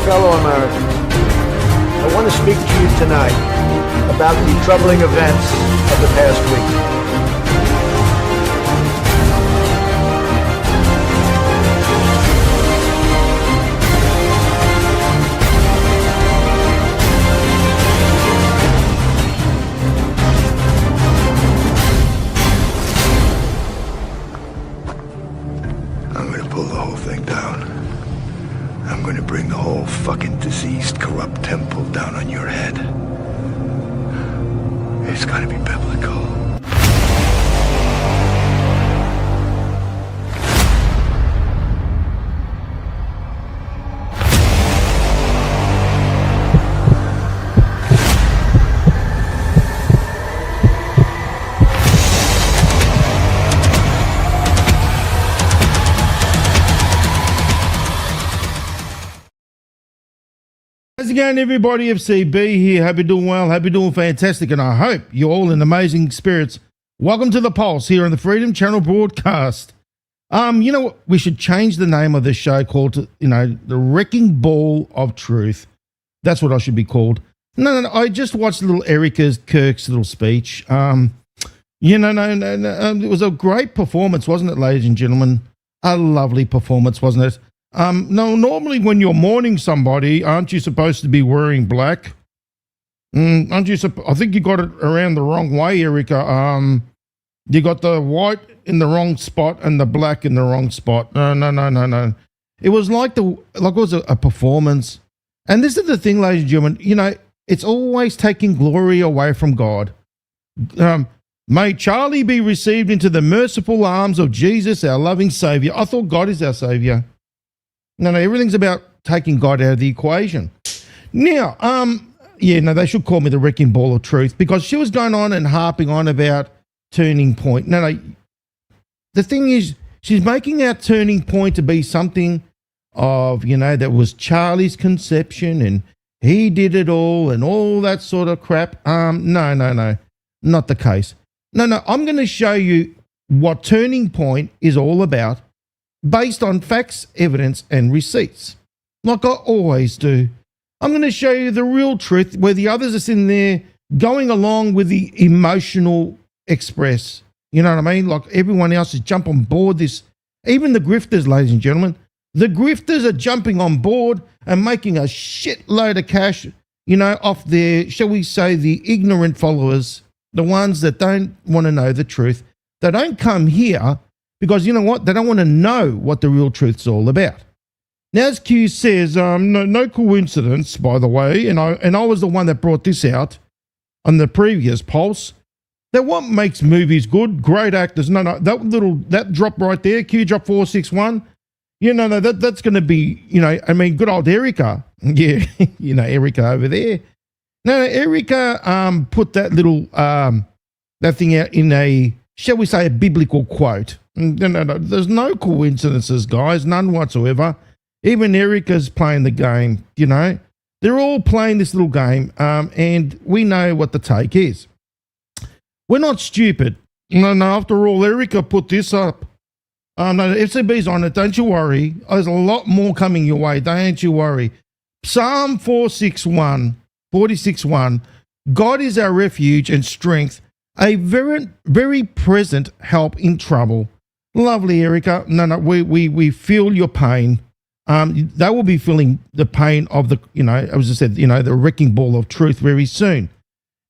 Fellow Americans, I want to speak to you tonight about the troubling events of the past week. I'm going to pull the whole thing down. I'm going to bring the whole fucking diseased, corrupt temple down on your head. It's going to be biblical. How's it going, everybody? FCB here. Hope you're doing well. Hope you're doing fantastic. And I hope you're all in amazing spirits. Welcome to The Pulse here on the Freedom Channel broadcast. You know what? We should change the name of this show called, the Wrecking Ball of Truth. That's what I should be called. No. I just watched little Kirk's little speech. It was a great performance, wasn't it, ladies and gentlemen? A lovely performance, wasn't it? No, normally when you're mourning somebody, aren't you supposed to be wearing black? Aren't you? I think you got it around the wrong way, Erica. You got the white in the wrong spot and the black in the wrong spot. No. It was like it was a performance. And this is the thing, ladies and gentlemen. It's always taking glory away from God. May Charlie be received into the merciful arms of Jesus, our loving Savior. I thought God is our Savior. No, everything's about taking God out of the equation. Now, they should call me the Wrecking Ball of Truth because she was going on and harping on about Turning Point. No, the thing is, she's making our Turning Point to be something of, that was Charlie's conception and he did it all and all that sort of crap. No, not the case. No, I'm going to show you what Turning Point is all about, based on facts, evidence, and receipts, like I always do. I'm going to show you the real truth where the others are sitting there going along with the emotional express. You know what I mean? Like everyone else is jumping on board this. Even the grifters, ladies and gentlemen, the grifters are jumping on board and making a shitload of cash, off their, shall we say, the ignorant followers, the ones that don't want to know the truth. They don't come here because you know what? They don't want to know what the real truth's all about. Now, as Q says, no coincidence, by the way, and I was the one that brought this out on the previous Pulse, that what makes movies good, great actors. No, that drop right there, Q drop 461, that's going to be, good old Erica. Yeah, Erica over there. No, Erica put that little, that thing out in a, shall we say, a biblical quote. No, there's no coincidences, guys, none whatsoever. Even Erica's playing the game, They're all playing this little game, and we know what the take is. We're not stupid. No, after all, Erica put this up. No, the FCB's on it, don't you worry. There's a lot more coming your way, don't you worry. Psalm 46:1, God is our refuge and strength, a very, very present help in trouble. Lovely, Erica. No, we feel your pain. They will be feeling the pain of the, as I said, the wrecking ball of truth very soon.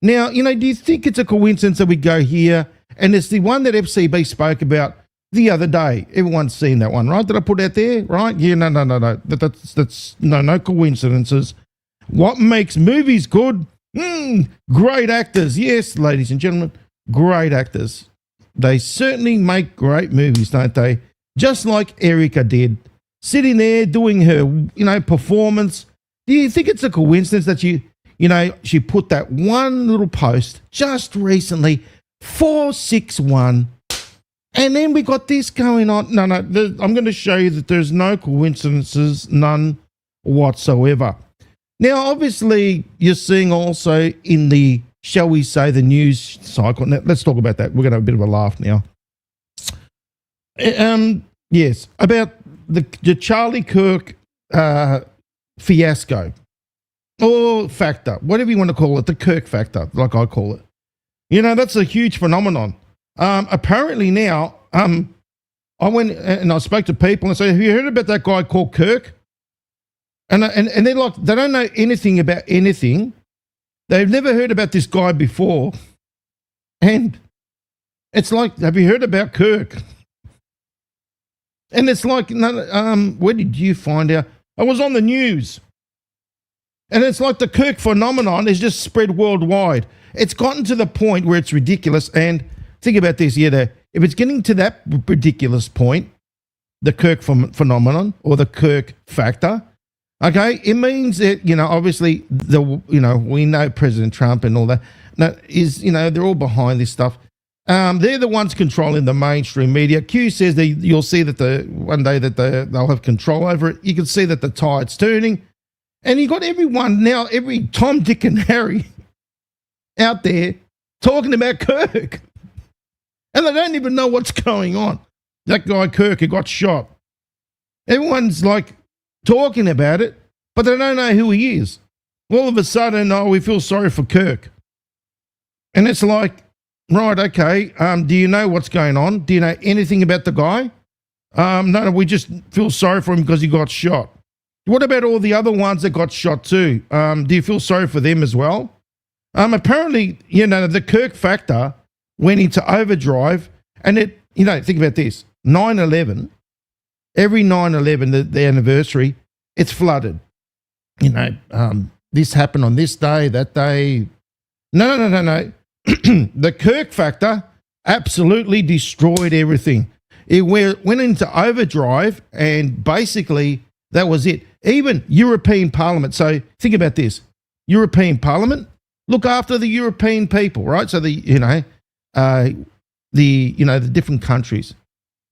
Now, do you think it's a coincidence that we go here? And it's the one that FCB spoke about the other day. Everyone's seen that one, right? That I put out there, right? Yeah, no. That's no coincidences. What makes movies good? Great actors. Yes, ladies and gentlemen, great actors. They certainly make great movies, don't they? Just like Erica did, sitting there doing her, performance. Do you think it's a coincidence that she put that one little post just recently, 461, and then we got this going on? No, I'm going to show you that there's no coincidences, none whatsoever. Now, obviously, you're seeing also in the, shall we say, the news cycle. Now, let's talk about that. We're going to have a bit of a laugh now. Yes, about the Charlie Kirk fiasco or factor, whatever you want to call it, the Kirk factor, like I call it. That's a huge phenomenon. Apparently now, I went and I spoke to people and said, have you heard about that guy called Kirk? And they're like, they don't know anything about anything. They've never heard about this guy before. And it's like, have you heard about Kirk? And it's like, where did you find out? I was on the news. And it's like the Kirk phenomenon is just spread worldwide. It's gotten to the point where it's ridiculous. And think about this, if it's getting to that ridiculous point, the Kirk phenomenon or the Kirk factor, okay, it means that, obviously, we know President Trump and all that, they're all behind this stuff. They're the ones controlling the mainstream media. Q says that you'll see that one day that they'll have control over it. You can see that the tide's turning. And you got everyone now, every Tom, Dick and Harry out there talking about Kirk. And they don't even know what's going on. That guy Kirk who got shot. Everyone's like talking about it, but they don't know who he is. All of a sudden, we feel sorry for Kirk. And it's like, right, okay, do you know what's going on? Do you know anything about the guy? No, we just feel sorry for him because he got shot. What about all the other ones that got shot too? Do you feel sorry for them as well? Apparently, the Kirk factor went into overdrive, and it, think about this, 9/11, every 9/11, the anniversary, it's flooded. This happened on this day, that day. No. The Kirk factor absolutely destroyed everything. It went into overdrive, and basically that was it. Even European Parliament. So think about this. European Parliament, look after the European people, right? So the different countries.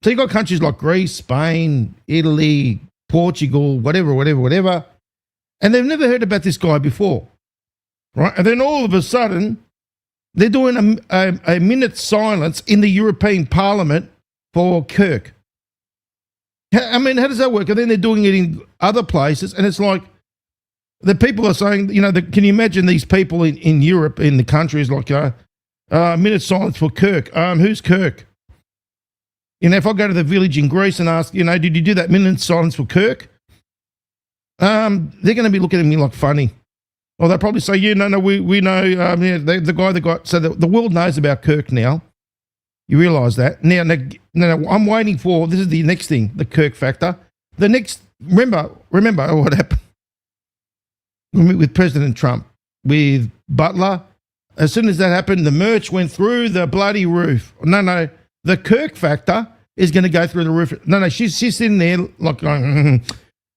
So you've got countries like Greece, Spain, Italy, Portugal, whatever. And they've never heard about this guy before, right? And then all of a sudden, they're doing a minute's silence in the European Parliament for Kirk. I mean, how does that work? And then they're doing it in other places, and it's like the people are saying, can you imagine these people in Europe, in the countries like, minute silence for Kirk. Who's Kirk? If I go to the village in Greece and ask, did you do that minute silence for Kirk? They're going to be looking at me like funny. Or they'll probably say, we know, the guy that got, so the world knows about Kirk now. You realise that. Now, I'm waiting for, this is the next thing, the Kirk factor. The next, remember what happened with President Trump, with Butler. As soon as that happened, the merch went through the bloody roof. No, the Kirk factor is going to go through the roof. No, she's sitting there like going,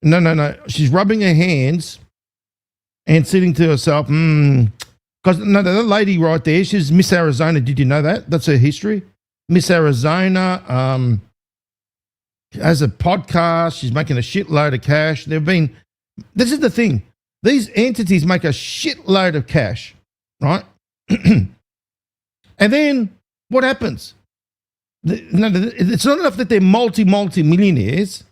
no. She's rubbing her hands and sitting to herself, because the lady right there, she's Miss Arizona. Did you know that? That's her history. Miss Arizona has a podcast. She's making a shitload of cash. This is the thing. These entities make a shitload of cash, right? And then what happens? It's not enough that they're multi-millionaires,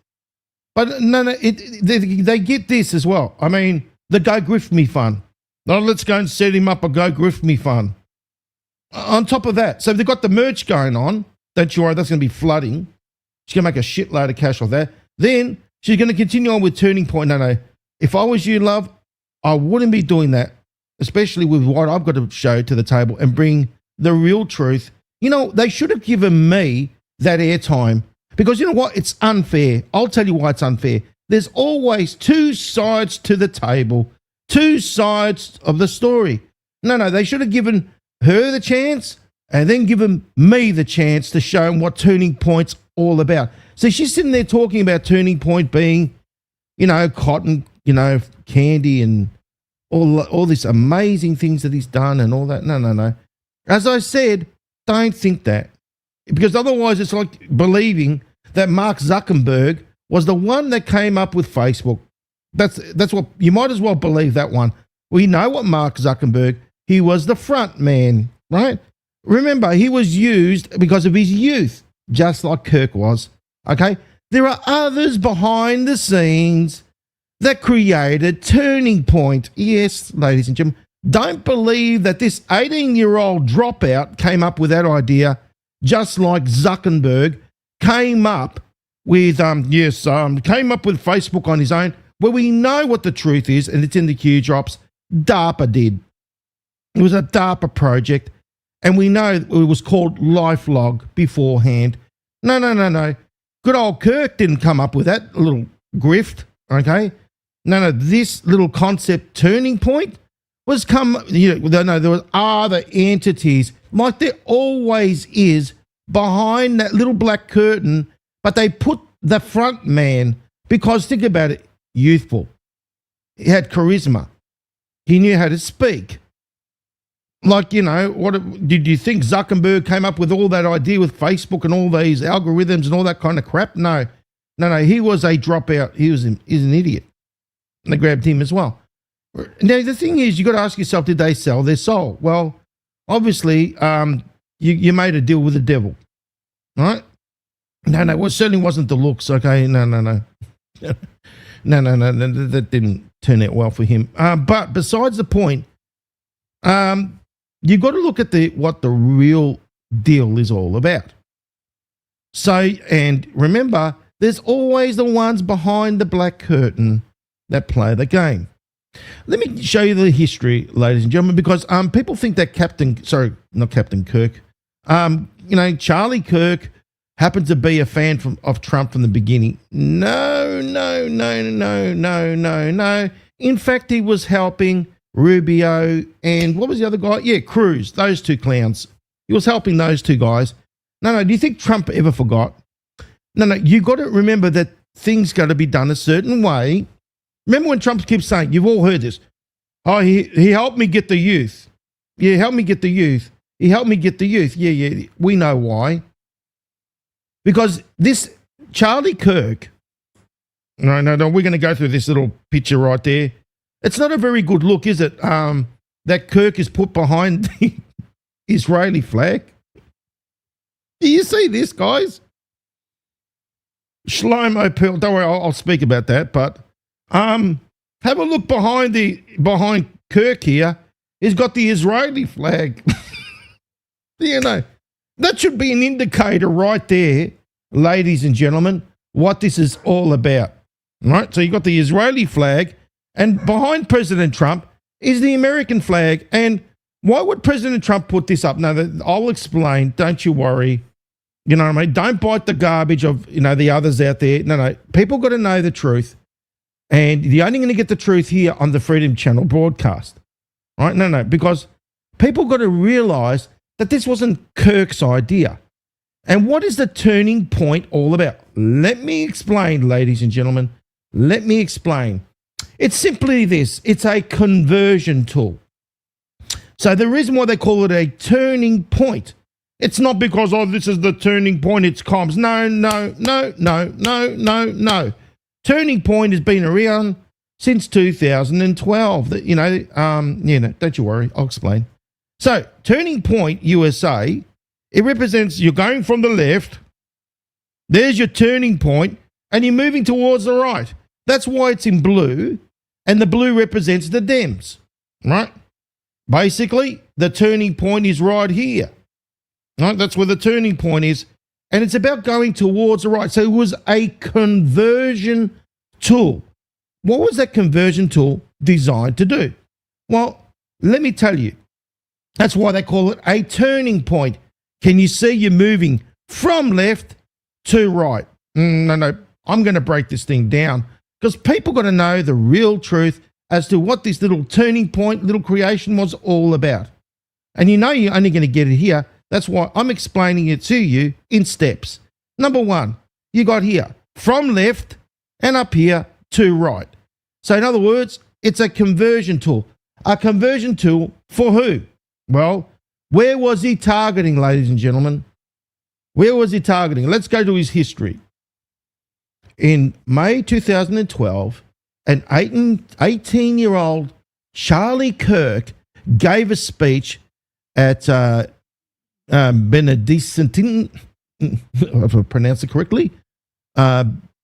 but they get this as well. I mean, the Go Grift Me Fund. Oh, let's go and set him up a Go Grift Me Fund. On top of that, so if they've got the merch going on, don't you worry, that's going to be flooding. She's going to make a shitload of cash off that. Then she's going to continue on with Turning Point. No. If I was you, love, I wouldn't be doing that, especially with what I've got to show to the table and bring the real truth. They should have given me that airtime. Because you know what? It's unfair. I'll tell you why it's unfair. There's always two sides to the table, two sides of the story. No, they should have given her the chance and then given me the chance to show them what Turning Point's all about. So she's sitting there talking about Turning Point being, cotton, candy and all these amazing things that he's done and all that. No. As I said, don't think that. Because otherwise it's like believing that Mark Zuckerberg was the one that came up with Facebook. That's what you might as well believe that one. We know what Mark Zuckerberg, he was the front man, right? Remember, he was used because of his youth, just like Kirk was, okay? There are others behind the scenes that created Turning Point. Yes, ladies and gentlemen, don't believe that this 18-year-old dropout came up with that idea just like Zuckerberg came up with came up with Facebook on his own, where we know what the truth is, and it's in the Q drops. DARPA did. It was a DARPA project, and we know it was called LifeLog beforehand. No. Good old Kirk didn't come up with that little grift, okay? No, this little concept Turning Point was there was other entities, like there always is, behind that little black curtain, but they put the front man because, think about it, youthful. He had charisma. He knew how to speak. Like, what did you think Zuckerberg came up with all that idea with Facebook and all these algorithms and all that kind of crap? No, he was a dropout. He's an idiot. And they grabbed him as well. Now, the thing is, you got to ask yourself, did they sell their soul? Well, obviously, you made a deal with the devil, right? No, it certainly wasn't the looks, okay? No. No, that didn't turn out well for him. But besides the point, you've got to look at what the real deal is all about. So, and remember, there's always the ones behind the black curtain that play the game. Let me show you the history, ladies and gentlemen, because people think that not Captain Kirk, Charlie Kirk happened to be a fan of Trump from the beginning. No. In fact, he was helping Rubio and what was the other guy? Yeah, Cruz, those two clowns. He was helping those two guys. No, do you think Trump ever forgot? No, you got to remember that things got to be done a certain way. Remember when Trump keeps saying, you've all heard this, oh, he helped me get the youth. Yeah, help me get the youth. He helped me get the youth. Yeah, we know why. Because this Charlie Kirk, no, we're going to go through this little picture right there. It's not a very good look, is it? That Kirk is put behind the Israeli flag. Do you see this, guys? Shlomo Pearl, don't worry, I'll speak about that, but have a look behind Kirk here. He's got the Israeli flag. That should be an indicator right there, ladies and gentlemen, what this is all about. Right? So you've got the Israeli flag, and behind President Trump is the American flag. And why would President Trump put this up? No, I'll explain. Don't you worry. You know what I mean? Don't bite the garbage of, the others out there. No. People got to know the truth. And you're only going to get the truth here on the Freedom Channel broadcast. Right? No. Because people got to realize that this wasn't Kirk's idea. And what is the Turning Point all about? Let me explain, ladies and gentlemen. Let me explain. It's simply this. It's a conversion tool. So the reason why they call it a turning point, it's not because, this is the turning point, it's comms. No. Turning Point has been around since 2012. Don't you worry, I'll explain. So, Turning Point USA, it represents you're going from the left, there's your turning point, and you're moving towards the right. That's why it's in blue, and the blue represents the Dems, right? Basically, the turning point is right here. Right? That's where the turning point is. And it's about going towards the right. So it was a conversion tool. What was that conversion tool designed to do? Well, let me tell you. That's why they call it a turning point. Can you see you're moving from left to right. No, I'm going to break this thing down because people got to know the real truth as to what this little turning point, little creation was all about. And you know you're only going to get it here. That's why I'm explaining it to you in steps. Number one, you got here from left and up here to right. So in other words, it's a conversion tool. A conversion tool for who? Well, where was he targeting, ladies and gentlemen? Where was he targeting? Let's go to his history. In May 2012, an 18-year-old Charlie Kirk gave a speech at Benedictine, if I pronounce it correctly,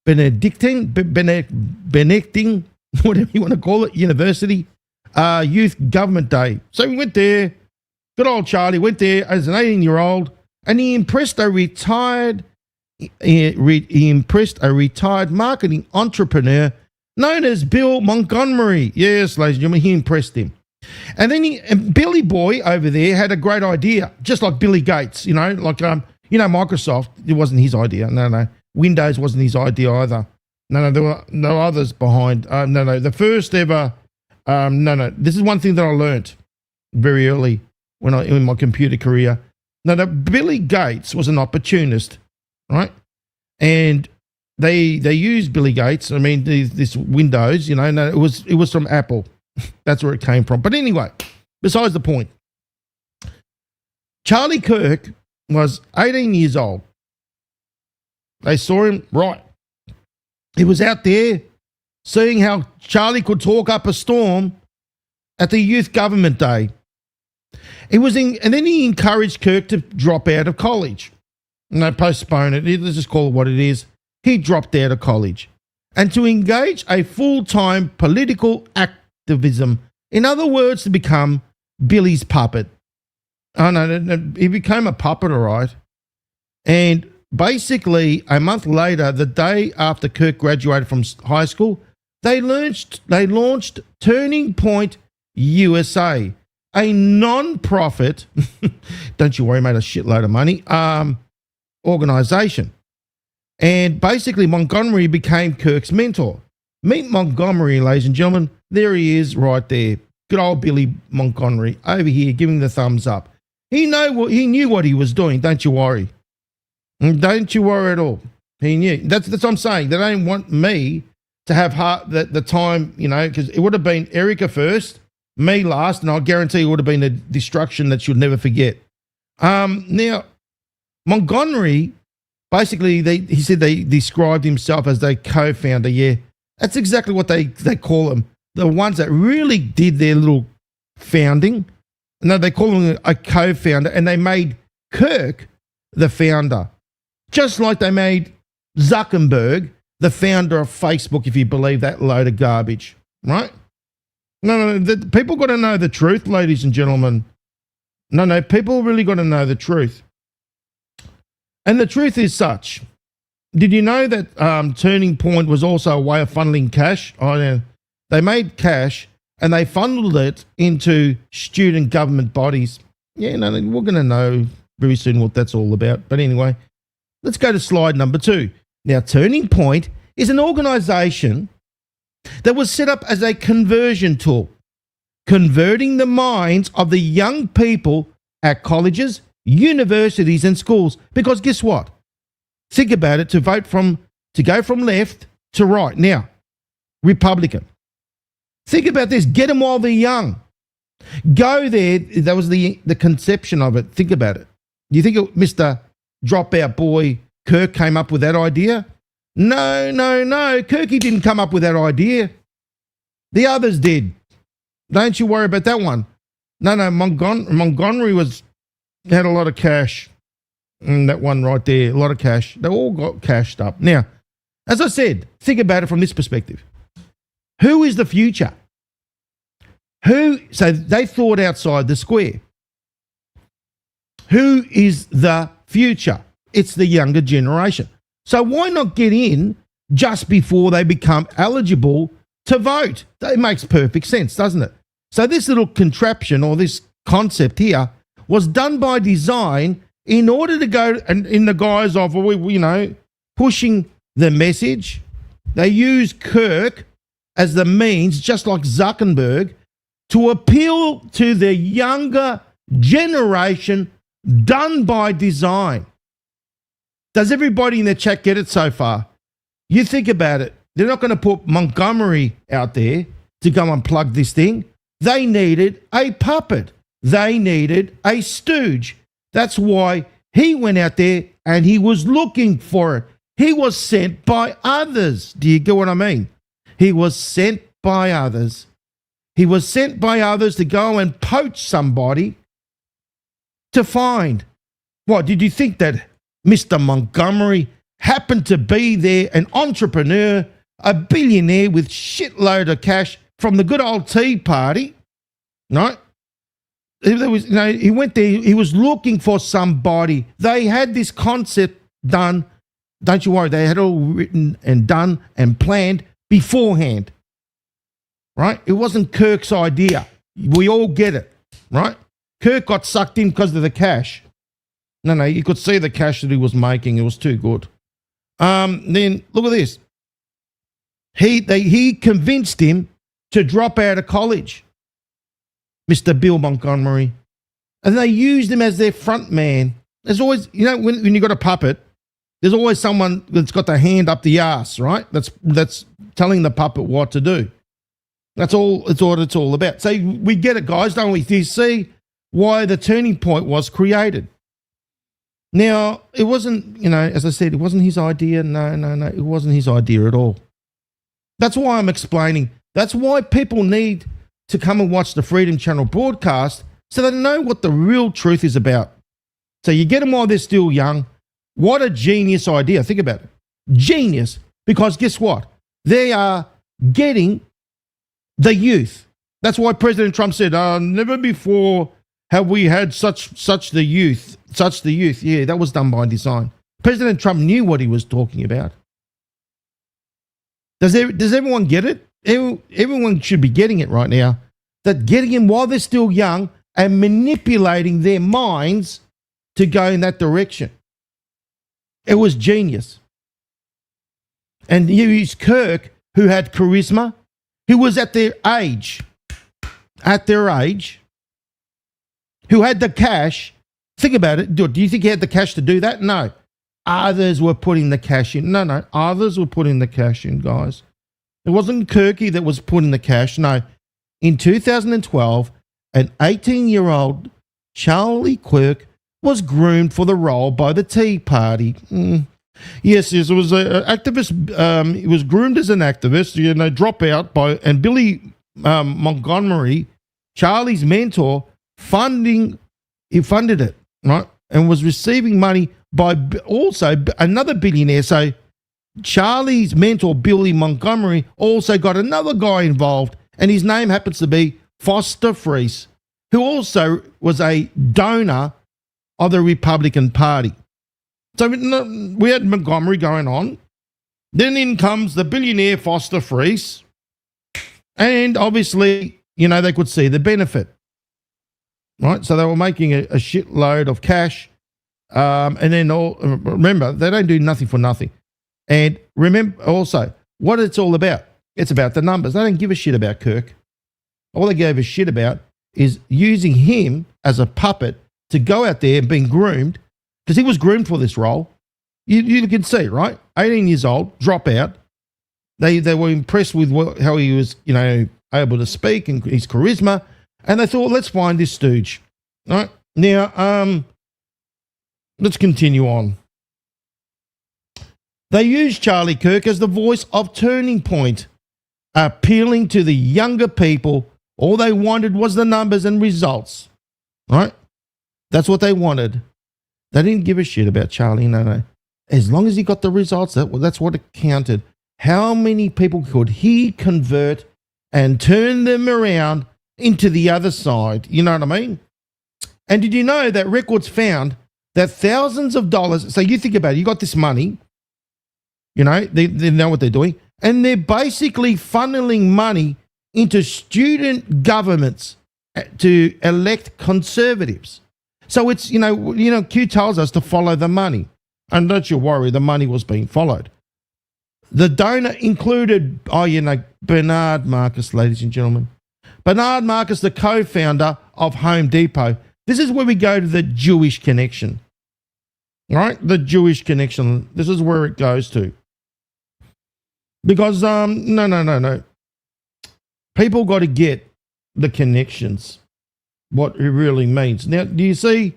Benedictine, whatever you want to call it, University Youth Government Day. So he went there, good old Charlie went there as an 18-year-old, and he impressed a retired marketing entrepreneur known as Bill Montgomery. Yes, ladies and gentlemen, he impressed him. And then Billy Boy over there had a great idea, just like Billy Gates, Microsoft, it wasn't his idea. No. Windows wasn't his idea either. No, there were no others behind. The first ever, this is one thing that I learnt very early in my computer career. Billy Gates was an opportunist, right? And they used Billy Gates. I mean, this Windows, it was from Apple. That's where it came from. But anyway, besides the point, Charlie Kirk was 18 years old. They saw him, right. He was out there seeing how Charlie could talk up a storm at the Youth Government Day. And then he encouraged Kirk to drop out of college. Postpone it. Let's just call it what it is. He dropped out of college. And to engage a full-time political activism. In other words, to become Billy's puppet. Oh, no, he became a puppet, all right. And basically, a month later, the day after Kirk graduated from high school, they launched Turning Point USA, a non-profit, don't you worry, made a shitload of money, organization. And basically, Montgomery became Kirk's mentor. Meet Montgomery, ladies and gentlemen. There he is right there. Good old Billy Montgomery over here giving the thumbs up. He knew what he was doing, don't you worry. Don't you worry at all. He knew. That's what I'm saying. They don't want me to have the time, because it would have been Erica first, me last, and I guarantee it would have been a destruction that you'll never forget. Now, Montgomery, basically, he said they described himself as the co-founder. Yeah, that's exactly what they call them. The ones that really did their little founding. No, they call him a co-founder, and they made Kirk the founder. Just like they made Zuckerberg the founder of Facebook, if you believe that load of garbage, right? No, people got to know the truth, ladies and gentlemen. No, people really got to know the truth. And the truth is such. Did you know that Turning Point was also a way of funneling cash? They made cash and they funneled it into student government bodies. Yeah, we're going to know very soon what that's all about. But anyway, let's go to slide number 2. Now, Turning Point is an organization that was set up as a conversion tool, converting the minds of the young people at colleges, universities, and schools. Because guess what? Think about it, to go from left to right. Now, Republican. Think about this. Get them while they're young. Go there. That was the conception of it. Think about it. Do you think Mr. Dropout Boy Kirk came up with that idea? No. Kirky didn't come up with that idea. The others did. Don't you worry about that one. No, Montgomery had a lot of cash. That one right there, a lot of cash. They all got cashed up. Now, as I said, think about it from this perspective. Who is the future? So they thought outside the square. Who is the future? It's the younger generation. So why not get in just before they become eligible to vote? That makes perfect sense, doesn't it? So this little contraption or this concept here was done by design in order to go and in the guise of, pushing the message, they use Kirk as the means, just like Zuckerberg, to appeal to the younger generation, done by design. Does everybody in the chat get it so far? You think about it. They're not going to put Montgomery out there to go and plug this thing. They needed a puppet. They needed a stooge. That's why he went out there and he was looking for it. He was sent by others. Do you get what I mean? He was sent by others. He was sent by others to go and poach somebody to find. What, did you think that Mr. Montgomery happened to be there, an entrepreneur, a billionaire with shitload of cash from the good old Tea Party? No. There was, he went there, he was looking for somebody. They had this concept done. Don't you worry, they had it all written and done and planned beforehand. Right? It wasn't Kirk's idea. We all get it. Right? Kirk got sucked in because of the cash. No, you could see the cash that he was making. It was too good. Then look at this. He convinced him to drop out of college, Mr. Bill Montgomery, and they used him as their front man. There's always, when you got a puppet, there's always someone that's got their hand up the arse, right? That's telling the puppet what to do. That's all. It's what it's all about. So we get it, guys, don't we? Do you see why the turning point was created? Now, it wasn't, as I said, it wasn't his idea. No, it wasn't his idea at all. That's why I'm explaining. That's why people need to come and watch the Freedom Channel broadcast so they know what the real truth is about. So you get them while they're still young. What a genius idea. Think about it. Genius. Because guess what? They are getting the youth. That's why President Trump said, never before have we had such the youth. Yeah, that was done by design. President Trump knew what he was talking about. Does everyone get it? Everyone should be getting it right now. That getting them while they're still young and manipulating their minds to go in that direction. It was genius. And you use Kirk, who had charisma, who was at their age, who had the cash. Think about it. Do you think he had the cash to do that? No. Others were putting the cash in. No. Others were putting the cash in, guys. It wasn't Kirky that was putting the cash. No. In 2012, an 18-year-old Charlie Kirk was groomed for the role by the Tea Party. Yes, it was an activist. He was groomed as an activist, dropout by, and Billy Montgomery, Charlie's mentor, he funded it, right? And was receiving money by also another billionaire. So Charlie's mentor, Billy Montgomery, also got another guy involved, and his name happens to be Foster Friess, who also was a donor of the Republican Party. So we had Montgomery going on. Then in comes the billionaire Foster Friess, and obviously, they could see the benefit. Right, so they were making a shitload of cash, and then remember, they don't do nothing for nothing. And remember also what it's all about. It's about the numbers. They don't give a shit about Kirk. All they gave a shit about is using him as a puppet to go out there and being groomed, because he was groomed for this role. You can see, right? 18 years old, drop out. They were impressed with how he was, able to speak and his charisma. And they thought, let's find this stooge. All right. Now, let's continue on. They used Charlie Kirk as the voice of Turning Point, appealing to the younger people. All they wanted was the numbers and results. Right? That's what they wanted. They didn't give a shit about Charlie. No. As long as he got the results, that's what it counted. How many people could he convert and turn them around into the other side? You know what I mean? And did you know that records found that thousands of dollars, so you think about it, you got this money, they know what they're doing, and they're basically funneling money into student governments to elect conservatives. So it's, Q tells us to follow the money. And don't you worry, the money was being followed. The donor included, Bernard Marcus, ladies and gentlemen. Bernard Marcus, the co-founder of Home Depot. This is where we go to the Jewish connection. Right? The Jewish connection. This is where it goes to. Because, no. People got to get the connections, what it really means. Now, do you see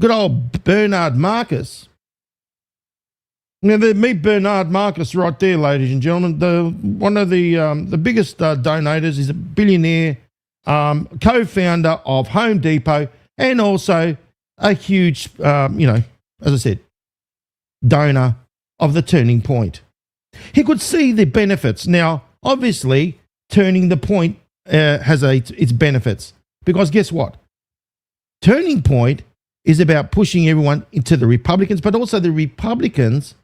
good old Bernard Marcus? Now, meet Bernard Marcus right there, ladies and gentlemen. One of the biggest donators. He's a billionaire, co-founder of Home Depot, and also a huge, as I said, donor of the Turning Point. He could see the benefits. Now, obviously, Turning the Point has its benefits, because guess what? Turning Point is about pushing everyone into the Republicans, but also the Republicans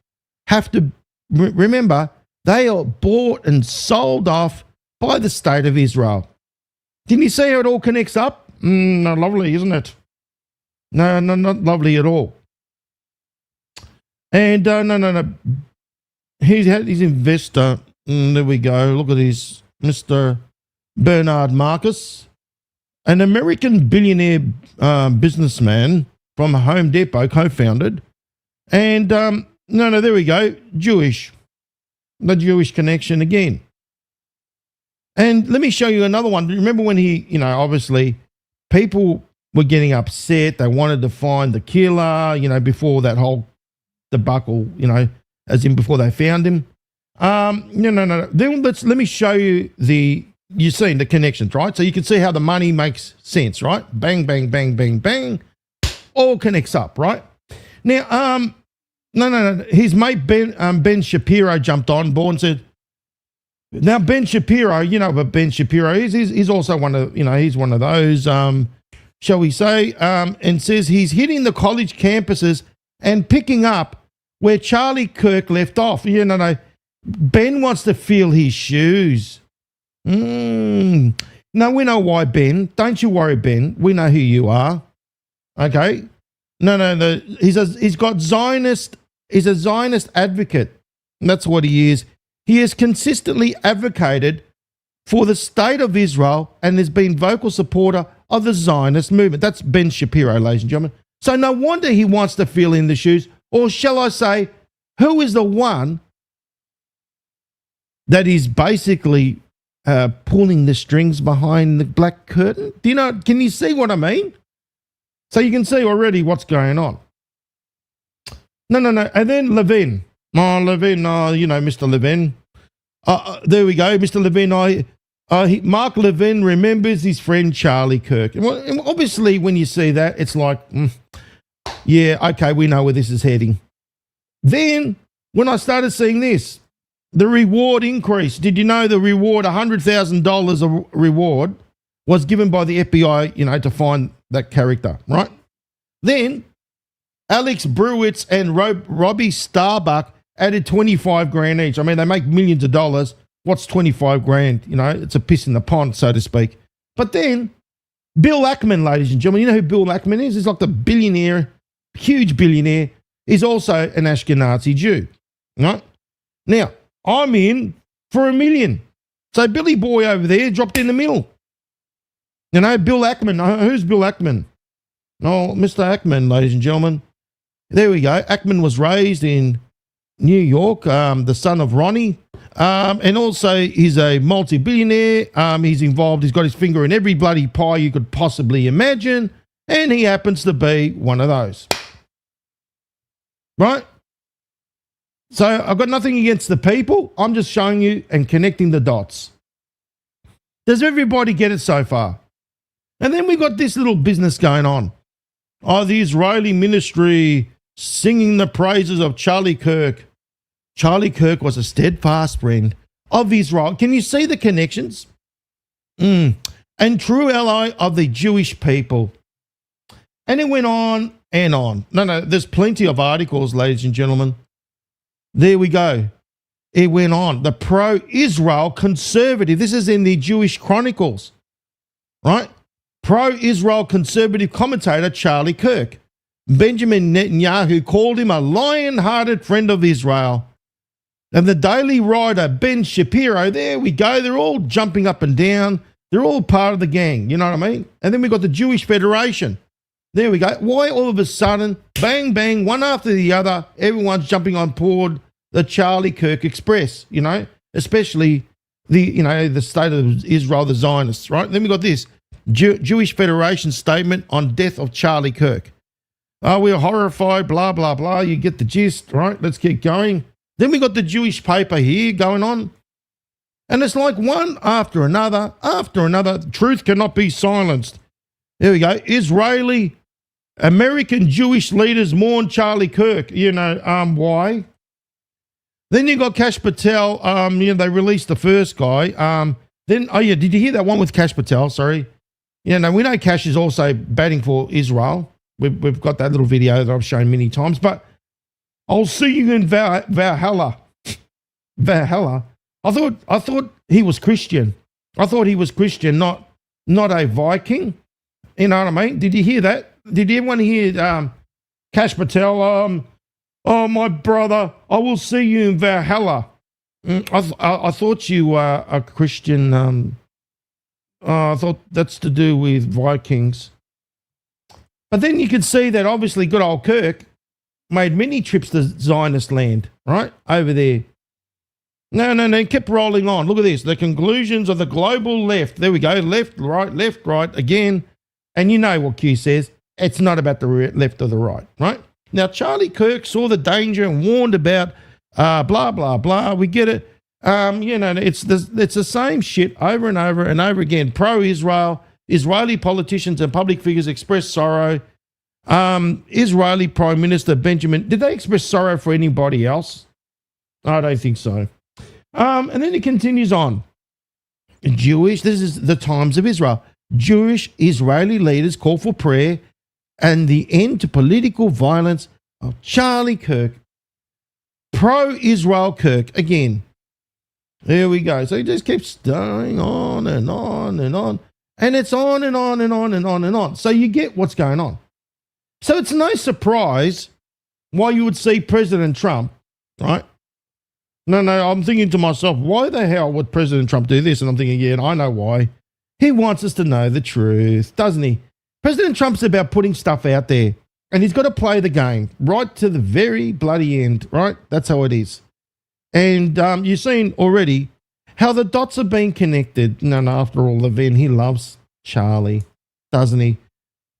have to remember they are bought and sold off by the state of Israel. Can you see how it all connects up? Not lovely, isn't it? No, not lovely at all. And no. He's his investor. There we go. Look at his Mr. Bernard Marcus, an American billionaire businessman from Home Depot, co-founded. And no, there we go. Jewish. The Jewish connection again. And let me show you another one. Remember when he, obviously people were getting upset. They wanted to find the killer, before that whole debacle, as in before they found him. No. Then let me show you you've seen the connections, right? So you can see how the money makes sense, right? Bang, bang, bang, bang, bang. All connects up, right? Now, no. His mate Ben Shapiro jumped on board and said, now Ben Shapiro, but Ben Shapiro is. He's also one of, he's one of those, shall we say, and says he's hitting the college campuses and picking up where Charlie Kirk left off. No. Ben wants to feel his shoes. No, we know why, Ben. Don't you worry, Ben. We know who you are. Okay? No. He's got Zionist. He's a Zionist advocate. That's what he is. He has consistently advocated for the state of Israel and has been vocal supporter of the Zionist movement. That's Ben Shapiro, ladies and gentlemen. So no wonder he wants to feel in the shoes. Or shall I say, who is the one that is basically pulling the strings behind the black curtain? Can you see what I mean? So you can see already what's going on. No. And then Levin. Mr. Levin. There we go, Mr. Levin. Mark Levin remembers his friend Charlie Kirk. And obviously, when you see that, it's like, yeah, okay, we know where this is heading. Then, when I started seeing this, the reward increase. Did you know the reward, $100,000 of reward, was given by the FBI, to find that character, right? Then, Alex Brewitz and Robbie Starbuck added 25 grand each. I mean, they make millions of dollars. What's 25 grand? It's a piss in the pond, so to speak. But then, Bill Ackman, ladies and gentlemen, you know who Bill Ackman is? He's like the billionaire, huge billionaire. He's also an Ashkenazi Jew, right? Now, I'm in for $1 million. So Billy Boy over there dropped in the middle. Bill Ackman. Who's Bill Ackman? Oh, Mr. Ackman, ladies and gentlemen. There we go. Ackman was raised in New York, the son of Ronnie. And also he's a multi-billionaire. He's involved. He's got his finger in every bloody pie you could possibly imagine. And he happens to be one of those. Right? So I've got nothing against the people. I'm just showing you and connecting the dots. Does everybody get it so far? And then we got this little business going on. The Israeli ministry singing the praises of Charlie Kirk. Charlie Kirk was a steadfast friend of Israel. Can you see the connections? And true ally of the Jewish people. And it went on and on. No, there's plenty of articles, ladies and gentlemen. There we go. It went on. The pro-Israel conservative. This is in the Jewish Chronicles, right? pro-Israel conservative commentator Charlie Kirk. Benjamin Netanyahu called him a lion-hearted friend of Israel. And the Daily writer Ben Shapiro, there we go, they're all jumping up and down. They're all part of the gang, you know what I mean? And then we got the Jewish Federation. There we go. Why all of a sudden, bang, bang, one after the other, everyone's jumping on board the Charlie Kirk Express, you know, especially the state of Israel, the Zionists, right? Then we got this Jewish Federation statement on death of Charlie Kirk. Oh, we're horrified, blah, blah, blah. You get the gist, right? Let's keep going. Then we got the Jewish paper here going on. And it's like one after another. Truth cannot be silenced. There we go. Israeli, American Jewish leaders mourn Charlie Kirk. You know, why? Then you got Kash Patel. They released the first guy. Did you hear that one with Kash Patel? Sorry. We know Kash is also batting for Israel. We've got that little video that I've shown many times. But I'll see you in Valhalla. Valhalla. I thought he was Christian. I thought he was Christian, not a Viking. You know what I mean? Did you hear that? Did anyone hear Kash Patel? Oh, my brother, I will see you in Valhalla. I thought you were a Christian. I thought that's to do with Vikings. But then you can see that obviously good old Kirk made many trips to Zionist land, right, over there. No, kept rolling on. Look at this. The conclusions of the global left. There we go. Left, right, again. And you know what Q says. It's not about the left or the right, right? Now, Charlie Kirk saw the danger and warned about blah, blah, blah. We get it. It's the same shit over and over and over again. Pro-Israel, Israeli politicians and public figures express sorrow. Israeli Prime Minister Benjamin, did they express sorrow for anybody else? I don't think so. And then it continues on. This is the Times of Israel. Jewish Israeli leaders call for prayer and the end to political violence of Charlie Kirk. Pro-Israel Kirk again. There we go. So he just keeps going on and on and on. And it's on and on and on and on and on. So you get what's going on. So it's no surprise why you would see President Trump, right? No, I'm thinking to myself, why the hell would President Trump do this? And I'm thinking, yeah, I know why. He wants us to know the truth, doesn't he? President Trump's about putting stuff out there, and he's got to play the game right to the very bloody end, right? That's how it is. And you've seen already how the dots are being connected. No, after all, Levin, he loves Charlie, doesn't he?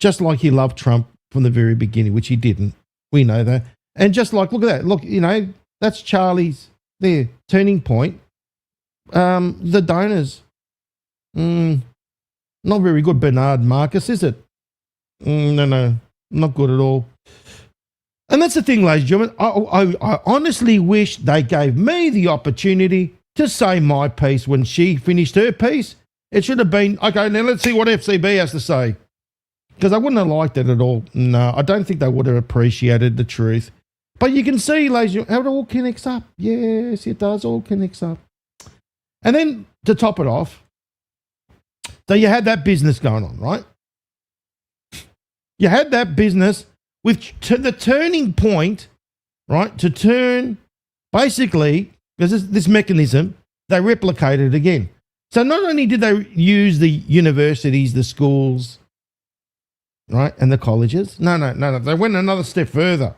Just like he loved Trump from the very beginning, which he didn't. We know that. And just like, look at that. Look, that's Charlie's there, turning point. The donors. Not very good, Bernard Marcus, is it? No, not good at all. And that's the thing, ladies and gentlemen. I honestly wish they gave me the opportunity to say my piece when she finished her piece. It should have been, okay, now let's see what FCB has to say. Because I wouldn't have liked it at all. No, I don't think they would have appreciated the truth. But you can see, ladies and gentlemen, how it all connects up. Yes, it does all connects up. And then to top it off, so you had that business going on, right? You had that business with the turning point, right? To turn, basically, because this mechanism, they replicated it again. So not only did they use the universities, the schools, right, and the colleges. No. They went another step further.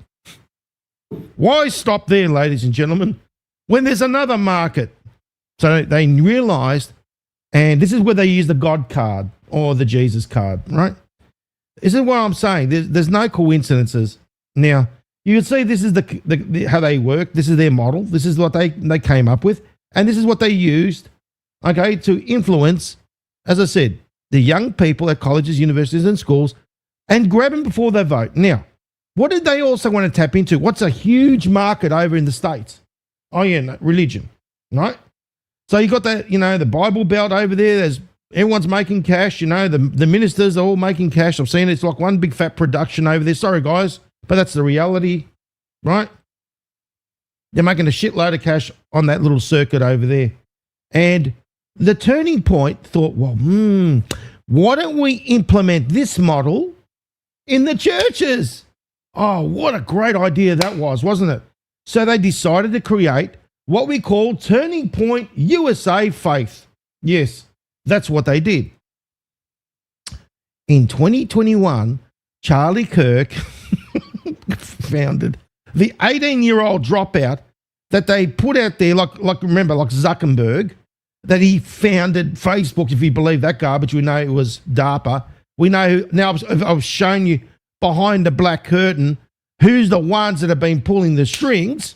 Why stop there, ladies and gentlemen, when there's another market? So they realized, and this is where they use the God card or the Jesus card, right? This is what I'm saying. There's no coincidences. Now, you can see this is the how they work. This is their model. This is what they came up with. And this is what they used, okay, to influence, as I said, the young people at colleges, universities, and schools and grab them before they vote. Now, what did they also want to tap into? What's a huge market over in the States? Oh, yeah, no, religion, right? So you got that, the Bible Belt over there. Everyone's making cash, the ministers are all making cash. I've seen it. It's like one big fat production over there. Sorry, guys, but that's the reality, right? They're making a shitload of cash on that little circuit over there. And the turning point thought, well, why don't we implement this model in the churches? Oh, what a great idea that was, wasn't it? So they decided to create what we call Turning Point USA Faith. Yes, that's what they did. In 2021, Charlie Kirk founded the 18-year-old dropout that they put out there, like Zuckerberg, that he founded Facebook. If you believe that garbage, we know it was DARPA. We know now. I've shown you behind the black curtain who's the ones that have been pulling the strings,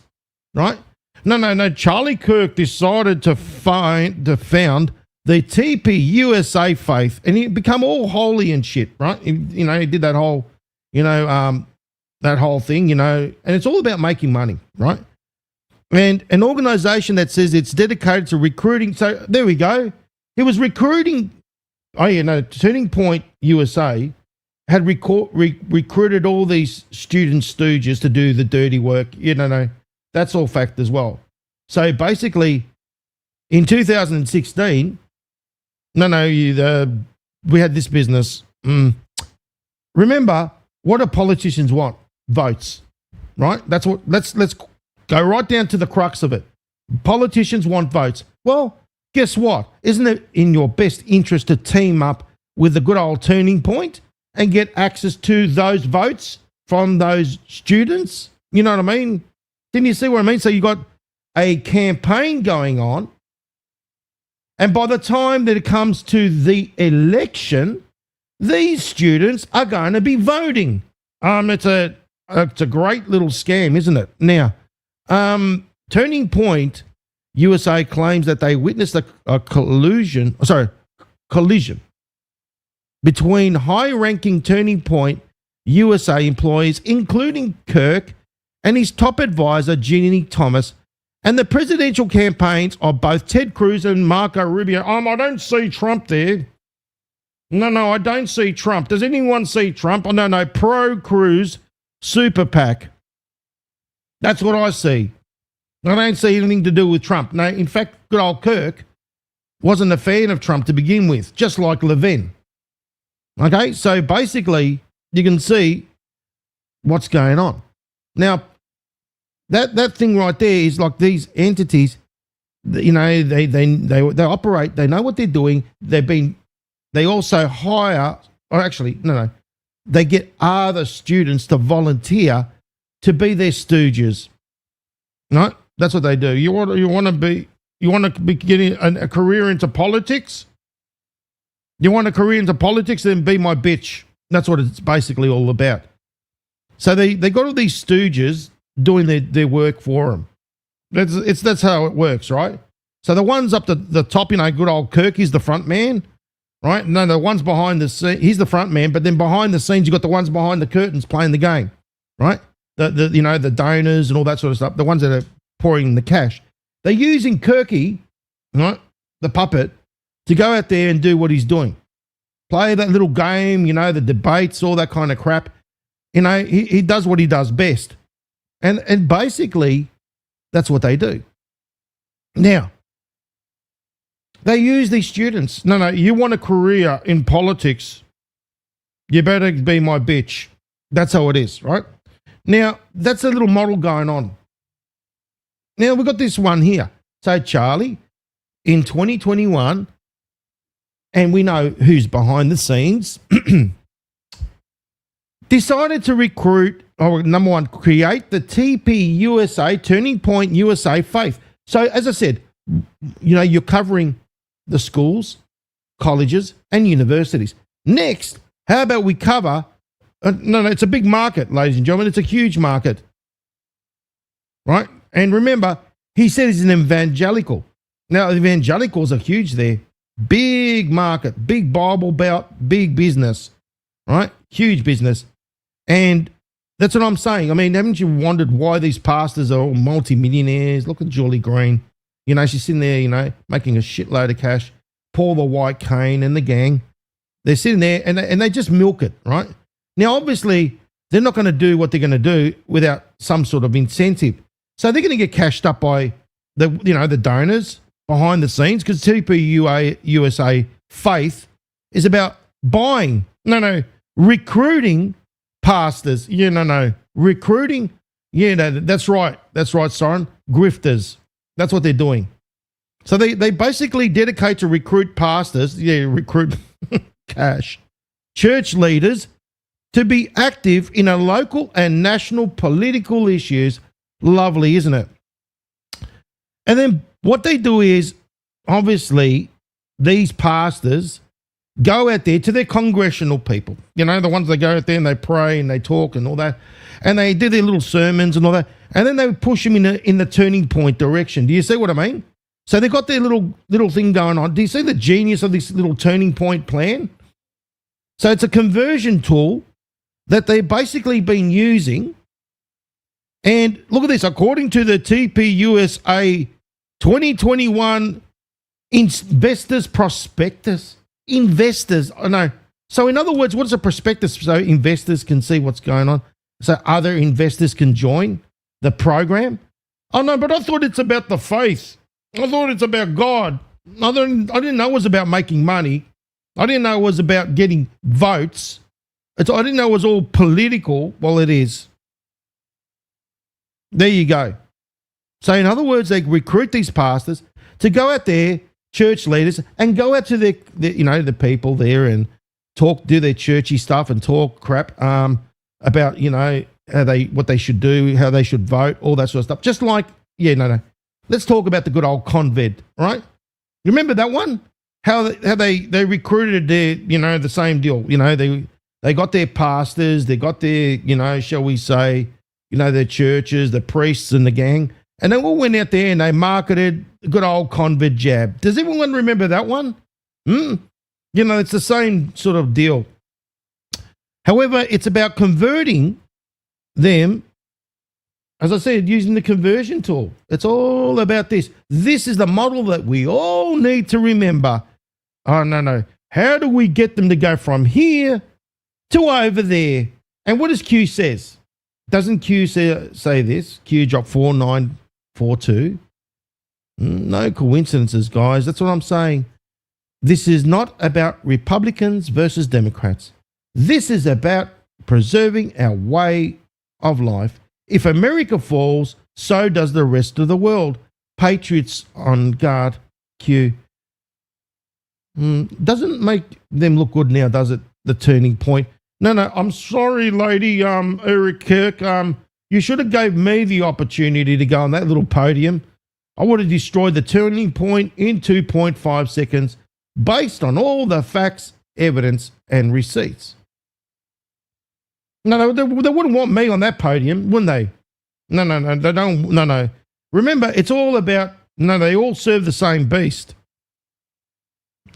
right? No. Charlie Kirk decided to found the TPUSA faith, and he become all holy and shit, right? He did that whole, that whole thing, and it's all about making money, right? And an organization that says it's dedicated to recruiting. So there we go. He was recruiting. Turning Point USA had recruited all these student stooges to do the dirty work. That's all fact as well. So basically, in 2016, we had this business. Remember, what do politicians want? Votes, right? That's what. Let's go right down to the crux of it. Politicians want votes. Well, guess what? Isn't it in your best interest to team up with the good old Turning Point and get access to those votes from those students? You know what I mean? Didn't you see what I mean? So you got a campaign going on, and by the time that it comes to the election, these students are going to be voting. It's a great little scam, isn't it? Now, Turning Point USA claims that they witnessed a collision between high-ranking Turning Point USA employees, including Kirk and his top advisor, Ginny Thomas, and the presidential campaigns of both Ted Cruz and Marco Rubio. I don't see Trump there. No, I don't see Trump. Does anyone see Trump? Oh, no, pro-Cruz super PAC. That's what I see. I don't see anything to do with Trump. No, in fact, good old Kirk wasn't a fan of Trump to begin with, just like Levin. Okay, so basically, you can see what's going on. Now, that thing right there is like these entities, they operate, they know what they're doing. They also hire, or actually, no, they get other students to volunteer to be their stooges. Right? That's what they do. You want to be getting a career into politics? You want a career into politics? Then be my bitch. That's what it's basically all about. So they got all these stooges doing their work for them. That's how it works, right? So the ones up the top, good old Kirk, he's the front man, right? No, the ones behind the scene, he's the front man, but then behind the scenes, you got the ones behind the curtains playing the game, right? The donors and all that sort of stuff, the ones that are pouring the cash. They're using Kirky, right, the puppet, to go out there and do what he's doing. Play that little game, the debates, all that kind of crap. He does what he does best. And basically, that's what they do. Now, they use these students. No, you want a career in politics, you better be my bitch. That's how it is, right? Now, that's a little model going on. Now, we've got this one here. So, Charlie, in 2021, and we know who's behind the scenes, decided to recruit, number one, create the TPUSA, Turning Point USA Faith. So, as I said, you're covering the schools, colleges, and universities. Next, how about we cover... No, it's a big market, ladies and gentlemen. It's a huge market, right? And remember, he said he's an evangelical. Now, evangelicals are huge there. Big market, big Bible Belt, big business, right? Huge business. And that's what I'm saying. I mean, haven't you wondered why these pastors are all multimillionaires? Look at Julie Green. She's sitting there, making a shitload of cash. Paul the White Cane and the gang. They're sitting there and they just milk it, right? Now, obviously, they're not going to do what they're going to do without some sort of incentive. So they're going to get cashed up by the donors behind the scenes, because TPUSA Faith is about buying, recruiting pastors. Recruiting. That's right, Soren. Grifters. That's what they're doing. So they basically dedicate to recruit pastors, recruit cash, church leaders to be active in a local and national political issues. Lovely, isn't it? And then what they do is, obviously, these pastors go out there to their congressional people, the ones that go out there and they pray and they talk and all that, and they do their little sermons and all that, and then they push them in the turning point direction. Do you see what I mean? So they've got their little thing going on. Do you see the genius of this little turning point plan? So it's a conversion tool that they've basically been using. And look at this. According to the TPUSA 2021 Investors Prospectus. Investors. I know. So in other words, what is a prospectus? So investors can see what's going on. So other investors can join the program. Oh no, but I thought it's about the faith. I thought it's about God. I didn't know it was about making money. I didn't know it was about getting votes. I didn't know it was all political. Well, it is. There you go. So in other words, they recruit these pastors to go out there, church leaders, and go out to the people there and talk, do their churchy stuff and talk crap about, what they should do, how they should vote, all that sort of stuff. Just like, let's talk about the good old conved, right? You remember that one? How they recruited their, the same deal. They got their pastors, they got their, shall we say, their churches, the priests and the gang, and they all went out there and they marketed the good old conved jab. Does everyone remember that one? It's the same sort of deal. However, it's about converting them, as I said, using the conversion tool. It's all about this. This is the model that we all need to remember. Oh, no. How do we get them to go from here to over there? And what does Q says? Doesn't Q say this? Q drop 4942. No coincidences, guys. That's what I'm saying. This is not about Republicans versus Democrats. This is about preserving our way of life. If America falls, so does the rest of the world. Patriots on guard. Q. Doesn't make them look good now, does it? The turning point. No, I'm sorry, lady, Eric Kirk. You should have gave me the opportunity to go on that little podium. I would have destroyed the turning point in 2.5 seconds based on all the facts, evidence, and receipts. No, they wouldn't want me on that podium, wouldn't they? No, they don't. No. Remember, it's all about, they all serve the same beast.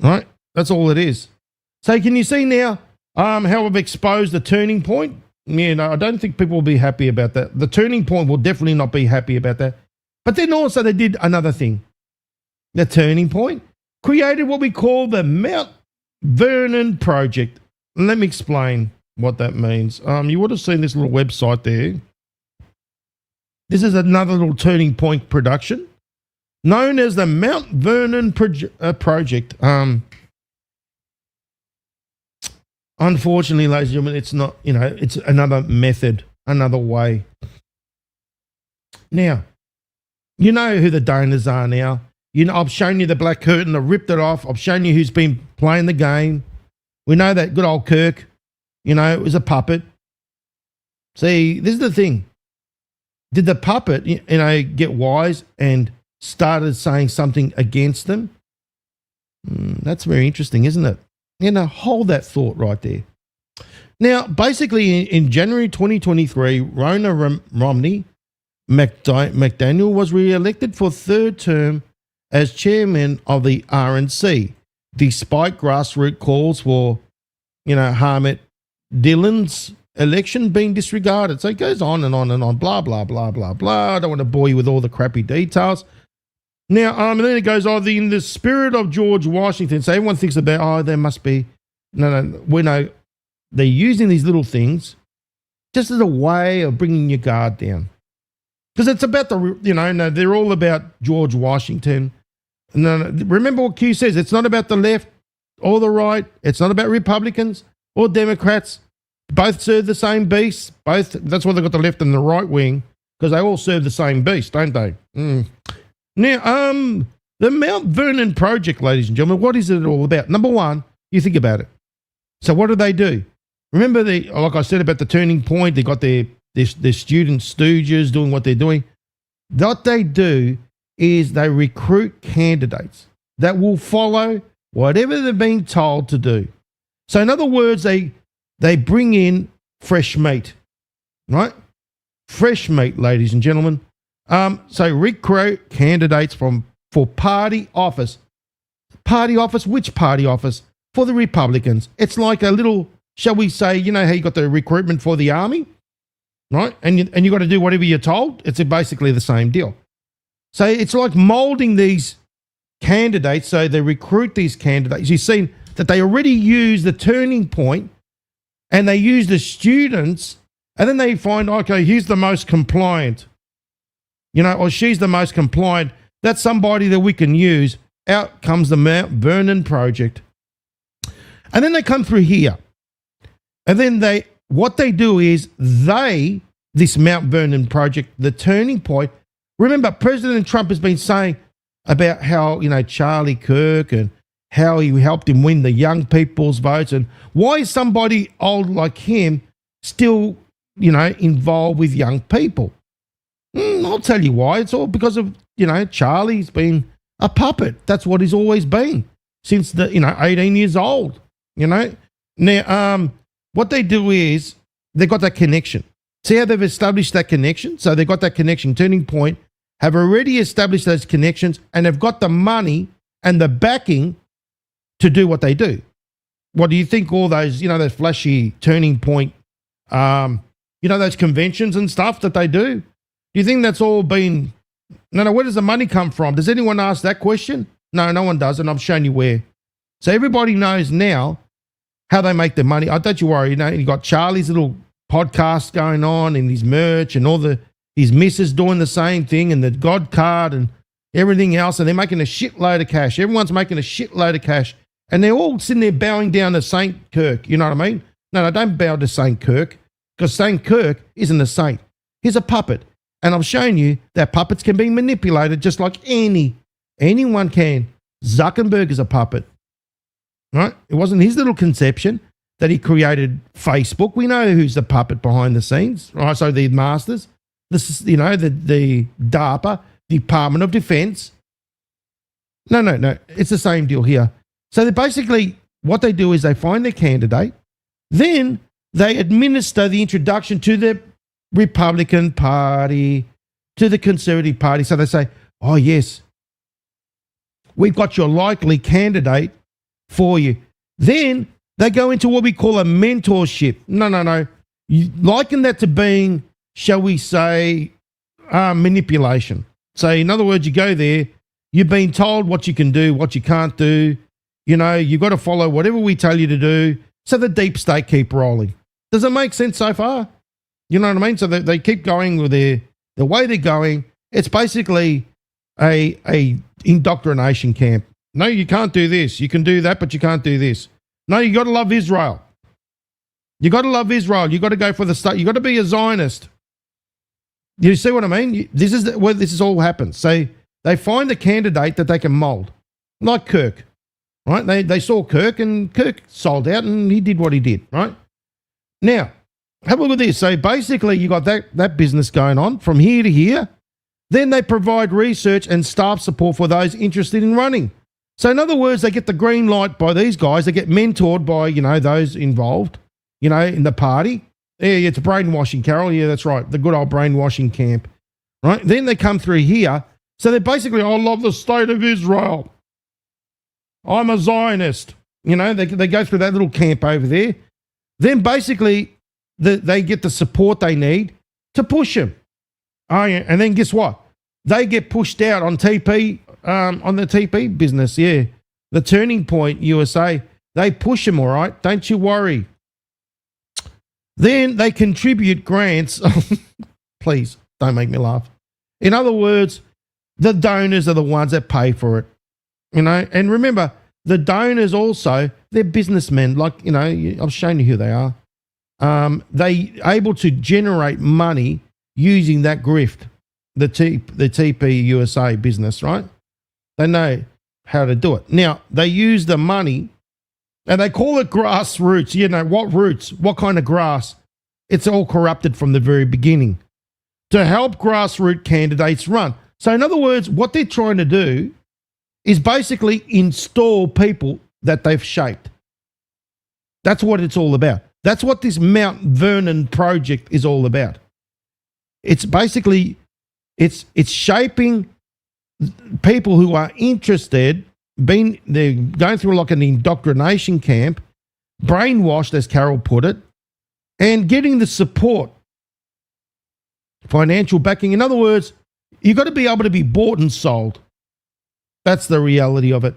Right? That's all it is. So can you see now how I've exposed the turning point? I don't think people will be happy about that. The turning point will definitely not be happy about that. But then also they did another thing. The turning point created what we call the Mount Vernon Project. Let me explain what that means. You would have seen this little website there. This is another little turning point production known as the Mount Vernon Project. Unfortunately, ladies and gentlemen, it's not, it's another method, another way. Now, you know who the donors are now. I've shown you the black curtain. I've ripped it off. I've shown you who's been playing the game. We know that good old Kirk, it was a puppet. See, this is the thing. Did the puppet, get wise and started saying something against them? That's very interesting, isn't it? Hold that thought right there. Now, basically, in January 2023, Rona Romney McDaniel was re-elected for third term as chairman of the RNC, despite grassroots calls for, Harmit Dillon's election being disregarded. So it goes on and on and on, blah, blah, blah, blah, blah. I don't want to bore you with all the crappy details. Now, and then it goes, in the spirit of George Washington. So everyone thinks about, there must be. No, we know they're using these little things just as a way of bringing your guard down. Because it's about they're all about George Washington. No, remember what Q says. It's not about the left or the right. It's not about Republicans or Democrats. Both serve the same beast. Both. That's why they've got the left and the right wing, because they all serve the same beast, don't they? Now, the Mount Vernon project, ladies and gentlemen, what is it all about? Number one, you think about it. So what do? Remember, like I said about the turning point, they got their student stooges doing what they're doing. What they do is they recruit candidates that will follow whatever they're being told to do. So in other words, they bring in fresh meat, right? Fresh meat, ladies and gentlemen. So recruit candidates for party office. Party office? Which party office? For the Republicans. It's like a little, shall we say, you know how you got the recruitment for the army, right? And you got to do whatever you're told. It's basically the same deal. So it's like molding these candidates. So they recruit these candidates. You've seen that they already use the turning point, and they use the students, and then they find, okay, he's the most compliant, or she's the most compliant. That's somebody that we can use. Out comes the Mount Vernon project. And then they come through here. And then what they do is this Mount Vernon project, the turning point. Remember, President Trump has been saying about how, Charlie Kirk and how he helped him win the young people's votes, and why is somebody old like him still, involved with young people? I'll tell you why. It's all because of, Charlie's been a puppet. That's what he's always been since 18 years old, Now, what they do is they've got that connection. See how they've established that connection? So they've got that connection. Turning Point have already established those connections, and they've got the money and the backing to do what they do. What do you think all those, those flashy Turning Point, those conventions and stuff that they do? Do you think that's all been... No, where does the money come from? Does anyone ask that question? No, no one does, and I've shown you where. So everybody knows now how they make their money. Don't you worry, you got Charlie's little podcast going on, and his merch, and his missus doing the same thing, and the God card and everything else, and they're making a shitload of cash. Everyone's making a shitload of cash, and they're all sitting there bowing down to Saint Kirk. You know what I mean? No, don't bow to Saint Kirk, because Saint Kirk isn't a saint. He's a puppet. And I've shown you that puppets can be manipulated just like anyone can. Zuckerberg is a puppet, right? It wasn't his little conception that he created Facebook. We know who's the puppet behind the scenes, right? So the masters, this is, the DARPA, Department of Defense. No. It's the same deal here. So they basically, what they do is they find their candidate, then they administer the introduction to the Republican Party, to the Conservative Party. So they say, oh, yes, we've got your likely candidate for you. Then they go into what we call a mentorship. No. You liken that to being, shall we say, manipulation. So in other words, you go there, you've been told what you can do, what you can't do. You've got to follow whatever we tell you to do. So the deep state keep rolling. Does it make sense so far? You know what I mean? So they keep going with the way they're going. It's basically a indoctrination camp. No, you can't do this. You can do that, but you can't do this. No, you got to love Israel. You got to love Israel. You got to go for the state. You got to be a Zionist. You see what I mean? This is where this all happens. So they find a candidate that they can mold, like Kirk, right? They saw Kirk, and Kirk sold out, and he did what he did, right? Now, have a look at this. So basically, you got that business going on from here to here. Then they provide research and staff support for those interested in running. So in other words, they get the green light by these guys. They get mentored by, those involved, in the party. Yeah, it's brainwashing, Carol. Yeah, that's right. The good old brainwashing camp, right? Then they come through here. So they're basically, I love the state of Israel. I'm a Zionist. They go through that little camp over there. Then basically, they get the support they need to push them. Oh, yeah. And then guess what? They get pushed out on TP, on the TP business, yeah. The Turning Point USA, they push them, all right? Don't you worry. Then they contribute grants. Please, don't make me laugh. In other words, the donors are the ones that pay for it. And remember, the donors also, they're businessmen. Like, you know, I've shown you who they are. They able to generate money using that grift, the TPUSA business, right? They know how to do it. Now, they use the money and they call it grassroots. You know, what roots? What kind of grass? It's all corrupted from the very beginning to help grassroots candidates run. So in other words, what they're trying to do is basically install people that they've shaped. That's what it's all about. That's what this Mount Vernon project is all about. It's basically, it's shaping people who are interested, they're going through like an indoctrination camp, brainwashed, as Carol put it, and getting the support, financial backing. In other words, you've got to be able to be bought and sold. That's the reality of it.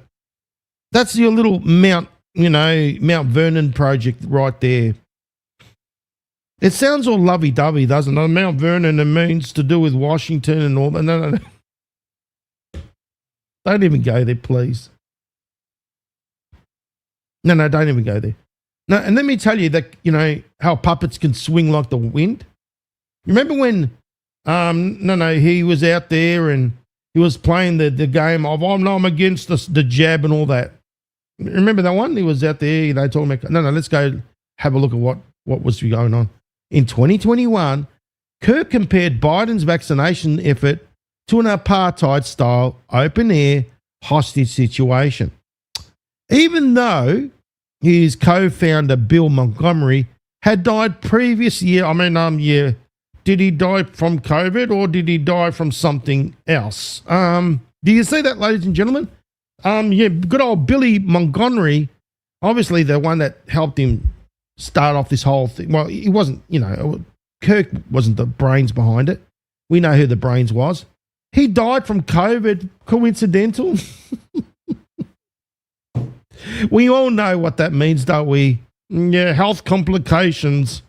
That's your little Mount Vernon project right there. It sounds all lovey-dovey, doesn't it? Mount Vernon, it means to do with Washington and all that. No. Don't even go there, please. No, don't even go there. No, and let me tell you that, you know, how puppets can swing like the wind. Remember when, he was out there and he was playing the game of, I'm against the jab and all that. Remember that one? He was out there, they told me, no, let's go have a look at what was going on. In 2021, Kirk compared Biden's vaccination effort to an apartheid-style open-air hostage situation. Even though his co-founder, Bill Montgomery, had died previous year. Did he die from COVID or did he die from something else? Do you see that, ladies and gentlemen? Good old Billy Montgomery, obviously the one that helped him start off this whole thing. Well, he wasn't, Kirk wasn't the brains behind it. We know who the brains was. He died from COVID. Coincidental? We all know what that means, don't we? Yeah, health complications.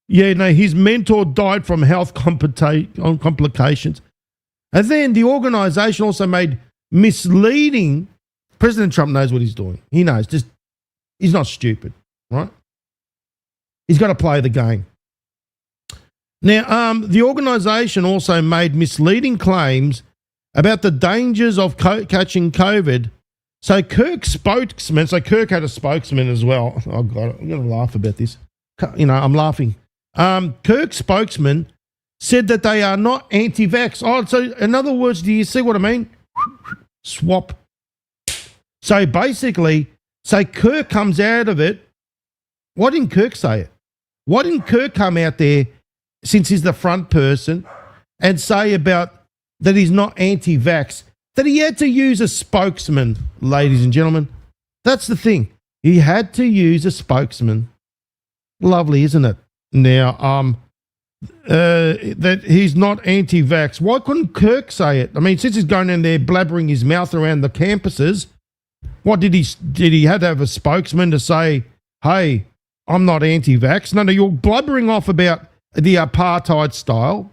Yeah, no, his mentor died from health complications. And then the organization also made misleading. President Trump knows what he's doing. He knows. He's not stupid, right? He's got to play the game. Now, the organization also made misleading claims about the dangers of catching COVID. So Kirk's spokesman, Kirk had a spokesman as well. Oh, God, I'm going to laugh about this. I'm laughing. Kirk's spokesman said that they are not anti-vax. Oh, so in other words, do you see what I mean? Swap. So basically, Kirk comes out of it. Why didn't Kirk say it? Why didn't Kirk come out there, since he's the front person, and say about that he's not anti-vax, that he had to use a spokesman, ladies and gentlemen? That's the thing. He had to use a spokesman. Lovely, isn't it? Now, that he's not anti-vax. Why couldn't Kirk say it? I mean, since he's going in there blabbering his mouth around the campuses, what did he have to have a spokesman to say, hey, I'm not anti-vax? No, you're blubbering off about the apartheid style,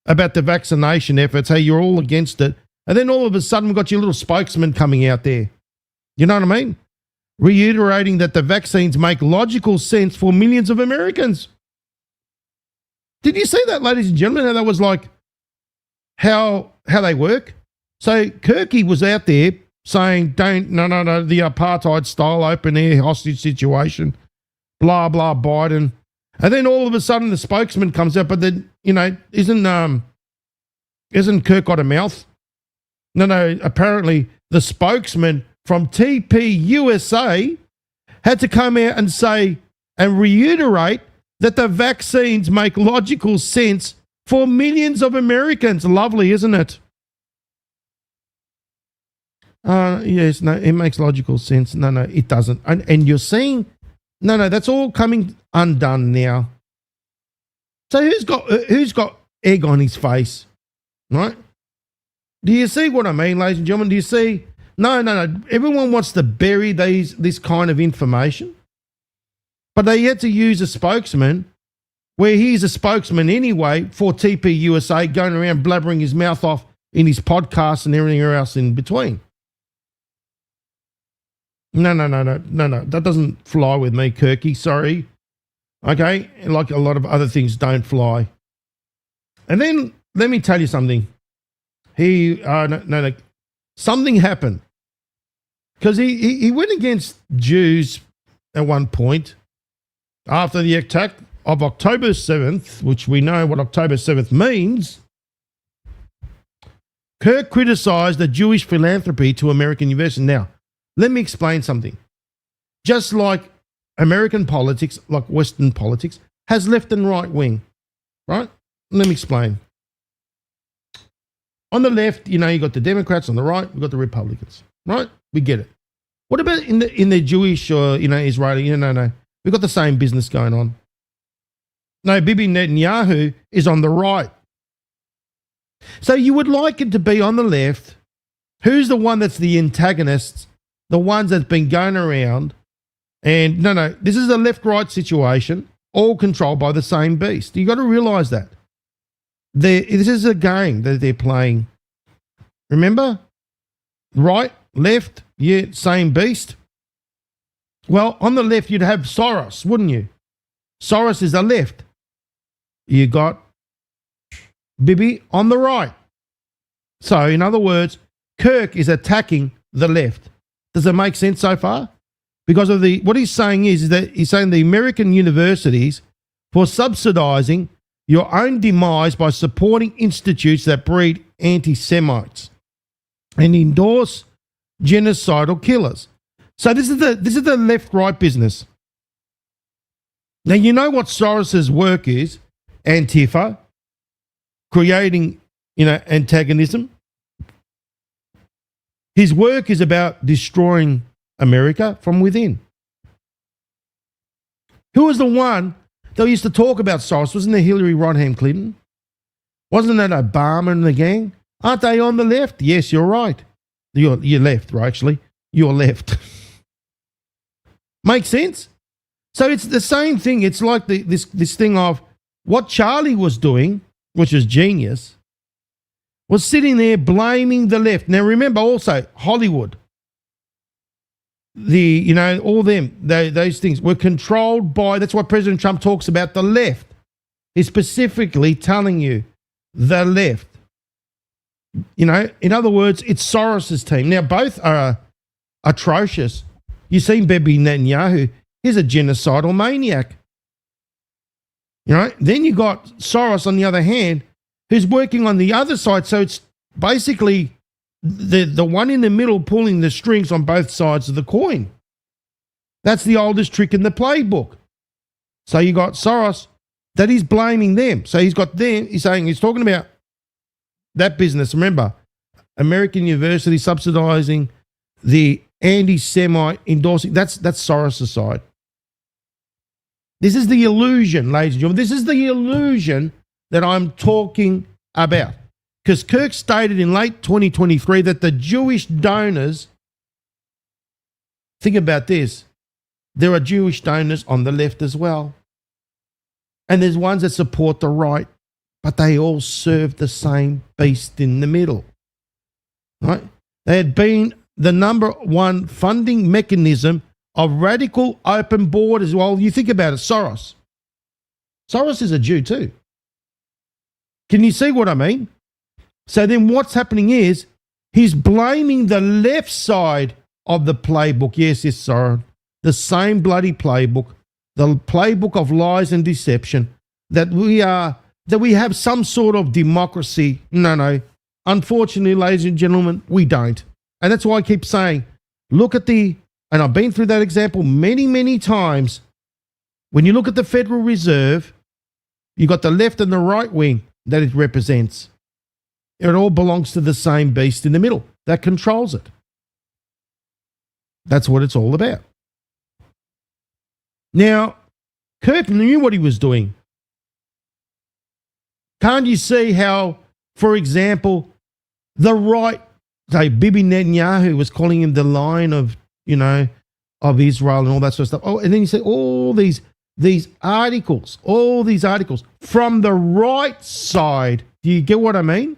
about the vaccination efforts, hey, you're all against it. And then all of a sudden, we've got your little spokesman coming out there. You know what I mean? Reiterating that the vaccines make logical sense for millions of Americans. Did you see that, ladies and gentlemen? How that was like how they work? So Kirky was out there saying, no, the apartheid style open air hostage situation, blah, blah, Biden. And then all of a sudden the spokesman comes out, but then, isn't Kirk got a mouth? No, apparently the spokesman from TPUSA had to come out and say and reiterate that the vaccines make logical sense for millions of Americans. Lovely, isn't it? Yes, no, it makes logical sense. No, it doesn't. And you're seeing, no, that's all coming undone now. So who's got egg on his face, right? Do you see what I mean, ladies and gentlemen? Do you see? No. Everyone wants to bury this kind of information. But they had to use a spokesman where he's a spokesman anyway for TPUSA, going around blabbering his mouth off in his podcast and everything else in between. No. That doesn't fly with me, Kirky. Sorry. Okay, like a lot of other things don't fly. And then let me tell you something. Something happened because he went against Jews at one point after the attack of October 7th, which we know what October 7th means. Kirk criticized the Jewish philanthropy to American universities. Now, let me explain something. Just like American politics, like Western politics, has left and right wing, right? Let me explain. On the left, you got the Democrats. On the right, we've got the Republicans, right? We get it. What about in the Jewish or, Israeli? No. We've got the same business going on. No, Bibi Netanyahu is on the right. So you would like it to be on the left. Who's the one that's the antagonists? The ones that's been going around. And no, this is a left-right situation, all controlled by the same beast. You got to realize that. This is a game that they're playing. Remember? Right, left, yeah, same beast. Well, on the left, you'd have Soros, wouldn't you? Soros is the left. You got Bibi on the right. So, in other words, Kirk is attacking the left. Does that make sense so far? Because of what he's saying is that he's saying the American universities for subsidizing your own demise by supporting institutes that breed anti-Semites and endorse genocidal killers. So this is the left-right business. Now you know what Soros's work is: Antifa, creating antagonism. His work is about destroying America from within. Who was the one that used to talk about Soros? Wasn't it Hillary Rodham Clinton? Wasn't that Obama and the gang? Aren't they on the left? Yes, you're right. You're left, right? Actually, you're left. Makes sense? So it's the same thing. It's like this thing of what Charlie was doing, which was genius, was sitting there blaming the left. Now remember also Hollywood. All those things were controlled by, that's why President Trump talks about the left. He's specifically telling you the left. In other words, it's Soros's team. Now, both are atrocious. You've seen Bibi Netanyahu. He's a genocidal maniac. Then you got Soros on the other hand, who's working on the other side. So it's basically the one in the middle pulling the strings on both sides of the coin. That's the oldest trick in the playbook. So you got Soros that he's blaming them. So he's got them, he's talking about that business. Remember, American university subsidizing the anti-Semite endorsing, that's Soros' side. This is the illusion, ladies and gentlemen. This is the illusion that I'm talking about. Because Kirk stated in late 2023 that the Jewish donors, think about this, there are Jewish donors on the left as well. And there's ones that support the right, but they all serve the same beast in the middle. Right? They had been the number one funding mechanism of radical open borders. Well, you think about it, Soros. Soros is a Jew too. Can you see what I mean? So then what's happening is he's blaming the left side of the playbook. Yes, Soros. The same bloody playbook, the playbook of lies and deception, that we have some sort of democracy. No. Unfortunately, ladies and gentlemen, we don't. And that's why I keep saying, look at and I've been through that example many, many times. When you look at the Federal Reserve, you got the left and the right wing that it represents. It all belongs to the same beast in the middle that controls it. That's what it's all about. Now, Kirk knew what he was doing. Can't you see how, for example, the right, say Bibi Netanyahu was calling him the lion of, of Israel and all that sort of stuff. Oh, and then you see all these articles, from the right side. Do you get what I mean?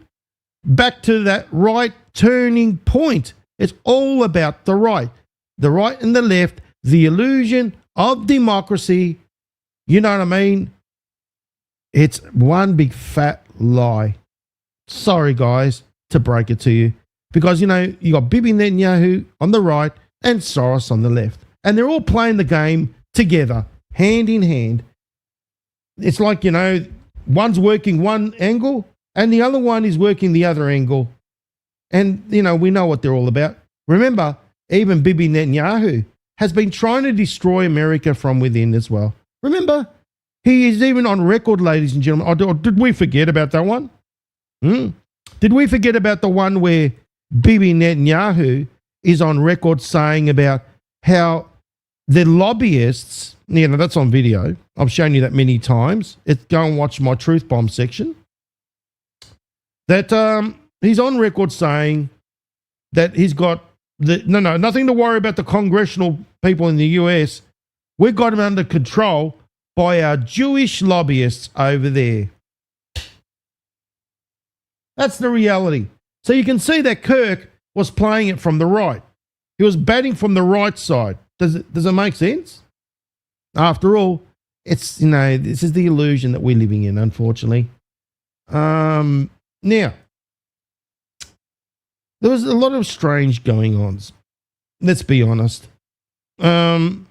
Back to that right turning point. It's all about the right. the right and the left, the illusion of democracy. You know what I mean? It's one big fat lie. Sorry, guys, to break it to you. Because, you know, you got Bibi Netanyahu on the right and Soros on the left. And they're all playing the game together, hand in hand. It's like, you know, one's working one angle and the other one is working the other angle. And, you know, we know what they're all about. Remember, even Bibi Netanyahu has been trying to destroy America from within as well. Remember, he is even on record, ladies and gentlemen. Or did we forget about that one? Did we forget about the one where Bibi Netanyahu is on record saying about how the lobbyists, you know, that's on video. I've shown you that many times. Go and watch my Truth Bomb section. That he's on record saying that he's got nothing to worry about the congressional people in the US. We've got them under control by our Jewish lobbyists over there. That's the reality. So you can see that Kirk was playing it from the right. He was batting from the right side. Does it make sense? After all, it's, you know, this is the illusion that we're living in, unfortunately. Now, there was a lot of strange going-ons. Let's be honest. Number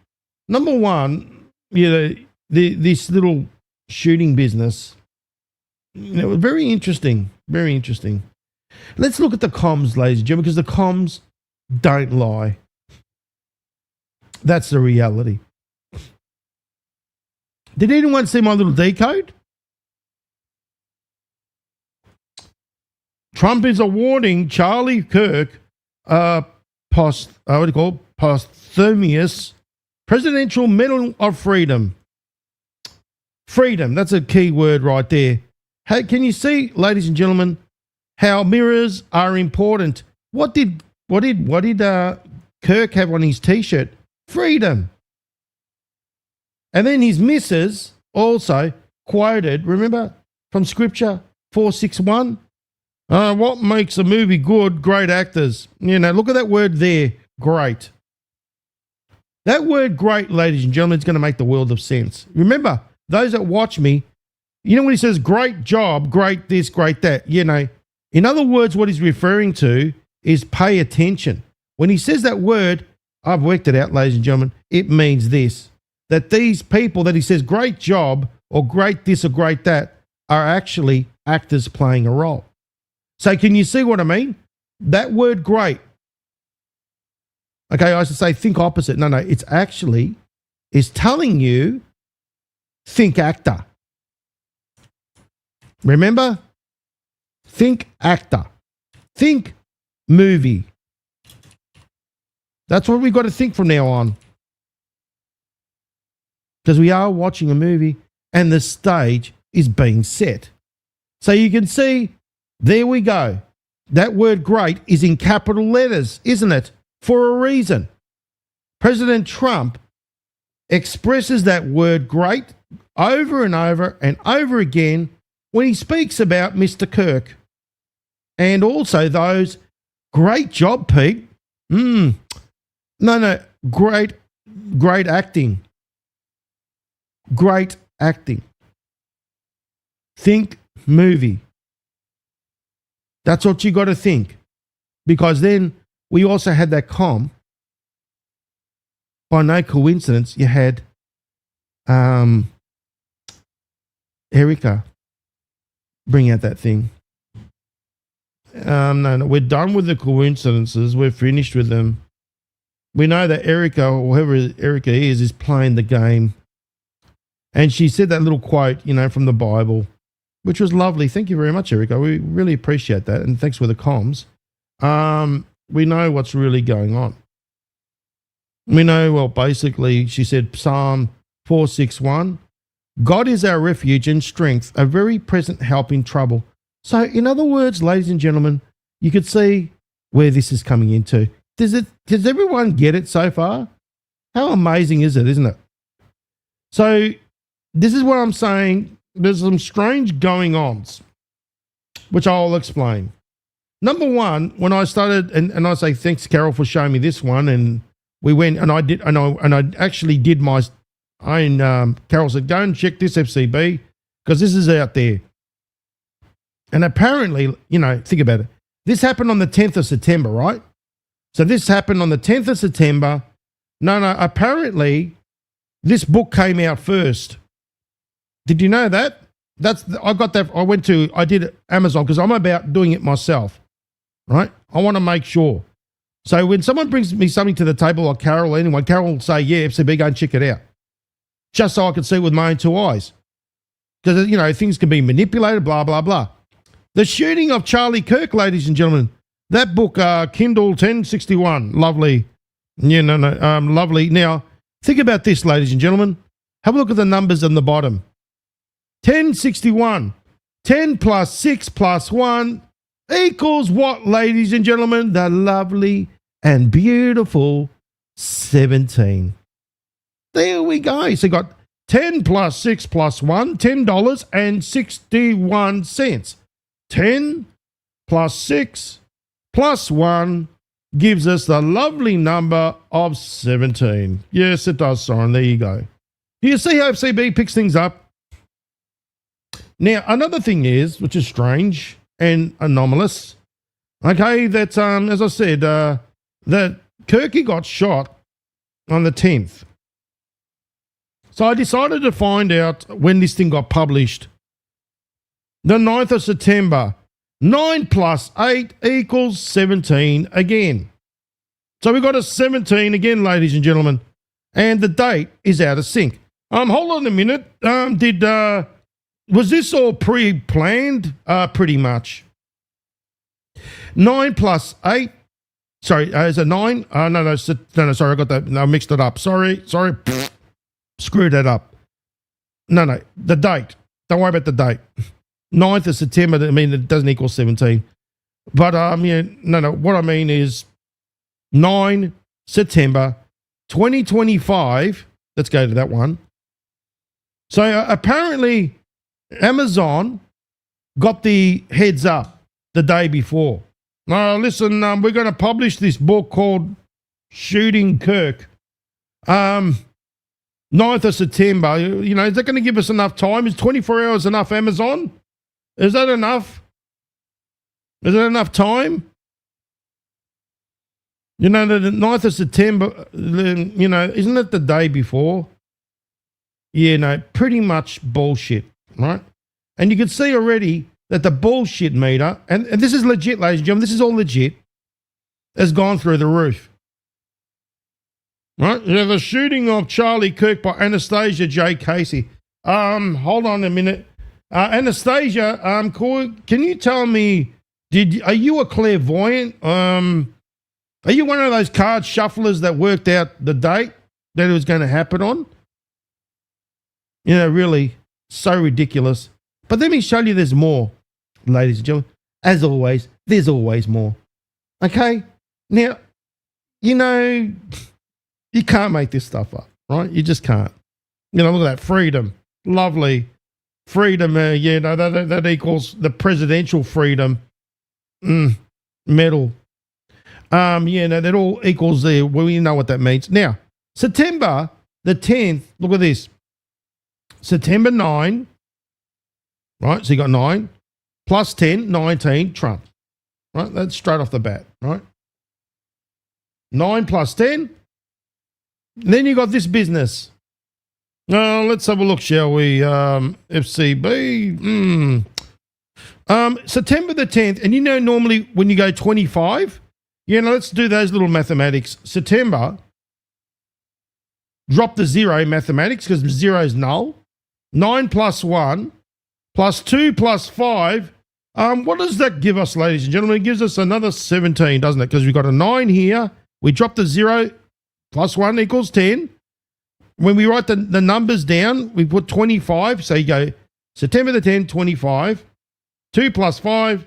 one, you know, this little shooting business, you know, very interesting. Very interesting. Let's look at the comms, ladies and gentlemen, because the comms don't lie. That's the reality. Did anyone see my little decode? Trump is awarding Charlie Kirk posthumous Presidential Medal of Freedom. Freedom, that's a key word right there. Hey, can you see, ladies and gentlemen, how mirrors are important? What did Kirk have on his T-shirt? Freedom. And then his missus also quoted, remember, from Scripture 4:6:1. What makes a movie good? Great actors. You know, look at that word there, great. That word great, ladies and gentlemen, is going to make the world of sense. Remember, those that watch me, you know when he says great job, great this, great that, you know, in other words, what he's referring to is pay attention. When he says that word, I've worked it out, ladies and gentlemen, it means this, that these people that he says great job or great this or great that are actually actors playing a role. So can you see what I mean? That word great. Okay, I used to say think opposite. No, it's actually is telling you think actor. Remember? Think actor. Think movie. That's what we've got to think from now on. Because we are watching a movie and the stage is being set. So you can see, there we go. That word great is in capital letters, isn't it? For a reason. President Trump expresses that word great over and over again when he speaks about Mr. Kirk. And also those, great job, Pete. Great acting. Great acting. Think movie. That's what you got to think. Because then we also had that comm. By no coincidence, you had Erica bring out that thing. No, we're done with the coincidences. We're finished with them. We know that Erica, or whoever Erica is playing the game. And she said that little quote, you know, from the Bible, which was lovely. Thank you very much, Erica. We really appreciate that. And thanks for the comms. We know what's really going on. We know, well, basically, she said Psalm 4:6:1, God is our refuge and strength, a very present help in trouble. So, in other words, ladies and gentlemen, you could see where this is coming into. Does everyone get it so far? How amazing is it, isn't it? So, this is what I'm saying. There's some strange going-ons, which I'll explain. Number one, when I started, and I say thanks, Carol, for showing me this one, and we went and I actually did my own. Carol said, go and check this FCB because this is out there. And apparently, think about it. This happened on the 10th of September, right? So this happened on the 10th of September. No, apparently this book came out first. Did you know that? I got that. I did Amazon because I'm about doing it myself, right? I want to make sure. So when someone brings me something to the table, like Carol or anyone, Carol will say, yeah, FCB, go and check it out. Just so I can see with my own two eyes. Because, things can be manipulated, blah, blah, blah. The shooting of Charlie Kirk, ladies and gentlemen. That book, Kindle 1061, lovely. Yeah, lovely. Now, think about this, ladies and gentlemen. Have a look at the numbers on the bottom. 1061. 10 plus 6 plus 1 equals what, ladies and gentlemen? The lovely and beautiful 17. There we go. So you got 10 plus 6 plus 1, $10.61. 10 plus 6 plus 1 gives us the lovely number of 17. Yes, it does, Soren. There you go. Do you see how FCB picks things up? Now, another thing is, which is strange and anomalous, okay, that, as I said, that Kirky got shot on the 10th. So I decided to find out when this thing got published. The 9th of September, 9 plus 8 equals 17 again. So we got a 17 again, ladies and gentlemen. And the date is out of sync. Hold on a minute. Was this all pre-planned? Pretty much. 9 plus 8. Sorry, is it 9? No, sorry, I got that. No, I mixed it up. Sorry. Screwed that up. No, the date. Don't worry about the date. 9th of September, it doesn't equal 17. But, what I mean is 9 September 2025. Let's go to that one. So, apparently, Amazon got the heads up the day before. Listen, we're going to publish this book called Shooting Kirk. 9th of September, is that going to give us enough time? Is 24 hours enough, Amazon? Is that enough? Is that enough time? The 9th of September, isn't it the day before? Yeah, no, pretty much bullshit, right? And you can see already that the bullshit meter, and this is legit, ladies and gentlemen, this is all legit, has gone through the roof. Right? Yeah, the shooting of Charlie Kirk by Anastasia J. Casey. Hold on a minute. Anastasia, can you tell me, are you a clairvoyant? Are you one of those card shufflers that worked out the date that it was going to happen on? Really, so ridiculous. But let me show you there's more, ladies and gentlemen. As always, there's always more. Okay? Now, you can't make this stuff up, right? You just can't. Look at that. Freedom. Lovely. Freedom, that equals the presidential freedom medal. That all equals there. We know what that means. Now, September the 10th, look at this. September 9, right? So you got 9 plus 10, 19, Trump. Right? That's straight off the bat, right? 9 plus 10. Then you got this business. Let's have a look, shall we? FCB. September the 10th. And normally when you go 25, let's do those little mathematics. September, drop the 0 mathematics because 0 is null. 9 plus 1 plus 2 plus 5. What does that give us, ladies and gentlemen? It gives us another 17, doesn't it? Because we've got a 9 here. We drop the 0. Plus 1 equals 10. When we write the numbers down, we put 25. So you go September the 10th, 25. 2 plus 5,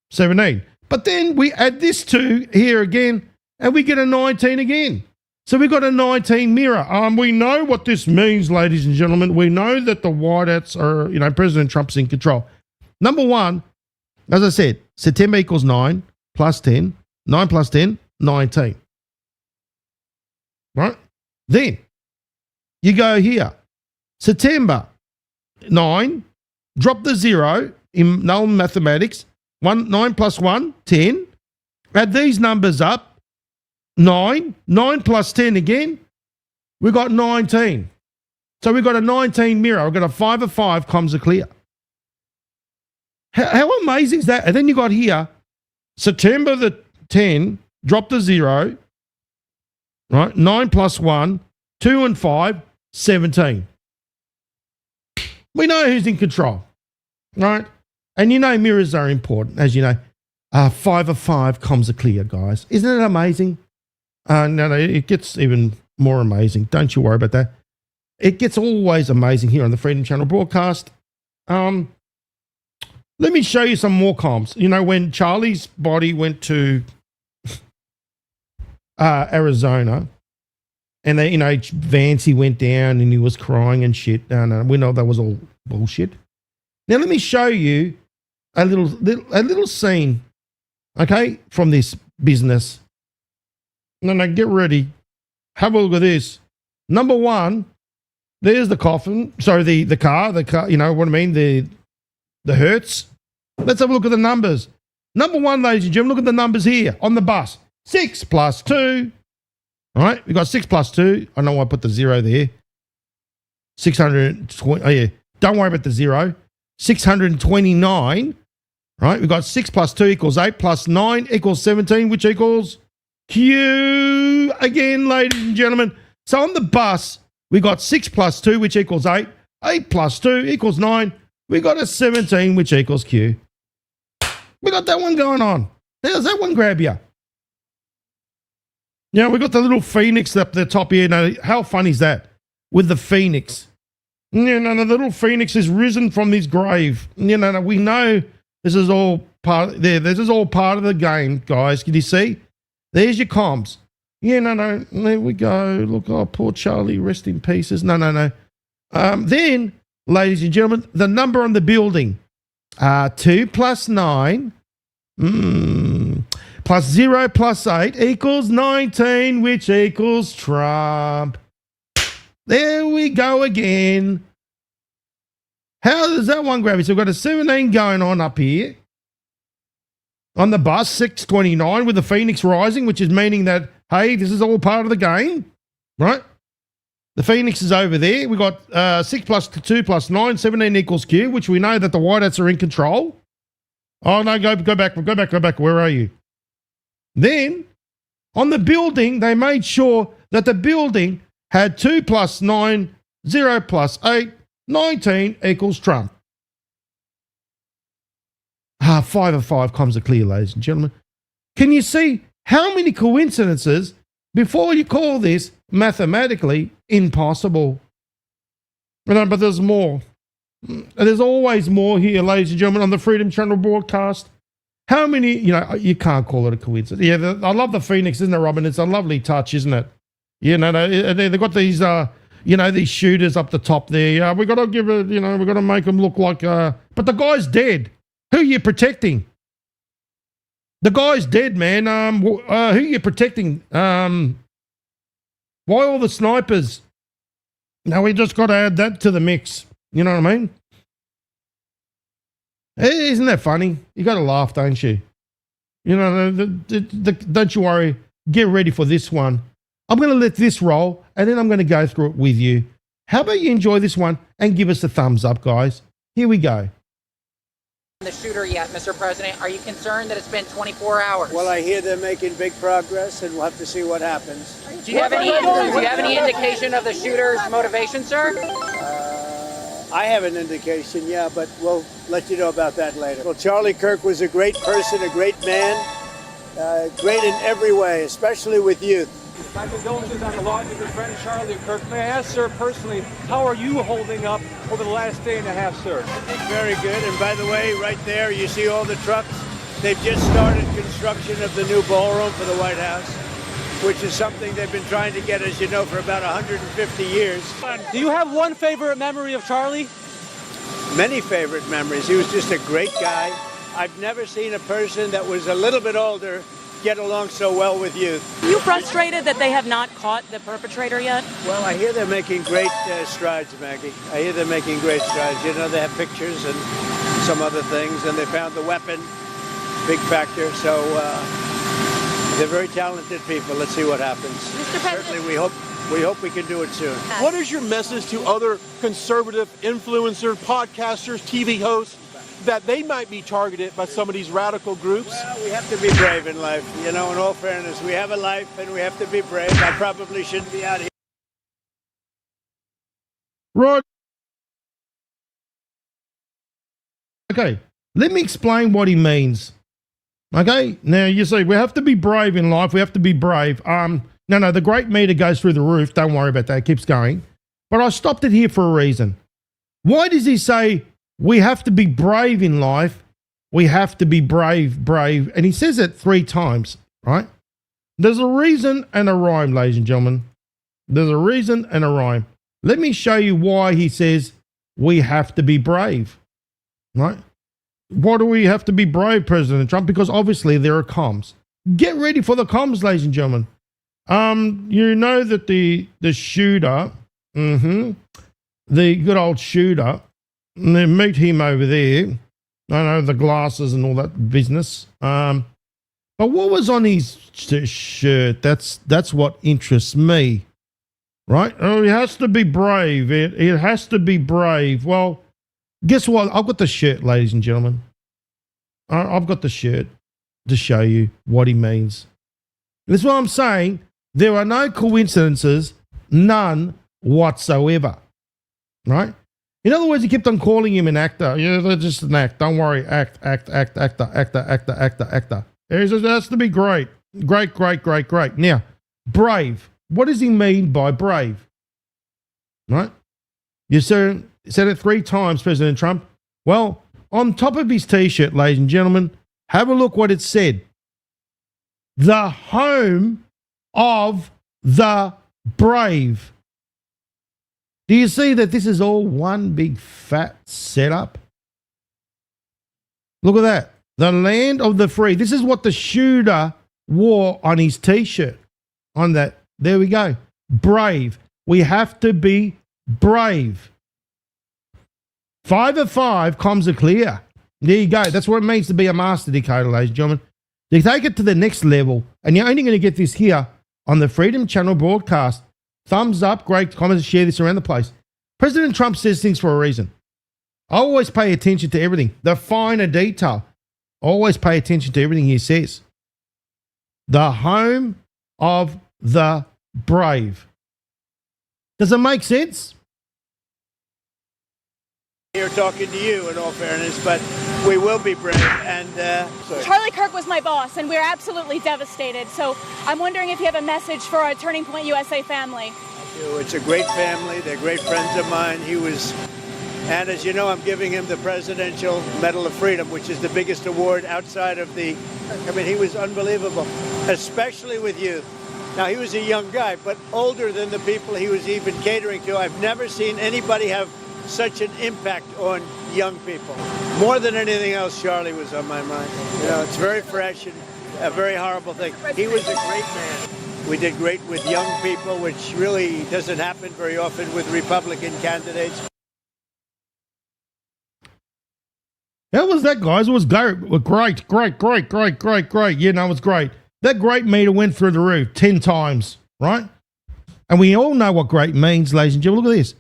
17. But then we add this 2 here again, and we get a 19 again. So we've got a 19 mirror. We know what this means, ladies and gentlemen. We know that the whiteouts are, President Trump's in control. Number one, as I said, September equals 9 plus 10. 9 plus 10, 19. right? Then you go here. September 9, drop the 0 in null mathematics. 9 plus 1, 10. Add these numbers up. 9 plus 10 again. We got 19. So we got a 19 mirror. We've got a 5 of 5, comms are clear. How amazing is that? And then you got here, September the 10, drop the 0, right? 9 plus 1, 2 and 5, 17. We know who's in control, right? And you know mirrors are important, as you know. 5 of 5, comms are clear, guys. Isn't it amazing? No, it gets even more amazing. Don't you worry about that. It gets always amazing here on the Freedom Channel broadcast. Let me show you some more comms. You know, when Charlie's body went to Arizona, and they, you know, Vancy went down and he was crying and shit. No, we know that was all bullshit. Now let me show you a little scene, okay, from this business. No, get ready. Have a look at this. Number one, there's the coffin. Sorry, the car. You know what I mean? The Hertz. Let's have a look at the numbers. Number one, ladies and gentlemen, look at the numbers here on the bus. 6 plus 2. All right, we got 6 plus 2. I know why I put the 0 there. 620. Oh, yeah. Don't worry about the 0. 629. Right, we got 6 plus 2 equals 8 plus 9 equals 17, which equals Q again, ladies and gentlemen. So on the bus, we got 6 plus 2, which equals 8. 8 plus 2 equals 9. We got a 17, which equals Q. We got that one going on. How does that one grab you? Yeah, we got the little phoenix up the top here. Now, how fun is that? With the phoenix. Yeah, no, the little phoenix is risen from his grave. You know, we know this is all part there. This is all part of the game, guys. Can you see? There's your comms. Yeah, no. There we go. Look, oh, poor Charlie. Rest in pieces. No. Then, ladies and gentlemen, the number on the building. 2 plus 9 plus 0 plus 8 equals 19, which equals Trump. There we go again. How does that one grab you? So we've got a 17 going on up here. On the bus, 629 with the Phoenix rising, which is meaning that, hey, this is all part of the game, right? The Phoenix is over there. We got 6 plus 2 plus 9, 17 equals Q, which we know that the whiteouts are in control. Oh, no, go back. Where are you? Then, on the building, they made sure that the building had 2 plus 9, 0 plus 8, 19 equals Trump. 5 of 5 comms are clear, ladies and gentlemen. Can you see how many coincidences before you call this mathematically impossible? But there's more. There's always more here, ladies and gentlemen, on the Freedom Channel broadcast. How many, you can't call it a coincidence. Yeah, I love the Phoenix, isn't it, Robin? It's a lovely touch, isn't it? Yeah, no, they've got these, these shooters up the top there. We got to give it, we got to make them look like, but the guy's dead. Who are you protecting? The guy's dead, man. Who are you protecting? Why all the snipers? Now we just got to add that to the mix. You know what I mean? Isn't that funny? You got to laugh, don't you? Don't you worry. Get ready for this one. I'm going to let this roll, and then I'm going to go through it with you. How about you enjoy this one and give us a thumbs up, guys? Here we go. The shooter yet, Mr. President? Are you concerned that it's been 24 hours? Well, I hear they're making big progress, and we'll have to see what happens. Do you have any indication of the shooter's motivation, sir? I have an indication, yeah, but we'll let you know about that later. Well, Charlie Kirk was a great person, a great man, great in every way, especially with youth. My condolences on the loss of your friend Charlie Kirk. May I ask, sir, personally, how are you holding up over the last day and a half, sir? Very good. And by the way, right there, you see all the trucks? They've just started construction of the new ballroom for the White House, which is something they've been trying to get, as you know, for about 150 years. Do you have one favorite memory of Charlie? Many favorite memories. He was just a great guy. I've never seen a person that was a little bit older get along so well with youth. Are you frustrated that they have not caught the perpetrator yet? Well, I hear they're making great strides, Maggie. I hear they're making great strides. You know, they have pictures and some other things, and they found the weapon, big factor. So they're very talented people. Let's see what happens. Mr. President. Certainly, we hope we can do it soon. What is your message to other conservative influencers, podcasters, TV hosts, that they might be targeted by some of these radical groups? Well, we have to be brave in life. You know, in all fairness, we have a life and we have to be brave. I probably shouldn't be out here. Right. Okay, let me explain what he means. Okay, now you see, we have to be brave in life. We have to be brave. No, the great meter goes through the roof. Don't worry about that. It keeps going. But I stopped it here for a reason. Why does he say we have to be brave in life? We have to be brave. And he says it 3 times, right? There's a reason and a rhyme, ladies and gentlemen. There's a reason and a rhyme. Let me show you why he says we have to be brave, right? Why do we have to be brave, President Trump? Because obviously there are comms. Get ready for the comms, ladies and gentlemen. You know that the shooter, the good old shooter, meet him over there. I know the glasses and all that business. But what was on his shirt? That's what interests me, right? Oh, he has to be brave. It has to be brave. Well, guess what? I've got the shirt, ladies and gentlemen. I've got the shirt to show you what he means. That's what I'm saying. There are no coincidences, none whatsoever, right? In other words, he kept on calling him an actor. Yeah, they're just an act. Don't worry. Actor. He says it has to be great. Great. Now, brave. What does he mean by brave? Right? You said it 3 times, President Trump. Well, on top of his T-shirt, ladies and gentlemen, have a look what it said. The home of the brave. Do you see that this is all one big fat setup? Look at that. The land of the free. This is what the shooter wore on his T-shirt. On that. There we go. Brave. We have to be brave. 5 of 5, comms are clear. There you go. That's what it means to be a master decoder, ladies and gentlemen. They take it to the next level, and you're only going to get this here on the Freedom Channel broadcast. Thumbs up, great comments, share this around the place. President Trump says things for a reason. I always pay attention to everything, the finer detail. Always pay attention to everything he says. The home of the brave. Does it make sense? Here talking to you in all fairness, but we will be brave. And Charlie Kirk was my boss, and we're absolutely devastated. So I'm wondering if you have a message for our Turning Point USA family. it's a great family. They're great friends of mine. And as you know, I'm giving him the Presidential Medal of Freedom, which is the biggest award outside of he was unbelievable, especially with youth. Now, he was a young guy, but older than the people he was even catering to. I've never seen anybody have such an impact on young people. More than anything else, Charlie was on my mind. You know, it's very fresh and a very horrible thing. He was a great man. We did great with young people, which really doesn't happen very often with Republican candidates. How was that, guys? It was great. Yeah, no, it was great. That great meter went through the roof 10 times, right? And we all know what great means, ladies and gentlemen. Look at this.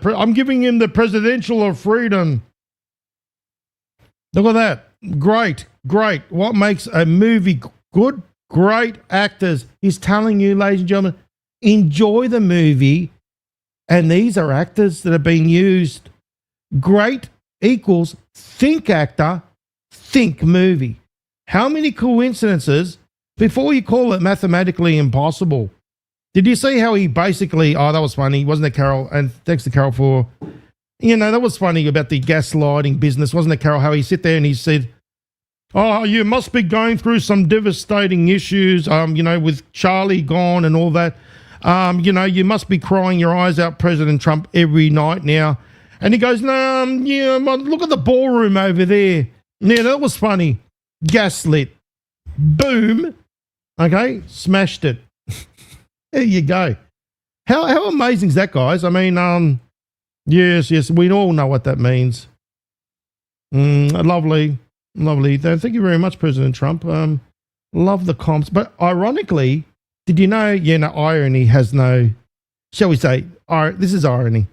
I'm giving him the Presidential of Freedom. Look at that. Great. What makes a movie good? Great actors. He's telling you, ladies and gentlemen, enjoy the movie. And these are actors that are being used. Great equals think actor, think movie. How many coincidences before you call it mathematically impossible? Did you see how he basically, that was funny, wasn't it, Carol? And thanks to Carol for, that was funny about the gaslighting business, wasn't it, Carol? How he sit there and he said, you must be going through some devastating issues, with Charlie gone and all that. You must be crying your eyes out, President Trump, every night now. And he goes, look at the ballroom over there. Yeah, that was funny. Gaslit. Boom. Okay, smashed it. There you go. How amazing is that, guys? I mean, yes, we all know what that means. Lovely. Thank you very much, President Trump. Love the comps. But ironically, did you know, irony has no, shall we say, this is irony.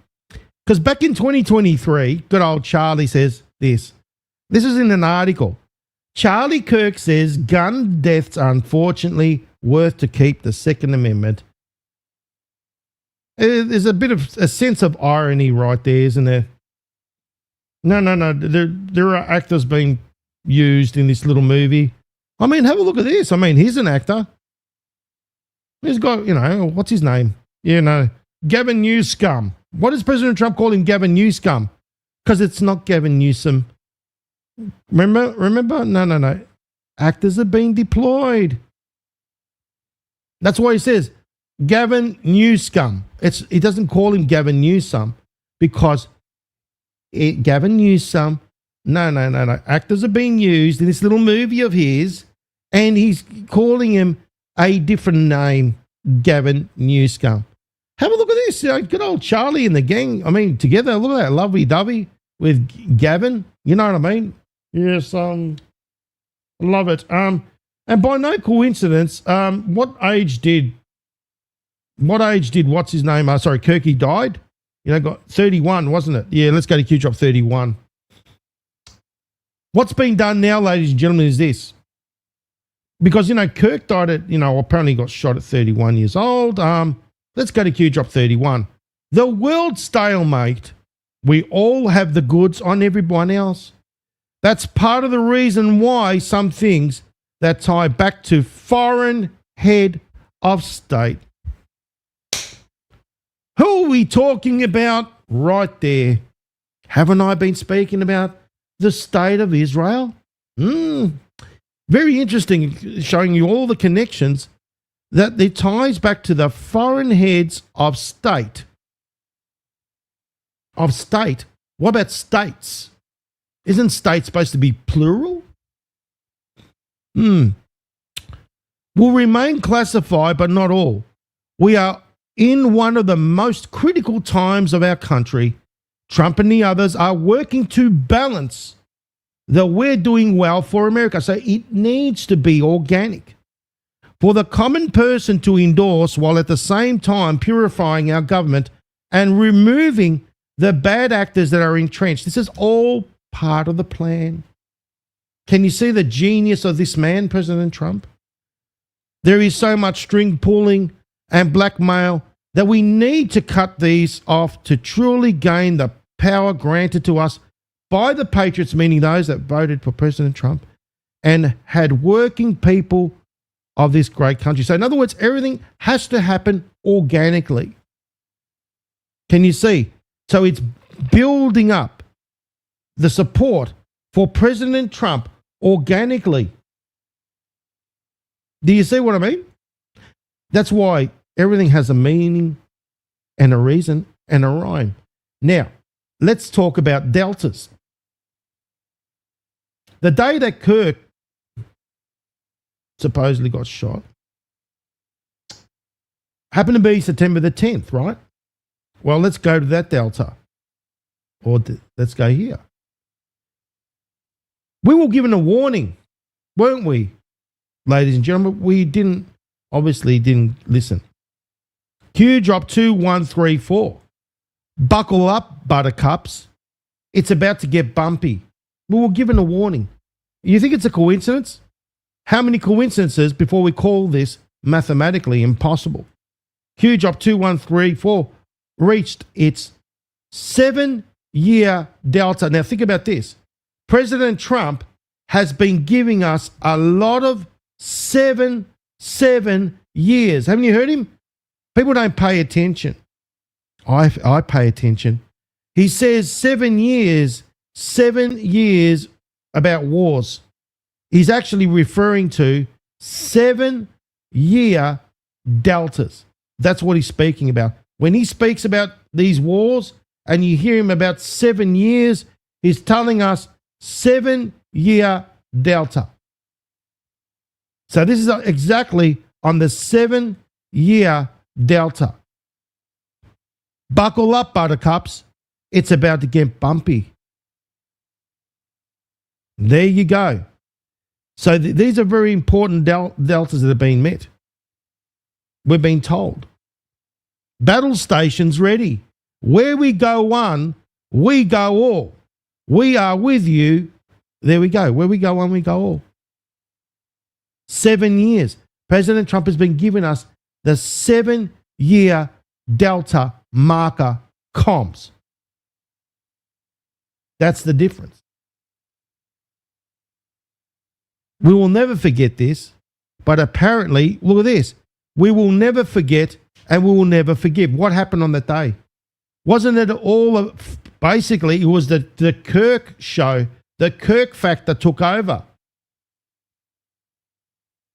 Because back in 2023, good old Charlie says this. This is in an article. Charlie Kirk says gun deaths are unfortunately worth to keep the Second Amendment. There's a bit of a sense of irony right there, isn't there? No. There are actors being used in this little movie. I mean, have a look at this. I mean, he's an actor. He's got, what's his name? Gavin Newscum. What does President Trump call him, Gavin Newscum? Because it's not Gavin Newsom. Remember? No. Actors are being deployed. That's why he says Gavin Newscum. He doesn't call him Gavin Newsom because Gavin Newsom. No. Actors are being used in this little movie of his, and he's calling him a different name, Gavin Newscum. Have a look at this. Good old Charlie and the gang. I mean, together, look at that lovey-dovey with Gavin. You know what I mean? Yes, love it. And by no coincidence, what age did what's his name? Kirky died. Got 31, wasn't it? Yeah, let's go to Q-Drop 31. What's being done now, ladies and gentlemen, is this. Because, Kirk died at, apparently got shot at 31 years old. Let's go to Q-Drop 31. The world stalemate. We all have the goods on everyone else. That's part of the reason why some things that tie back to foreign head of state. Who are we talking about? Right there. Haven't I been speaking about the state of Israel? Very interesting, showing you all the connections that it ties back to the foreign heads of state. Of state? What about states? Isn't state supposed to be plural? Will remain classified, but not all. We are in one of the most critical times of our country. Trump and the others are working to balance that we're doing well for America. So it needs to be organic. For the common person to endorse while at the same time purifying our government and removing the bad actors that are entrenched. This is all part of the plan. Can you see the genius of this man, President Trump? There is so much string pulling and blackmail that we need to cut these off to truly gain the power granted to us by the patriots, meaning those that voted for President Trump and had working people of this great country. So in other words, everything has to happen organically. Can you see? So it's building up the support for President Trump organically. Do you see what I mean? That's why everything has a meaning and a reason and a rhyme. Now, let's talk about deltas. The day that Kirk supposedly got shot happened to be September the 10th, right? Well, let's go to that delta. Or let's go here. We were given a warning, weren't we, ladies and gentlemen? We obviously didn't listen. Q drop 2134. Buckle up, buttercups. It's about to get bumpy. We were given a warning. You think it's a coincidence? How many coincidences before we call this mathematically impossible? Q drop 2134 reached its 7-year delta. Now think about this. President Trump has been giving us a lot of 7 years. Haven't you heard him? People don't pay attention. I pay attention. He says 7 years about wars. He's actually referring to 7-year deltas. That's what he's speaking about. When he speaks about these wars and you hear him about 7 years, he's telling us 7-year delta. So this is exactly on the 7-year delta. Buckle up, buttercups. It's about to get bumpy. There you go. So these are very important deltas that are being met. We're being told. Battle stations ready. Where we go one, we go all. We are with you. There we go. Where we go one, we go all. 7 years. President Trump has been giving us the 7-year delta marker comms. That's the difference. We will never forget this, but apparently, look at this. We will never forget and we will never forgive. What happened on that day? Wasn't it all, basically, it was the Kirk show, the Kirk factor took over.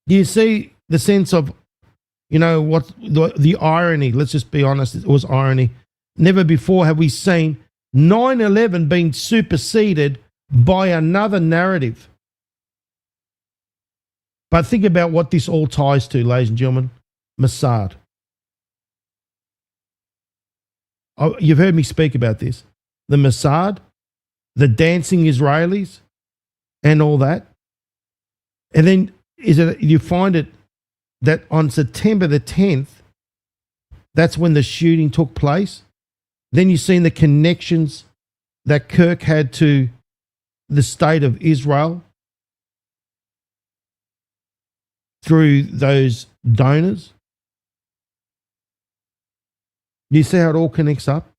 Do you see the sense of, you know, what the irony? Let's just be honest, it was irony. Never before have we seen 9/11 being superseded by another narrative. But think about what this all ties to, ladies and gentlemen. Mossad. Oh, you've heard me speak about this. The Mossad, the dancing Israelis, and all that. And then you find it that on September the 10th, that's when the shooting took place. Then you've seen the connections that Kirk had to the state of Israel through those donors. You see how it all connects up?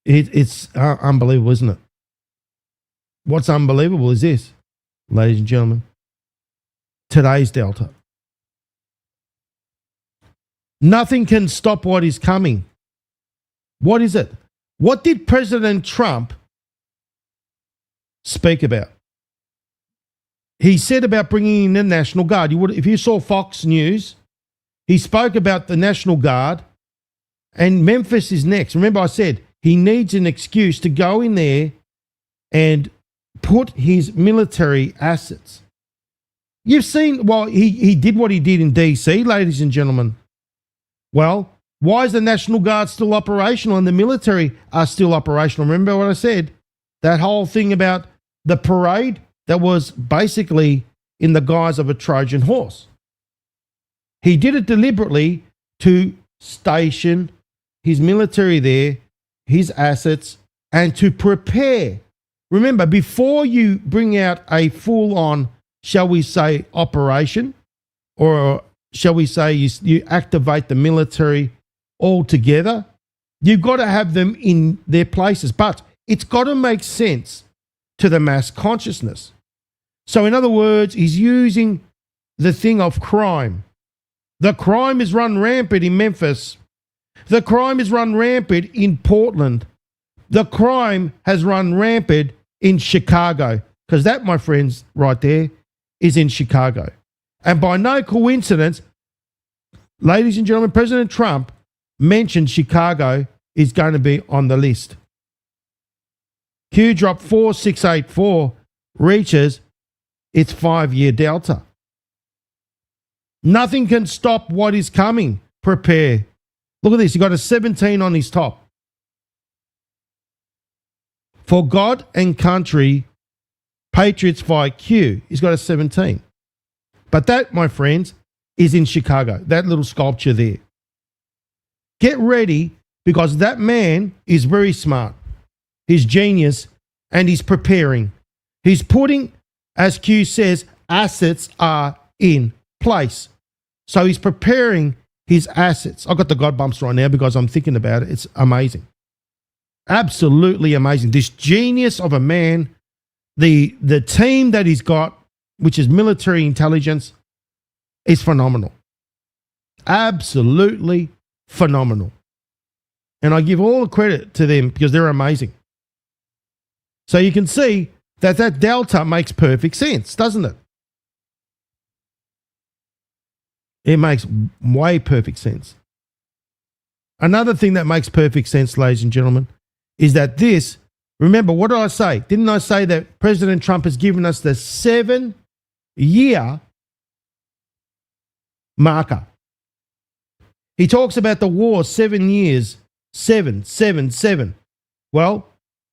It's unbelievable, isn't it? What's unbelievable is this, ladies and gentlemen. Today's Delta. Nothing can stop what is coming. What is it? What did President Trump speak about? He said about bringing in the National Guard. If you saw Fox News, he spoke about the National Guard, and Memphis is next. Remember I said he needs an excuse to go in there and put his military assets. You've seen, well, he did what he did in DC, ladies and gentlemen. Well, why is the National Guard still operational and the military are still operational? Remember what I said? That whole thing about the parade that was basically in the guise of a Trojan horse. He did it deliberately to station his military there, his assets, and to prepare. Remember, before you bring out a full-on, shall we say, operation, or shall we say you activate the military all together, you've got to have them in their places. But it's got to make sense to the mass consciousness. So in other words, he's using the thing of crime. The crime is run rampant in Memphis. The crime is run rampant in Portland. The crime has run rampant in Chicago, because that, my friends, right there, is in Chicago. And by no coincidence, ladies and gentlemen, President Trump mentioned Chicago is going to be on the list. Q drop 4684 reaches its 5-year delta. Nothing can stop what is coming. Prepare. Look at this. He got a 17 on his top. For God and country, patriots fight Q. He's got a 17. But that, my friends, is in Chicago. That little sculpture there. Get ready, because that man is very smart. He's genius, and he's preparing. He's putting, as Q says, assets are in place. So he's preparing his assets. I've got the God bumps right now because I'm thinking about it. It's amazing. Absolutely amazing. This genius of a man, the team that he's got, which is military intelligence, is phenomenal. Absolutely phenomenal. And I give all the credit to them because they're amazing. So you can see that delta makes perfect sense, doesn't it? It makes way perfect sense. Another thing that makes perfect sense, ladies and gentlemen, is that this Remember, what did I say? Didn't I say that President Trump has given us the 7-year marker? He talks about the war, 7 years, 7, 7, 7. Well,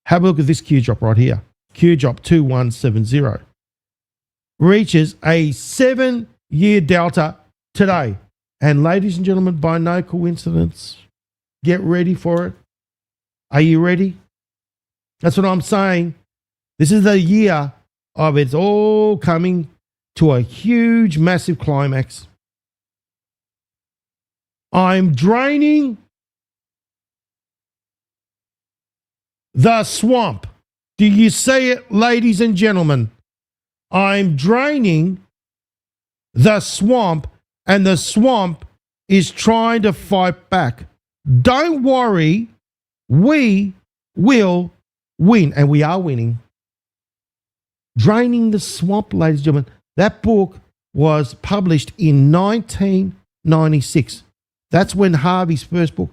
have a look at this Q drop right here. Q drop 2170 reaches a 7-year delta today. And ladies and gentlemen, by no coincidence, get ready for it. Are you ready? That's what I'm saying. This is the year of it's all coming to a huge, massive climax. I'm draining the swamp. Do you see it, ladies and gentlemen? I'm draining the swamp, and the swamp is trying to fight back. Don't worry, we will win, and we are winning. Draining the Swamp, ladies and gentlemen. That book was published in 1996. That's when Harvey's first book,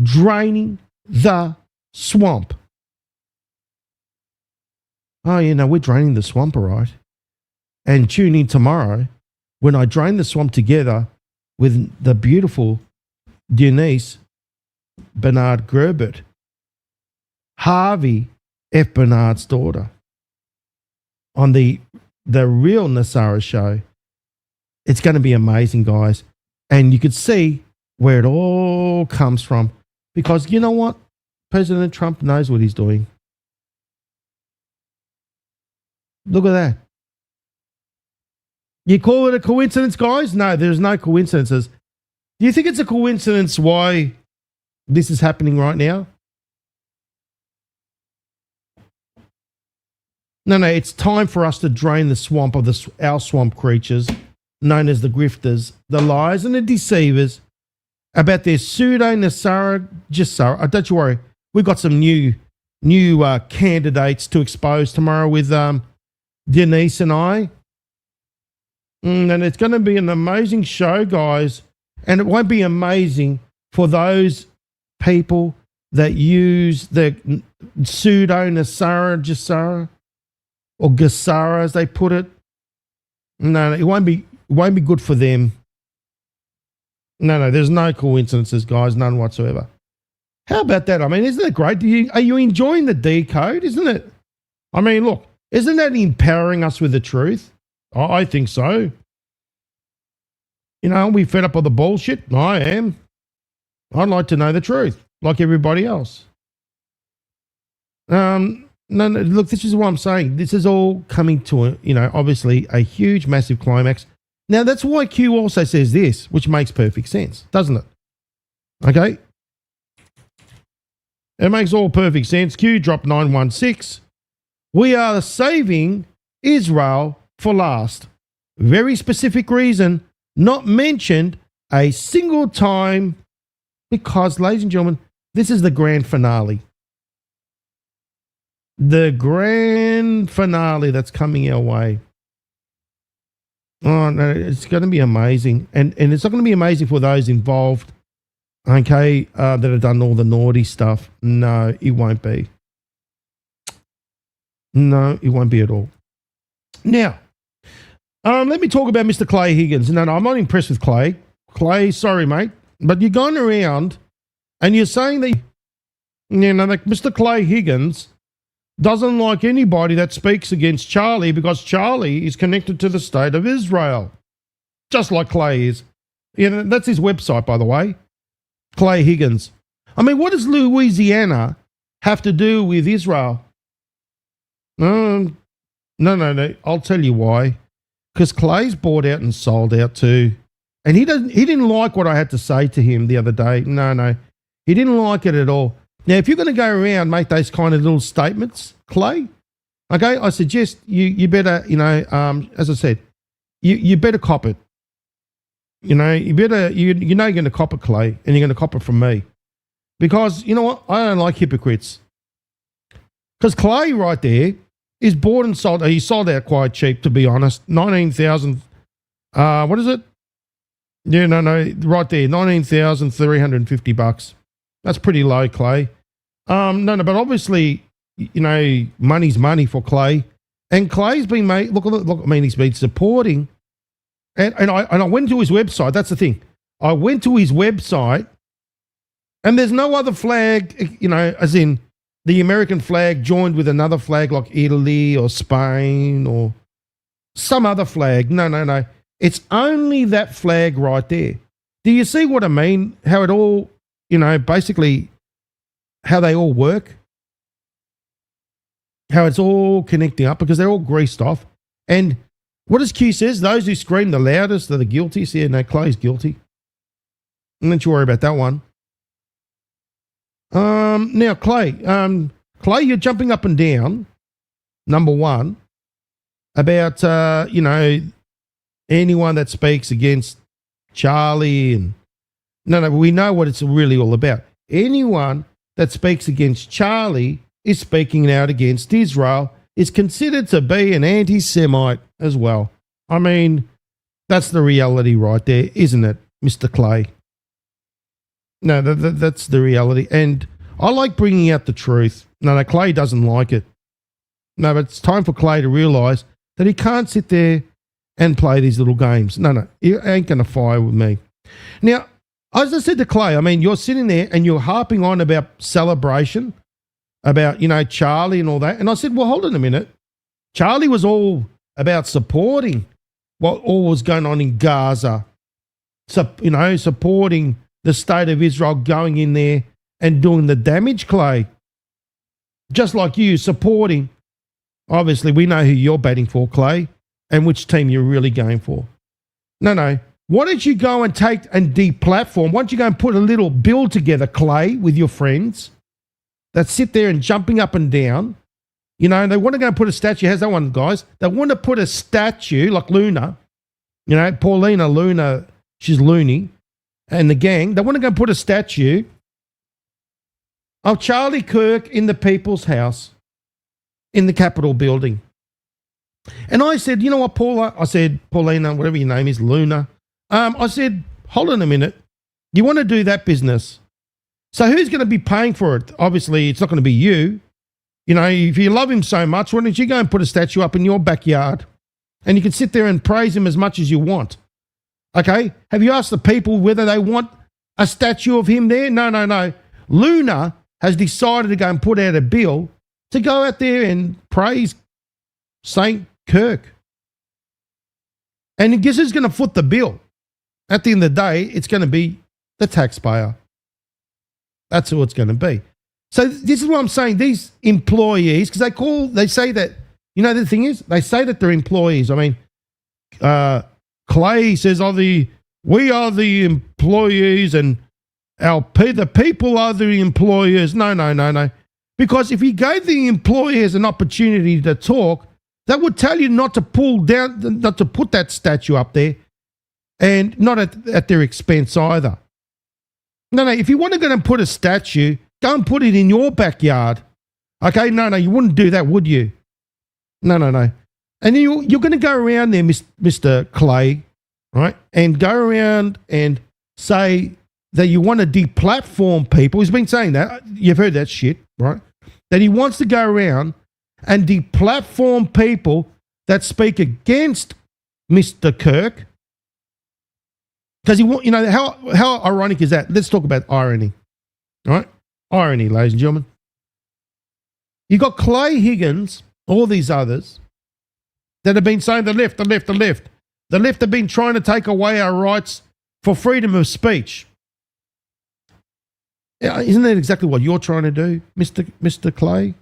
Draining the Swamp. Oh, you know, we're draining the swamp, all right. And tune in tomorrow when I drain the swamp together with the beautiful Denise Bernard Gerbert, Harvey F. Bernard's daughter, on the real Nasara show. It's going to be amazing, guys. And you could see where it all comes from. Because you know what? President Trump knows what he's doing. Look at that. You call it a coincidence, guys? No, there's no coincidences. Do you think it's a coincidence why this is happening right now? No, it's time for us to drain the swamp of our swamp creatures, known as the grifters, the liars and the deceivers, about their pseudo-Nasara Jassara. Don't you worry, we've got some new candidates to expose tomorrow with Denise and I. And it's going to be an amazing show, guys. And it won't be amazing for those people that use the pseudo-Nasara Jassara, or Gassara as they put it. No, it won't be good for them. No, there's no coincidences, guys, none whatsoever. How about that? I mean, isn't it great? Are you enjoying the decode, isn't it? I mean, look, isn't that empowering us with the truth? I think so. You know, we fed up with the bullshit? I am. I'd like to know the truth, like everybody else. No, look, this is what I'm saying. This is all coming to, obviously a huge, massive climax. Now, that's why Q also says this, which makes perfect sense, doesn't it? Okay? It makes all perfect sense. Q dropped 916. We are saving Israel for last. Very specific reason, not mentioned a single time, because, ladies and gentlemen, this is the grand finale. The grand finale that's coming our way. Oh, no, it's going to be amazing. And it's not going to be amazing for those involved, okay, that have done all the naughty stuff. No, it won't be. No, it won't be at all. Now, let me talk about Mr. Clay Higgins. No, I'm not impressed with Clay. Clay, sorry, mate. But you're going around and you're saying that, like Mr. Clay Higgins doesn't like anybody that speaks against Charlie because Charlie is connected to the state of Israel, just like Clay is. That's his website, by the way, Clay Higgins. I mean, what does Louisiana have to do with Israel? No. I'll tell you why. Because Clay's bought out and sold out too. And he didn't like what I had to say to him the other day. No. He didn't like it at all. Now, if you're going to go around make those kind of little statements, Clay, okay, I suggest you better, as I said, you better cop it. You're going to cop it, Clay, and you're going to cop it from me. Because, you know what? I don't like hypocrites. Because Clay right there is bought and sold. He sold out quite cheap, to be honest. 19,000, what is it? Yeah, no, right there, $19,350. That's pretty low, Clay. No, but obviously money's money for Clay. And Clay's been made, he's been supporting. And I went to his website. That's the thing. I went to his website and there's no other flag, as in the American flag joined with another flag like Italy or Spain or some other flag. No. It's only that flag right there. Do you see what I mean? How it all, basically how they all work? How it's all connecting up because they're all greased off. And what does Q says? Those who scream the loudest are the guilty. So yeah, no, Clay's guilty. Don't you worry about that one. Now, Clay, you're jumping up and down, number one, about, anyone that speaks against Charlie and no, we know what it's really all about. Anyone that speaks against Charlie is speaking out against Israel, is considered to be an anti-Semite as well. I mean, that's the reality right there, isn't it, Mr. Clay? No, that's the reality. And I like bringing out the truth. No, Clay doesn't like it. No, but it's time for Clay to realise that he can't sit there and play these little games. No, he ain't going to fire with me. Now, as I said to Clay, I mean, you're sitting there and you're harping on about celebration, about, Charlie and all that. And I said, well, hold on a minute. Charlie was all about supporting what all was going on in Gaza. So, supporting the state of Israel going in there and doing the damage, Clay. Just like you supporting, obviously we know who you're batting for, Clay, and which team you're really going for. No. Why don't you go and take and deplatform? Why don't you go and put a little bill together, Clay, with your friends that sit there and jumping up and down? They want to go and put a statue. How's that one, guys? They want to put a statue like Luna, Paulina Luna, she's loony, and the gang. They want to go and put a statue of Charlie Kirk in the People's House in the Capitol building. And I said, you know what, Paula? I said, Paulina, whatever your name is, Luna. I said, hold on a minute. You want to do that business? So who's going to be paying for it? Obviously, it's not going to be you. If you love him so much, why don't you go and put a statue up in your backyard? And you can sit there and praise him as much as you want. Okay? Have you asked the people whether they want a statue of him there? No. Luna has decided to go and put out a bill to go out there and praise St. Kirk. And guess who's going to foot the bill? At the end of the day, it's going to be the taxpayer. That's who it's going to be. So this is what I'm saying. These employees, because they say that, the thing is, they say that they're employees. I mean, Clay says, we are the employees and the people are the employers. No. Because if you gave the employers an opportunity to talk, that would tell you not to put that statue up there and not at their expense either. No, if you want to go and put a statue, go and put it in your backyard. Okay, no, you wouldn't do that, would you? No. And you're going to go around there, Mr. Clay, right, and go around and say that you want to deplatform people. He's been saying that. You've heard that shit, right? That he wants to go around and deplatform people that speak against Mr. Kirk. Because how ironic is that? Let's talk about irony, right? Irony, ladies and gentlemen. You got Clay Higgins, all these others that have been saying the left. The left have been trying to take away our rights for freedom of speech. Isn't that exactly what you're trying to do, Mr. Clay,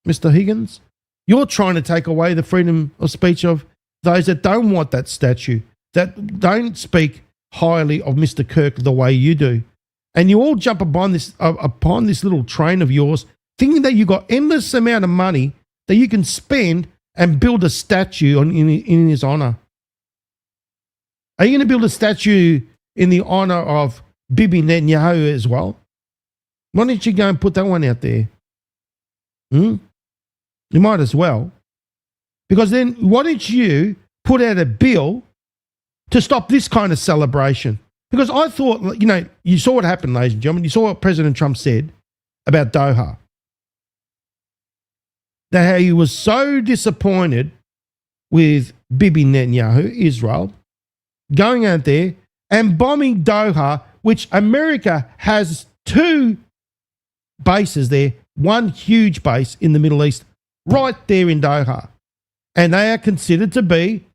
Mr. Higgins? You're trying to take away the freedom of speech of those that don't want that statue, that don't speak highly of Mr. Kirk the way you do. And you all jump upon this little train of yours, thinking that you got endless amount of money that you can spend and build a statue in his honor. Are you going to build a statue in the honor of Bibi Netanyahu as well? Why don't you go and put that one out there? You might as well. Because then why don't you put out a bill to stop this kind of celebration? Because I thought, you saw what happened, ladies and gentlemen. You saw what President Trump said about Doha. that how he was so disappointed with Bibi Netanyahu, Israel, going out there and bombing Doha, which America has 2 bases there, one huge base in the Middle East, right there in Doha. And they are considered to be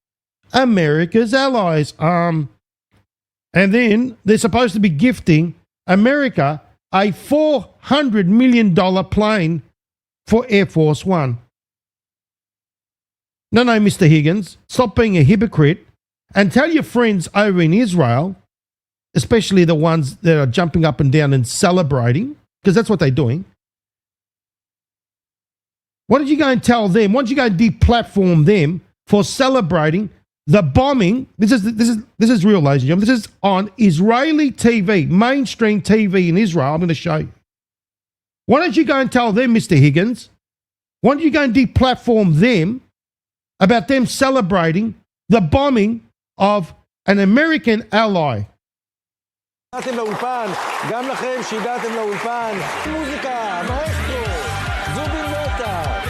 America's allies. And then they're supposed to be gifting America a $400 million plane for Air Force One. No, Mr. Higgins, stop being a hypocrite and tell your friends over in Israel, especially the ones that are jumping up and down and celebrating, because that's what they're doing. Why don't you go and tell them? Why don't you go and deplatform them for celebrating the bombing? This is real, ladies and gentlemen. This is on Israeli TV, mainstream TV in Israel. I'm going to show you. Why don't you go and tell them, Mr. Higgins? Why don't you go and deplatform them about them celebrating the bombing of an American ally? הגעתם לאולפן, גם לכם שהגעתם לאולפן, מוזיקה, מאסטרו, זובין מטה.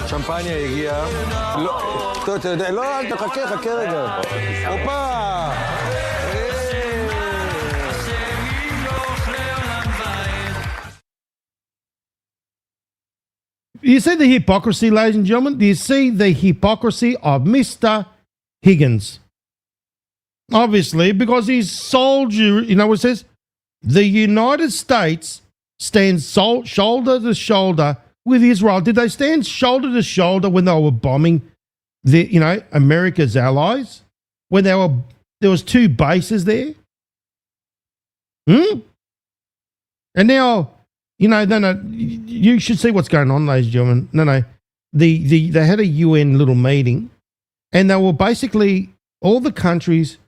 שמפניה הגיעה. לא, אתה יודע, לא, אל תחכה, חכה רגע. הופה! You see the hypocrisy, ladies and gentlemen? Do you see the hypocrisy of Mr. Higgins? Obviously, because he's sold you, you know what it says? The United States stands shoulder to shoulder with Israel. Did they stand shoulder to shoulder when they were bombing America's allies? When there was 2 bases there? And now, you should see what's going on, ladies and gentlemen. They had a UN little meeting, and they were basically, all the countries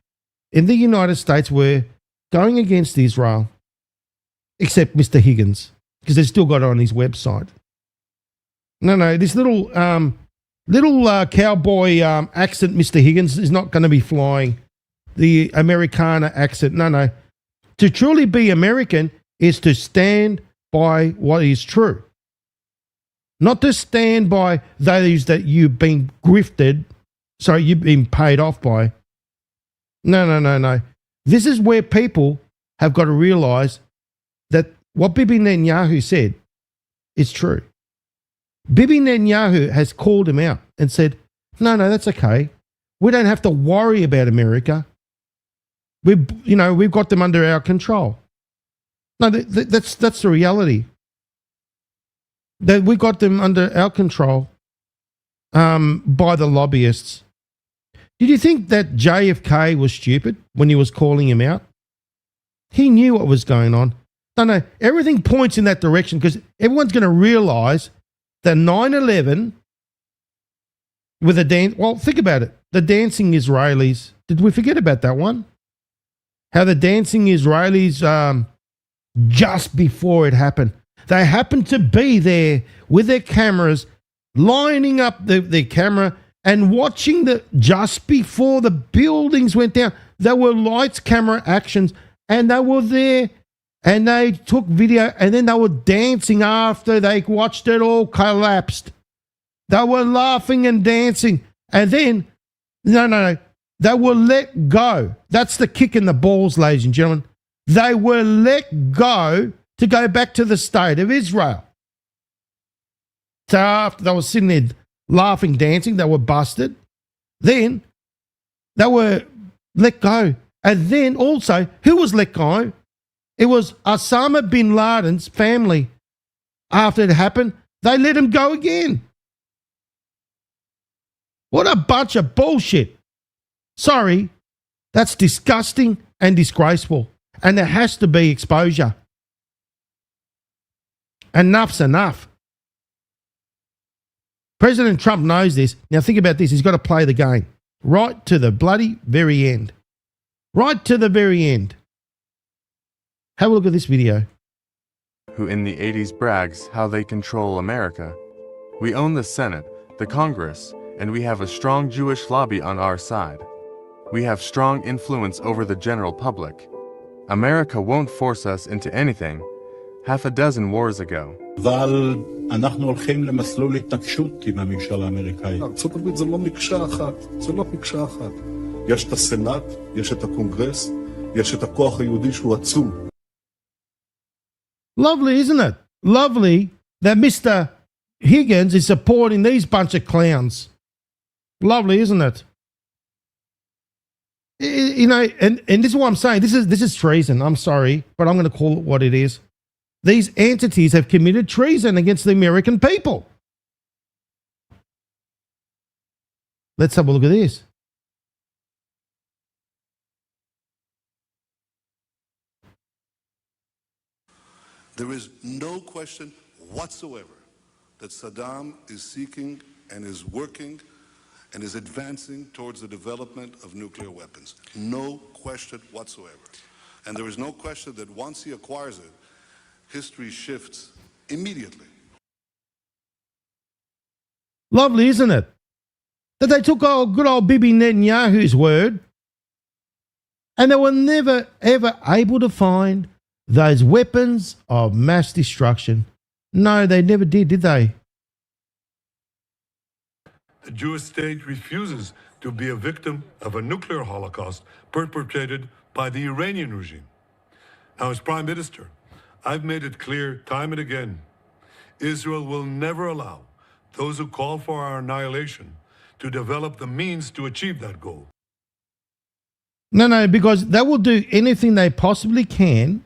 in the United States were going against Israel, except Mr. Higgins, because they've still got it on his website. This little cowboy accent, Mr. Higgins, is not going to be flying. The Americana accent. No. To truly be American is to stand by what is true. Not to stand by those that you've been grifted, you've been paid off by. No. This is where people have got to realize that what Bibi Netanyahu said is true. Bibi Netanyahu has called him out and said, no, that's okay. We don't have to worry about America. We've got them under our control. No, that's the reality. That we got them under our control by the lobbyists. Did you think that JFK was stupid when he was calling him out? He knew what was going on. No, everything points in that direction because everyone's going to realize that 9/11 with the dance. Well, think about it. The dancing Israelis. Did we forget about that one? How the dancing Israelis, just before it happened, they happened to be there with their cameras, lining up their camera and watching just before the buildings went down. There were lights, camera actions, and they were there. And they took video, and then they were dancing after they watched it all collapsed. They were laughing and dancing. And then, no, they were let go. That's the kick in the balls, ladies and gentlemen. They were let go to go back to the state of Israel. So after they were sitting there laughing, dancing, they were busted. Then they were let go. And then also, who was let go? It was Osama bin Laden's family. After it happened, they let him go again. What a bunch of bullshit. Sorry, that's disgusting and disgraceful. And there has to be exposure. Enough's enough. President Trump knows this. Now think about this. He's got to play the game right to the bloody very end. Right to the very end. Have a look at this video. Who in the 80s brags how they control America. We own the Senate, the Congress, and we have a strong Jewish lobby on our side. We have strong influence over the general public. America won't force us into anything. Half a dozen wars ago. אבל אנחנו הולכים למסלול התנגשות עם הממשל האמריקאי. ארצות הברית זה לא מקשה אחת, זה לא מקשה אחת. יש את הסנאט, יש את הקונגרס, יש את הכוח היהודי שהוא עצום. Lovely, isn't it? Lovely that Mr. Higgins is supporting these bunch of clowns. Lovely, isn't it? You know, and this is what I'm saying. This is treason. I'm sorry, but I'm going to call it what it is. These entities have committed treason against the American people. Let's have a look at this. There is no question whatsoever that Saddam is seeking and is working and is advancing towards the development of nuclear weapons. No question whatsoever. And there is no question that once he acquires it, history shifts immediately. Lovely, isn't it? That they took good old Bibi Netanyahu's word and they were never, ever able to find those weapons of mass destruction. No, they never did they? The Jewish state refuses to be a victim of a nuclear holocaust perpetrated by the Iranian regime. Now, as Prime Minister, I've made it clear time and again, Israel will never allow those who call for our annihilation to develop the means to achieve that goal. No, because they will do anything they possibly can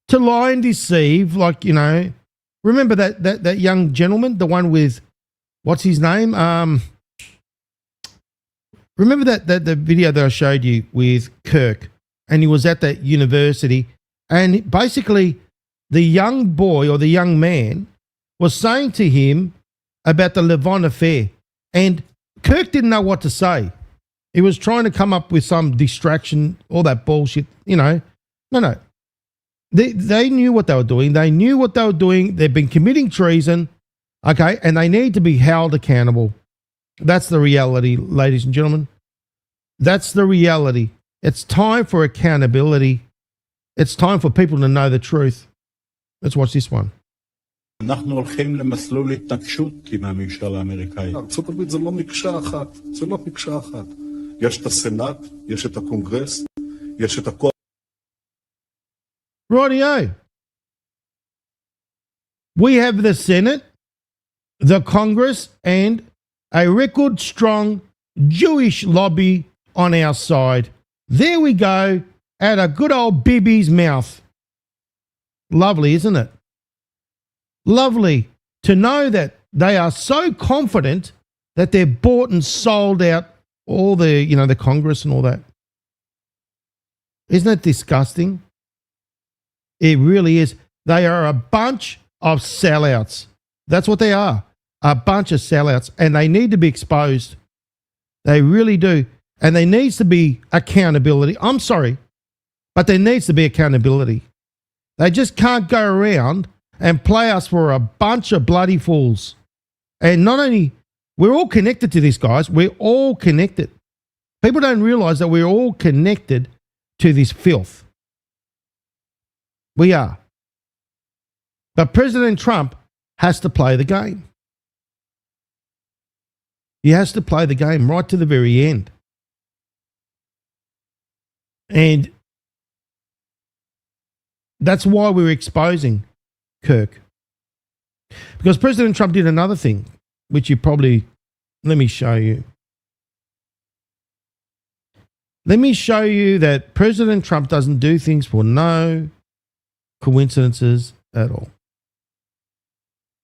to lie and deceive, like, you know, remember that young gentleman, the one with, what's his name? Remember that the video that I showed you with Kirk, and he was at that university, and basically the young boy or the young man was saying to him about the Levon affair, and Kirk didn't know what to say. He was trying to come up with some distraction, all that bullshit, you know. No. They knew what they were doing. They knew what they were doing. They've been committing treason, okay, and they need to be held accountable. That's the reality, ladies and gentlemen. That's the reality. It's time for accountability. It's time for people to know the truth. Let's watch this one. אנחנו הולכים למסלול התנגשות עם הממשל האמריקאי. ארצות הברית זה לא מקשה אחת, זה לא מקשה אחת. יש את הסנאט, יש את הקונגרס, יש את הכוח. Rightio. We have the Senate, the Congress, and a record strong Jewish lobby on our side. There we go, at a good old Bibi's mouth. Lovely, isn't it? Lovely to know that they are so confident that they're bought and sold out all the, you know, the Congress and all that. Isn't it disgusting? It really is. They are a bunch of sellouts. That's what they are. A bunch of sellouts. And they need to be exposed. They really do. And there needs to be accountability. I'm sorry, but there needs to be accountability. They just can't go around and play us for a bunch of bloody fools. And not only, we're all connected to this, guys. We're all connected. People don't realize that we're all connected to this filth. We are. But President Trump has to play the game. He has to play the game right to the very end. And that's why we're exposing Kirk. Because President Trump did another thing, which you probably, let me show you. Let me show you that President Trump doesn't do things for no coincidences at all.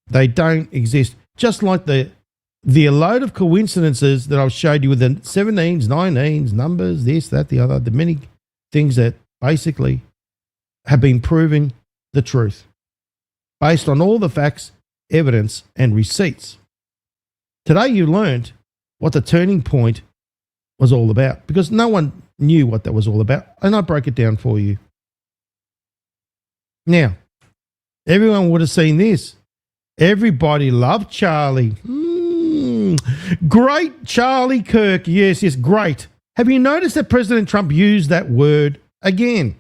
They don't exist. Just like the load of coincidences that I've showed you with the 17s, 19s, numbers, this, that, the other, the many things that basically have been proving the truth based on all the facts, evidence, and receipts. Today you learned what the turning point was all about, because no one knew what that was all about, and I broke it down for you. Now, everyone would have seen this. Everybody loved Charlie. Great Charlie Kirk. Yes, great. Have you noticed that President Trump used that word again?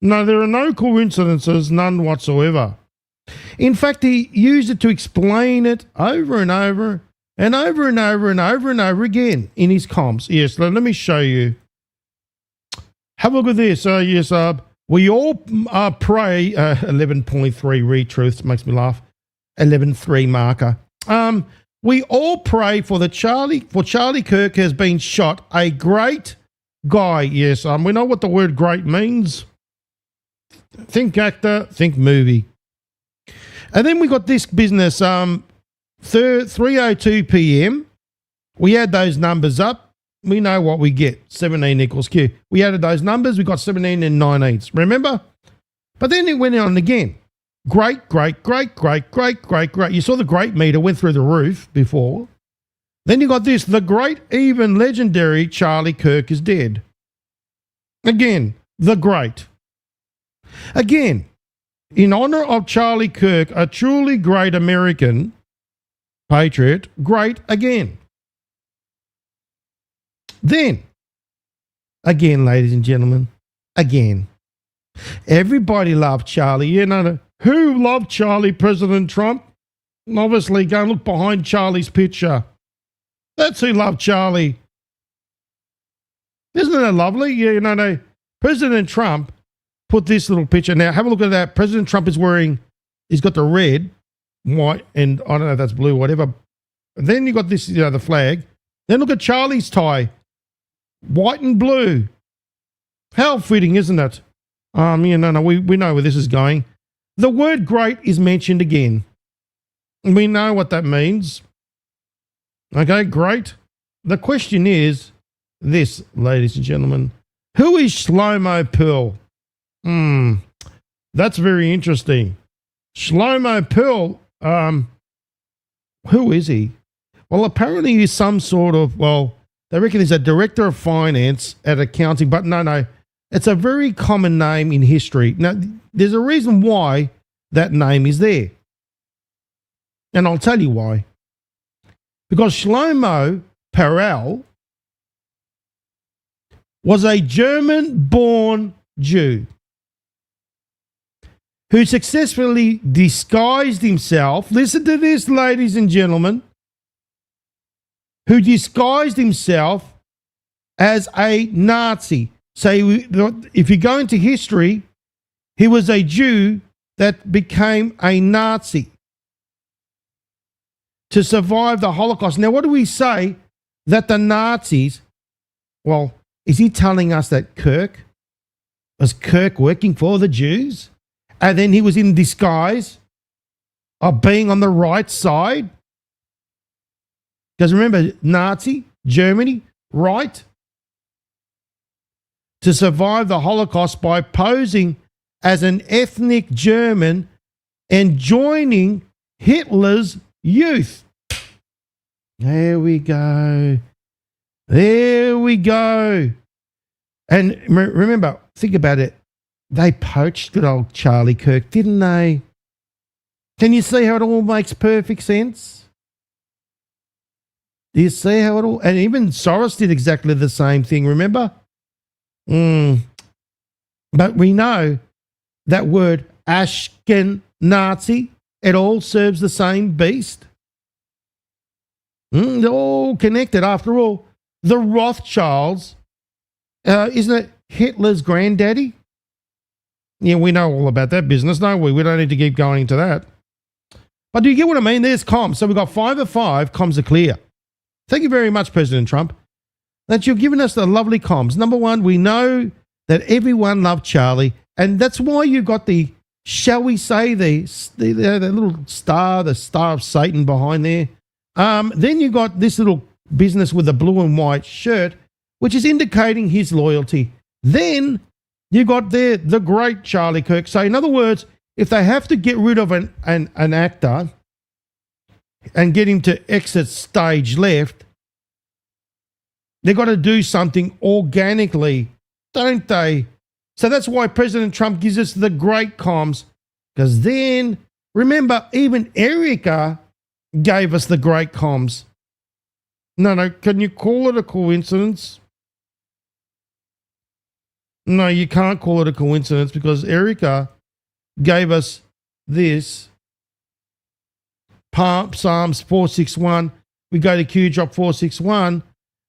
No, there are no coincidences, none whatsoever. In fact, he used it to explain it over and over and over and over and over and over again in his comms. Yes, let me show you. Have a look at this. We all pray, 11.3 retruths, makes me laugh. 11.3 marker. We all pray for Charlie Kirk has been shot. A great guy. Yes, we know what the word great means. Think actor, think movie. And then we got this business, 3:02 p.m. We add those numbers up. We know what we get, 17 equals Q. We added those numbers, we got 17 and 9/8, remember? But then it went on again. Great. You saw the great meter went through the roof before. Then you got this, the great, even legendary Charlie Kirk is dead. Again, the great. Again, in honor of Charlie Kirk, a truly great American patriot, great again. Then, again, ladies and gentlemen, again. Everybody loved Charlie. You know, who loved Charlie, President Trump? Obviously, go and look behind Charlie's picture. That's who loved Charlie. Isn't that lovely? Yeah, you know, President Trump put this little picture. Now, have a look at that. President Trump is he's got the red, white, and I don't know if that's blue, whatever. And then you got this, the flag. Then look at Charlie's tie. White and blue. How fitting, isn't it? We know where this is going. The word great is mentioned again. We know what that means. Okay, great. The question is this, ladies and gentlemen. Who is Shlomo Pearl? That's very interesting. Shlomo Pearl, who is he? Well, apparently he's some sort of, they reckon he's a director of finance at accounting, but no. It's a very common name in history. Now, there's a reason why that name is there. And I'll tell you why. Because Shlomo Pearl was a German-born Jew who successfully disguised himself, listen to this, ladies and gentlemen, who disguised himself as a Nazi. So if you go into history, he was a Jew that became a Nazi to survive the Holocaust. Now, what do we say that the Nazis, is he telling us that was Kirk working for the Jews? And then he was in disguise of being on the right side? Because remember, Nazi, Germany, right? To survive the Holocaust by posing as an ethnic German and joining Hitler's youth. There we go. And remember, think about it. They poached good old Charlie Kirk, didn't they? Can you see how it all makes perfect sense? Do you see how it all... And even Soros did exactly the same thing, remember? But we know that word Ashkenazi, it all serves the same beast. They're all connected. After all, the Rothschilds, isn't it Hitler's granddaddy? Yeah, we know all about that business, don't we? We don't need to keep going into that. But do you get what I mean? There's comms. So we've got 5 of 5. Comms are clear. Thank you very much, President Trump, that you've given us the lovely comms. Number one, we know that everyone loved Charlie, and that's why you got the, shall we say, the little star, the star of Satan behind there. Then you got this little business with the blue and white shirt, which is indicating his loyalty. Then you got there the great Charlie Kirk. So in other words, if they have to get rid of an actor and get him to exit stage left, They've got to do something organically, don't they? So that's why President Trump gives us the great comms, because then, remember, even Erica gave us the great comms. No, can you call it a coincidence? No, you can't call it a coincidence because Erica gave us this. Psalms 461. We go to Q drop 461,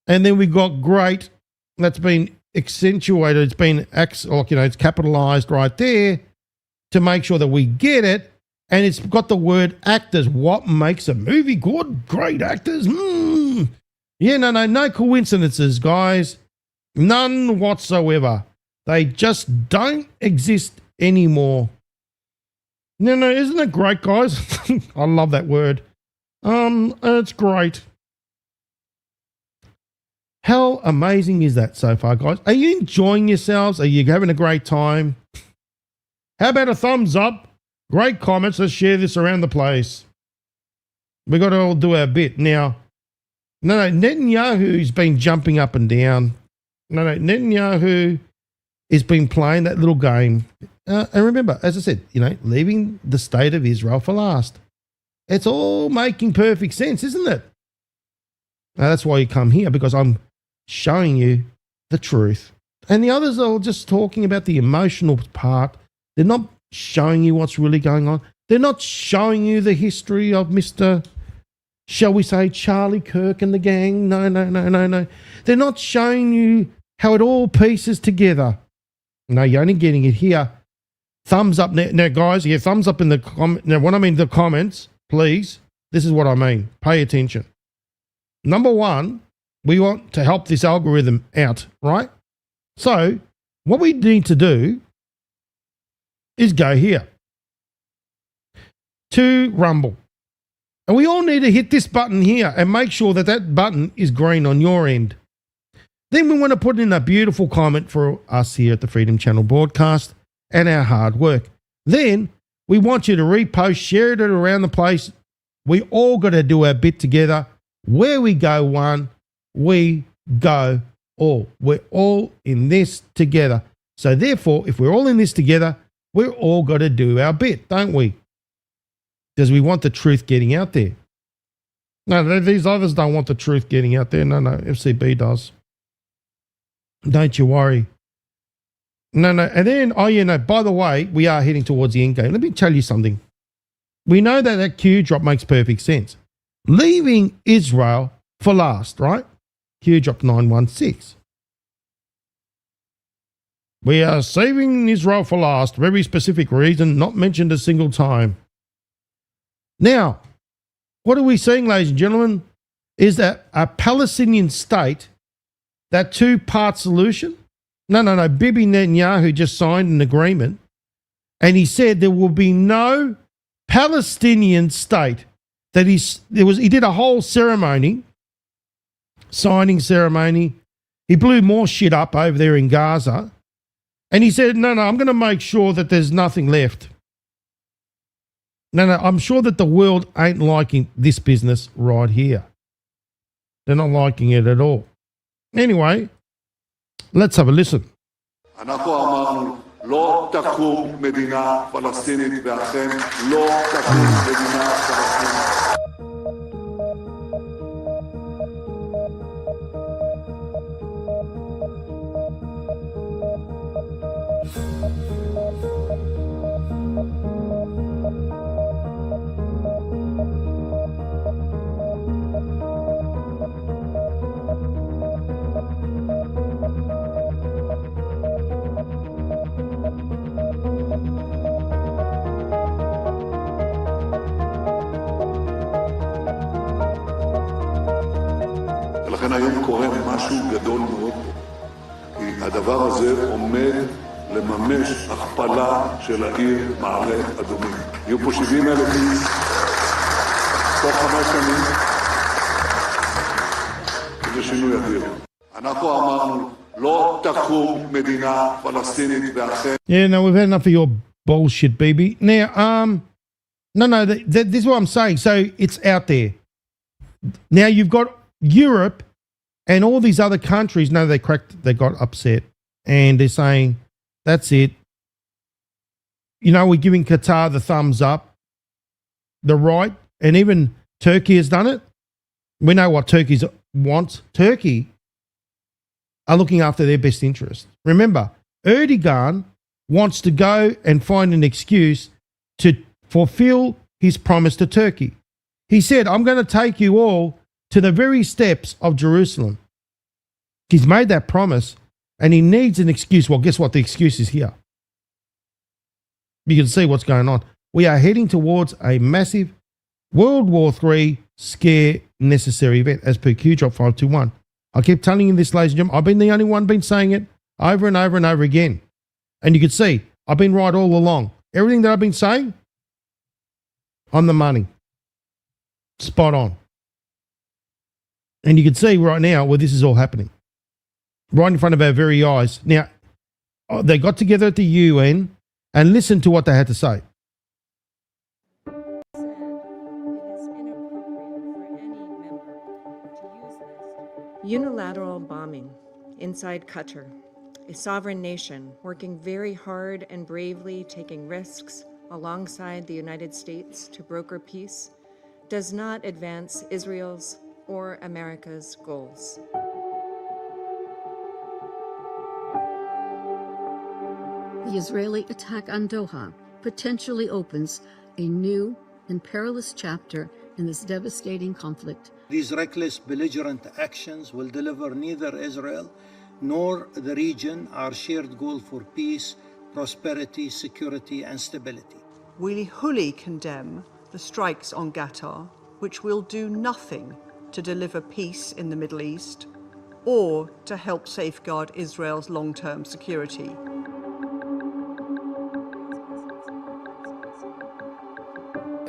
and then we got great. That's been accentuated. It's been, it's capitalized right there to make sure that we get it. And it's got the word actors. What makes a movie good? Great actors. Yeah, no coincidences, guys. None whatsoever. They just don't exist anymore. No, isn't it great, guys? I love that word. It's great. How amazing is that so far, guys? Are you enjoying yourselves? Are you having a great time? How about a thumbs up? Great comments. Let's share this around the place. We got to all do our bit. Now, Netanyahu's been jumping up and down. Netanyahu has been playing that little game. And remember, as I said, leaving the state of Israel for last. It's all making perfect sense, isn't it? Now, that's why you come here, because I'm showing you the truth. And the others are just talking about the emotional part. They're not showing you what's really going on. They're not showing you the history of Mr., shall we say, Charlie Kirk and the gang. No. They're not showing you how it all pieces together. No, you're only getting it here. Thumbs up now, guys. Yeah, thumbs up in the comment. Now, when I mean the comments, please, this is what I mean. Pay attention. Number one, we want to help this algorithm out, right? So what we need to do is go here to Rumble. And we all need to hit this button here and make sure that that button is green on your end. Then we want to put in a beautiful comment for us here at the Freedom Channel broadcast and our hard work. Then we want you to repost, share it around the place. We all got to do our bit together. Where we go one, we go all. We're all in this together. So therefore, if we're all in this together, we're all got to do our bit, don't we? Because we want the truth getting out there. No, these others don't want the truth getting out there. No, FCB does. Don't you worry. No. And then, by the way, we are heading towards the end game. Let me tell you something. We know that Q drop makes perfect sense. Leaving Israel for last, right? Q drop 916. We are saving Israel for last. Very specific reason, not mentioned a single time. Now, what are we seeing, ladies and gentlemen, is that a Palestinian state, that two-part solution. No. Bibi Netanyahu just signed an agreement, and he said there will be no Palestinian state. He did a whole ceremony, signing ceremony. He blew more shit up over there in Gaza, and he said, no, I'm going to make sure that there's nothing left. No, I'm sure that the world ain't liking this business right here. They're not liking it at all. Anyway, let's have a listen. אנחנו אמרנו, לא תקום מדינה פלסטינית, ואכן לא תקום מדינה פלסטינית. ולכן היום קורה משהו גדול מאוד פה. כי הדבר הזה עומד לממש הכפלה של העיר מעלה אדומים. יהיו פה 70,000 איש, תוך 5 שנים, וזה שינוי אדיר. אנחנו אמרנו, לא תקום מדינה פלסטינית ואכן... Yeah, no, we've had enough of your bullshit, baby. Now, no, this is what I'm saying. So it's out there. Now you've got Europe And all these other countries, no, they got upset. And they're saying, that's it. You know, we're giving Qatar the thumbs up, the right, and even Turkey has done it. We know what Turkey wants. Turkey are looking after their best interest. Remember, Erdogan wants to go and find an excuse to fulfill his promise to Turkey. He said, I'm going to take you all to the very steps of Jerusalem. He's made that promise and he needs an excuse. Well, guess what? The excuse is here. You can see what's going on. We are heading towards a massive World War III scare necessary event as per Q-Drop 521. I keep telling you this, ladies and gentlemen. I've been the only one been saying it over and over and over again. And you can see, I've been right all along. Everything that I've been saying, on the money. Spot on. And you can see right now where this is all happening. Right in front of our very eyes. Now, they got together at the UN and listened to what they had to say. Unilateral bombing inside Qatar, a sovereign nation working very hard and bravely taking risks alongside the United States to broker peace, does not advance Israel's or America's goals. The Israeli attack on Doha potentially opens a new and perilous chapter in this devastating conflict. These reckless, belligerent actions will deliver neither Israel nor the region our shared goal for peace, prosperity, security, and stability. We wholly condemn the strikes on Qatar, which will do nothing to deliver peace in the Middle East or to help safeguard Israel's long-term security.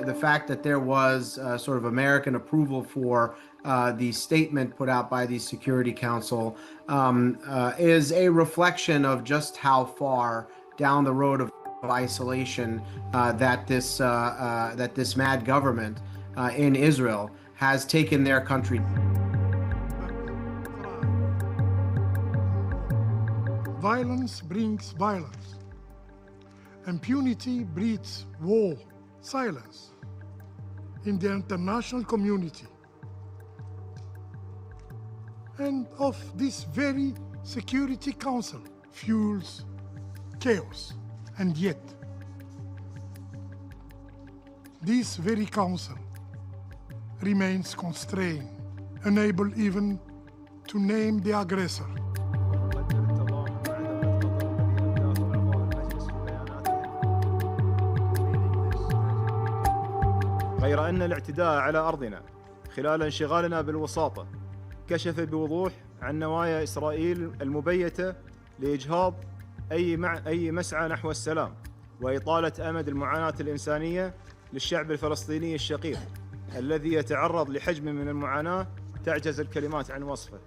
The fact that there was sort of American approval for the statement put out by the Security Council is a reflection of just how far down the road of isolation that this mad government in Israel has taken their country. Violence brings violence. Impunity breeds war. Silence in the international community. And of this very Security Council fuels chaos. And yet, this very council remains constrained, unable even to name the aggressor. غير أن الاعتداء على أرضنا خلال انشغالنا بالوساطة كشف بوضوح عن نوايا إسرائيل المبيتة لإجهاض أي مسعى نحو السلام وإطالة أمد المعاناة الإنسانية للشعب الفلسطيني الشقيق الذي يتعرض لحجم من المعاناة تعجز الكلمات عن وصفه.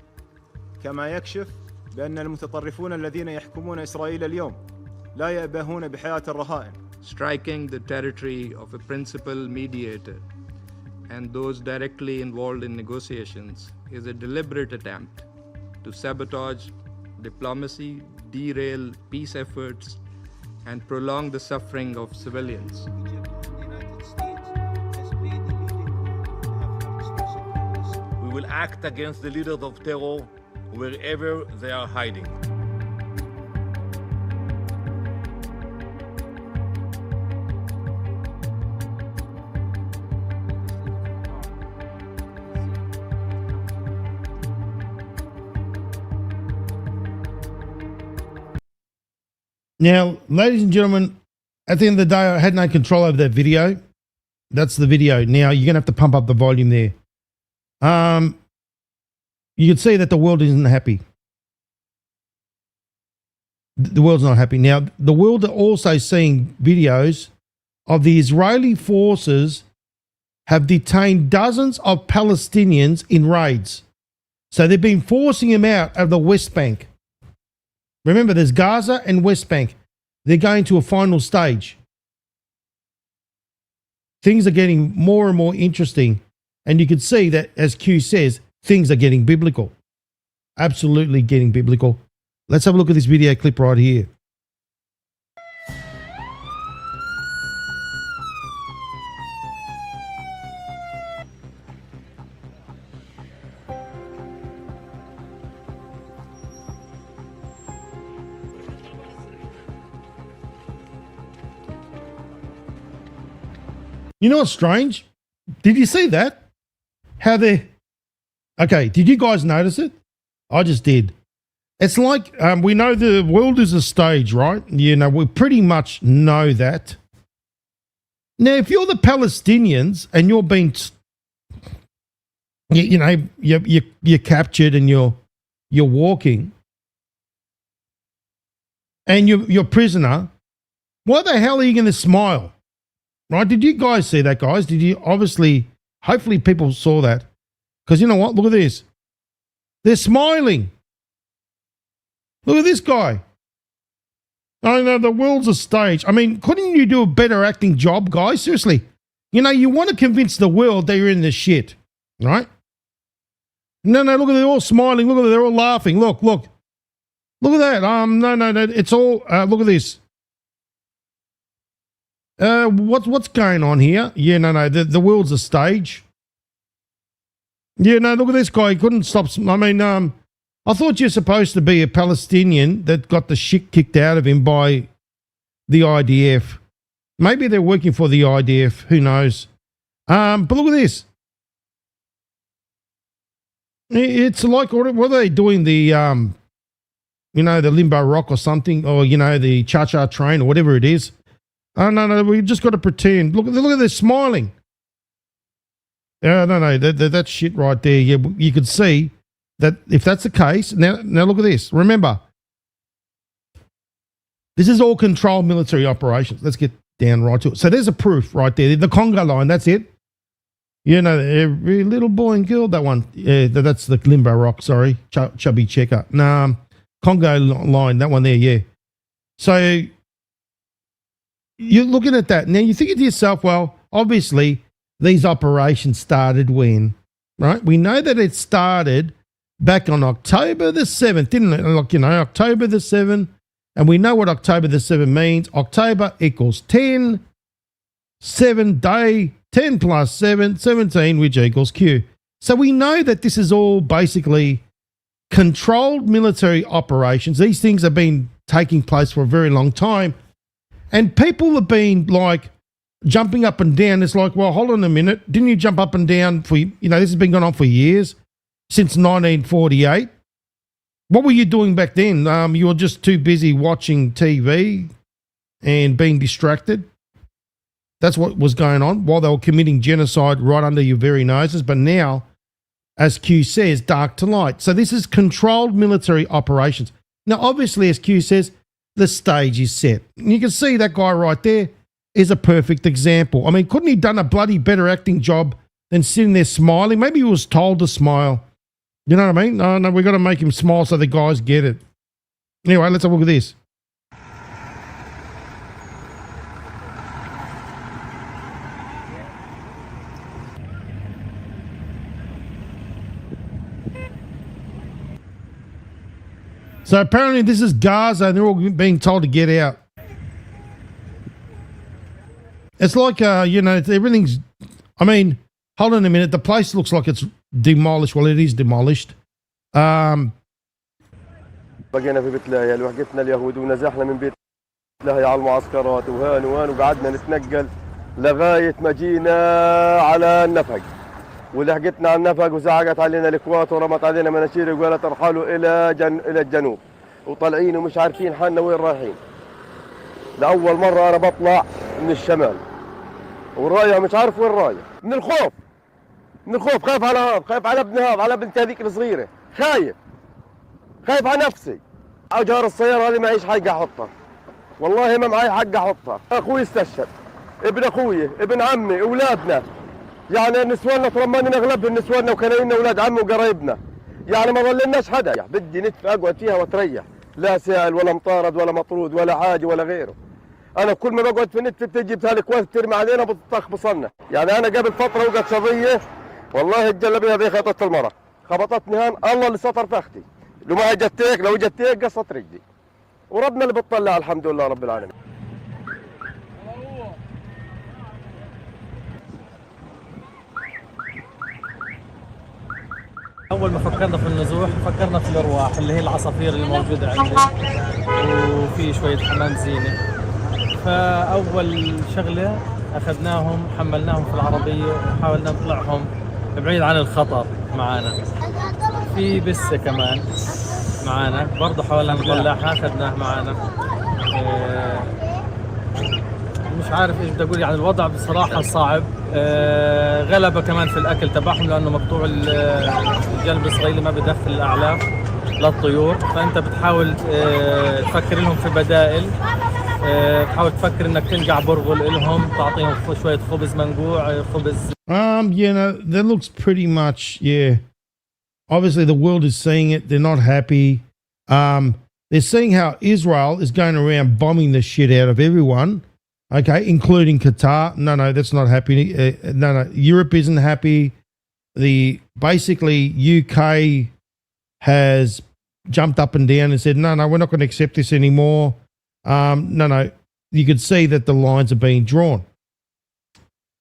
كما يكشف بأن المتطرفون الذين يحكمون إسرائيل اليوم لا يأبهون بحياة الرهائن. Striking the territory of a principal mediator and those directly involved in negotiations is a deliberate attempt to sabotage diplomacy, derail peace efforts, and prolong the suffering of civilians. We will act against the leaders of terror wherever they are hiding. Now, ladies and gentlemen, at the end of the day, I had no control over that video. That's the video. Now, you're going to have to pump up the volume there. You can see that the world isn't happy. The world's not happy. Now, the world are also seeing videos of the Israeli forces have detained dozens of Palestinians in raids. So they've been forcing them out of the West Bank. Remember, there's Gaza and West Bank. They're going to a final stage. Things are getting more and more interesting. And you can see that, as Q says, things are getting biblical. absolutely getting biblical. Let's have a look at this video clip right here. You know what's strange? Did you see that? How they... Okay, did you guys notice it? I just did. It's like we know the world is a stage, right? You know, we pretty much know that. Now, if you're the Palestinians and you're being, you're captured and you're walking, and you're a prisoner, why the hell are you going to smile? Right? Did you guys see that, guys? Did you? Obviously, hopefully people saw that. Because you know what? Look at this. They're smiling. Look at this guy. I know the world's a stage. I mean, couldn't you do a better acting job, guys? Seriously. You know, you want to convince the world that you're in the shit, right? No, look at they're all smiling. Look at they're all laughing. Look. Look at that. No. It's all, look at this. What's going on here? Yeah, no. The world's a stage. Yeah, no, look at this guy. He couldn't stop. I mean, I thought you're supposed to be a Palestinian that got the shit kicked out of him by the IDF. Maybe they're working for the IDF. Who knows? But look at this. It's like, what are they doing? The, the limbo rock or something, or, the cha-cha train or whatever it is. Oh, no, we just got to pretend. Look at this smiling. No, that shit right there. Yeah, you could see that if that's the case. Now look at this. Remember, this is all controlled military operations. Let's get down right to it. So there's a proof right there. The Congo line, that's it. Every little boy and girl, that one. Yeah, that's the limbo rock, sorry. Chubby checker. No, Congo line, that one there, yeah. So you're looking at that. Now you're thinking to yourself, well, obviously these operations started when, right? We know that it started back on October the 7th, didn't it? Like, October the 7th. And we know what October the 7th means. October equals 10, 7 day, 10 plus 7, 17, which equals Q. So we know that this is all basically controlled military operations. These things have been taking place for a very long time. And people have been like jumping up and down. It's like, well, hold on a minute. Didn't you jump up and down for, this has been going on for years, since 1948. What were you doing back then? You were just too busy watching TV and being distracted. That's what was going on while they were committing genocide right under your very noses. But now, as Q says, dark to light. So this is controlled military operations. Now, obviously, as Q says, the stage is set. And you can see that guy right there is a perfect example. I mean, couldn't he done a bloody better acting job than sitting there smiling? Maybe he was told to smile. You know what I mean? No, we got to make him smile so the guys get it. Anyway, let's have a look at this. So apparently this is Gaza and they're all being told to get out. It's like, everything's, I mean, hold on a minute. The place looks like it's demolished. Well, it is demolished. بقينا في بيت لاهيا وحقتنا اليهود ونزحنا من بيت لاهيا على المعسكرات وهان وقعدنا نتنقل لغاية ما جينا على النفق ولحقتنا على النفق وزعقت علينا الإكوات ورمت علينا مناشير وقالت ارحلوا إلى الجنوب وطالعين ومش عارفين حالنا وين رايحين. لأول مرة أنا بطلع من الشمال والرايح مش عارف وين رايح من الخوف خايف على هاب خايف على ابن هاب على بنت هذيك الصغيرة خايف على نفسي. أجار السيارة هذه معيش حق أحطها والله ما معي حق أحطها. أخوي استشهد ابن أخوي ابن عمي أولادنا يعني نسواننا ترمانين أغلبهم نسواننا وكلاينا أولاد عمي وقرايبنا يعني ما ظللناش حدا. بدي ندفع أقعد فيها وتريح لا سائل ولا مطارد ولا مطرود ولا حاجة ولا غيره. أنا كل ما بقعد في النت بتجي بهالكوات ترمي علينا بتخبصنا. يعني أنا قبل فترة وقعت شظية والله الجلبية هذه خبطت المرة خبطتني هان الله اللي سطر فختي لو ما اجت هيك لو اجت هيك قصت رجلي وربنا اللي بتطلع الحمد لله رب العالمين. أول ما فكرنا في النزوح فكرنا في الأرواح اللي هي العصافير اللي موجودة عندنا وفي شوية حمام زينة. فأول شغلة أخذناهم حملناهم في العربية وحاولنا نطلعهم بعيد عن الخطر معانا. في بسة كمان معانا برضه حاولنا نطلعها أخذناها معانا. مش عارف ايش بدي اقول يعني الوضع بصراحه صعب. غلبه كمان في الاكل تبعهم لانه مقطوع الجانب الاسرائيلي ما بدخل الاعلاف للطيور، فانت بتحاول تفكر لهم في بدائل. تحاول تفكر انك تنقع برغل لهم تعطيهم شويه خبز منقوع خبز. You know, that looks pretty much, yeah. Obviously the world is seeing it. They're not happy. They're seeing how Israel is going around bombing the shit out of everyone. Okay, including Qatar. No, that's not happy. No, Europe isn't happy. Basically UK has jumped up and down and said, no, we're not going to accept this anymore. No, you could see that the lines are being drawn.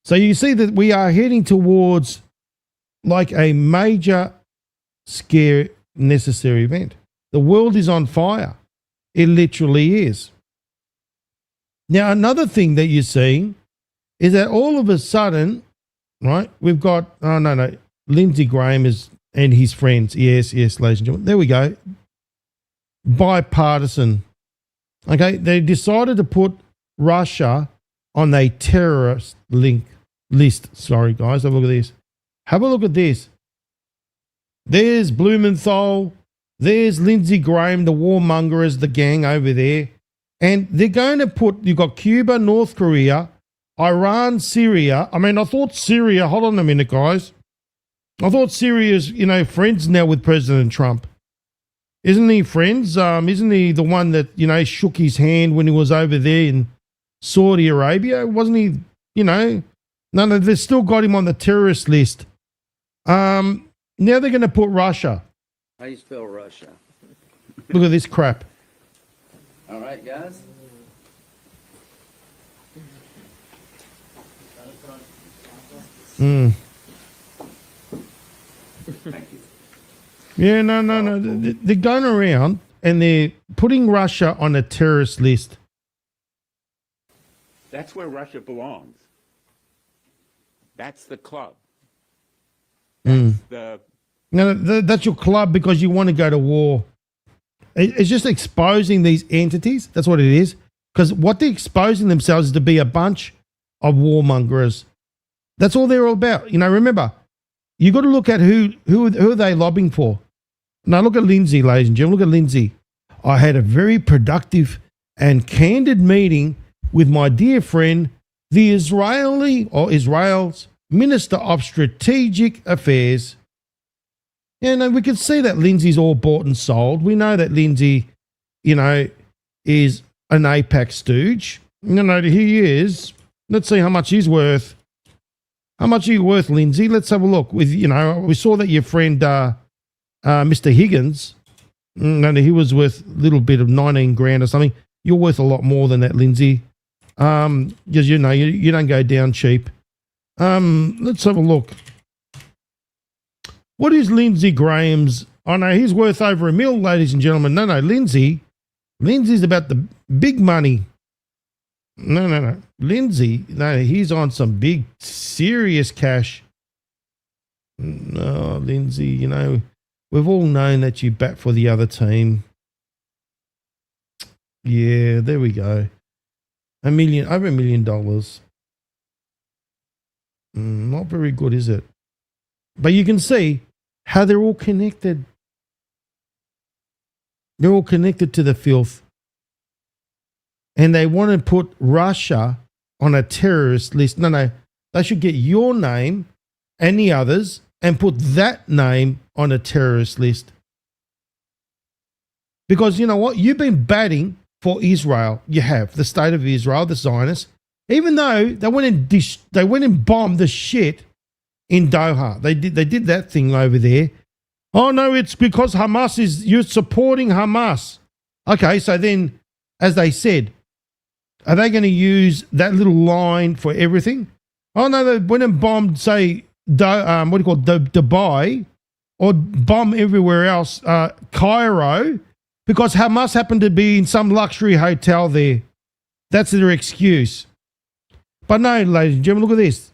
So you see that we are heading towards like a major scare necessary event. The world is on fire. It literally is. Now, another thing that you're seeing is that all of a sudden, right, we've got, Lindsey Graham and his friends. Yes, ladies and gentlemen. There we go. Bipartisan. Okay, they decided to put Russia on a terrorist list. Sorry, guys, have a look at this. Have a look at this. There's Blumenthal. There's Lindsey Graham, the warmongers, the gang over there. And they're going to put, you've got Cuba, North Korea, Iran, Syria. I mean, I thought Syria, hold on a minute, guys. I thought Syria's, friends now with President Trump. Isn't he friends? Isn't he the one that, shook his hand when he was over there in Saudi Arabia? Wasn't he, no, they've still got him on the terrorist list. Now they're going to put Russia. How do you spell Russia? Look at this crap. All right, guys. Thank you. Yeah, no. They're going around and they're putting Russia on a terrorist list. That's where Russia belongs. That's the club. That's your club because you want to go to war. It's just exposing these entities. That's what it is. Because what they're exposing themselves is to be a bunch of warmongers. That's all they're all about. Remember, you got to look at who are they lobbying for. Now look at Lindsay, ladies and gentlemen. Look at Lindsay. I had a very productive and candid meeting with my dear friend, the Israel's Minister of Strategic Affairs. We can see that Lindsay's all bought and sold. We know that Lindsay, is an AIPAC stooge. He is. Let's see how much he's worth. How much are you worth, Lindsay? Let's have a look. We saw that your friend, Mr. Higgins, he was worth a little bit of 19 grand or something. You're worth a lot more than that, Lindsay. Because you don't go down cheap. Let's have a look. What is Lindsey Graham's? Oh no, he's worth over $1 million, ladies and gentlemen. No, Lindsay's about the big money. No. Lindsay, he's on some big, serious cash. No, Lindsay, we've all known that you bat for the other team. Yeah, there we go. Over $1 million. Not very good, is it? But you can see how they're all connected. They're all connected to the filth. And they want to put Russia on a terrorist list. No. They should get your name and the others and put that name on a terrorist list. Because you know what? You've been batting for Israel. You have. The state of Israel, the Zionists. Even though they went and bombed the shit in Doha. They did that thing over there. Oh, no, it's because you're supporting Hamas. Okay, so then, as they said, are they going to use that little line for everything? Oh, no, they went and bombed, say, Dubai, or bomb everywhere else, Cairo, because Hamas happened to be in some luxury hotel there. That's their excuse. But no, ladies and gentlemen, look at this.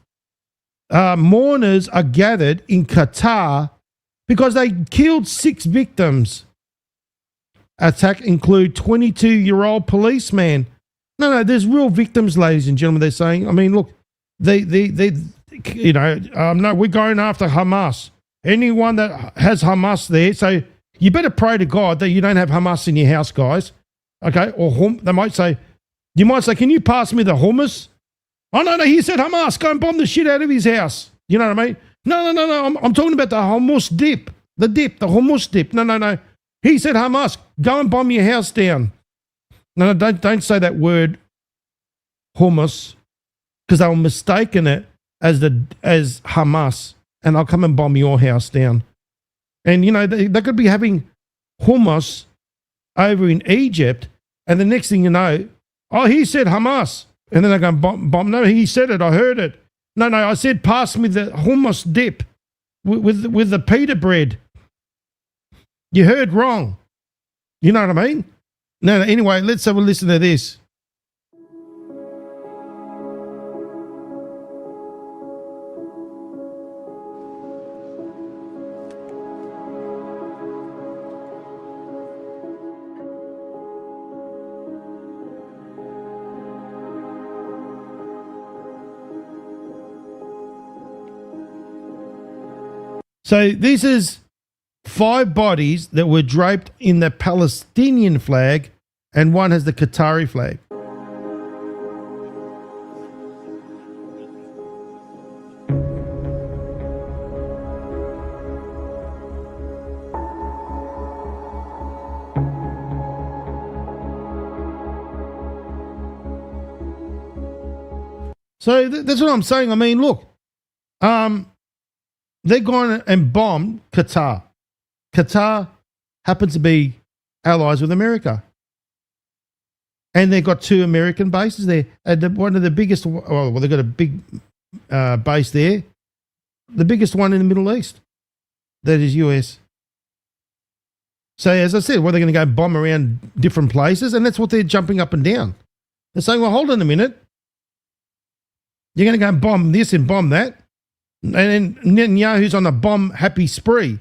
Mourners are gathered in Qatar because they killed 6 victims. Attack include 22-year-old policeman. No, there's real victims, ladies and gentlemen, they're saying. I mean, look, no, we're going after Hamas. Anyone that has Hamas there, so you better pray to God that you don't have Hamas in your house, guys. Okay, or they might say, can you pass me the hummus? Oh, no, he said Hamas, go and bomb the shit out of his house. You know what I mean? No, I'm talking about the hummus dip. The hummus dip. No. He said Hamas, go and bomb your house down. No, don't say that word hummus, because they were mistaking it as Hamas, and I'll come and bomb your house down. And, they could be having hummus over in Egypt, and the next thing you know, oh, he said Hamas. And then they're going bomb. No, he said it. I heard it. No, I said pass me the hummus dip with the pita bread. You heard wrong. You know what I mean? No, anyway, let's have a listen to this. So this is 5 bodies that were draped in the Palestinian flag, and one has the Qatari flag. So that's what I'm saying. I mean, look, they're going and bomb Qatar. Qatar happens to be allies with America. And they've got 2 American bases there. And one of the biggest, well, they've got a big base there. The biggest one in the Middle East. That is US. So as I said, they're going to go bomb around different places, and that's what they're jumping up and down. They're saying, well, hold on a minute. You're going to go and bomb this and bomb that. And then Netanyahu's on a bomb-happy spree.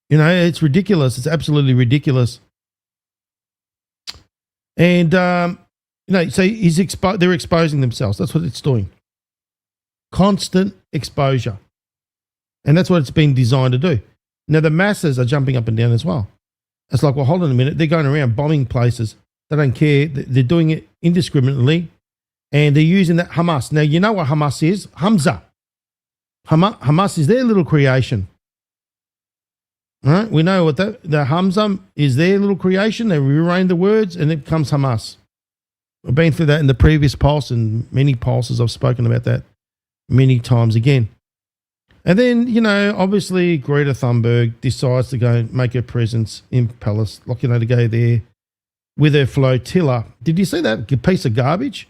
It's ridiculous. It's absolutely ridiculous. And, so they're exposing themselves. That's what it's doing. Constant exposure. And that's what it's been designed to do. Now, the masses are jumping up and down as well. It's like, well, hold on a minute. They're going around bombing places. They don't care. They're doing it indiscriminately. And they're using that Hamas. Now, you know what Hamas is? Hamza. Hamas is their little creation. All right? We know what the Hamza is their little creation. They rearrange the words, and it becomes Hamas. I've been through that in the previous pulse, and many pulses I've spoken about that many times again. And then, obviously Greta Thunberg decides to go and make her presence in Palestine, to go there with her flotilla. Did you see that piece of garbage?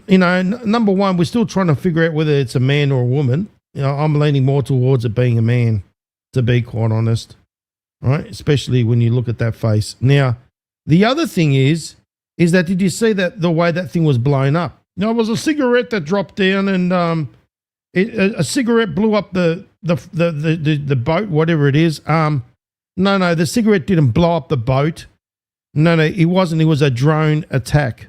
Number one, we're still trying to figure out whether it's a man or a woman. I'm leaning more towards it being a man, to be quite honest. All right? Especially when you look at that face. Now, the other thing is that, did you see that the way that thing was blown up? It was a cigarette that dropped down, and a cigarette blew up the boat, whatever it is. No, the cigarette didn't blow up the boat. No, it wasn't. It was a drone attack.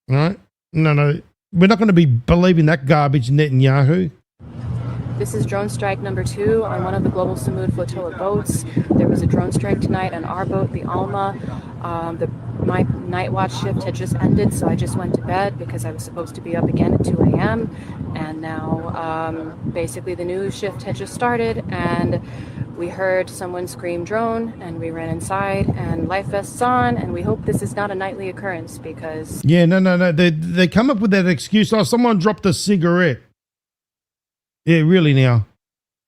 All right? No, we're not going to be believing that garbage, Netanyahu. This is drone strike number 2 on one of the Global Samud flotilla boats. There was a drone strike tonight on our boat, the Alma. My night watch shift had just ended, so I just went to bed because I was supposed to be up again at 2 a.m. And now basically the new shift had just started, and we heard someone scream drone, and we ran inside, and life vests on, and we hope this is not a nightly occurrence because... Yeah, no. They come up with that excuse, oh, someone dropped a cigarette. Yeah, really now.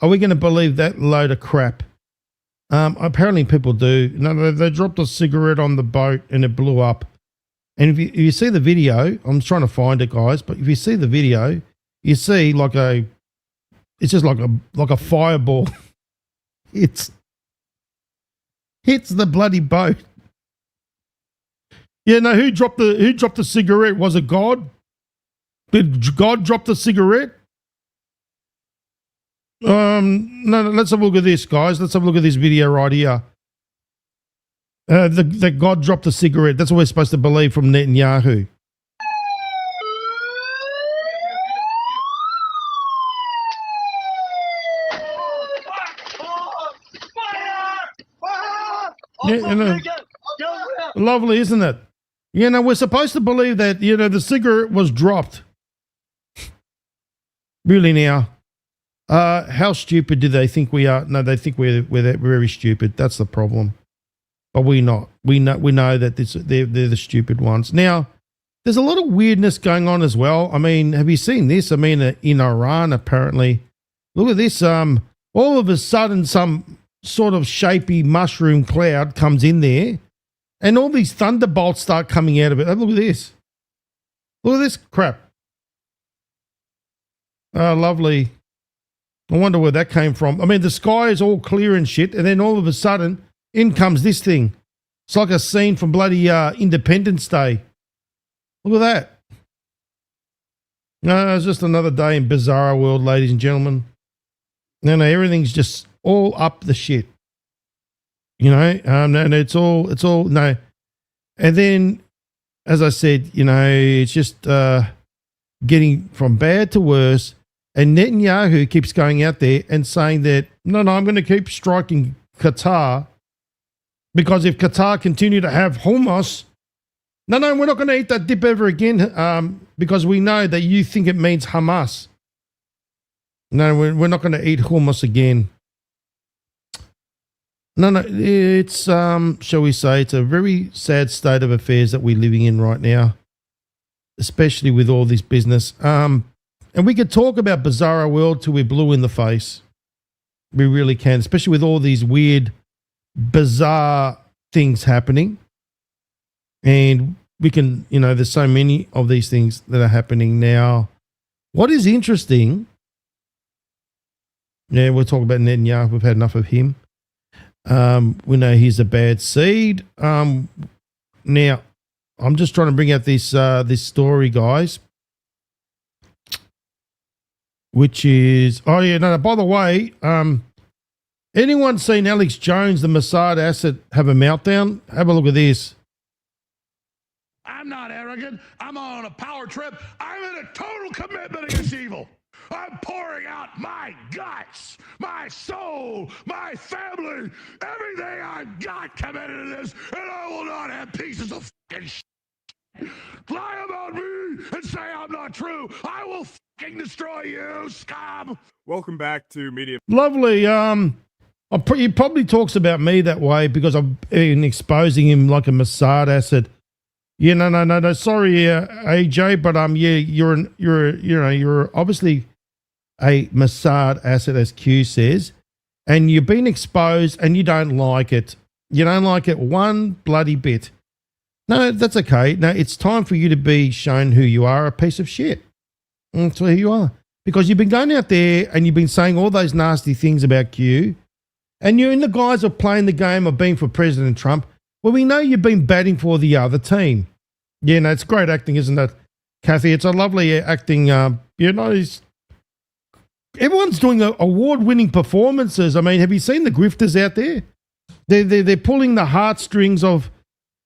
Are we going to believe that load of crap? Apparently people do. No, they dropped a cigarette on the boat and it blew up. And if you see the video, I'm trying to find it, guys, but if you see the video, you see it's just like a fireball. Hits the bloody boat. Yeah, no, who dropped the cigarette? Was it God? Did God drop the cigarette? No, let's have a look at this, guys. Let's have a look at this video right here. That God dropped the cigarette. That's what we're supposed to believe from Netanyahu. Yeah, lovely, isn't it? You know, we're supposed to believe that, you know, the cigarette was dropped. Really now. How stupid do they think we are? No, they think we're very stupid. That's the problem. But we're not. We know that they're the stupid ones. Now, there's a lot of weirdness going on as well. I mean, have you seen this? I mean, in Iran, apparently, look at this. All of a sudden, some sort of shapy mushroom cloud comes in there, and all these thunderbolts start coming out of it. Look at this. Look at this crap. Oh, lovely. I wonder where that came from. I mean, the sky is all clear and shit, and then all of a sudden, in comes this thing. It's like a scene from bloody Independence Day. Look at that. No, it's just another day in bizarre world, ladies and gentlemen. No, everything's just all up the shit. You know, and it's all no. And then, as I said, you know, it's just getting from bad to worse. And Netanyahu keeps going out there and saying that, no, I'm going to keep striking Qatar because if Qatar continue to have hummus, no, we're not going to eat that dip ever again because we know that you think it means Hamas. No, we're not going to eat hummus again. No, it's, shall we say, it's a very sad state of affairs that we're living in right now, especially with all this business. And we could talk about bizarro world till we're blue in the face. We really can, especially with all these weird, bizarre things happening. And we can, you know, there's so many of these things that are happening now. What is interesting, yeah, we'll talk about Netanyahu. We've had enough of him. We know he's a bad seed. Now, I'm just trying to bring out this story, guys. Which is, oh yeah, no, by the way, anyone seen Alex Jones, the Mossad asset, have a meltdown? Have a look at this. I'm not arrogant. I'm on a power trip. I'm in a total commitment against evil. I'm pouring out my guts, my soul, my family, everything I've got committed to this, and I will not have pieces of fucking shit lie about me and say I'm not true. I will fucking destroy you, scum. Welcome back to Media. Lovely. He probably talks about me that way because I've been exposing him like a Mossad asset. Yeah, no. Sorry, AJ, but yeah, you're obviously a Mossad asset, as Q says, and you've been exposed and you don't like it. You don't like it one bloody bit. No, that's okay. No, it's time for you to be shown who you are, a piece of shit. That's who you are. Because you've been going out there and you've been saying all those nasty things about Q, and you're in the guise of playing the game of being for President Trump. Well, we know you've been batting for the other team. Yeah, no, it's great acting, isn't it, Kathy? It's a lovely acting. You know, everyone's doing award-winning performances. I mean, have you seen the grifters out there? They're pulling the heartstrings of,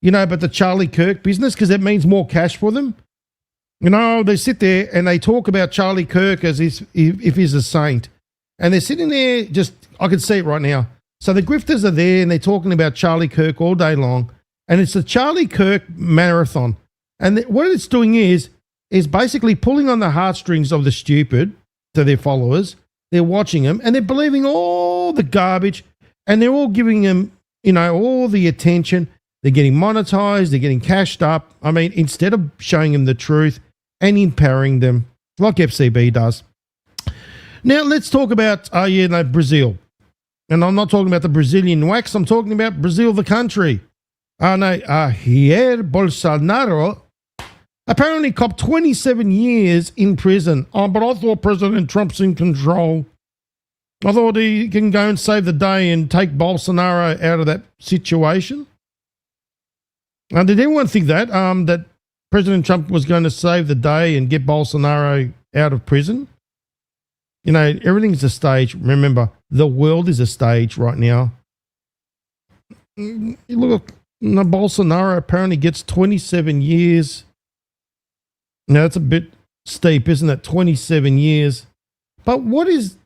you know, but the Charlie Kirk business because it means more cash for them. You know, they sit there and they talk about Charlie Kirk as if he's a saint. And they're sitting there just, I can see it right now. So the grifters are there and they're talking about Charlie Kirk all day long. And it's the Charlie Kirk marathon. And what it's doing is basically pulling on the heartstrings of the stupid to their followers. They're watching them and they're believing all the garbage and they're all giving them, you know, all the attention. They're getting monetized. They're getting cashed up. I mean, instead of showing them the truth and empowering them like FCB does. Now let's talk about Brazil. And I'm not talking about the Brazilian wax. I'm talking about Brazil, the country. Jair Bolsonaro apparently copped 27 years in prison. Oh, but I thought President Trump's in control. I thought he can go and save the day and take Bolsonaro out of that situation. Did anyone think that that President Trump was going to save the day and get Bolsonaro out of prison? You know, everything's a stage. Remember, the world is a stage right now. Look, Bolsonaro apparently gets 27 years. Now, that's a bit steep, isn't it? 27 years. But what is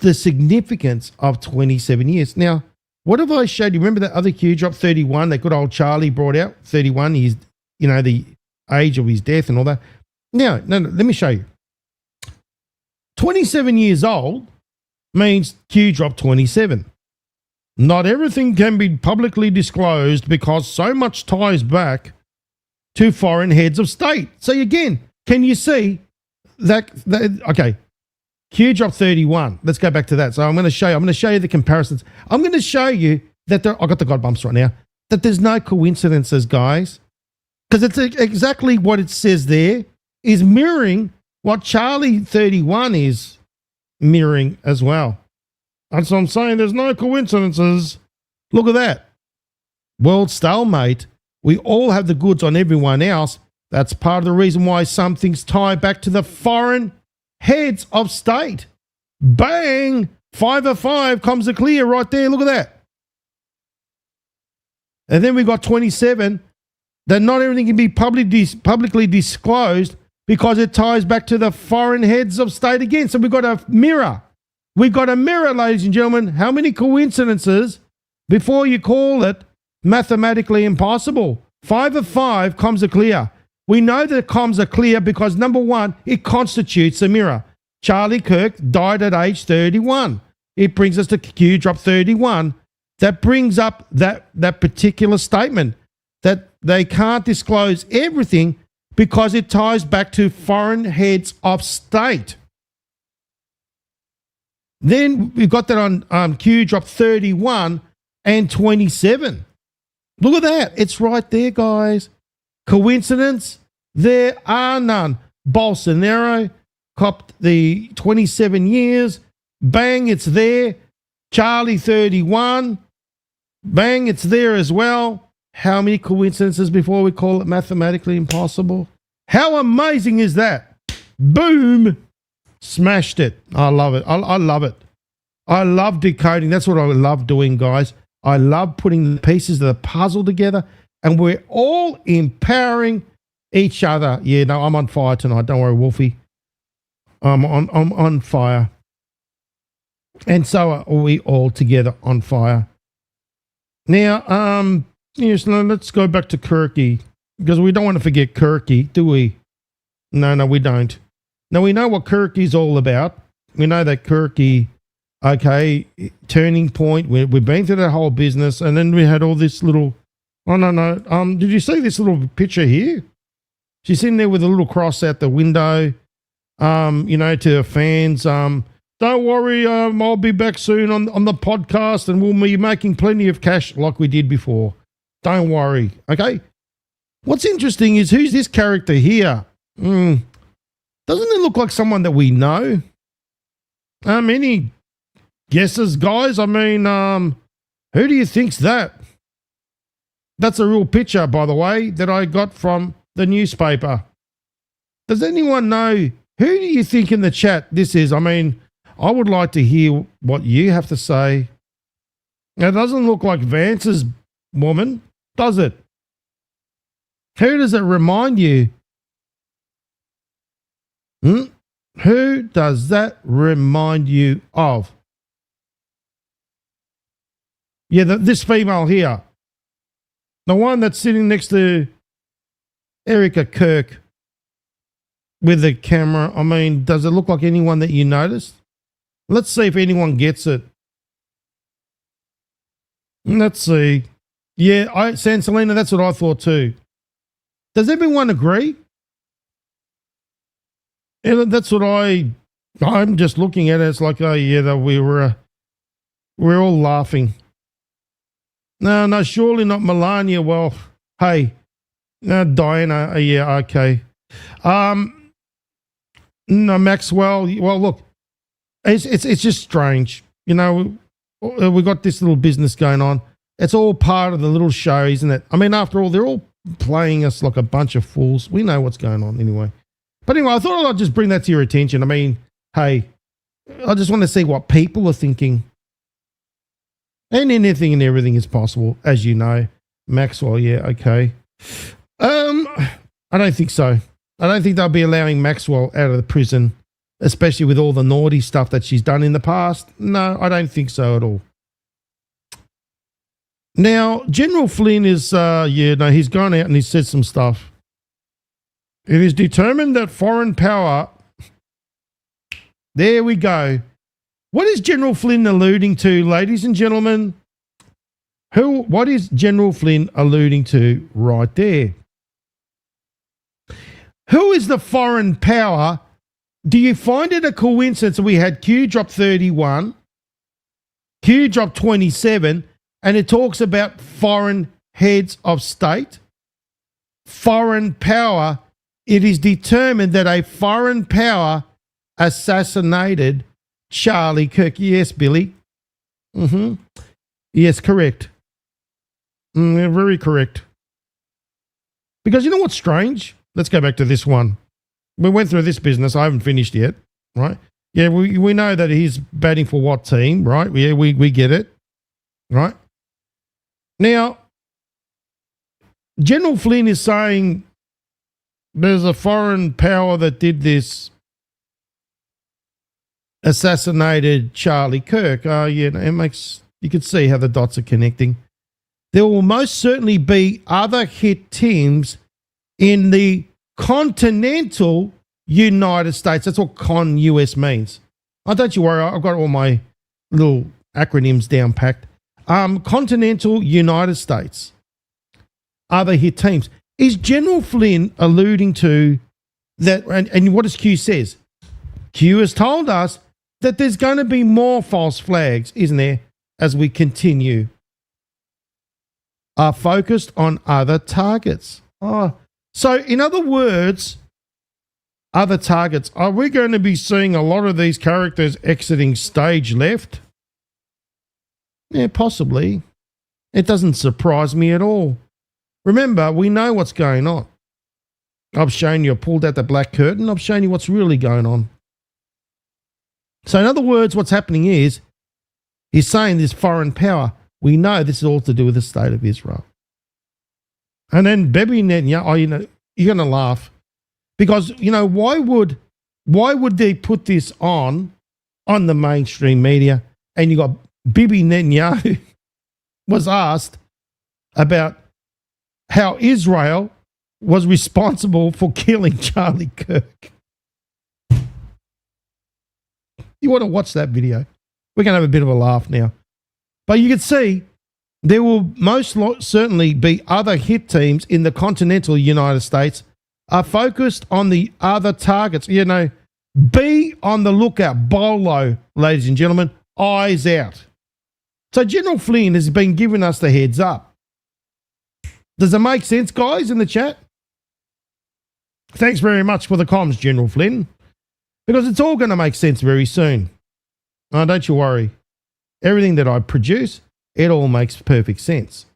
the significance of 27 years? Now, what have I showed you? Remember that other Q drop 31 that good old Charlie brought out? 31, he's, you know, the age of his death and all that. Now, no, let me show you. 27 years old means Q drop 27. Not everything can be publicly disclosed because so much ties back to foreign heads of state. So again, can you see that okay, Q drop 31. Let's go back to that. So I'm going to show you the comparisons. I'm going to show you that I got the God bumps right now, that there's no coincidences, guys. Because it's exactly what it says there is mirroring what Charlie 31 is mirroring as well. That's what I'm saying. There's no coincidences. Look at that. World stalemate. We all have the goods on everyone else. That's part of the reason why some things tie back to the foreign heads of state. Bang! 5 of 5 comes a clear right there. Look at that. And then we got 27. That not everything can be publicly disclosed because it ties back to the foreign heads of state again. So we've got a mirror. We've got a mirror, ladies and gentlemen. How many coincidences before you call it mathematically impossible? 5 of 5 comms are clear. We know that comms are clear because, number one, it constitutes a mirror. Charlie Kirk died at age 31. It brings us to Q drop 31. That brings up that particular statement that they can't disclose everything because it ties back to foreign heads of state. Then we've got that on Q drop 31 and 27. Look at that. It's right there, guys. Coincidence? There are none. Bolsonaro copped the 27 years. Bang, it's there. Charlie 31. Bang, it's there as well. How many coincidences before we call it mathematically impossible? How amazing is that? Boom. Smashed it. I love it. I love it. I love decoding. That's what I love doing, guys. I love putting the pieces of the puzzle together, and we're all empowering each other. Yeah, no, I'm on fire tonight. Don't worry, Wolfie. I'm on fire. And so are we all together on fire. Now, yes, no, let's go back to Kirky, because we don't want to forget Kirky, do we? No, we don't. Now, we know what Kirky's all about. We know that Kirky, okay, turning point. We've been through that whole business, and then we had all this little, oh, no. Did you see this little picture here? She's sitting there with a little cross out the window, you know, to her fans. Don't worry, I'll be back soon on the podcast, and we'll be making plenty of cash like we did before. Don't worry, okay? What's interesting is who's this character here? Doesn't it look like someone that we know? Any guesses, guys? I mean, who do you think's that? That's a real picture, by the way, that I got from the newspaper. Does anyone know who do you think in the chat this is? I mean, I would like to hear what you have to say. It doesn't look like Vance's woman, does it? Who does it remind you? Who does that remind you of? Yeah, this female here. The one that's sitting next to Erica Kirk with the camera. I mean, does it look like anyone that you noticed? Let's see if anyone gets it. Let's see. Yeah, Sansalina, that's what I thought too. Does everyone agree? Yeah, that's what I I'm just looking at it. It's like, oh yeah, that we're all laughing. No, surely not Melania. Well, hey, Diana. Yeah, okay. No, Maxwell. Well, look, it's just strange. You know, we got this little business going on. It's all part of the little show, isn't it? I mean, after all, they're all playing us like a bunch of fools. We know what's going on anyway. But anyway, I thought I'd just bring that to your attention. I mean, hey, I just want to see what people are thinking. And anything and everything is possible, as you know. Maxwell, yeah, okay. I don't think so. I don't think they'll be allowing Maxwell out of the prison, especially with all the naughty stuff that she's done in the past. No, I don't think so at all. Now, General Flynn is, he's gone out and he said some stuff. It is determined that foreign power... There we go. What is General Flynn alluding to, ladies and gentlemen? What is General Flynn alluding to right there? Who is the foreign power? Do you find it a coincidence that we had Q drop 31, Q drop 27, and it talks about foreign heads of state? Foreign power. It is determined that a foreign power assassinated Charlie Kirk. Yes, Billy. Yes, correct. Very correct. Because you know what's strange? Let's go back to this one. We went through this business. I haven't finished yet, right? Yeah, we know that he's batting for what team, right? Yeah, we get it, right? Now, General Flynn is saying there's a foreign power that did this, assassinated Charlie Kirk. It makes, you can see how the dots are connecting. There will most certainly be other hit teams in the continental United States. That's what CON-US means. Oh, don't you worry, I've got all my little acronyms down packed. Continental United States. Other hit teams. Is General Flynn alluding to that? And what does Q says? Q has told us that there's going to be more false flags, isn't there, as we continue. Are focused on other targets. So in other words, other targets. Are we going to be seeing a lot of these characters exiting stage left? Yeah, possibly. It doesn't surprise me at all. Remember, we know what's going on. I've shown you, I pulled out the black curtain. I've shown you what's really going on. So in other words, what's happening is, he's saying this foreign power. We know this is all to do with the state of Israel. And then Bibi Netanyahu, you're going to laugh. Because, why would they put this on the mainstream media? And you got Bibi Netanyahu was asked about how Israel was responsible for killing Charlie Kirk. You want to watch that video? We're going to have a bit of a laugh now. But you can see there will most certainly be other hit teams in the continental United States are focused on the other targets. Be on the lookout. Bolo, ladies and gentlemen. Eyes out. So General Flynn has been giving us the heads up. Does it make sense, guys, in the chat? Thanks very much for the comms, General Flynn. Because it's all going to make sense very soon. Oh, don't you worry. Everything that I produce, it all makes perfect sense.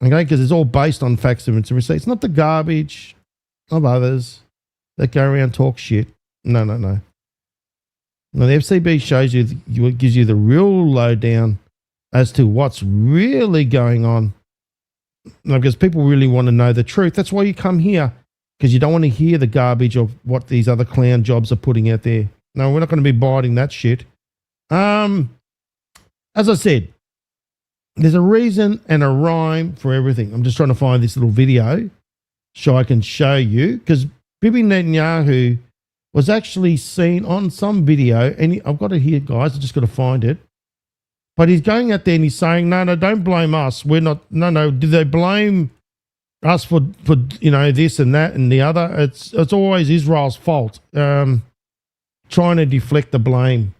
Okay, because it's all based on facts and receipts, not the garbage of others that go around talk shit. No. Now, the FCB shows you, gives you the real lowdown as to what's really going on. Because people really want to know the truth. That's why you come here, because you don't want to hear the garbage of what these other clown jobs are putting out there. No, we're not going to be biting that shit. As I said, there's a reason and a rhyme for everything. I'm just trying to find this little video so I can show you, because Bibi Netanyahu was actually seen on some video, and I've got it here, guys. I just got to find it. But he's going out there and he's saying, no, don't blame us. We're not, no. Do they blame us for this and that and the other? It's always Israel's fault. trying to deflect the blame.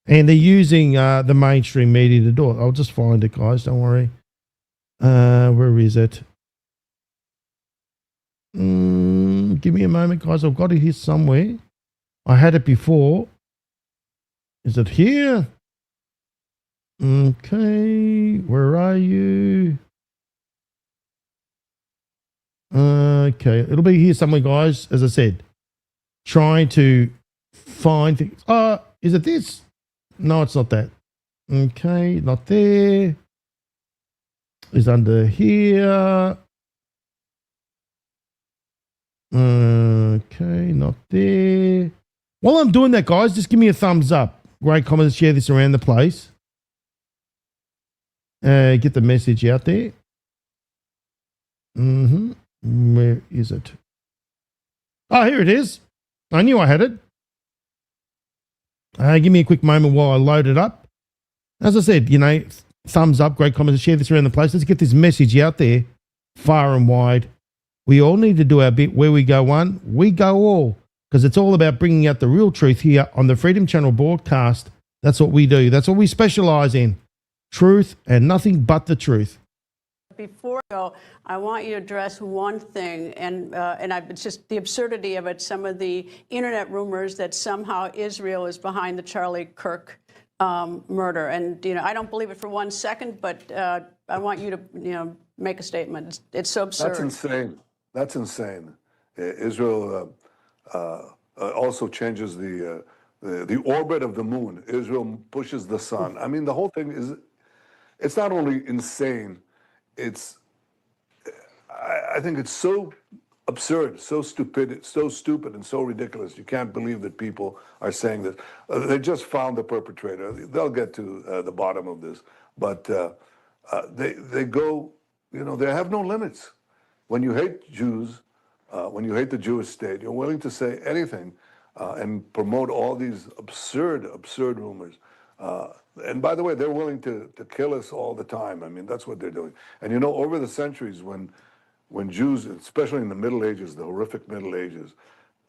And they're using the mainstream media to do it. I'll just find it, guys. Don't worry. Where is it? Give me a moment, guys. I've got it here somewhere. I had it before. Is it here? Okay. Where are you? Okay. It'll be here somewhere, guys. As I said, trying to find things. Is it this? No, it's not that. Okay. Not there. It's under here. Okay, not there. While I'm doing that, guys, just give me a thumbs up. Great comments, share this around the place. Get the message out there. Where is it? Oh, here it is. I knew I had it. Give me a quick moment while I load it up. As I said, thumbs up, great comments, share this around the place. Let's get this message out there far and wide. We all need to do our bit. Where we go one, we go all. Because it's all about bringing out the real truth here on the Freedom Channel broadcast. That's what we do. That's what we specialize in. Truth and nothing but the truth. Before I go, I want you to address one thing, and it's just the absurdity of it. Some of the internet rumors that somehow Israel is behind the Charlie Kirk murder, and I don't believe it for 1 second, but I want you to make a statement. It's so absurd. That's insane. That's insane. Israel also changes the orbit of the moon. Israel pushes the sun. I mean, the whole thing it's not only insane, I think it's so absurd, so stupid, and so ridiculous. You can't believe that people are saying this. They just found the perpetrator. They'll get to the bottom of this. But they go, they have no limits. When you hate Jews, when you hate the Jewish state, you're willing to say anything and promote all these absurd rumors. And by the way, they're willing to kill us all the time. I mean, that's what they're doing. And over the centuries, when Jews, especially in the Middle Ages, the horrific Middle Ages,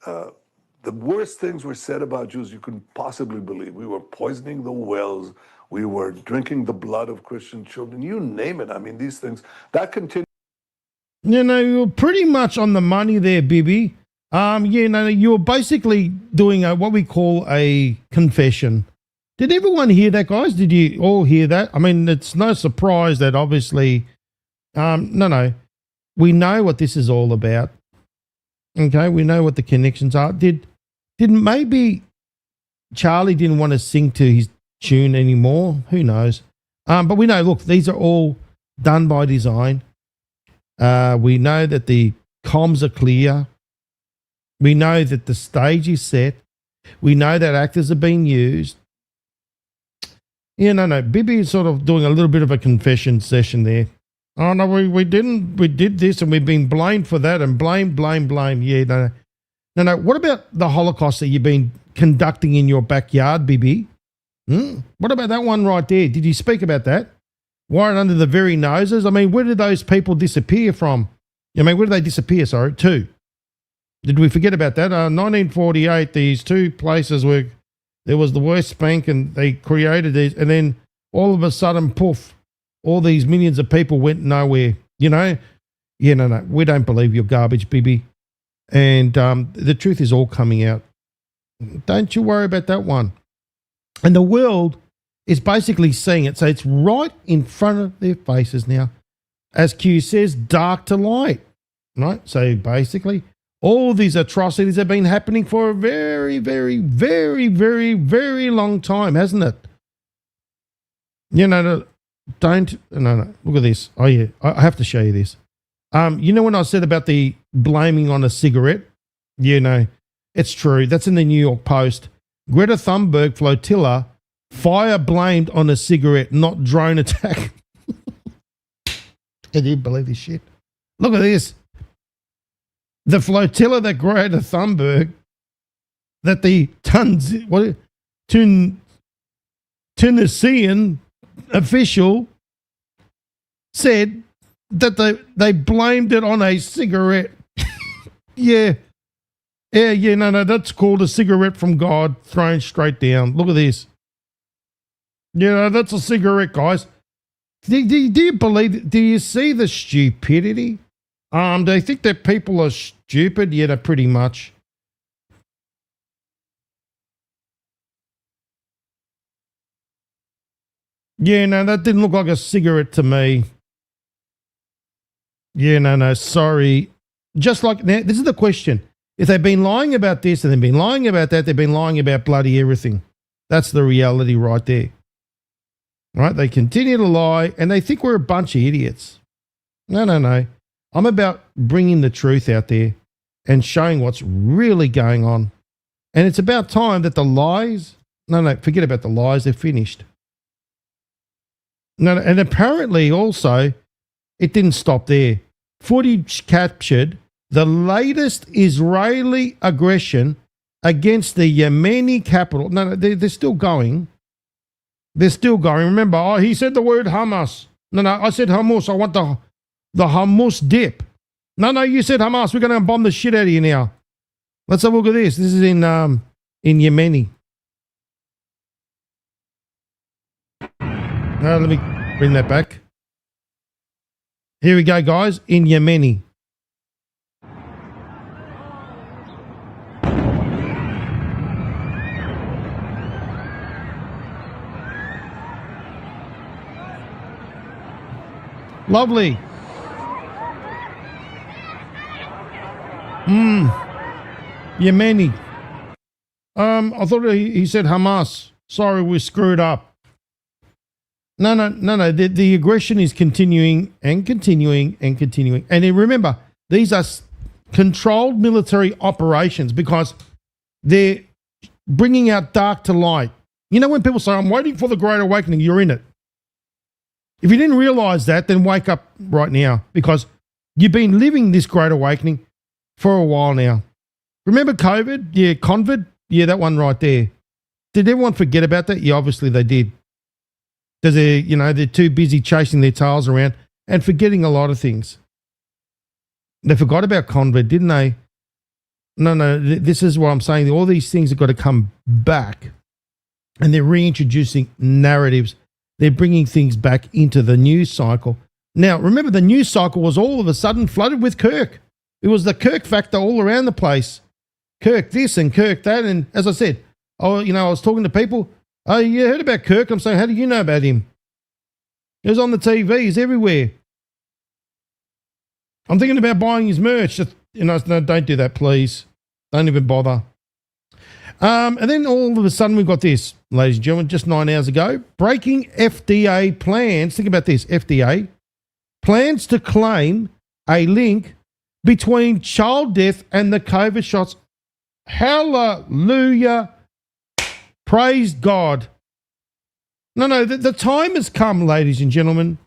the worst things were said about Jews you couldn't possibly believe. We were poisoning the wells. We were drinking the blood of Christian children. You name it. I mean, these things, that continued. You're pretty much on the money there, Bibi. You're basically doing what we call a confession. Did everyone hear that, guys? Did you all hear that? I mean, it's no surprise that obviously, we know what this is all about. Okay, we know what the connections are. Did maybe Charlie didn't want to sing to his tune anymore? Who knows? But we know, look, these are all done by design. We know that the comms are clear. We know that the stage is set. We know that actors are being used. Bibi is sort of doing a little bit of a confession session there. Oh, no, we didn't. We did this and we've been blamed for that and blame. Yeah, no. What about the Holocaust that you've been conducting in your backyard, Bibi? What about that one right there? Did you speak about that? Right under the very noses? I mean, where did those people disappear from? Where did they disappear, to? Did we forget about that? 1948, these two places where there was the West Bank and they created these, and then all of a sudden, poof, all these millions of people went nowhere, Yeah, no. We don't believe your garbage, Bibi. And the truth is all coming out. Don't you worry about that one. And the world is basically seeing it. So it's right in front of their faces now. As Q says, dark to light, right? So basically, all these atrocities have been happening for a very, very, very, very, very long time, hasn't it? No. Look at this. Oh, yeah. I have to show you this. When I said about the blaming on a cigarette? It's true. That's in the New York Post. Greta Thunberg flotilla, fire blamed on a cigarette, not drone attack. Can you believe this shit? Look at this. The flotilla that Greta Thunberg, that the Tunisian official said that they blamed it on a cigarette. Yeah. Yeah, no, that's called a cigarette from God thrown straight down. Look at this. Yeah, that's a cigarette, guys. Do you believe, do you see the stupidity? Do you think that people are stupid? Yeah, pretty much. Yeah, no, that didn't look like a cigarette to me. Yeah, no, sorry. Just like, now, this is the question. If they've been lying about this and they've been lying about that, they've been lying about bloody everything. That's the reality right there. Right? They continue to lie and they think we're a bunch of idiots. No. I'm about bringing the truth out there and showing what's really going on. And it's about time that the lies, no, forget about the lies, they're finished. No, and apparently also, it didn't stop there. Footage captured the latest Israeli aggression against the Yemeni capital. No, they're still going. They're still going. Remember, he said the word Hamas. No, I said Hamas. I want the hummus dip. No, you said Hamas. We're going to bomb the shit out of you now. Let's have a look at this. This is in Yemeni. Let me bring that back. Here we go, guys. In Yemeni. Lovely. Yemeni. I thought he said Hamas. Sorry, we screwed up. No. The aggression is continuing and continuing and continuing. And remember, these are controlled military operations because they're bringing out dark to light. You know when people say, I'm waiting for the Great Awakening, you're in it. If you didn't realize that, then wake up right now because you've been living this Great Awakening for a while now. Remember COVID? Yeah, COVID? Yeah, that one right there. Did everyone forget about that? Yeah, obviously they did. Because they're too busy chasing their tails around and forgetting a lot of things. They forgot about COVID, didn't they? No, this is what I'm saying. All these things have got to come back. And they're reintroducing narratives. They're bringing things back into the news cycle. Now, remember, the news cycle was all of a sudden flooded with Kirk. It was the Kirk factor all around the place. Kirk this and Kirk that. And as I said, I was talking to people. Oh, you heard about Kirk? I'm saying, how do you know about him? He was on the TV. He's everywhere. I'm thinking about buying his merch. No, don't do that, please. Don't even bother. And then all of a sudden we've got this, ladies and gentlemen, just 9 hours ago. Breaking FDA plans. Think about this. FDA plans to claim a link between child death and the COVID shots. Hallelujah. Praise God. No, the time has come, ladies and gentlemen,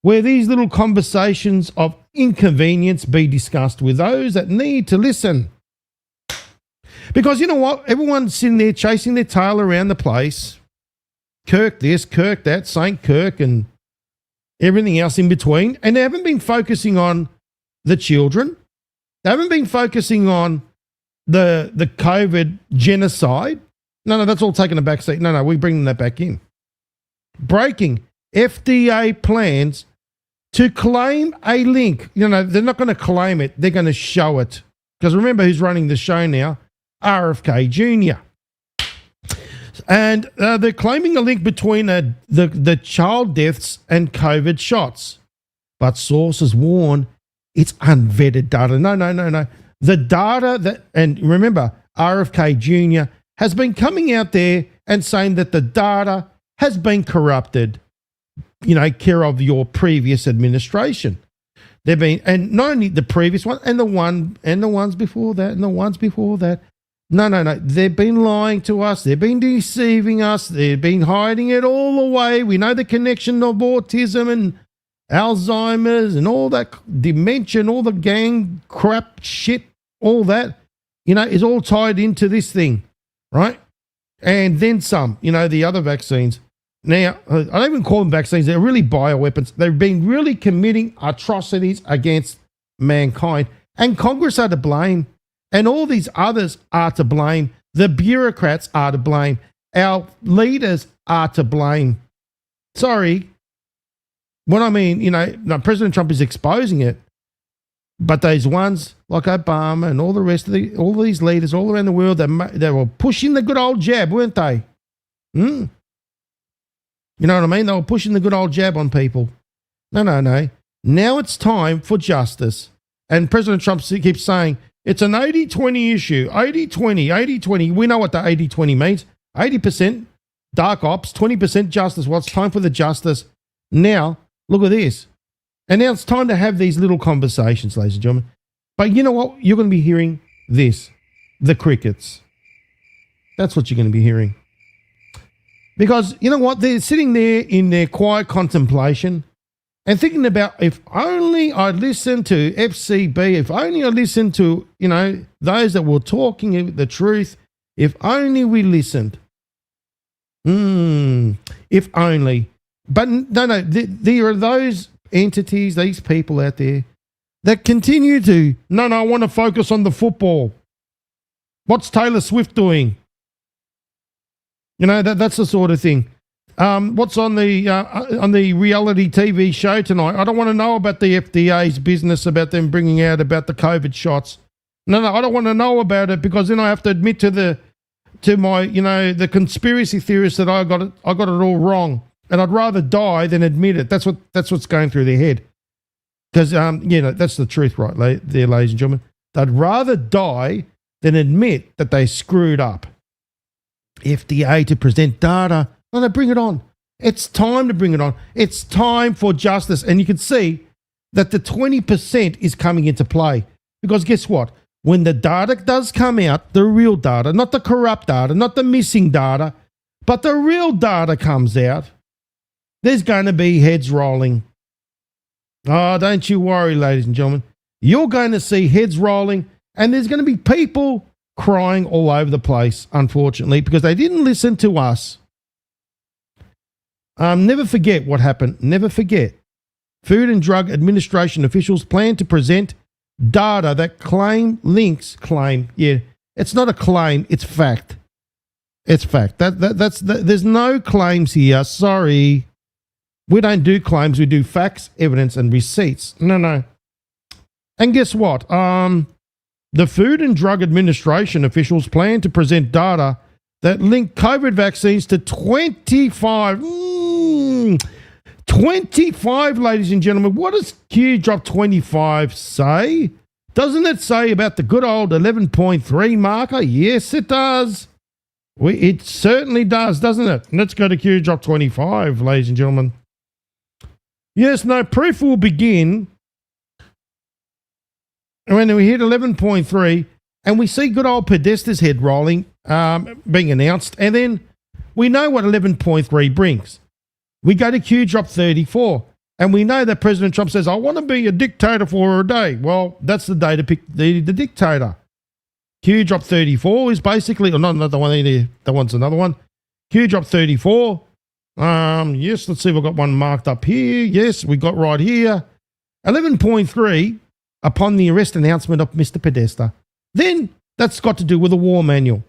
where these little conversations of inconvenience be discussed with those that need to listen. Because you know what? Everyone's sitting there chasing their tail around the place. Kirk this, Kirk that, Saint Kirk and everything else in between. And they haven't been focusing on the children. They haven't been focusing on the COVID genocide. No, that's all taken a back seat. No, we're bringing that back in. Breaking FDA plans to claim a link. They're not going to claim it. They're going to show it. Because remember who's running the show now? RFK Jr. And they're claiming a link between the child deaths and COVID shots. But sources warn it's unvetted data. No. The data and remember, RFK Jr. has been coming out there and saying that the data has been corrupted, care of your previous administration. They've been, and not only the previous one, and the ones before that, and the ones before that. No. They've been lying to us. They've been deceiving us. They've been hiding it all away. We know the connection of autism and Alzheimer's and all that dementia and all the gang crap shit, all that, is all tied into this thing, right? And then some, the other vaccines. Now, I don't even call them vaccines. They're really bioweapons. They've been really committing atrocities against mankind. And Congress are to blame. And all these others are to blame. The bureaucrats are to blame. Our leaders are to blame. Sorry. What I mean, now President Trump is exposing it, but those ones like Obama and all the rest of all these leaders all around the world, they were pushing the good old jab, weren't they? You know what I mean? They were pushing the good old jab on people. No. Now it's time for justice. And President Trump keeps saying, it's an 80-20 issue. 80-20, 80-20. We know what the 80-20 means. 80% dark ops, 20% justice. Well, it's time for the justice. Now, look at this. And now it's time to have these little conversations, ladies and gentlemen. But you know what? You're going to be hearing this. The crickets. That's what you're going to be hearing. Because you know what? They're sitting there in their quiet contemplation and thinking about, if only I listened to FCB, if only I listened to, those that were talking the truth, if only we listened. If only. But no, there are those entities, these people out there that continue to, I want to focus on the football. What's Taylor Swift doing? That's the sort of thing. What's on the reality TV show tonight? I don't want to know about the FDA's business, about them bringing out about the COVID shots. No, I don't want to know about it, because then I have to admit to my the conspiracy theorists that I got it all wrong, and I'd rather die than admit it. That's what's going through their head, because that's the truth, right there, ladies and gentlemen. They'd rather die than admit that they screwed up. FDA to present data. No, bring it on. It's time to bring it on. It's time for justice. And you can see that the 20% is coming into play. Because guess what? When the data does come out, the real data, not the corrupt data, not the missing data, but the real data comes out, there's going to be heads rolling. Oh, don't you worry, ladies and gentlemen. You're going to see heads rolling, and there's going to be people crying all over the place, unfortunately, because they didn't listen to us. Never forget what happened. Never forget. Food and Drug Administration officials plan to present data that claim. Yeah, it's not a claim. It's fact. It's fact. There's no claims here. Sorry. We don't do claims. We do facts, evidence, and receipts. No. And guess what? The Food and Drug Administration officials plan to present data that link COVID vaccines to 25, ladies and gentlemen. What does Q drop 25 say? Doesn't it say about the good old 11.3 marker? Yes, it does. It certainly does, doesn't it? Let's go to Q drop 25, ladies and gentlemen. Yes, no, proof will begin when we hit 11.3 and we see good old Podesta's head rolling, being announced, and then we know what 11.3 brings. We go to Q drop 34, and we know that President Trump says, I want to be a dictator for a day. Well, that's the day to pick the dictator. Q drop 34 is basically, or not another one either, that one's another one. Q drop 34, yes, let's see if I've got one marked up here. Yes, we got right here. 11.3, upon the arrest announcement of Mr. Podesta. Then that's got to do with a war manual.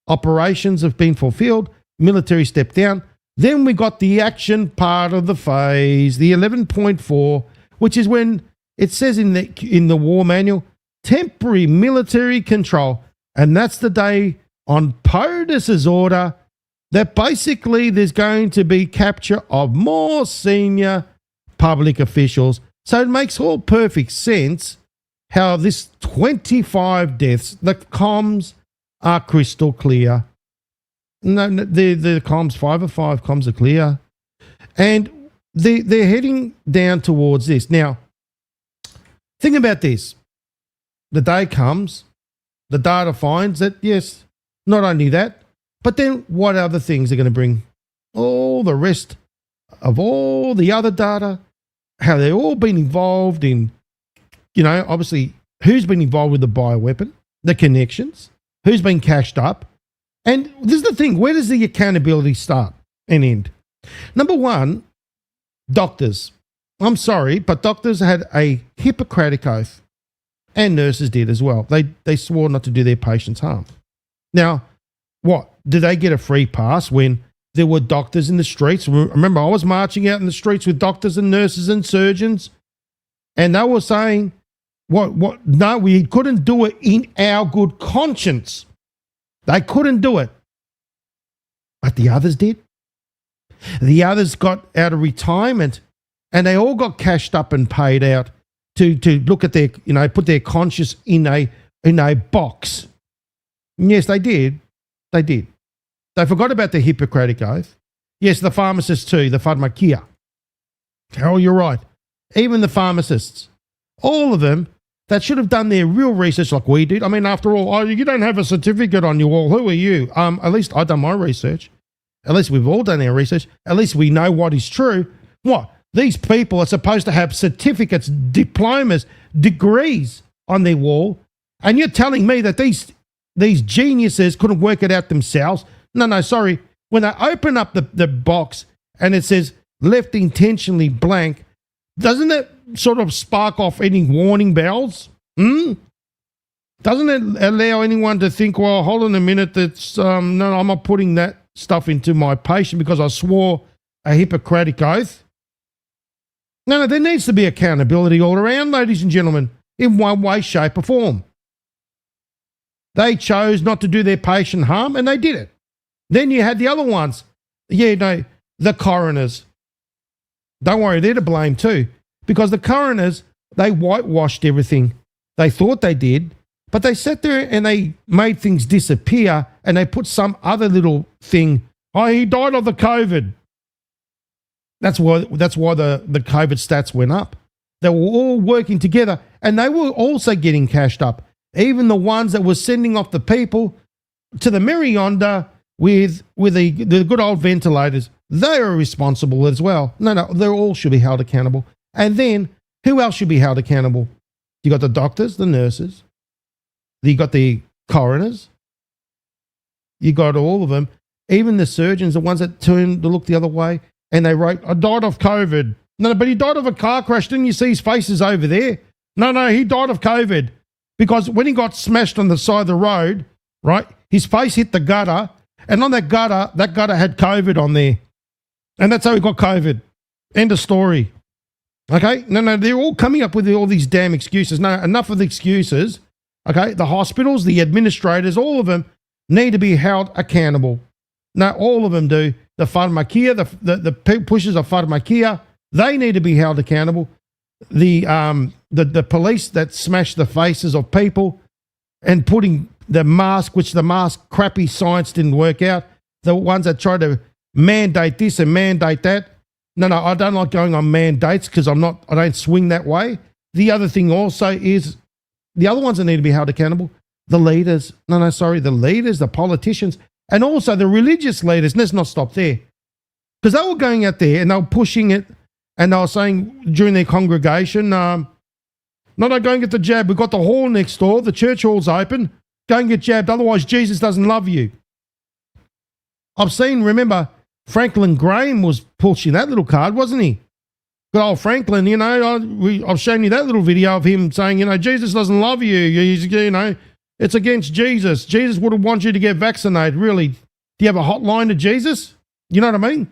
Operations have been fulfilled, military stepped down. Then we got the action part of the phase, the 11.4, which is when it says in the war manual, temporary military control. And that's the day on POTUS's order that basically there's going to be capture of more senior public officials. So it makes all perfect sense how this 25 deaths, the comms are crystal clear. No, the comms, 5 of 5 comms are clear. And they're heading down towards this. Now, think about this. The day comes, the data finds that, yes, not only that, but then what other things are going to bring? All the rest of all the other data, how they've all been involved in, obviously, who's been involved with the bioweapon, the connections, who's been cashed up. And this is the thing, where does the accountability start and end? Number one, doctors. I'm sorry, but doctors had a Hippocratic oath And nurses did as well. They swore not to do their patients harm. Now, what? Did they get a free pass when there were doctors in the streets? Remember, I was marching out in the streets with doctors and nurses and surgeons, and they were saying, what? No, we couldn't do it in our good conscience. They couldn't do it. But the others did. The others got out of retirement, and they all got cashed up and paid out to look at their, put their conscience in a box. And yes, they did. They did. They forgot about the Hippocratic Oath. Yes, the pharmacists too, the pharmacia. Oh, you're right. Even the pharmacists, all of them, that should have done their real research like we did. I mean, after all, you don't have a certificate on you all. Who are you? At least I've done my research. At least we've all done our research. At least we know what is true. What? These people are supposed to have certificates, diplomas, degrees on their wall, and you're telling me that these geniuses couldn't work it out themselves? No, sorry. When they open up the box and it says left intentionally blank, doesn't it sort of spark off any warning bells? Doesn't it allow anyone to think, well, hold on a minute, that's no, I'm not putting that stuff into my patient because I swore a Hippocratic Oath? No, there needs to be accountability all around, ladies and gentlemen, in one way, shape or form. They chose not to do their patient harm, and they did it. Then you had the other ones. The coroners. Don't worry, they're to blame too. Because the coroners, they whitewashed everything. They thought they did, but they sat there and they made things disappear, and they put some other little thing. Oh, he died of the COVID. That's why the COVID stats went up. They were all working together, and they were also getting cashed up. Even the ones that were sending off the people to the mirror yonder with the good old ventilators, they are responsible as well. No, they all should be held accountable. And then, who else should be held accountable? You got the doctors, the nurses, you got the coroners, you got all of them, even the surgeons, the ones that turned to look the other way, and they wrote, I died of COVID. No, but he died of a car crash. Didn't you see his faces over there? No, he died of COVID. Because when he got smashed on the side of the road, right, his face hit the gutter, and on that gutter had COVID on there. And that's how he got COVID. End of story. Okay? No, they're all coming up with all these damn excuses. No, enough of the excuses. Okay? The hospitals, the administrators, all of them need to be held accountable. No, all of them do. The pharmacia, the pushers of pharmacia, they need to be held accountable. The police that smashed the faces of people and putting the mask, which the mask crappy science didn't work out, the ones that tried to mandate this and mandate that. No, I don't like going on mandates because I don't swing that way. The other thing also is the other ones that need to be held accountable, the leaders. The leaders, the politicians, and also the religious leaders. Let's not stop there. Because they were going out there and they were pushing it, and they were saying during their congregation, no, go and get the jab. We've got the hall next door. The church hall's open. Go and get jabbed. Otherwise, Jesus doesn't love you. I've seen, remember, Franklin Graham was pushing that little card, wasn't he? Good old Franklin, I've shown you that little video of him saying, Jesus doesn't love you. It's against Jesus. Jesus wouldn't want you to get vaccinated, really. Do you have a hotline to Jesus? You know what I mean?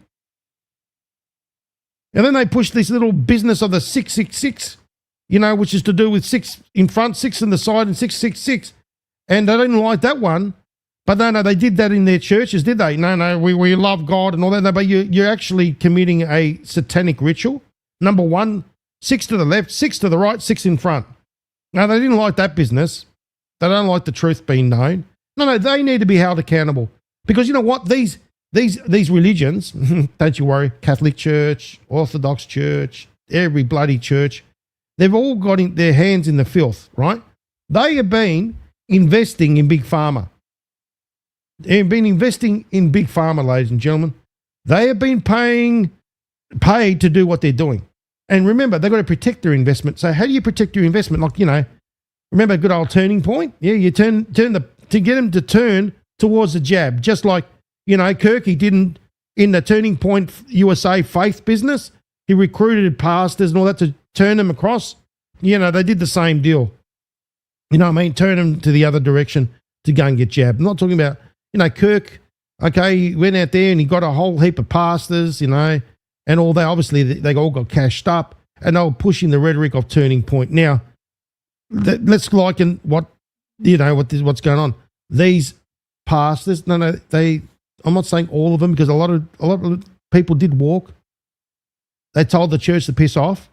And then they push this little business of the 666, which is to do with 6 in front, 6 in the side, and 666. And they didn't like that one. But no, they did that in their churches, did they? No, we love God and all that. No, but you're actually committing a satanic ritual. Number 1, 6 to the left, 6 to the right, 6 in front. No, they didn't like that business. They don't like the truth being known. No, they need to be held accountable. Because you know what? These religions, don't you worry, Catholic Church, Orthodox Church, every bloody church, they've all got their hands in the filth, right? They have been investing in Big Pharma. They've been investing in Big Pharma, ladies and gentlemen. They have been paid to do what they're doing. And remember, they've got to protect their investment. So how do you protect your investment? Like, remember a good old turning point? Yeah, you turn to get them to turn towards the jab. Just like, Kirk, he didn't, in the Turning Point USA faith business, he recruited pastors and all that to turn them across. They did the same deal. You know what I mean? Turn them to the other direction to go and get jabbed. I'm not talking about, Kirk, okay, he went out there and he got a whole heap of pastors, and all that. Obviously, they all got cashed up and they were pushing the rhetoric of Turning Point. Now, let's liken what's going on. These pastors, I'm not saying all of them, because a lot of people did walk. They told the church to piss off,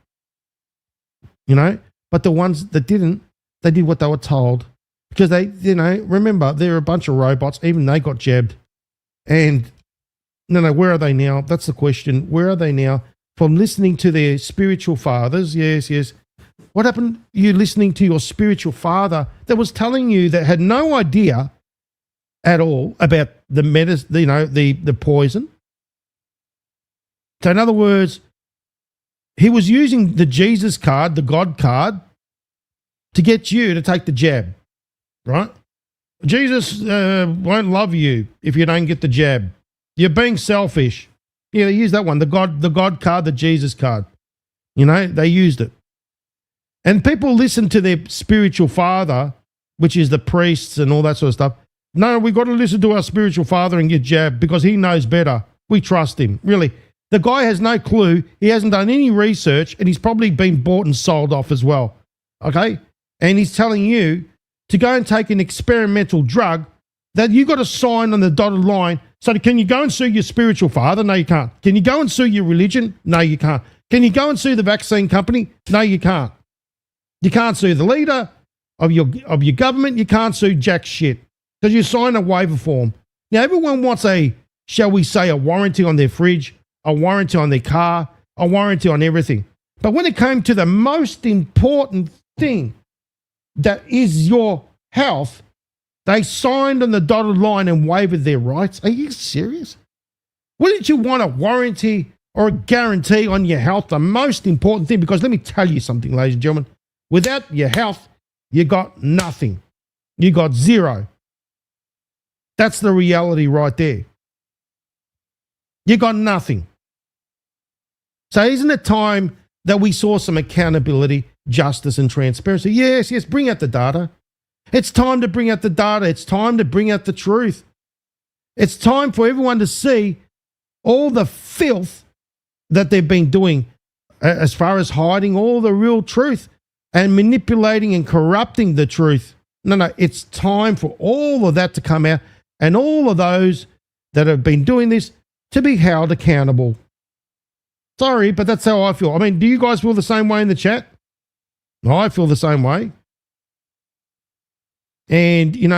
but the ones that didn't, they did what they were told, because they, remember, they're a bunch of robots. Even they got jabbed. And where are they now? That's the question. Where are they now? From listening to their spiritual fathers, yes. What happened? You listening to your spiritual father that was telling you, that had no idea at all about the the poison. So in other words, he was using the Jesus card, the God card, to get you to take the jab, right? Jesus won't love you if you don't get the jab. You're being selfish. Yeah, they used that one, the God card, the Jesus card. They used it. And people listen to their spiritual father, which is the priests and all that sort of stuff. No, we've got to listen to our spiritual father and get jabbed because he knows better. We trust him. Really. The guy has no clue. He hasn't done any research, and he's probably been bought and sold off as well. Okay? And he's telling you to go and take an experimental drug that you got to sign on the dotted line. So can you go and sue your spiritual father? No, you can't. Can you go and sue your religion? No, you can't. Can you go and sue the vaccine company? No, you can't. You can't sue the leader of your government. You can't sue jack shit because you sign a waiver form. Now, everyone wants shall we say, a warranty on their fridge, a warranty on their car, a warranty on everything. But when it came to the most important thing, that is your health, they signed on the dotted line and waived their rights. Are you serious? Wouldn't you want a warranty or a guarantee on your health? The most important thing, because let me tell you something, ladies and gentlemen. Without your health, you got nothing. You got zero. That's the reality right there. You got nothing. So isn't it time that we saw some accountability, justice, and transparency? Yes, bring out the data. It's time to bring out the data. It's time to bring out the truth. It's time for everyone to see all the filth that they've been doing as far as hiding all the real truth and manipulating and corrupting the truth. No, it's time for all of that to come out and all of those that have been doing this to be held accountable. Sorry, but that's how I feel. I mean, do you guys feel the same way in the chat? I feel the same way. And, you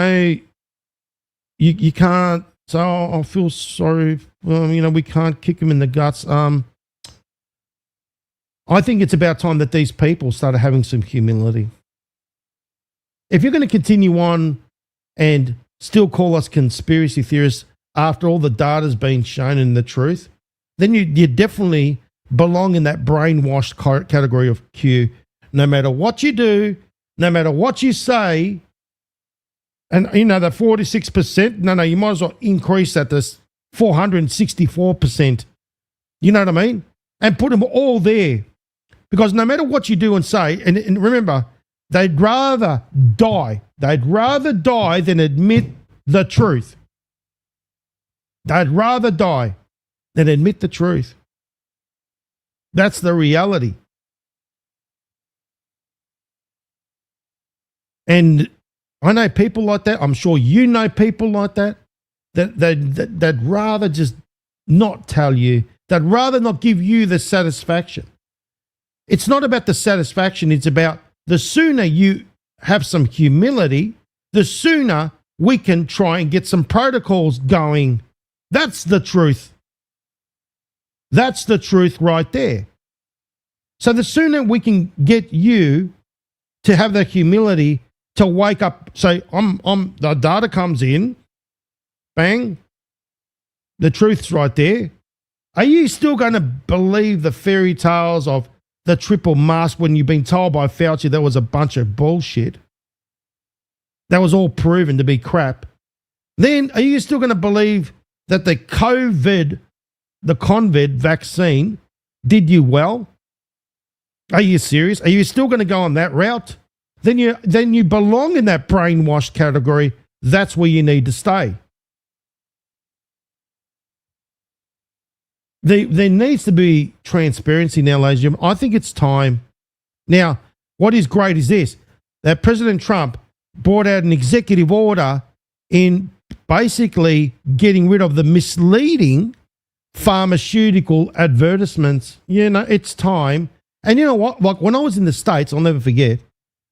can't, so I feel sorry. We can't kick them in the guts. I think it's about time that these people started having some humility. If you're going to continue on and still call us conspiracy theorists after all the data's been shown and the truth, then you definitely belong in that brainwashed category of Q. No matter what you do, no matter what you say, and that 46%, no, you might as well increase that to 464%. You know what I mean? And put them all there. Because no matter what you do and say, and remember, they'd rather die. They'd rather die than admit the truth. They'd rather die than admit the truth. That's the reality. And I know people like that. I'm sure you know people like that. They'd rather just not tell you. They'd rather not give you the satisfaction. It's not about the satisfaction. It's about the sooner you have some humility, the sooner we can try and get some protocols going. That's the truth. That's the truth right there. So the sooner we can get you to have that humility to wake up, say, the data comes in, bang, the truth's right there. Are you still going to believe the fairy tales of the triple mask when you've been told by Fauci that was a bunch of bullshit? That was all proven to be crap. Then are you still going to believe that the COVID vaccine did you well? Are you serious? Are you still going to go on that route? then you belong in that brainwashed category. That's where you need to stay. There needs to be transparency now, ladies and gentlemen. I think it's time. Now, what is great is this, that President Trump brought out an executive order in basically getting rid of the misleading pharmaceutical advertisements. You know, it's time. And you know what? Like when I was in the States, I'll never forget,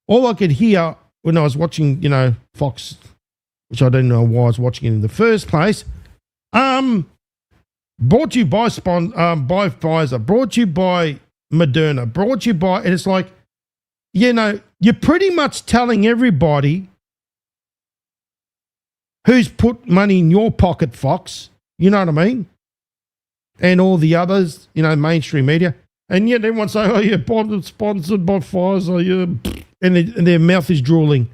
all I could hear when I was watching, you know, Fox, which I don't know why I was watching it in the first place, brought to you by Pfizer, brought to you by Moderna, brought to you by, and it's like, you know, you're pretty much telling everybody who's put money in your pocket, Fox, you know what I mean? And all the others, you know, mainstream media. And yet everyone say, oh, yeah, sponsored by Pfizer, yeah. And their mouth is drooling.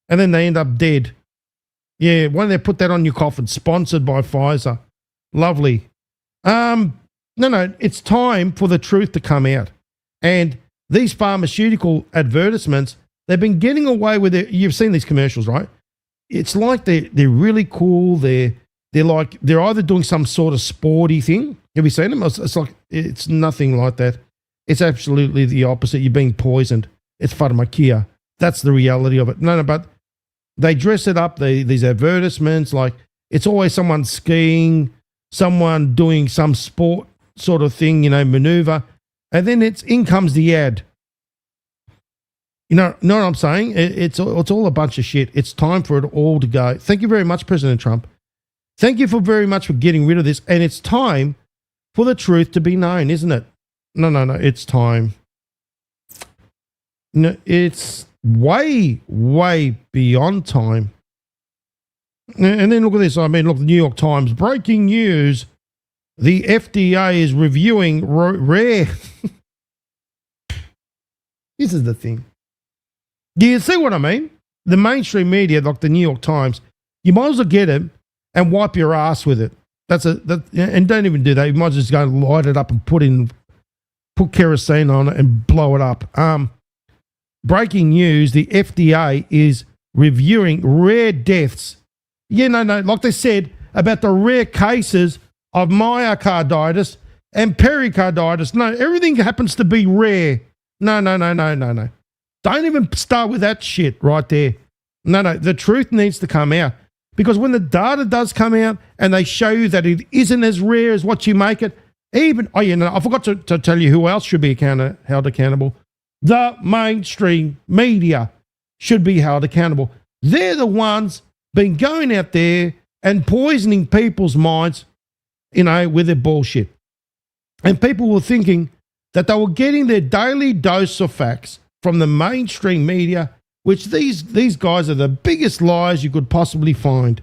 And then they end up dead. Yeah, why don't they put that on your coffin? Sponsored by Pfizer. Lovely. No, it's time for the truth to come out. And these pharmaceutical advertisements, they've been getting away with it. You've seen these commercials, right? It's like they're really cool. They're either doing some sort of sporty thing. Have you seen them? It's nothing like that. It's absolutely the opposite. You're being poisoned. It's pharmakia. That's the reality of it. No, but they dress it up. These advertisements, like it's always someone skiing, someone doing some sport sort of thing, you know, maneuver, and then in comes the ad. You know what I'm saying? It's all a bunch of shit. It's time for it all to go. Thank you very much, President Trump. Thank you very much for getting rid of this. And it's time for the truth to be known, isn't it? No. It's time. No, it's way, way beyond time. And then look at this. I mean, look, the New York Times. Breaking news. The FDA is reviewing rare. This is the thing. Do you see what I mean? The mainstream media, like the New York Times, you might as well get them and wipe your ass with it. And don't even do that. You might as well just go and light it up and put kerosene on it and blow it up. Breaking news, the FDA is reviewing rare deaths. Yeah, no, like they said about the rare cases of myocarditis and pericarditis. No, everything happens to be rare. No. Don't even start with that shit right there. No, the truth needs to come out. Because when the data does come out and they show you that it isn't as rare as what you make it, I forgot to tell you who else should be held accountable. The mainstream media should be held accountable. They're the ones been going out there and poisoning people's minds, you know, with their bullshit. And people were thinking that they were getting their daily dose of facts from the mainstream media, which these guys are the biggest liars you could possibly find.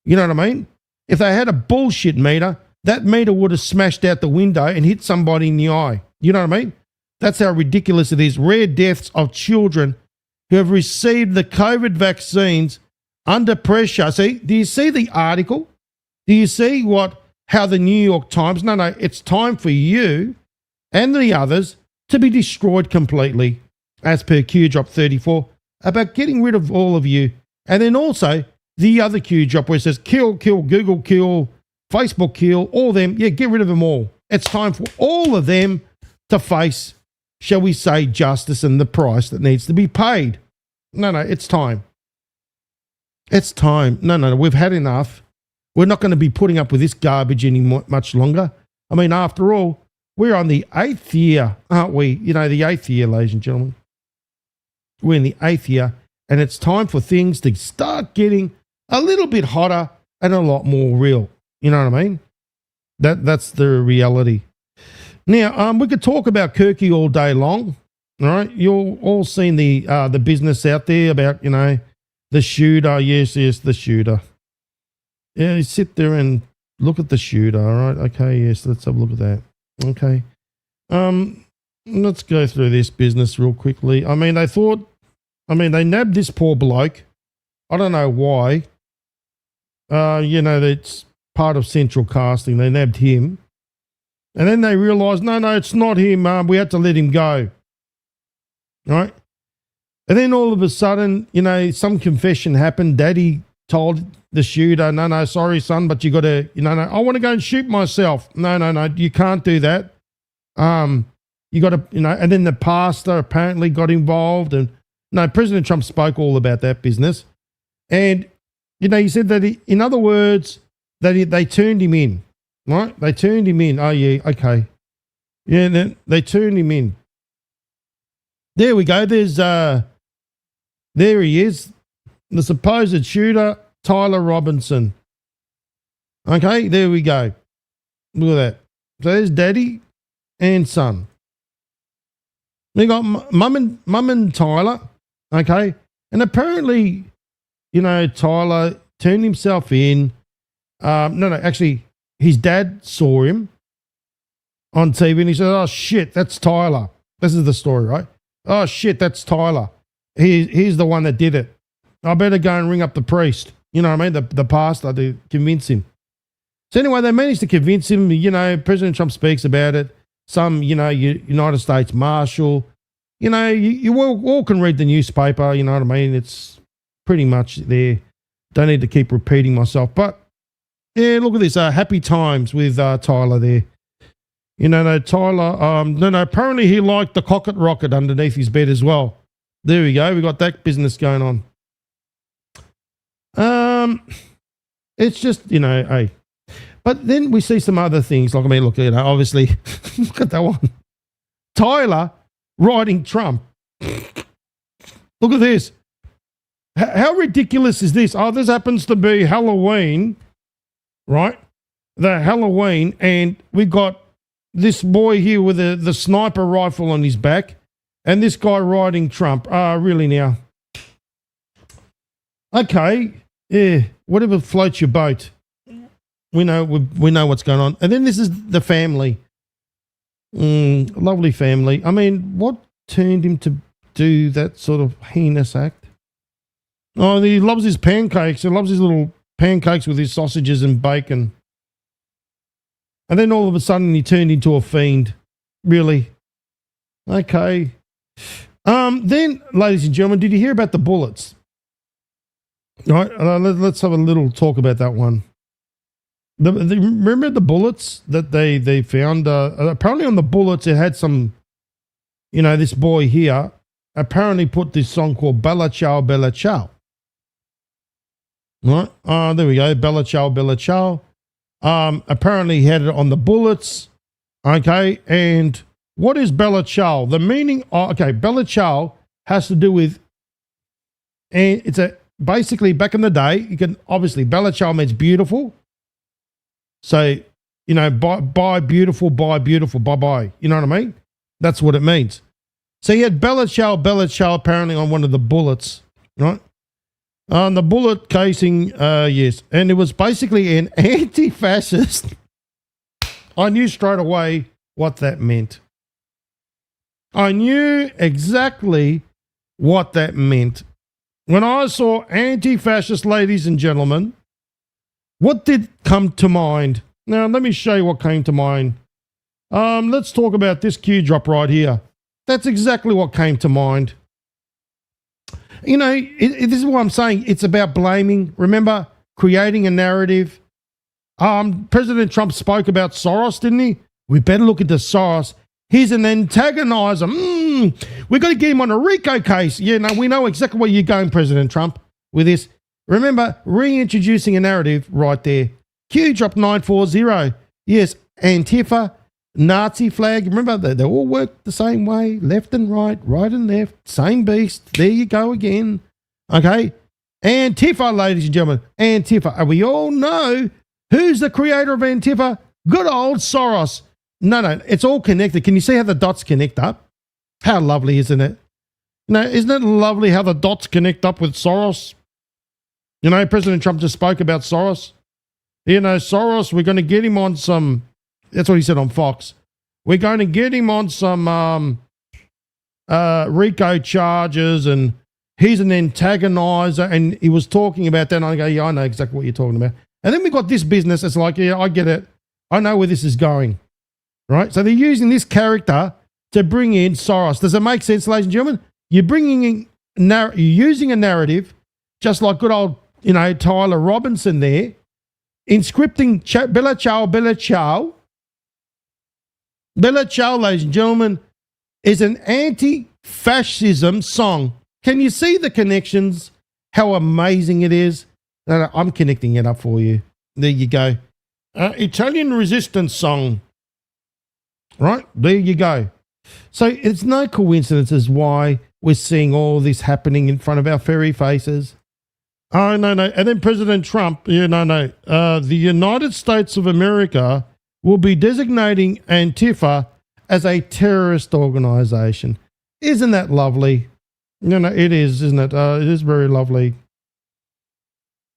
You know what I mean? If they had a bullshit meter, that meter would have smashed out the window and hit somebody in the eye. You know what I mean? That's how ridiculous it is. Rare deaths of children who have received the COVID vaccines under pressure. See, do you see the article? Do you see how the New York Times, no, it's time for you and the others to be destroyed completely, as per Q Drop 34, about getting rid of all of you. And then also the other Q Drop where it says kill, Google kill, Facebook kill, all them. Yeah, get rid of them all. It's time for all of them to face, shall we say, justice and the price that needs to be paid. No, it's time. It's time. No, we've had enough. We're not going to be putting up with this garbage any much longer. I mean, after all, we're on the 8th year, aren't we? You know, the 8th year, ladies and gentlemen. We're in the 8th year, and it's time for things to start getting a little bit hotter and a lot more real. You know what I mean? That's the reality. Now, we could talk about Kirk all day long. All right, you've all seen the business out there about, you know, the shooter. Yes, the shooter. Yeah, you sit there and look at the shooter. All right, okay, yes, let's have a look at that. Okay, let's go through this business real quickly. I mean, they nabbed this poor bloke. I don't know why. You know, it's part of central casting. They nabbed him. And then they realised, no, it's not him. We had to let him go. All right? And then all of a sudden, you know, some confession happened. Daddy told the shooter, no, sorry, son, but you got to, no, I want to go and shoot myself. No, you can't do that. You got to, you know, and then the pastor apparently got involved. And no, President Trump spoke all about that business. And, you know, he said that, in other words, that they turned him in, right? They turned him in. Oh, yeah, okay. Yeah, then they turned him in. There we go. There he is, the supposed shooter, Tyler Robinson. Okay, there we go. Look at that. So there's daddy and son. We got mum and Tyler. Okay, and apparently, you know, Tyler turned himself in. Actually, his dad saw him on TV and he said, "Oh shit, that's Tyler." This is the story, right? Oh shit, that's Tyler. He's the one that did it. I better go and ring up the priest. You know what I mean? The pastor, to convince him. So anyway, they managed to convince him. You know, President Trump speaks about it. Some, you know, United States Marshal. You know, you all can read the newspaper. You know what I mean? It's pretty much there. Don't need to keep repeating myself. But yeah, look at this. Happy times with Tyler there. You know, no, Tyler, apparently he liked the cocket rocket underneath his bed as well. There we go. We got that business going on. It's just, you know, hey. But then we see some other things. Like, I mean, look, you know, obviously, look at that one. Tyler riding Trump. Look at this. How ridiculous is this? Oh, this happens to be Halloween, right? The Halloween, and we got this boy here with the sniper rifle on his back, and this guy riding Trump. Really now? Okay, yeah, whatever floats your boat. We know what's going on. And then this is the family. Lovely family. I mean, what turned him to do that sort of heinous act? Oh, he loves his pancakes. He loves his little pancakes with his sausages and bacon. And then all of a sudden he turned into a fiend. Really? Okay. Then, ladies and gentlemen, did you hear about the bullets? All right, let's have a little talk about that one. Remember the bullets that they found? Apparently on the bullets it had some, you know, this boy here apparently put this song called Bella Ciao, Bella Ciao. Right? There we go, Bella Ciao, Bella Ciao. Apparently he had it on the bullets. Okay, and what is Bella Ciao? The meaning, Bella Ciao has to do with, and it's basically back in the day, you can obviously, Bella Ciao means beautiful. So, you know, buy beautiful, bye-bye. You know what I mean? That's what it means. So he had Bella Ciao apparently on one of the bullets, right? On the bullet casing, yes. And it was basically an anti-fascist. I knew straight away what that meant. I knew exactly what that meant. When I saw anti-fascist, ladies and gentlemen, what did come to mind? Now, let me show you what came to mind. Let's talk about this cue drop right here. That's exactly what came to mind. You know, this is what I'm saying. It's about blaming. Remember, creating a narrative. President Trump spoke about Soros, didn't he? We better look into Soros. He's an antagonizer. We've got to get him on a RICO case. Yeah, no, we know exactly where you're going, President Trump, with this. Remember, reintroducing a narrative right there. Q drop 940. Yes, Antifa, Nazi flag. Remember, they all work the same way, left and right and left, same beast. There you go again. Okay? Antifa, ladies and gentlemen, Antifa. And we all know who's the creator of Antifa? Good old Soros. No, it's all connected. Can you see how the dots connect up? How lovely, isn't it? You know, isn't it lovely how the dots connect up with Soros? You know, President Trump just spoke about Soros. You know, Soros, we're going to get him on some, that's what he said on Fox. We're going to get him on some RICO charges, and he's an antagonizer. And he was talking about that, and I go, yeah, I know exactly what you're talking about. And then we got this business. It's like, yeah, I get it. I know where this is going. Right? So they're using this character to bring in Soros. Does it make sense, ladies and gentlemen? You're bringing in using a narrative, just like good old, Tyler Robinson there, inscripting Bella Ciao, Bella Ciao. Bella Ciao, ladies and gentlemen, is an anti-fascism song. Can you see the connections? How amazing it is? No, I'm connecting it up for you. There you go. Italian resistance song. Right? There you go. So it's no coincidence as why we're seeing all this happening in front of our furry faces. Oh, no. And then President Trump, the United States of America will be designating Antifa as a terrorist organization. Isn't that lovely? It is, isn't it? It is very lovely.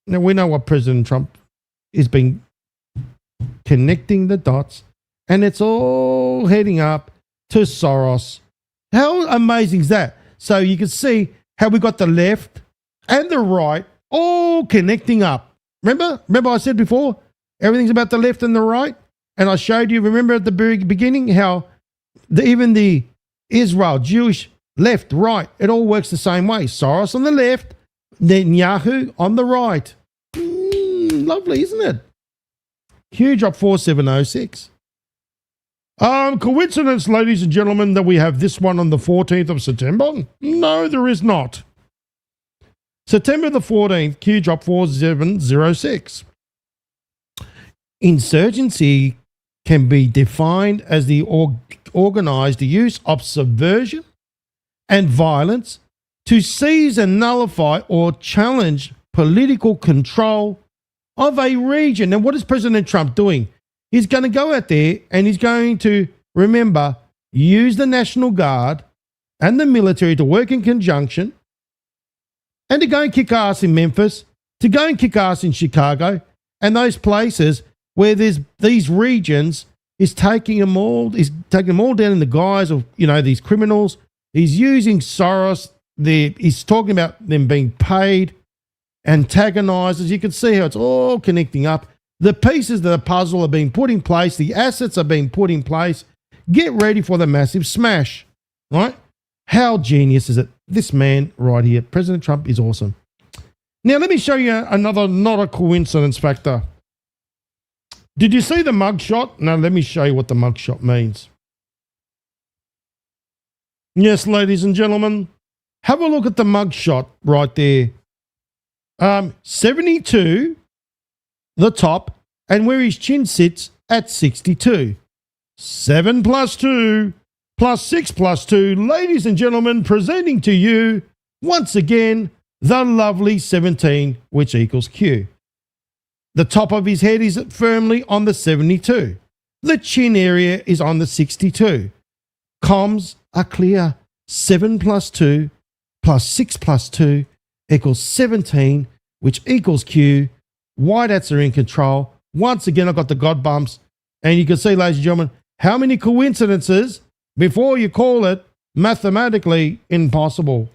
Now, we know what President Trump has been connecting the dots, and it's all heading up to Soros. How amazing is that? So you can see how we got the left and the right all connecting up. Remember I said before, everything's about the left and the right? And I showed you, remember at the very beginning, how even the Israel, Jewish, left, right, it all works the same way. Soros on the left, Netanyahu on the right. Lovely, isn't it? Huge up 4706. Coincidence, ladies and gentlemen, that we have this one on the 14th of September? No, there is not. September the 14th, Q drop 4706. Insurgency can be defined as the organized use of subversion and violence to seize and nullify or challenge political control of a region. And what is President Trump doing? He's going to go out there and he's going to, remember, use the National Guard and the military to work in conjunction and to go and kick ass in Memphis, to go and kick ass in Chicago and those places where there's these regions. Is taking them all down in the guise of, these criminals. He's using Soros. He's talking about them being paid, antagonized. As you can see how it's all connecting up. The pieces of the puzzle are being put in place. The assets are being put in place. Get ready for the massive smash, right? How genius is it? This man right here, President Trump, is awesome. Now, let me show you another not a coincidence factor. Did you see the mugshot? Now, let me show you what the mugshot means. Yes, ladies and gentlemen, have a look at the mugshot right there. 72, the top, and where his chin sits at 62. 7 plus 2 plus 6 plus 2. Ladies and gentlemen, presenting to you, once again, the lovely 17, which equals Q. The top of his head is firmly on the 72. The chin area is on the 62. Comms are clear. 7 plus 2 plus 6 plus 2 equals 17, which equals Q. Whiteouts are in control. Once again, I've got the God bumps. And you can see, ladies and gentlemen, how many coincidences before you call it mathematically impossible.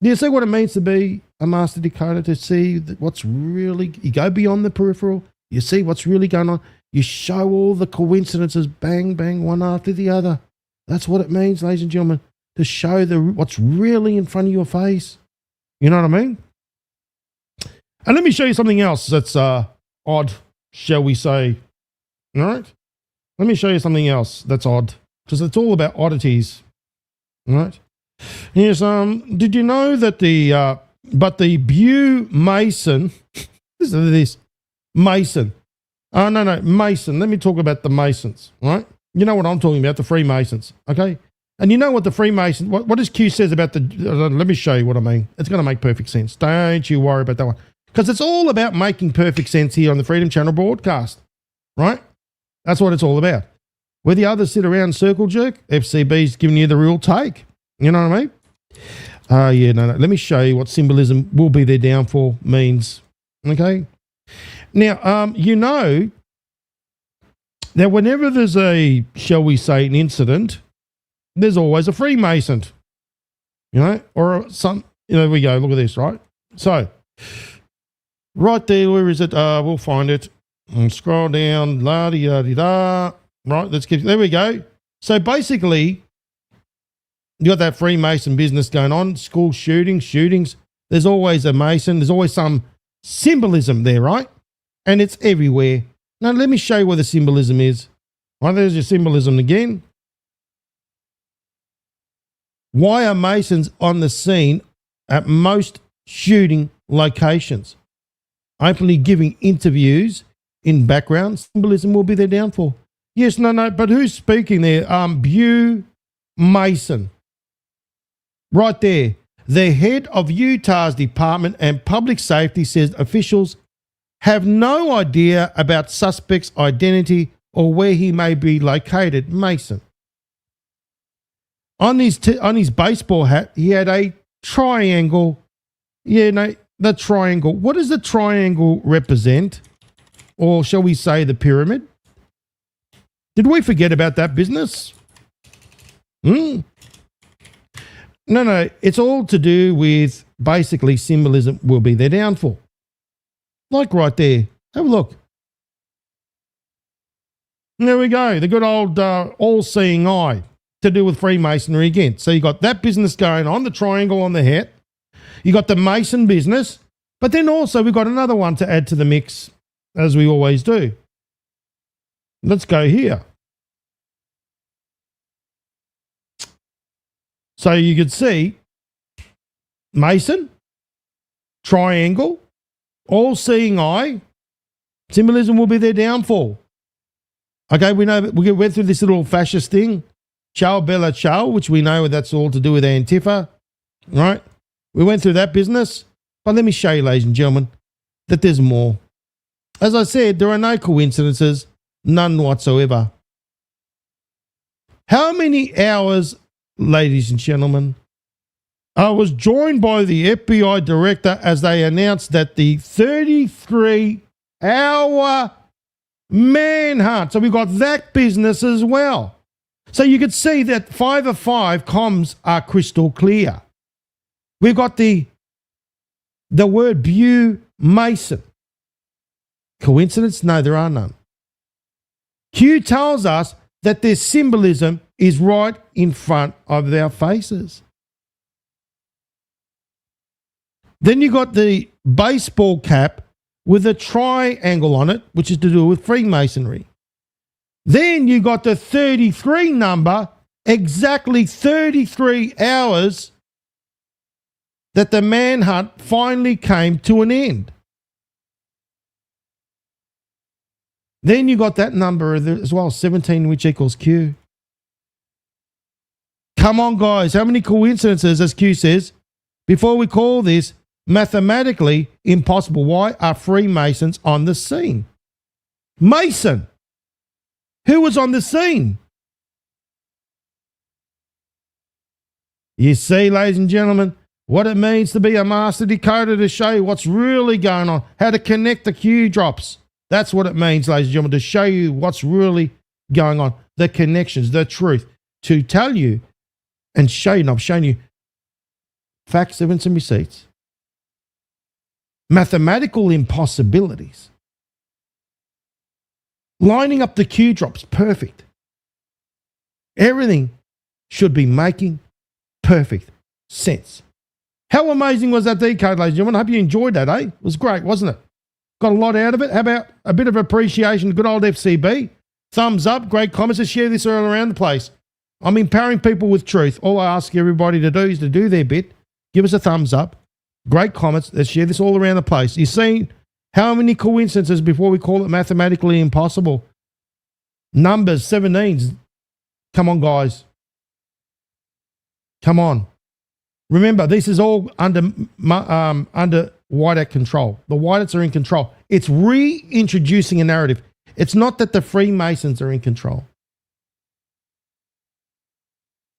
Do you see what it means to be a master decoder? To see what's really, you go beyond the peripheral, you see what's really going on, you show all the coincidences, bang, bang, one after the other. That's what it means, ladies and gentlemen, to show what's really in front of your face. You know what I mean? And let me show you something else that's odd, shall we say. All right? Let me show you something else that's odd, because it's all about oddities. All right? Yes, did you know that the Bew Mason, listen to this, Mason. No, Mason. Let me talk about the Masons, right? You know what I'm talking about, the Freemasons, okay? And you know what the Freemasons, what does Q says about the, let me show you what I mean. It's going to make perfect sense. Don't you worry about that one. Because it's all about making perfect sense here on the Freedom Channel broadcast, right? That's what it's all about. Where the others sit around circle jerk, FCB's giving you the real take. You know what I mean? No. Let me show you what symbolism will be their downfall means. Okay? Now, you know that whenever there's a, shall we say, an incident, there's always a Freemason. You know? Or some, there we go. Look at this, right? So, right there, where is it? We'll find it. And scroll down, la-di-da-di-da. Right, let's get, there we go. So basically, You got that Freemason business going on, school shootings. There's always a Mason. There's always some symbolism there, right? And it's everywhere. Now, let me show you where the symbolism is. Well, there's your symbolism again. Why are Masons on the scene at most shooting locations? Openly giving interviews in background. Symbolism will be their downfall. Yes, no, but who's speaking there? Bew Mason. Right there. The head of Utah's Department and Public Safety says officials have no idea about suspect's identity or where he may be located. Mason. On his baseball hat, he had a triangle. Yeah, no, the triangle. What does the triangle represent? Or shall we say the pyramid? Did we forget about that business? No, it's all to do with basically symbolism will be their downfall. Like right there. Have a look. There we go. The good old all-seeing eye to do with Freemasonry again. So you got that business going on, the triangle on the hat. You got the Mason business, but then also we've got another one to add to the mix, as we always do. Let's go here. So you could see Mason, triangle, all-seeing eye. Symbolism will be their downfall. Okay, we know we went through this little fascist thing. Ciao Bella Ciao, which we know that's all to do with Antifa, right? We went through that business. But let me show you, ladies and gentlemen, that there's more. As I said, there are no coincidences, none whatsoever. How many hours, ladies and gentlemen, I was joined by the FBI director as they announced that the 33-hour manhunt. So we got that business as well. So you could see that 5 of 5 comms are crystal clear. We've got the word Bew Mason. Coincidence? No, there are none. Q tells us that their symbolism is right in front of our faces. Then you got the baseball cap with a triangle on it, which is to do with Freemasonry. Then you got the 33 number, exactly 33 hours that the manhunt finally came to an end. Then you got that number as well, 17, which equals Q. Come on, guys. How many coincidences, as Q says, before we call this mathematically impossible? Why are Freemasons on the scene? Mason. Who was on the scene? You see, ladies and gentlemen, what it means to be a master decoder, to show you what's really going on, how to connect the Q drops. That's what it means, ladies and gentlemen, to show you what's really going on, the connections, the truth, to tell you and show you, and I've shown you facts, evidence, and receipts. Mathematical impossibilities. Lining up the Q drops, perfect. Everything should be making perfect sense. How amazing was that decode, ladies and gentlemen? I hope you enjoyed that, eh? It was great, wasn't it? Got a lot out of it. How about a bit of appreciation to good old FCB? Thumbs up, great comments. Let's share this all around the place. I'm empowering people with truth. All I ask everybody to do is to do their bit. Give us a thumbs up. Great comments. Let's share this all around the place. You see how many coincidences before we call it mathematically impossible? Numbers, 17s. Come on, guys. Come on. Remember, this is all under Whiteout control. The Whiteouts are in control. It's reintroducing a narrative. It's not that the Freemasons are in control.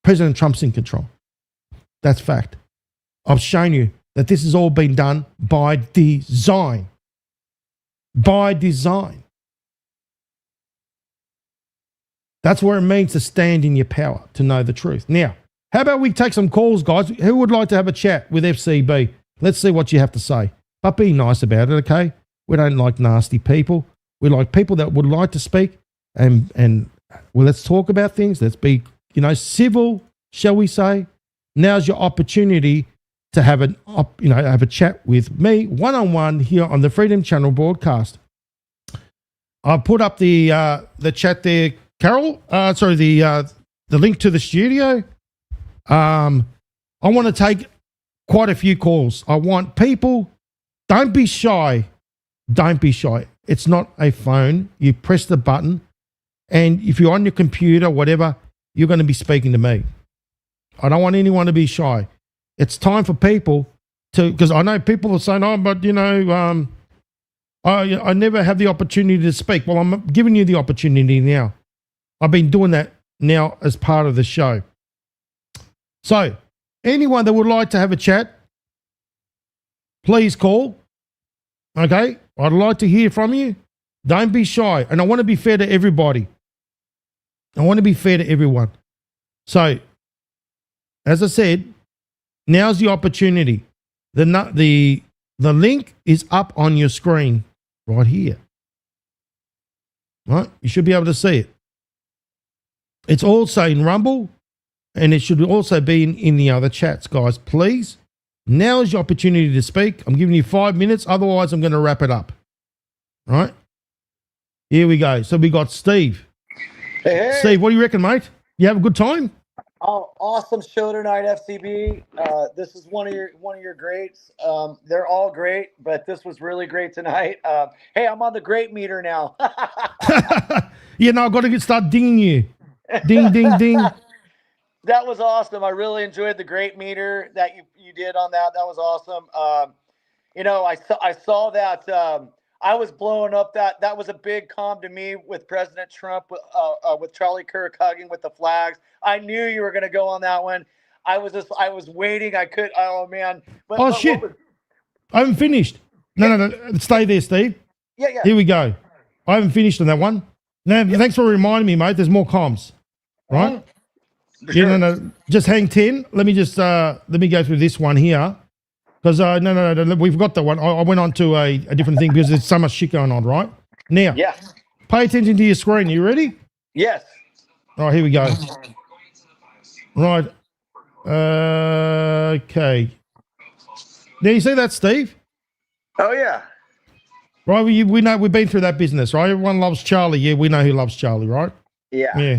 President Trump's in control. That's fact. I've shown you that this has all been done by design. By design. That's what it means to stand in your power, to know the truth. Now, how about we take some calls, guys? Who would like to have a chat with FCB? Let's see what you have to say. But be nice about it, okay? We don't like nasty people. We like people that would like to speak and well, let's talk about things. Let's be, civil, shall we say? now's your opportunity to have have a chat with me one-on-one here on the Freedom Channel broadcast. I put up the chat there, Carol. The link to the studio. I want to take quite a few calls. I want people. Don't be shy. Don't be shy. It's not a phone. You press the button, and if you're on your computer, whatever, you're going to be speaking to me. I don't want anyone to be shy. It's time for people to, because I know people are saying, "Oh, but I never have the opportunity to speak." Well, I'm giving you the opportunity now. I've been doing that now as part of the show. So, anyone that would like to have a chat, please call. Okay? I'd like to hear from you. Don't be shy. And I want to be fair to everybody. I want to be fair to everyone. So, as I said, now's the opportunity. The link is up on your screen right here. Right? You should be able to see it. It's also in Rumble, and it should also be in the other chats, guys. Please, now is your opportunity to speak. I'm giving you 5 minutes. Otherwise, I'm going to wrap it up. All right? Here we go. So we got Steve. Hey. Steve, what do you reckon, mate? You have a good time? Oh, awesome show tonight, FCB. This is one of your greats. They're all great, but this was really great tonight. Hey, I'm on the great meter now. Yeah, no, I've got to start dinging you. Ding, ding, ding. That was awesome. I really enjoyed the great meter that you did on that. That was awesome. I saw that. I was blowing up that was a big calm to me with President Trump, with Charlie Kirk hugging with the flags. I knew you were going to go on that one. I was waiting. I could. Oh man. But Shit. I haven't finished. No. Stay there, Steve. Yeah. Here we go. I haven't finished on that one. No, Thanks for reminding me, mate. There's more comms. Right? Sure. No. Just hang 10. Let me go through this one here. Because no, we've got that one. I went on to a different thing because there's so much shit going on, right? Now, yes. Pay attention to your screen. You ready? Yes. All right, here we go. Right. Okay. Now you see that, Steve? Oh yeah. Right, we know we've been through that business, right? Everyone loves Charlie. Yeah, we know who loves Charlie, right? Yeah. Yeah.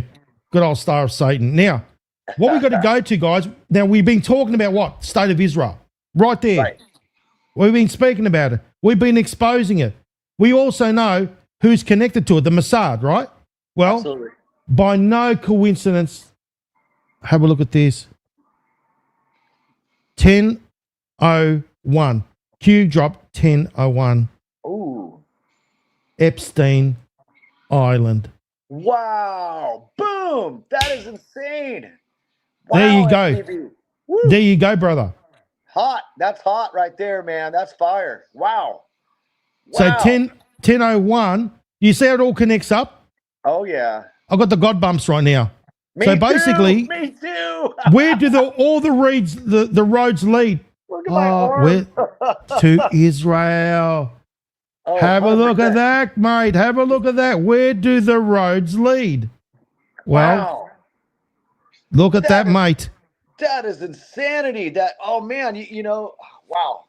Good old Star of Satan. Now, what we've got to go to, guys, now we've been talking about what? State of Israel. Right there. Right. We've been speaking about it. We've been exposing it. We also know who's connected to it, the Mossad, right? Well, Absolutely. by no coincidence, have a look at this. 10:01. Q drop 10:01. Ooh. Epstein Island. Wow. Boom. That is insane. There you Wow, go. FTV. Woo. There you go, brother. Hot. That's hot right there, man. That's fire. Wow. So Wow. 10:01. You see how it all connects up? Oh yeah. I've got the God bumps right now. Me So too. basically, Me too. where do all the roads lead? Look at my arm. To Israel. Oh, Have a look 100%. at that, mate. Have a look at that. Where do the roads lead? Well, Wow. look at that, mate. That is insanity. Oh man, wow.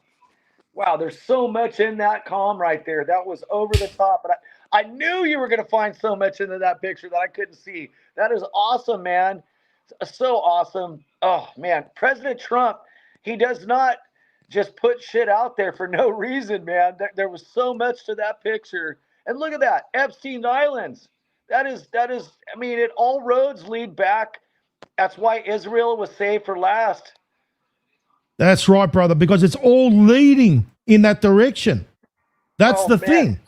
Wow, there's so much in that calm right there. That was over the top. But I knew you were going to find so much into that picture that I couldn't see. That is awesome, man. So awesome. Oh man, President Trump, he does not just put shit out there for no reason, man. There was so much to that picture. And look at that, Epstein Islands. That is, I mean, all roads lead back. That's why Israel was saved for last. That's right, brother, because it's all leading in that direction. That's the thing.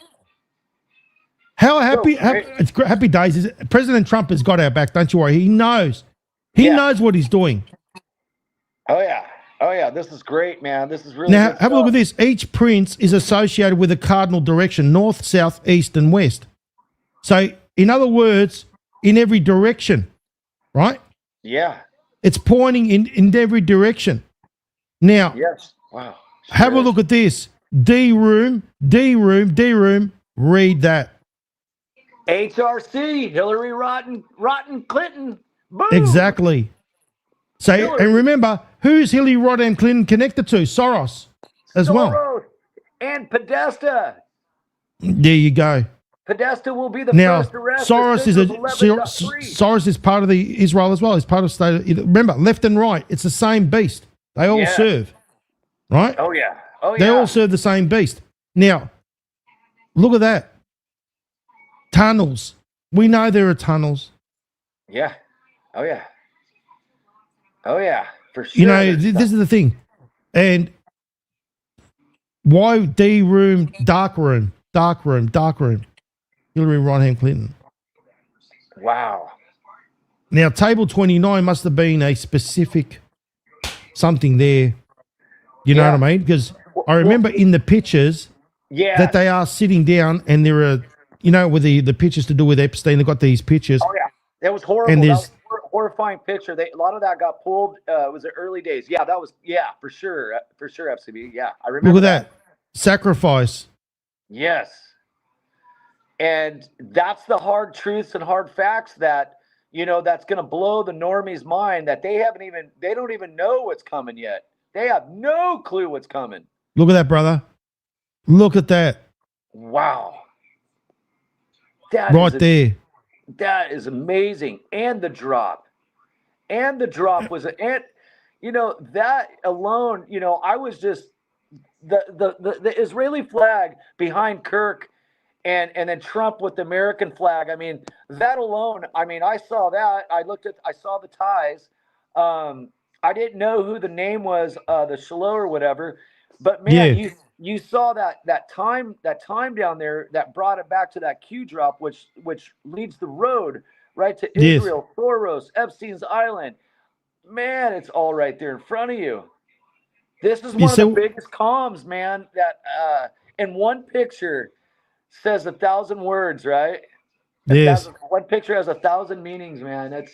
How happy, it's happy days. Is it? President Trump has got our back, don't you worry. He knows. He knows what he's doing. Oh, yeah. Oh, yeah. This is great, man. This is really Now, good have a look at stuff. this. Each prince is associated with a cardinal direction, north, south, east, and west. So, in other words, in every direction, right? Yeah. It's pointing in every direction. Now, Yes. Wow. have a look at this. D room, read that. HRC, Hillary Rotten Clinton. Boom. Exactly. So, and remember, who's Hillary Rodham Clinton connected to? Soros as well. Soros and Podesta. There you go. Podesta will be the Now, first arrest. Soros is part of the Israel as well. He's part of state. Remember, left and right, it's the same beast. They all serve, right? Oh yeah. Oh yeah. They all serve the same beast. Now, look at that. Tunnels. We know there are tunnels. Yeah. Oh yeah. Oh yeah. For sure. You know, this is the thing. And why D room, dark room, dark room, dark room? Hillary Rodham Clinton. Wow. Now, table 29 must have been a specific something there. You know what I mean? Because I remember in the pictures that they are sitting down and there are, you know, with the pictures to do with Epstein, they've got these pictures. Oh yeah. That was horrible. And That there's was a horrifying picture. A lot of that got pulled. Was the early days. Yeah, that was for sure. For sure, FCB. Yeah, I remember. look at that. Sacrifice. Yes. And that's the hard truths and hard facts that, you know, that's going to blow the normies' mind, that they don't even know what's coming yet. They have no clue what's coming. Look at that, brother. Look at that. Wow. That right there. That is amazing. And the drop. And the drop was, and, you know, that alone, you know, I was just, the Israeli flag behind Kirk and then Trump with the American flag. I mean, that alone, I mean, I saw that. I saw the ties. I didn't know who the name was, the Shiloh or whatever, but man, you saw that time down there that brought it back to that Q drop, which leads the road right to Israel, Thoros, Epstein's Island. Man, it's all right there in front of you. This is one of the biggest comms, man, that in one picture says 1,000 words, right? One picture has 1,000 meanings, man. It's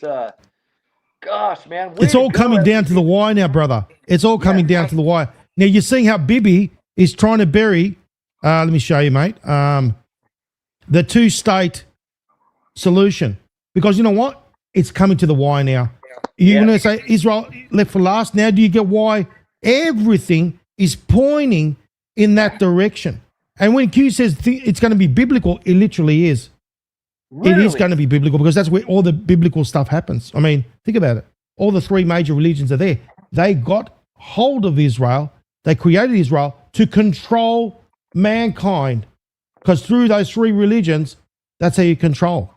gosh, man. It's all coming down to the why now, brother. It's all coming down to the why. Now you're seeing how Bibi is trying to bury, let me show you, mate, the two-state solution. Because you know what? It's coming to the why now. You're going to say Israel left for last. Now do you get why everything is pointing in that direction? And when Q says it's going to be biblical, it literally is. Really? It is going to be biblical because that's where all the biblical stuff happens. I mean, think about it. All the three major religions are there. They got hold of Israel. They created Israel to control mankind because through those three religions, that's how you control.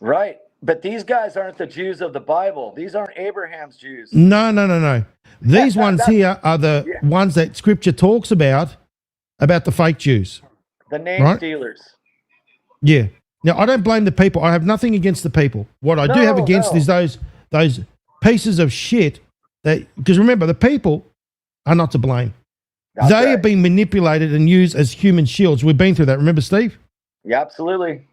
Right. But these guys aren't the Jews of the Bible. These aren't Abraham's Jews. No. These ones here are the ones that Scripture talks about the fake Jews. The name stealers. Yeah. Now, I don't blame the people. I have nothing against the people. What I do have against is those pieces of shit that, because remember, the people are not to blame. They have been manipulated and used as human shields. We've been through that. Remember, Steve? Yeah, absolutely.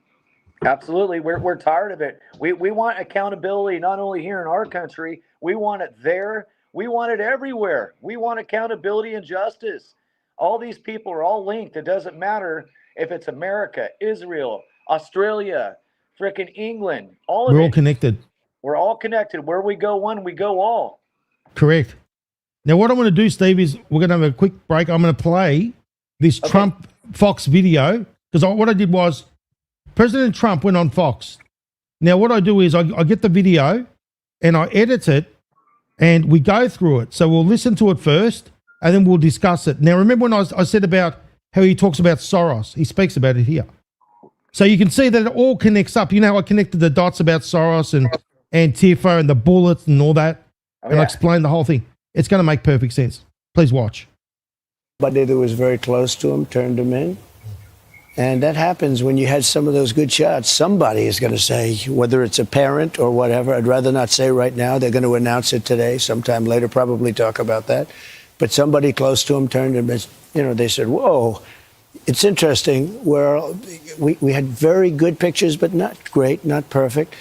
Absolutely. We're tired of it. We want accountability not only here in our country. We want it there. We want it everywhere. We want accountability and justice. All these people are all linked. It doesn't matter if it's America, Israel, Australia, frickin' England. We're all connected. We're all connected. Where we go one, we go all. Correct. Now, what I want to do, Steve, is we're going to have a quick break. I'm going to play this Trump Fox video because what I did was President Trump went on Fox. Now, what I do is I get the video and I edit it and we go through it. So we'll listen to it first and then we'll discuss it. Now, remember when I said about how he talks about Soros? He speaks about it here. So you can see that it all connects up. You know how I connected the dots about Soros and Antifa and the bullets and all that? I explained the whole thing. It's going to make perfect sense. Please watch. Somebody that was very close to him turned him in. And that happens when you had some of those good shots. Somebody is going to say, whether it's a parent or whatever, I'd rather not say right now. They're going to announce it today, sometime later, probably talk about that. But somebody close to him turned him, you know, they said, whoa. It's interesting where we had very good pictures, but not great, not perfect.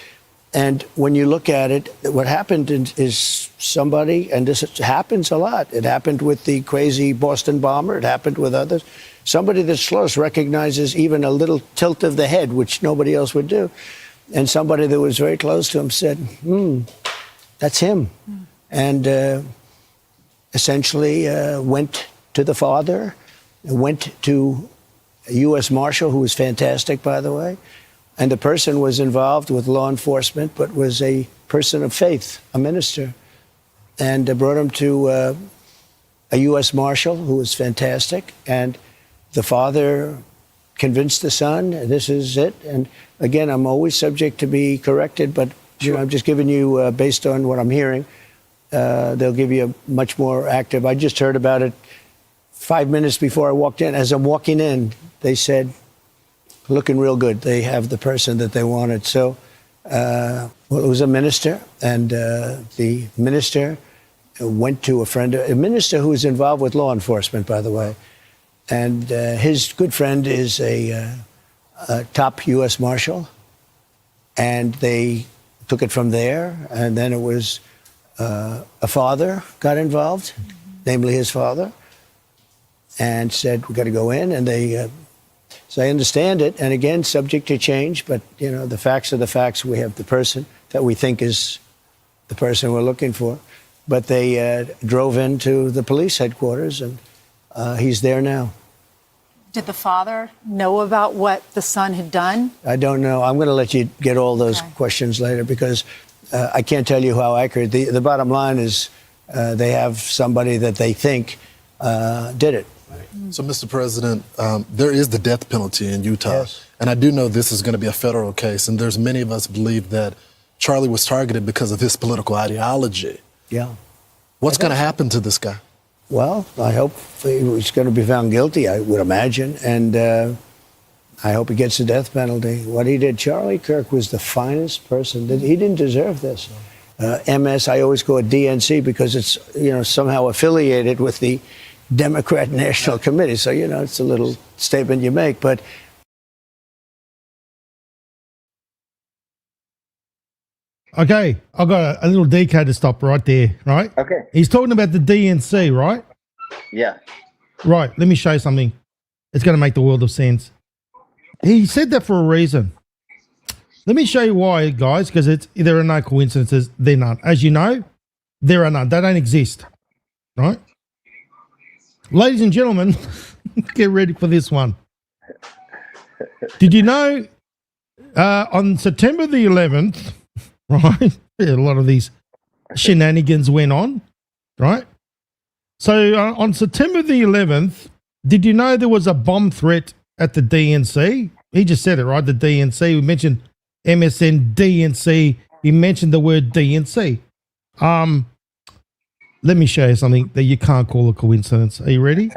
And when you look at it, what happened is somebody, and this happens a lot. It happened with the crazy Boston bomber. It happened with others. Somebody that's close recognizes even a little tilt of the head, which nobody else would do. And somebody that was very close to him said, that's him. and essentially went to the father, went to a U.S. Marshal, who was fantastic, by the way, and the person was involved with law enforcement, but was a person of faith, a minister, and brought him to a U.S. Marshal, who was fantastic, and the father convinced the son, this is it. And again, I'm always subject to be corrected, but you know, I'm just giving you, based on what I'm hearing, they'll give you a much more active. I just heard about it 5 minutes before I walked in. As I'm walking in, they said, looking real good. They have the person that they wanted. So, well, it was a minister, and the minister went to a minister who was involved with law enforcement, by the way. And his good friend is a top U.S. Marshal. And they took it from there. And then it was a father got involved, namely his father, and said, we got to go in. And they, so I understand it. And again, subject to change. But, you know, the facts are the facts. We have the person that we think is the person we're looking for. But they drove into the police headquarters, and he's there now. Did the father know about what the son had done? I don't know. I'm going to let you get all those questions later, because I can't tell you how accurate. The bottom line is they have somebody that they think did it. So, Mr. President, there is the death penalty in Utah. Yes. And I do know this is going to be a federal case. And there's many of us believe that Charlie was targeted because of his political ideology. Yeah. What's going to happen to this guy? Well, I hope he's going to be found guilty, I would imagine. And I hope he gets the death penalty. What he did, Charlie Kirk was the finest person. He didn't deserve this. MS, I always call it DNC because it's, you know, somehow affiliated with the Democrat National Committee. So, you know, it's a little statement you make. But okay, I've got a little decoder stop right there, right? Okay. He's talking about the DNC, right? Yeah. Right, let me show you something. It's going to make the world of sense. He said that for a reason. Let me show you why, guys, because there are no coincidences. They're none. As you know, there are none. They don't exist, right? Ladies and gentlemen, get ready for this one. Did you know on September the 11th, right, a lot of these shenanigans went on, right? So on September the 11th, did you know there was a bomb threat at the DNC? He just said it, right? The DNC. We mentioned MSN, DNC. He mentioned the word DNC. Let me show you something that you can't call a coincidence. Are you ready?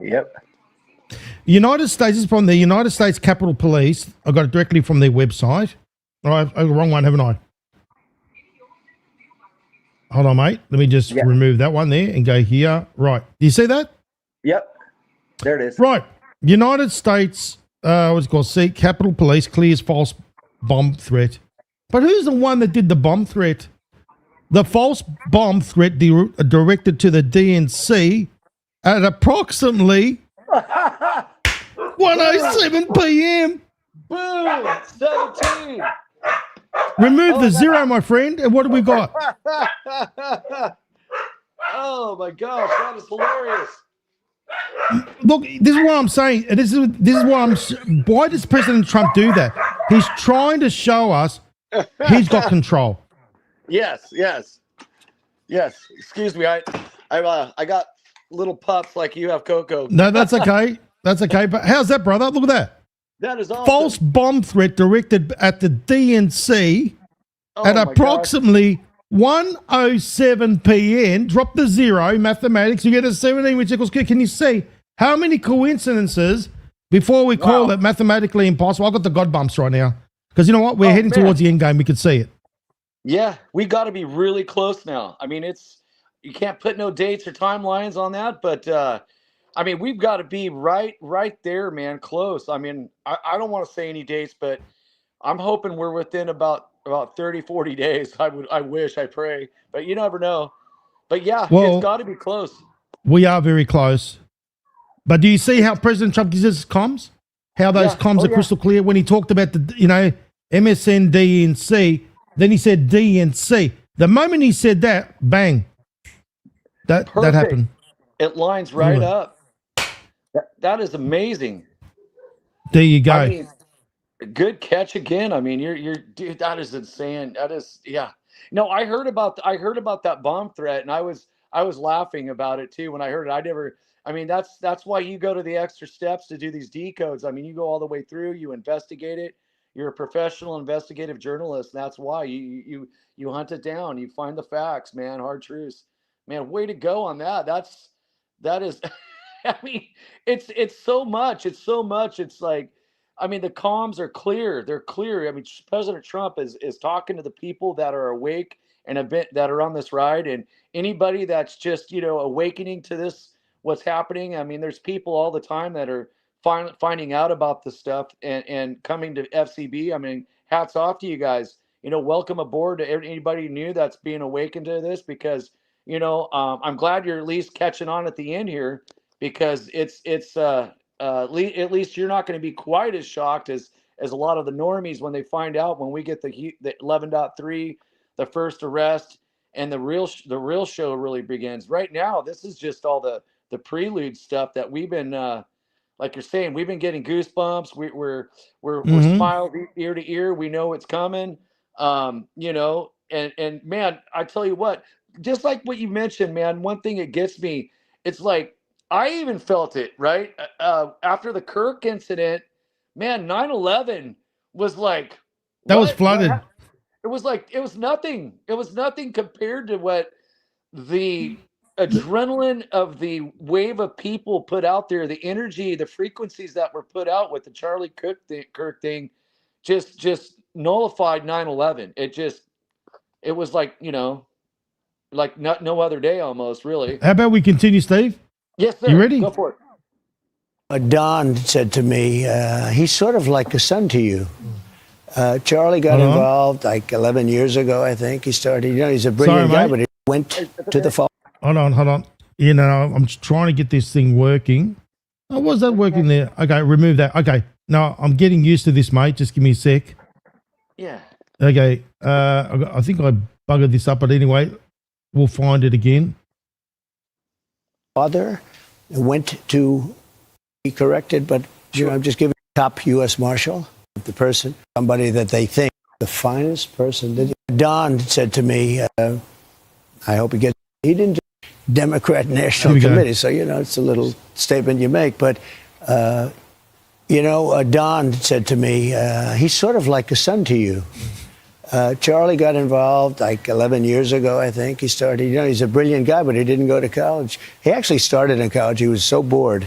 Yep. United States is from the United States Capitol Police. I got it directly from their website. All right, I got the wrong one, haven't I? Hold on, mate. Let me just remove that one there and go here. Right. Do you see that? Yep. There it is. Right. United States, what's it called? Capitol Police clears false bomb threat. But who's the one that did the bomb threat? The false bomb threat directed to the DNC at approximately 1:07 p.m. Boom! 17! Remove the zero, my friend. And what do we got? Oh my gosh, that is hilarious. Look, this is what I'm saying. This is what why does President Trump do that? He's trying to show us he's got control. Yes. Excuse me, I got little pups like you have, Coco. No, that's okay. That's okay. But how's that, brother? Look at that. That is awesome. False bomb threat directed at the DNC at approximately 1:07 p.m. Drop the zero, mathematics. You get a 17, which equals Q. Can you see how many coincidences before we call it mathematically impossible? I've got the God bumps right now because you know what? We're heading towards the end game. We can see it. Yeah, we got to be really close now. I mean, you can't put no dates or timelines on that, but I mean, we've got to be right there, man, close. I mean, I don't want to say any dates, but I'm hoping we're within about 30, 40 days. I wish, I pray, but you never know. But yeah, it's got to be close. We are very close. But do you see how President Trump gives us comms? How those comms are crystal clear when he talked about the, MSN, DNC. Then he said DNC. The moment he said that, bang, That Perfect. happened. It lines right Anyway. up. That is amazing. There you go. I mean, good catch again. I mean, you're dude. That is insane. That is, yeah. No, I heard about that bomb threat, and I was laughing about it too when I heard it. I mean, that's why you go to the extra steps to do these decodes. I mean, you go all the way through. You investigate it. You're a professional investigative journalist. And that's why you hunt it down. You find the facts, man. Hard truths, man. Way to go on that. That is. I mean, it's so much. It's so much. It's like, I mean, the comms are clear. They're clear. I mean, President Trump is talking to the people that are awake and that are on this ride, and anybody that's just, awakening to this, what's happening. I mean, there's people all the time that are finding out about this stuff and coming to FCB. I mean, hats off to you guys. Welcome aboard to anybody new that's being awakened to this, because, I'm glad you're at least catching on at the end here, because it's at least you're not going to be quite as shocked as a lot of the normies when they find out, when we get the 11.3, the first arrest, and the real show really begins. Right now, this is just all the prelude stuff that we've been, like you're saying, we've been getting goosebumps. We're smiled ear to ear. We know it's coming. And man, I tell you what, just like what you mentioned, man, one thing that gets me, it's like, I even felt it, right? After the Kirk incident, man, 9/11 was like, that was flooded. It was like, it was nothing. It was nothing compared to what the adrenaline of the wave of people put out there, the energy, the frequencies that were put out with the Charlie Kirk thing, just nullified 9/11. It was like, like no other day almost, really. How about we continue, Steve? Yes, sir. You ready? Go for it. Don said to me, he's sort of like a son to you. Charlie got involved like 11 years ago, I think. He started, he's a brilliant guy, but he went to the fall. Hold on. I'm just trying to get this thing working. Oh, was that working there? Okay, remove that. Okay. No, I'm getting used to this, mate. Just give me a sec. Yeah. Okay. I think I buggered this up, but anyway, we'll find it again. Father went to be corrected, but I'm just giving top U.S. Marshal, the person, somebody that they think the finest person. Don said to me, I hope he didn't do Democrat National Committee, so, it's a little statement you make, but, Don said to me, he's sort of like a son to you. Charlie got involved like 11 years ago, I think. He started, he's a brilliant guy, but he didn't go to college. He actually started in college. He was so bored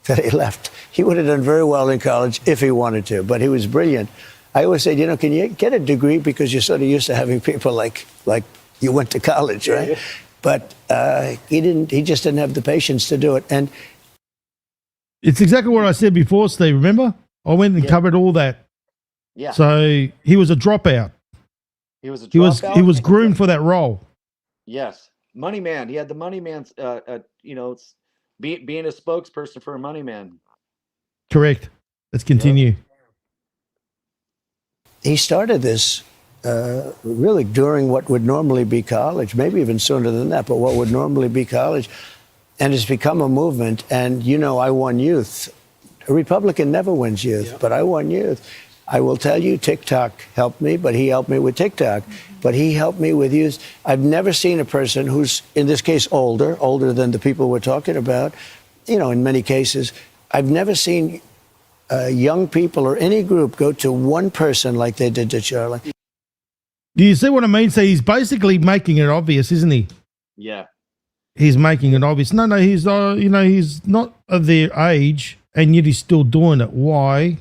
that he left. He would have done very well in college if he wanted to, but he was brilliant. I always said, can you get a degree, because you're sort of used to having people like you went to college, right? Yeah. But he just didn't have the patience to do it. And it's exactly what I said before, Steve. Remember? I went and covered all that. Yeah. So he was a dropout. He was a dropout. He was groomed for that role. Yes. Money man. He had the money man's, being a spokesperson for a money man. Correct. Let's continue. He started this really during what would normally be college, maybe even sooner than that, but what would normally be college. And it's become a movement. And, I won youth. A Republican never wins youth, but I won youth. I will tell you, TikTok helped me, but he helped me with TikTok. But he helped me with youth. I've never seen a person who's, in this case, older than the people we're talking about, in many cases. I've never seen young people or any group go to one person like they did to Charlie. Do you see what I mean? So he's basically making it obvious, isn't he? Yeah. He's making it obvious. No, he's he's not of their age, and yet he's still doing it. Why?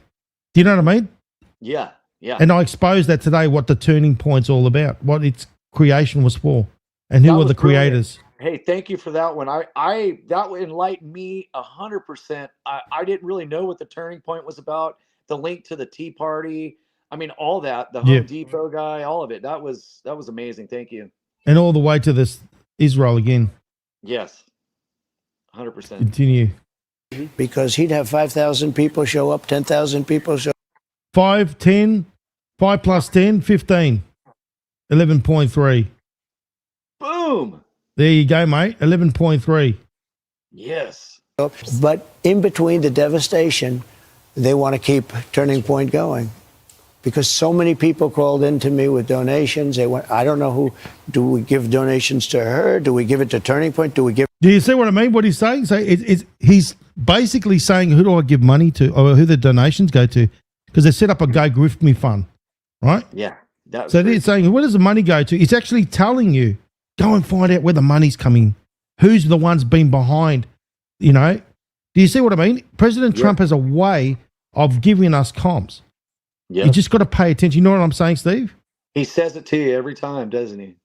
Do you know what I mean? Yeah, yeah. And I exposed that today, what the turning point's all about, what its creation was for, and who are the creators. Hey, thank you for that one. That enlightened me 100%. I didn't really know what the turning point was about. The link to the Tea Party. I mean, all that, the Home Depot guy, all of it. That was amazing. Thank you. And all the way to this Israel again. Yes. 100%. Continue. Because he'd have 5,000 people show up, 10,000 people show up. 5, 10, 5 plus 10, 15. 11.3. Boom. There you go, mate. 11.3. Yes. But in between the devastation, they want to keep Turning Point going because so many people called in to me with donations. They went, I don't know who. Do we give donations to her? Do we give it to Turning Point? Do we give? Do you see what I mean? What he's saying? So he's basically saying, who do I give money to, or who the donations go to? Because they set up a Go Grift Me fund, right? Yeah. So they're saying, where does the money go to? It's actually telling you, go and find out where the money's coming. Who's the ones been behind, you know? Do you see what I mean? President Trump has a way of giving us comms. Yeah. You just got to pay attention. You know what I'm saying, Steve? He says it to you every time, doesn't he?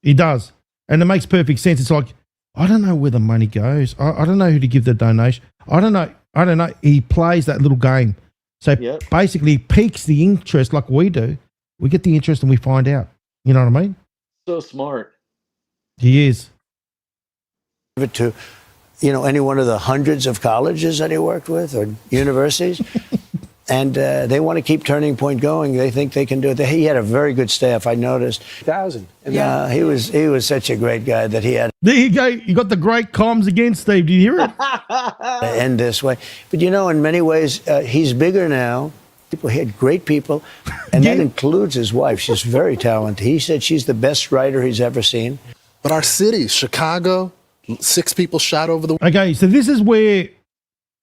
He does. And it makes perfect sense. It's like, I don't know where the money goes. I don't know who to give the donation. I don't know. He plays that little game. So basically, he piques the interest like we do. We get the interest and we find out. You know what I mean? So smart. He is. Give it to, any one of the hundreds of colleges that he worked with or universities. And they want to keep Turning Point going. They think they can do it. He had a very good staff, I noticed. 1,000. He was such a great guy that he had. There you go. You got the great comms again, Steve. Do you hear it? To end this way. But in many ways, he's bigger now. He had great people, and that includes his wife. She's very talented. He said she's the best writer he's ever seen. But our city, Chicago, 6 people shot over the... Okay, so this is where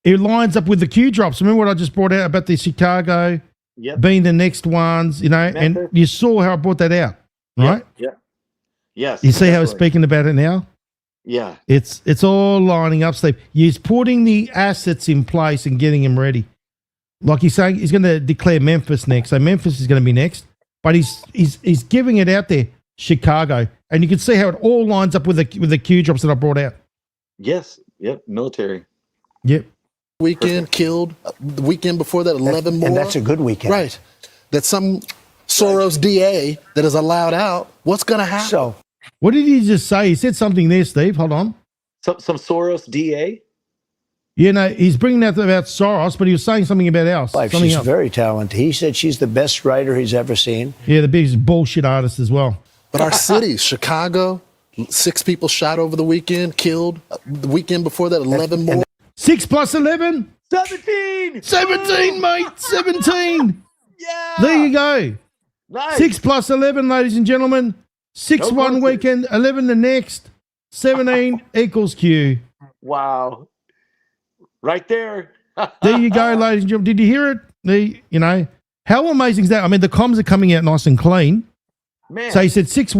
it lines up with the Q drops. Remember what I just brought out about the Chicago being the next ones, and you saw how I brought that out, right? Yeah. Yes. You see how it's speaking about it now? Yeah. It's all lining up, Steve. He's putting the assets in place and getting them ready. Like he's saying, he's going to declare Memphis next. So Memphis is going to be next, but he's giving it out there, Chicago, and you can see how it all lines up with the Q drops that I brought out. Yes. Yep. Military. Yep. Weekend killed. The weekend before that, 11 more. And that's a good weekend. Right. That some Soros DA that is allowed out. What's going to happen? So, what did he just say? He said something there, Steve. Hold on. Some Soros DA? He's bringing out about Soros, but he was saying something about else. She's very talented. He said she's the best writer he's ever seen. Yeah, the biggest bullshit artist as well. But our city, Chicago, 6 people shot over the weekend, killed. The weekend before that, 11 more. 6 plus 11? 17! 17, mate! 17! Yeah! There you go. Nice. 6 plus 11, ladies and gentlemen. 6 one weekend, 11 the next. 17 equals Q. Wow. Right there. There you go, ladies and gentlemen. Did you hear it? How amazing is that? I mean, the comms are coming out nice and clean. Man. So he said 6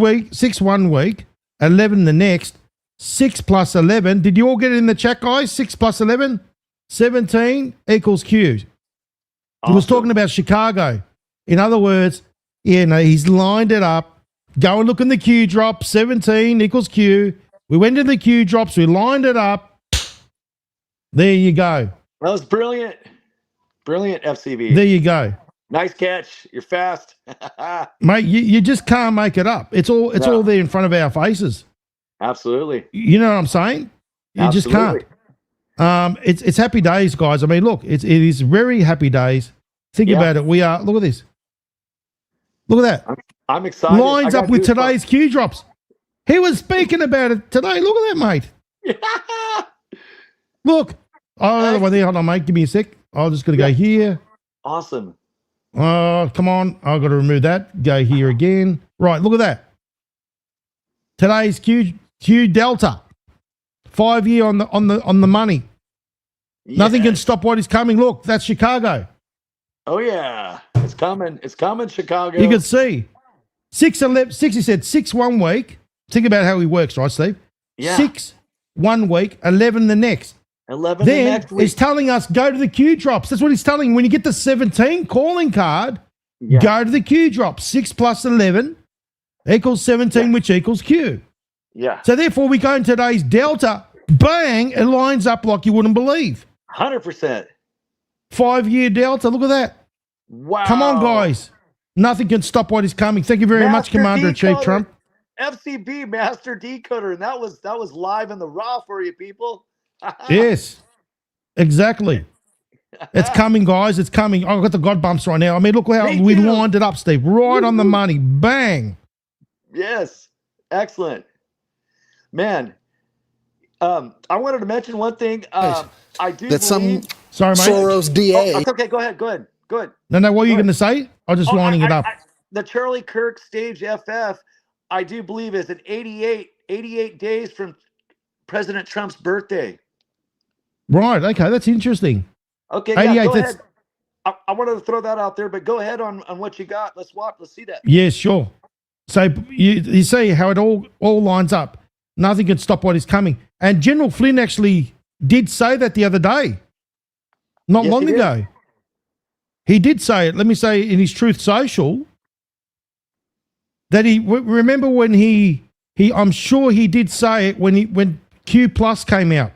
one week, 11 the next, 6 plus 11. Did you all get it in the chat, guys? 6 plus 11, 17 equals Q. Awesome. He was talking about Chicago. In other words, he's lined it up. Go and look in the Q drop, 17 equals Q. We went to the Q drops, we lined it up. There you go. That was brilliant. Brilliant, FCB. There you go. Nice catch. You're fast. Mate, you just can't make it up. It's all there in front of our faces. Absolutely. You know what I'm saying? You just can't. It's happy days, guys. I mean, look, it is very happy days. Think about it. We are, look at this. Look at that. I'm excited. Lines up with today's Q drops. He was speaking about it today. Look at that, mate. Look. Oh, another one there. Hold on, mate. Give me a sec. I'm just going to go here. Awesome. Oh, come on. I've got to remove that. Go here again. Right, look at that. Today's Q Delta. 5 year on the money. Yeah. Nothing can stop what is coming. Look, that's Chicago. Oh yeah. It's coming. It's coming, Chicago. You can see. 6 he said 6 1 week. Think about how he works, right, Steve? Yeah. 6 1 week, 11 the next. 11 then the next week. He's telling us go to the Q drops. That's what he's telling. When you get the 17 calling card, go to the Q drops. 6 plus 11 equals 17, which equals Q. Yeah. So therefore, we go in today's Delta. Bang! It lines up like you wouldn't believe. 100%. 5 year Delta. Look at that. Wow. Come on, guys. Nothing can stop what is coming. Thank you very much, Commander-in-Chief Trump. FCB Master Decoder, and that was live in the raw for you people. Yes, exactly. It's coming, guys. It's coming. I've got the God bumps right now. I mean, look how we lined it up, Steve. Right on the money. Bang. Yes. Excellent. Man, I wanted to mention one thing. I do That some believe. Sorry, mate. Soros DA. Oh, okay, go ahead. Go ahead. Go ahead. No, what are you Go going to say? I'm just lining it up. The Charlie Kirk stage FF, I do believe is an 88 days from President Trump's birthday. Right. Okay. That's interesting. Okay, 88, yeah, go that's- ahead. I wanted to throw that out there, but go ahead on what you got. Let's watch. Let's see that. Yeah, sure. So you see how it all lines up. Nothing can stop what is coming. And General Flynn actually did say that the other day, not Yes, long he did. ago. He did say it. Let me say in his Truth Social that remember when he I'm sure he did say it when Q Plus came out.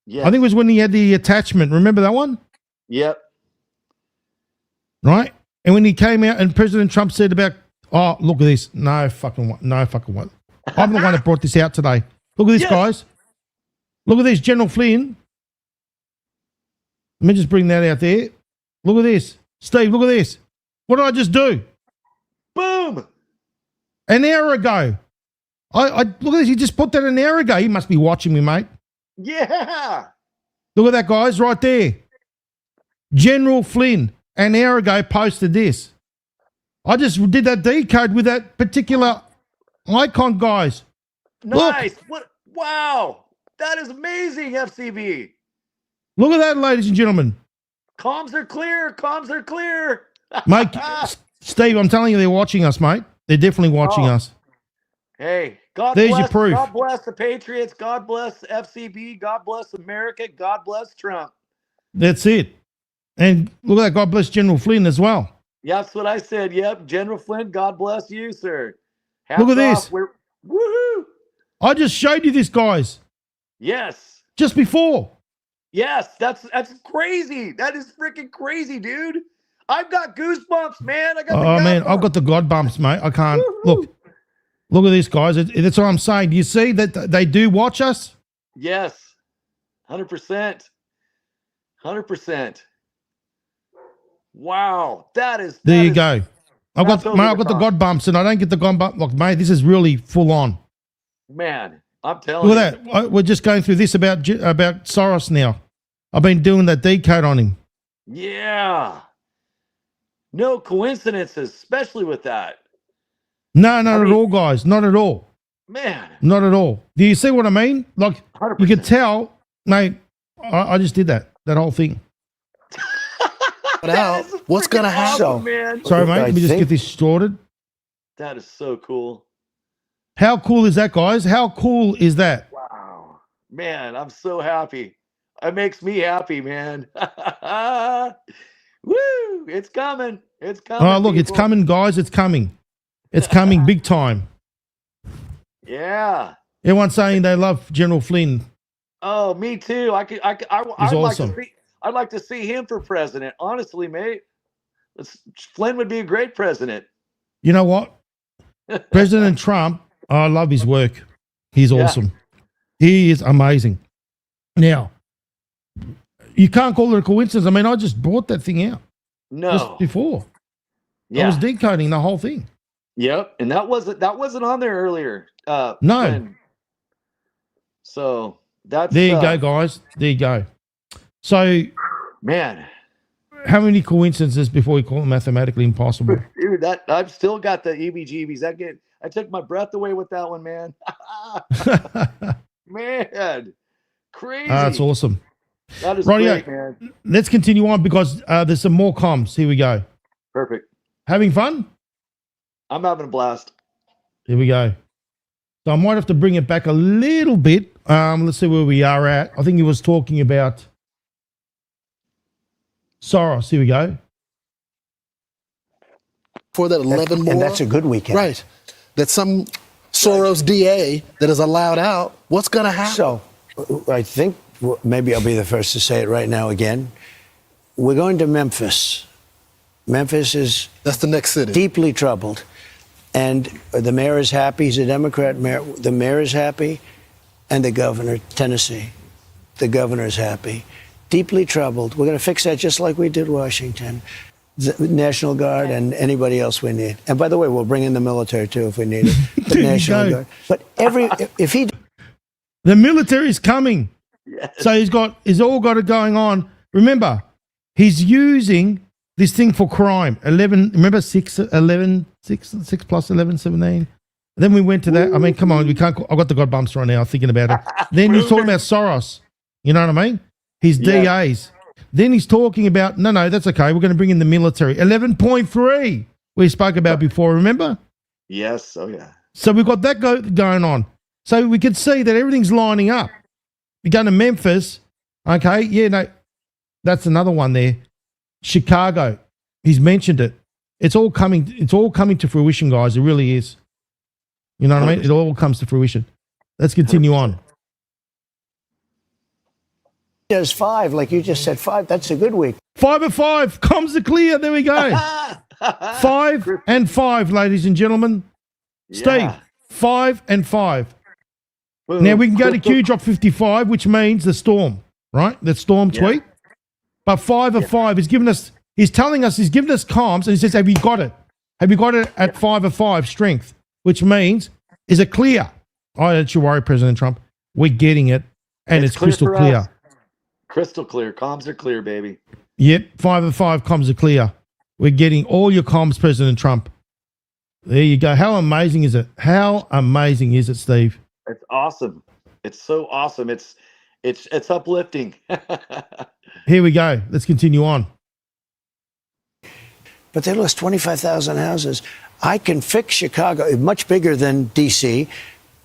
Yes. I think it was when he had the attachment. Remember that one? Yep. Right? And when he came out and President Trump said about, oh, look at this. No fucking one. I'm the one that brought this out today. Look at this, Yes. guys. Look at this, General Flynn. Let me just bring that out there. Look at this. Steve, look at this. What did I just do? Boom. An hour ago. I look at this. He just put that an hour ago. He must be watching me, mate. Yeah. Look at that, guys, right there. General Flynn, an hour ago, posted this. I just did that decode with that particular icon, guys. Nice. What? Wow. That is amazing, FCB. Look at that, ladies and gentlemen. Comms are clear. Comms are clear. Mate, Steve, I'm telling you, they're watching us, mate. They're definitely watching us. Hey, God There's bless. your proof. God bless the Patriots. God bless FCB. God bless America. God bless Trump. That's it. And look at that. God bless General Flynn as well. Yeah, that's what I said. Yep. General Flynn, God bless you, sir. Hats Look at off. this. We're, woohoo. I just showed you this, guys, Yes. just before. Yes. That's crazy. That is freaking crazy, dude. I've got goosebumps, man. I got Oh, man, I've got the God bumps, mate. I can't. Look at this, guys. That's what I'm saying. Do you see that they do watch us? Yes. 100%. 100%. Wow. There you go. I've got the God bumps, and I don't get the God bump. Look, mate, this is really full on. Man, I'm telling Look at that. We're just going through this about Soros now. I've been doing that decode on him. Yeah. No coincidences, especially with that. No, not at all, guys. Not at all. Man. Not at all. Do you see what I mean? Like, 100%. you can tell, mate, I just did that whole thing. What's going to happen? Awesome, man. Sorry, mate. Let me just get this sorted. That is so cool. How cool is that, guys? How cool is that? Wow. Man, I'm so happy. It makes me happy, man. Woo! It's coming. It's coming. Oh, look, it's people. coming, guys. It's coming. It's coming big time. Yeah. Everyone's saying they love General Flynn. Oh, me too. He's I'd awesome. I'd like to see him for president. Honestly, mate. Flynn would be a great president. You know what? President Trump, I love his work. He's awesome. He is amazing. Now, you can't call it a coincidence. I mean, I just brought that thing out. No. Just before. Yeah. I was decoding the whole thing. Yep, and that wasn't on there earlier. No. Flynn. So that's There you go, guys. There you go. So, man, how many coincidences before we call it mathematically impossible? dude, that I've still got the EBGBs. I took my breath away with that one, man. Man, crazy. That's awesome. That is Rightio. great, man. Let's continue on because there's some more comms. Here we go. Perfect. Having fun? I'm having a blast. Here we go. So I might have to bring it back a little bit. Let's see where we are at. I think he was talking about Soros. Here we go. For that 11 more. And that's a good weekend. Right. That some Soros DA that is allowed out. What's going to happen? So I think maybe I'll be the first to say it right now again. We're going to Memphis. Memphis is that's the next city. Deeply troubled. And the mayor is happy. He's a Democrat mayor. The mayor is happy. And the governor, Tennessee, the governor is happy. Deeply troubled. We're going to fix that just like we did Washington. The National Guard and anybody else we need. And by the way, we'll bring in the military too if we need it. The National Guard. But if he... The military's coming. Yes. So he's all got it going on. Remember, he's using this thing for crime. 11, remember 6 plus 11, 17. Then we went to that. I mean, come on, we can't. I've got the God bumps right now thinking about it. Then he's talking about Soros. You know what I mean? His DAs. Then he's talking about, no, that's okay. We're going to bring in the military. 11.3 we spoke about before, remember? Yes. Oh, yeah. So we've got that going on. So we could see that everything's lining up. You're going to Memphis. Okay, yeah, no, that's another one there. Chicago. He's mentioned it. It's all coming to fruition, guys. It really is. You know what I mean? It all comes to fruition. Let's continue on. There's 5, like you just said, 5. That's a good week. 5 of 5. Comms are clear. There we go. 5 and 5, ladies and gentlemen. Steve, 5 and 5. Now we can go to Q drop 55, which means the storm, right? The storm tweet. But 5 of 5 is giving us, he's telling us, he's giving us comms, and he says, have you got it? Have you got it at 5 of 5 strength? Which means, is it clear? Oh, don't you worry, President Trump. We're getting it, and it's crystal clear. Crystal clear. Comms are clear, baby. Yep, 5 of 5 comms are clear. We're getting all your comms, President Trump. There you go. How amazing is it? How amazing is it, Steve? It's awesome. It's so awesome. It's uplifting. Here we go. Let's continue on. But they lost 25,000 houses. I can fix Chicago, much bigger than D.C.,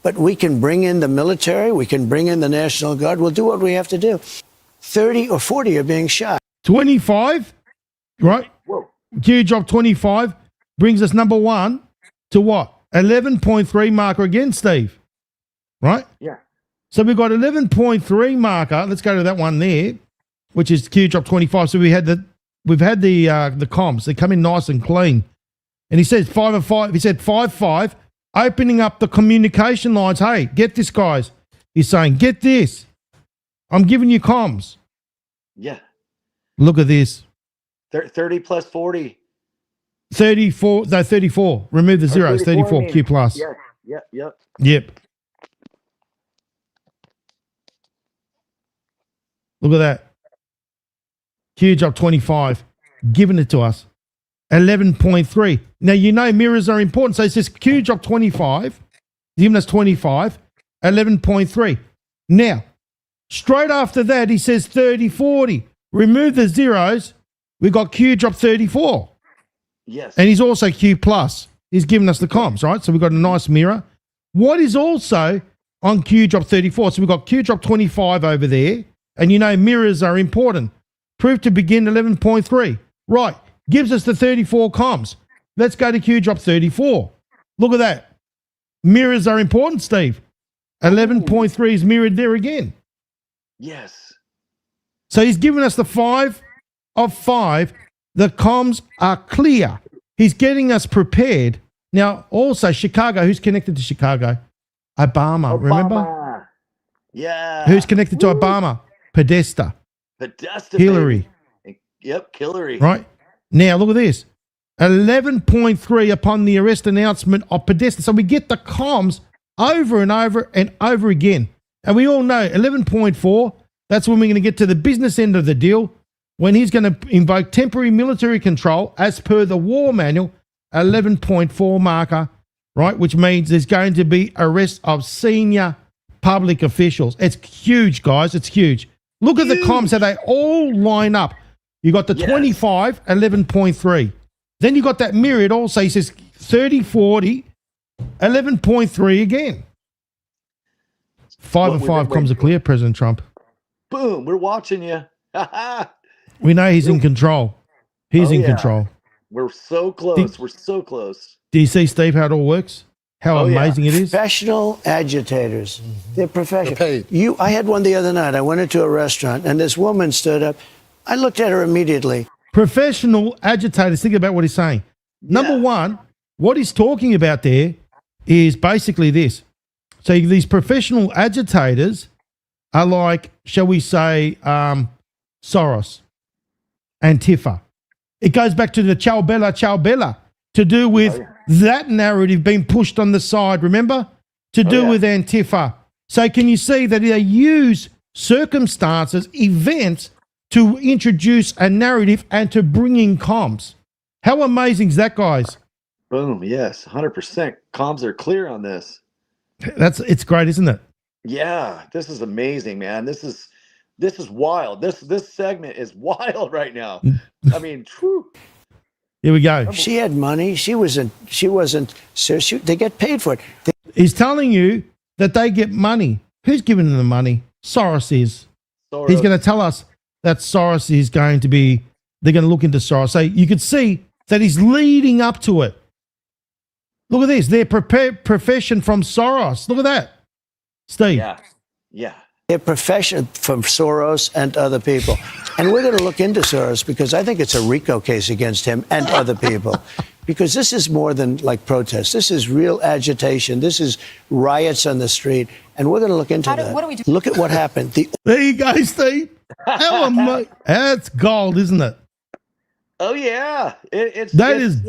but we can bring in the military. We can bring in the National Guard. We'll do what we have to do. 30 or 40 are being shot. 25, right? Whoa. Q drop 25 brings us number 1 to what? 11.3 marker again, Steve. Right? Yeah. So we've got 11.3 marker. Let's go to that one there, which is Q drop 25. So we've had the comms. They come in nice and clean. And he says 5 of 5. He said 5-5, opening up the communication lines. Hey, get this, guys. He's saying, get this. I'm giving you comms. Yeah. Look at this. 30 plus 40. 34. No, 34. Remove the zeros. 34 Q plus. Yep. Look at that. Q drop 25. Giving it to us. 11.3. Now, you know mirrors are important. So it says Q drop 25. Giving us 25. 11.3. Now, straight after that, he says 30-40. Remove the zeros. We got Q drop 34. Yes. And he's also Q plus. He's giving us the comms, right? So we've got a nice mirror. What is also on Q drop 34? So we've got Q drop 25 over there. And you know mirrors are important. Proof to begin 11.3. Right. Gives us the 34 comms. Let's go to Q drop 34. Look at that. Mirrors are important, Steve. 11.3 is mirrored there again. Yes. So he's given us the 5 of 5. The comms are clear. He's getting us prepared. Now, also Chicago. Who's connected to Chicago? Obama. Remember? Yeah. Who's connected to Obama? Podesta. Podesta. Hillary. Baby. Yep, Hillary. Right. Now, look at this. 11.3 upon the arrest announcement of Podesta. So we get the comms over and over and over again. And we all know 11.4, that's when we're going to get to the business end of the deal, when he's going to invoke temporary military control as per the war manual, 11.4 marker, right? Which means there's going to be arrest of senior public officials. It's huge, guys. It's huge. Look at the comms, how they all line up. You got the 25, 11.3. Then you got that mirrored also. He says 30-40, 11.3 again. 5 of 5 comms are clear, President Trump. Boom, we're watching you. We know he's in control. He's in control. We're so close. We're so close. Do you see, Steve, how it all works? How amazing it is? Professional agitators. They're professional. I had one the other night. I went into a restaurant, and this woman stood up. I looked at her immediately. Professional agitators. Think about what he's saying. Number one, what he's talking about there is basically this. So these professional agitators are like, shall we say, Soros, Antifa. It goes back to the ciao bella, to do with that narrative being pushed on the side, remember? To do with Antifa, So can you see that they use circumstances, events, to introduce a narrative and to bring in comms? How amazing is that, guys? Boom. Yes. 100%. Comms are clear on this. It's great, isn't it? Yeah. This is amazing, man. This is wild. This segment is wild right now. I mean, true. Here we go. She had money. She wasn't. So they get paid for it. He's telling you that they get money. Who's giving them the money? Soros is. Soros. He's going to tell us that Soros is going to be, they're going to look into Soros. So you could see that he's leading up to it. Look at this. Their profession from Soros. Look at that. Steve. Yeah. Yeah. Their profession from Soros and other people. And we're going to look into Soros because I think it's a RICO case against him and other people. Because this is more than like protests. This is real agitation. This is riots on the street. And we're going to look into that. What do we do? Look at what happened. There you go, Steve. That's gold, isn't it? Oh, yeah. It's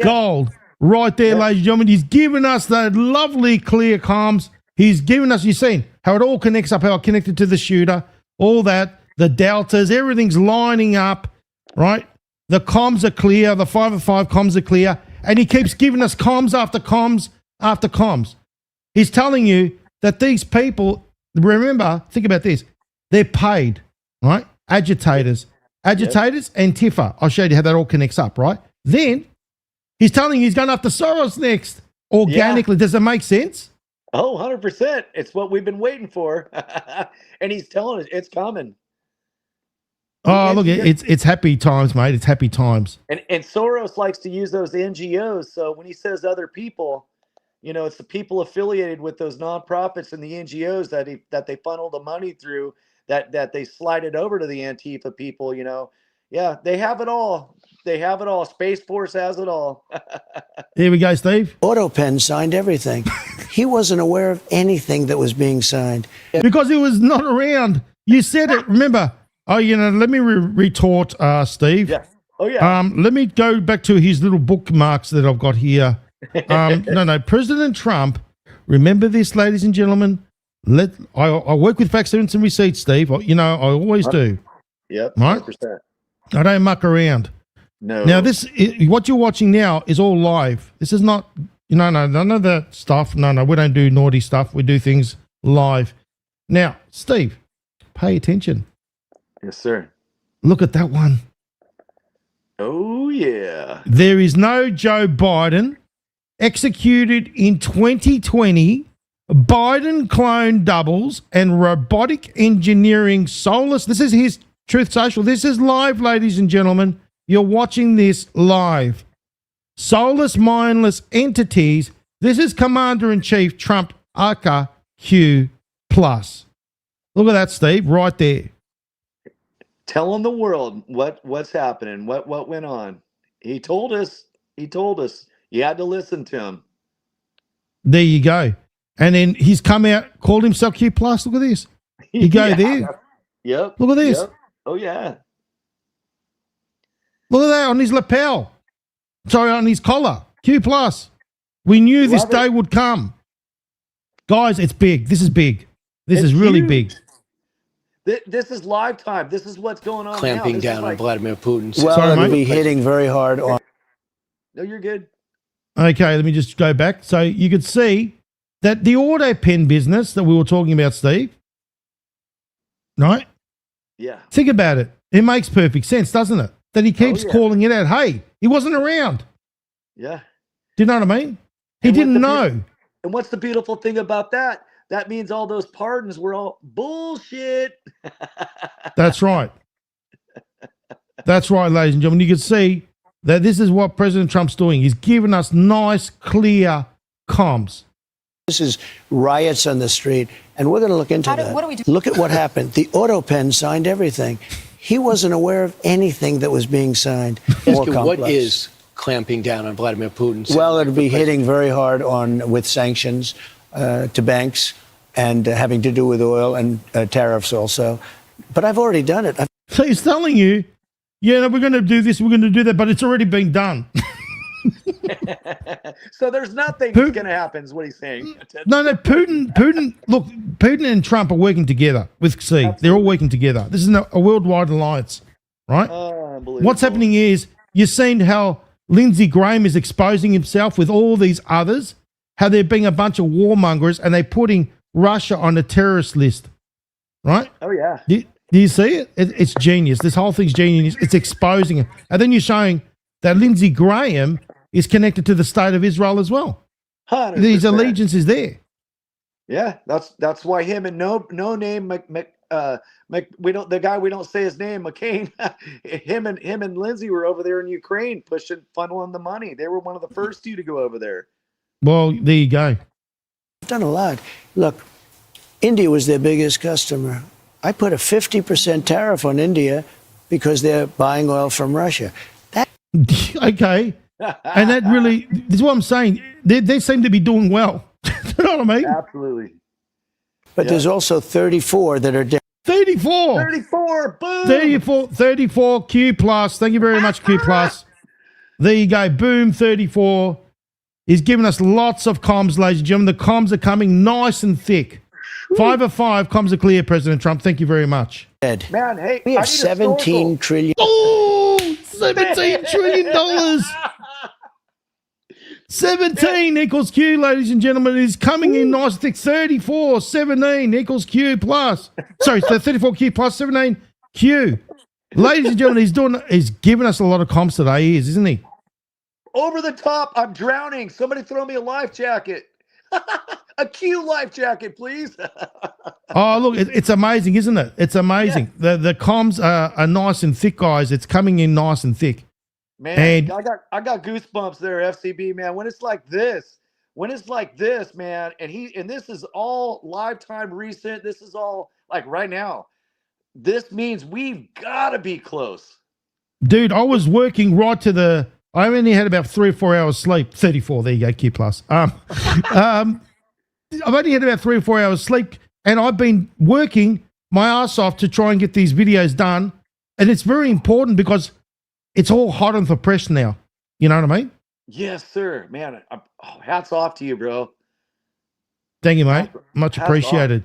gold right there, ladies and gentlemen. He's given us that lovely, clear comms. He's given us, you've seen how it all connects up, how it connected to the shooter, all that, the deltas, everything's lining up, right? The comms are clear, the 505 comms are clear, and he keeps giving us comms after comms after comms. He's telling you that these people, remember, think about this, they're paid, right? Agitators, Antifa. I'll show you how that all connects up, right? Then he's telling you he's going after Soros next, organically. Yeah. Does it make sense? Oh, 100%. It's what we've been waiting for. And he's telling us it's coming. Oh, look, it's happy times, mate. It's happy times. And Soros likes to use those NGOs. So when he says other people, it's the people affiliated with those nonprofits and the NGOs that they funnel the money through, that they slide it over to the Antifa people, Yeah, they have it all. They have it all. Space Force has it all. Here we go, Steve. AutoPen signed everything. He wasn't aware of anything that was being signed. Because he was not around. You said it. Remember. Oh, let me retort, Steve. Yeah. Oh, yeah. Let me go back to his little bookmarks that I've got here. No. President Trump, remember this, ladies and gentlemen. I work with facts, evidence, and receipts, Steve. I always do. Yep. 100%. I don't muck around. No. Now, what you're watching now is all live. This is not, none of that stuff. No, we don't do naughty stuff. We do things live. Now, Steve, pay attention. Yes, sir. Look at that one. Oh, yeah. There is no Joe Biden. Executed in 2020. Biden clone doubles and robotic engineering soulless. This is his Truth Social. This is live, ladies and gentlemen. You're watching this live. Soulless, mindless entities. This is Commander-in-Chief Trump, aka Q+. Look at that, Steve, right there. Telling the world what's happening, what went on. He told us. You had to listen to him. There you go. And then he's come out, called himself Q+. Look at this. You go there. Yep. Look at this. Yep. Oh, yeah. Look at that on his lapel. Sorry, on his collar. Q+. We knew this day would come. Guys, it's big. This is big. This is really big. This is live time. This is what's going on Clamping now. down on Vladimir Putin. Well, sorry, it'll be hitting very hard on. No, you're good. Okay, let me just go back. So you could see that the auto pen business that we were talking about, Steve, right? Yeah. Think about it. It makes perfect sense, doesn't it? That he keeps calling it out. Hey, he wasn't around. Yeah. Do you know what I mean? He didn't know. And what's the beautiful thing about that? That means all those pardons were all bullshit. That's right. That's right, ladies and gentlemen. You can see that this is what President Trump's doing. He's giving us nice, clear comms. This is riots on the street, and we're going to look into that. What do we do? Look at what happened. The AutoPen signed everything. He wasn't aware of anything that was being signed. What is clamping down on Vladimir Putin? Well, it'll be hitting very hard with sanctions to banks and having to do with oil and tariffs also. But I've already done it. So he's telling you, we're going to do this, we're going to do that, but it's already been done. So there's nothing that's going to happen, is what he's saying. No, Putin, look, Putin and Trump are working together with C. Absolutely. They're all working together. This is a worldwide alliance, right? Unbelievable. What's happening is you've seen how Lindsey Graham is exposing himself with all these others, how they're being a bunch of warmongers and they're putting Russia on a terrorist list, right? Oh, yeah. Do you see it? It's genius. This whole thing's genius. It's exposing it. And then you're showing that Lindsey Graham is connected to the state of Israel as well. 100%. His allegiance is there. Yeah, that's why him and no name the guy we don't say his name, McCain, him and Lindsey were over there in Ukraine funneling the money. They were one of the first two to go over there. Well, there you go. Done a lot. Look, India was their biggest customer. I put a 50% tariff on India because they're buying oil from Russia. Okay. And that really, this is what I'm saying. They seem to be doing well. You know what I mean? Absolutely. But there's also 34 that are down. 34. 34. Boom. 34 Q plus. Thank you very much, Q plus. There you go. Boom, 34. He's given us lots of comms, ladies and gentlemen. The comms are coming nice and thick. 5 of 5 comms are clear, President Trump. Thank you very much. Man, hey, We have 17 trillion. Oh, $17 trillion. 17 equals Q, ladies and gentlemen, is coming in nice and thick. 34, 17 equals Q plus. Sorry, so 34 Q plus 17 Q. Ladies and gentlemen, he's giving us a lot of comms today, he is, isn't he? Over the top. I'm drowning. Somebody throw me a life jacket. A Q life jacket, please. Oh, look, it's amazing, isn't it? It's amazing. Yeah. The comms are nice and thick, guys. It's coming in nice and thick. Man, and I got goosebumps there, FCB, man. When it's like this, man, and this is all lifetime recent. This is all like right now. This means we've got to be close. Dude, I was working right to I only had about 3 or 4 hours sleep. 34, there you go, Q plus. I've only had about 3 or 4 hours sleep, and I've been working my ass off to try and get these videos done. And it's very important because it's all hot on the press now. You know what I mean? Yes, sir. Man, hats off to you, bro. Thank you, mate. Much appreciated.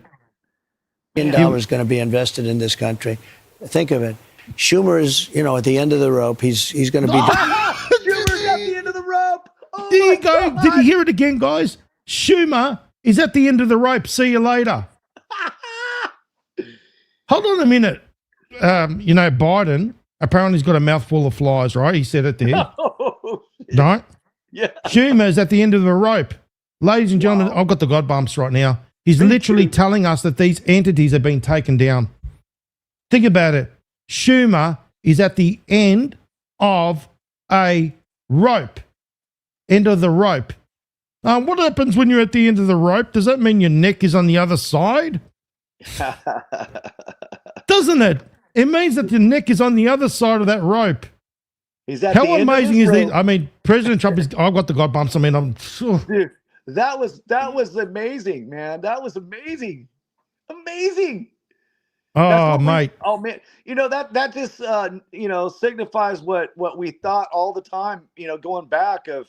$1 billion is going to be invested in this country. Think of it. Schumer is, at the end of the rope. He's going to be. Schumer's at the end of the rope. Oh, there you go. Did you hear it again, guys? Schumer is at the end of the rope. See you later. Hold on a minute. Biden apparently has got a mouthful of flies, right? He said it there. Oh, right? Yeah. Schumer's at the end of the rope. Ladies and gentlemen, I've got the God bumps right now. He's literally telling us that these entities have been taken down. Think about it. Schumer is at the end of a rope. End of the rope. What happens when you're at the end of the rope? Does that mean your neck is on the other side? Doesn't it? It means that your neck is on the other side of that rope. How amazing is this? I mean, President Trump is. I've got the God bumps. I mean, I'm. Dude, that was amazing, man. That was amazing. Amazing. Oh, mate. Oh, man. That just signifies what we thought all the time. Going back of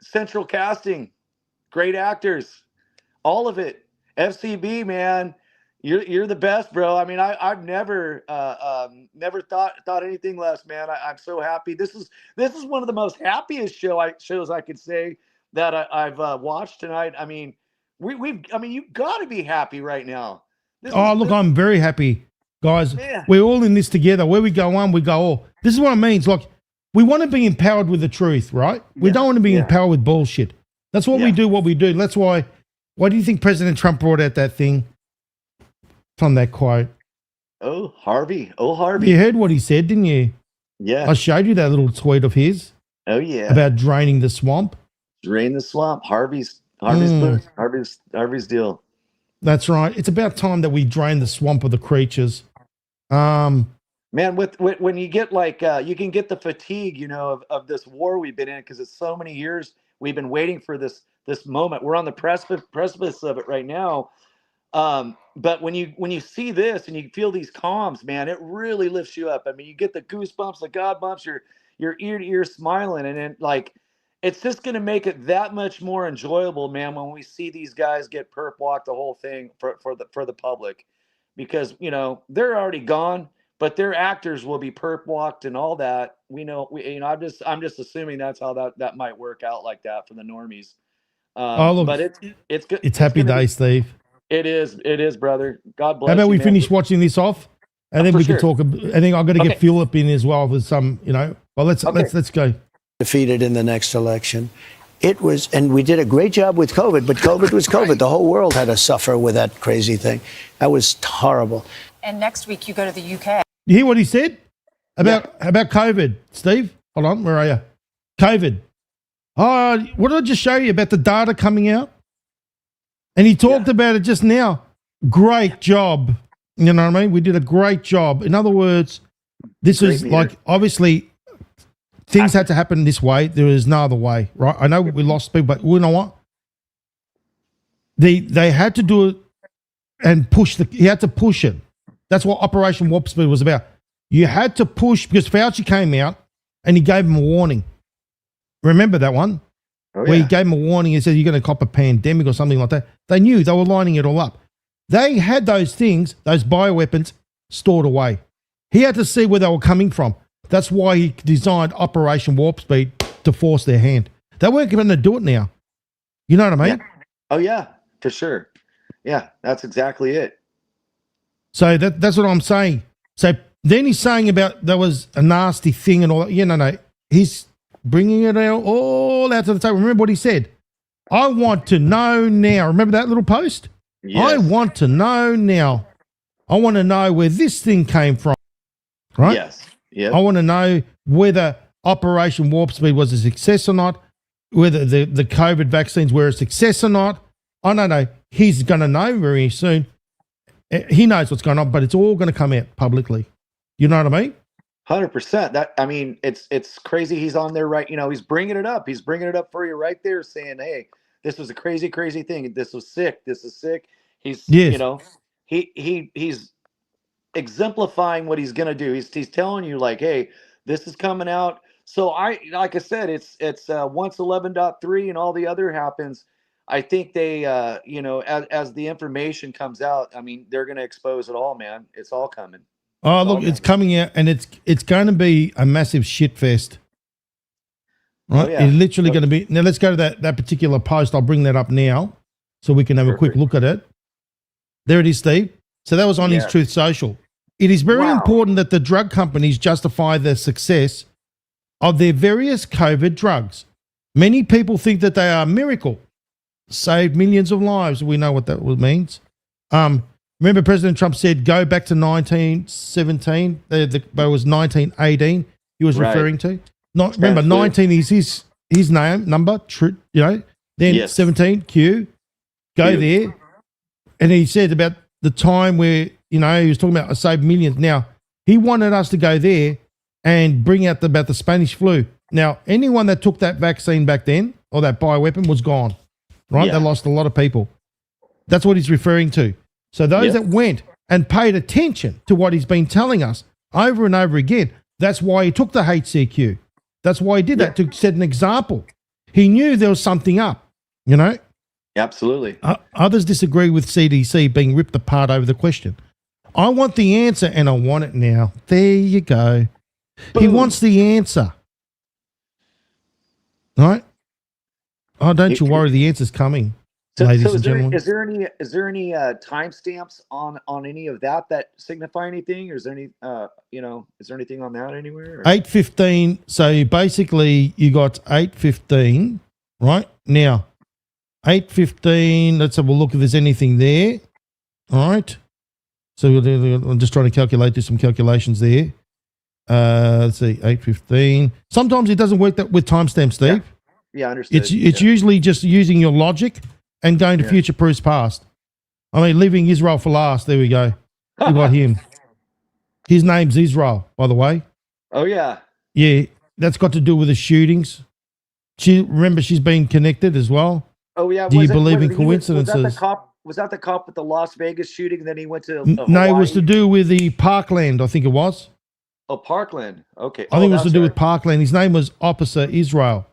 central casting, great actors, all of it. FCB, man, you're the best, bro. I mean, I've never thought anything less, man. I'm so happy. This is one of the most happiest shows I could say that I've watched tonight. I mean, you've got to be happy right now. I'm very happy, guys. Yeah. We're all in this together. Where we go on, we go all. This is what it means. Like, we want to be empowered with the truth, right? We don't want to be empowered with bullshit. That's what we do, what we do. That's why do you think President Trump brought out that thing from that quote? Oh, Harvey. Oh, Harvey. You heard what he said, didn't you? Yeah. I showed you that little tweet of his. Oh, yeah. About draining the swamp. Drain the swamp. Harvey's book. Harvey's deal. That's right. It's about time that we drain the swamp of the creatures. Man, when you get you can get the fatigue, of this war we've been in, because it's so many years we've been waiting for this moment. We're on the precipice of it right now. But when you see this and you feel these calms, man, it really lifts you up. I mean, you get the goosebumps, the God bumps. you're ear to ear smiling, and then like it's just going to make it that much more enjoyable, man, when we see these guys get perp walk the whole thing for the public, because they're already gone, but their actors will be perp walked and all that. I'm just assuming that's how that might work out like that for the normies. Oh, look, But it's good. It's happy days, Steve. It is, brother. God bless. How about you, we man. finish watching this off, and then For we can sure. talk. I think I've got to get Philip in as well with some, Well, let's go. Defeated in the next election. It was, and we did a great job with COVID, but COVID was COVID. The whole world had to suffer with that crazy thing. That was horrible. And next week you go to the UK. You hear what he said about COVID, Steve? Hold on, where are you? COVID. Oh, what did I just show you about the data coming out? And he talked about it just now. Great job. You know what I mean? We did a great job. In other words, this is like, obviously, things had to happen this way. There is no other way, right? I know we lost people, but you know what? They had to do it and he had to push it. That's what Operation Warp Speed was about. You had to push, because Fauci came out and he gave them a warning. Remember that one? Where he gave them a warning and said, you're going to cop a pandemic or something like that. They knew. They were lining it all up. They had those things, those bioweapons, stored away. He had to see where they were coming from. That's why he designed Operation Warp Speed, to force their hand. They weren't going to do it now. You know what I mean? Yeah. Oh, yeah, for sure. Yeah, that's exactly it. So that's what I'm saying. So then he's saying about there was a nasty thing and all that. Yeah, no. He's bringing it all out to the table. Remember what he said? I want to know now. Remember that little post? Yes. I want to know now. I want to know where this thing came from. Right? Yes. Yep. I want to know whether Operation Warp Speed was a success or not, whether the COVID vaccines were a success or not. I don't know. He's going to know very soon. He knows what's going on, but it's all going to come out publicly. You know what I mean? 100%. That, I mean, it's crazy. He's on there, right? He's bringing it up. He's bringing it up for you right there, saying, "Hey, this was a crazy, crazy thing. This was sick. This is sick." He's, he's exemplifying what he's gonna do. He's telling you like, "Hey, this is coming out." So like I said, it's once 11.3 and all the other happens. I think they, as the information comes out, I mean, they're gonna expose it all, man. It's all coming. Oh, look, it's coming out, and it's going to be a massive shit fest. Right? Oh, yeah. It's literally going to be. Now, let's go to that particular post. I'll bring that up now so we can have a quick look at it. There it is, Steve. So that was on his Truth Social. It is very important that the drug companies justify the success of their various COVID drugs. Many people think that they are a miracle, saved millions of lives. We know what that means. Remember, President Trump said, go back to 1917. That was 1918 he was referring to. Remember, 19 is his number, then 17, Q, go there. And he said about the time where, he was talking about saved millions. Now, he wanted us to go there and bring out about the Spanish flu. Now, anyone that took that vaccine back then, or that bioweapon, was gone, right? Yeah. They lost a lot of people. That's what he's referring to. So those that went and paid attention to what he's been telling us over and over again, that's why he took the HCQ. That's why he did that, to set an example. He knew there was something up, Absolutely. Others disagree with CDC being ripped apart over the question. I want the answer, and I want it now. There you go. Boom. He wants the answer. Right? Oh, don't you worry, the answer's coming. Ladies and gentlemen, is there any timestamps on any of that signify anything, or is there any is there anything on that anywhere? 8:15. So basically, you got 8:15 right now. 8:15. Let's have a look if there's anything there. All right. So I'm just trying to do some calculations there. Let's see, 8:15. Sometimes it doesn't work that with timestamps, Steve. Yeah, I understand. It's usually just using your logic and going to future proofs past. I mean, leaving Israel for last. There we go. You got him. His name's Israel, by the way. Oh, yeah. Yeah, that's got to do with the shootings. Remember, she's been connected as well. Oh, yeah. Do you believe in coincidences? Was that the cop with the Las Vegas shooting? And then he went to No, it was to do with the Parkland, I think it was. Oh, Parkland. Okay. I think it was to that's do right. with Parkland. His name was Officer Israel.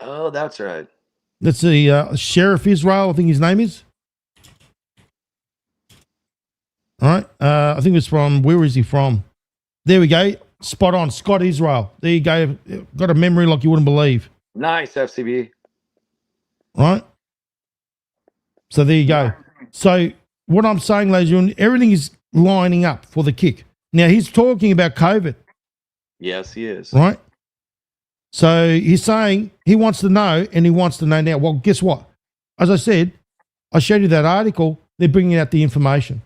Oh, that's right. That's the Sheriff Israel, I think his name is. All right. I think it's from, where is he from? There we go. Spot on. Scott Israel. There you go. Got a memory like you wouldn't believe. Nice, FCB. Right? So there you go. So what I'm saying, ladies and gentlemen, everything is lining up for the kick. Now, he's talking about COVID, Yes, he is. right? So he's saying he wants to know, and he wants to know now. Well, guess what? As I said, I showed you that article. They're bringing out the information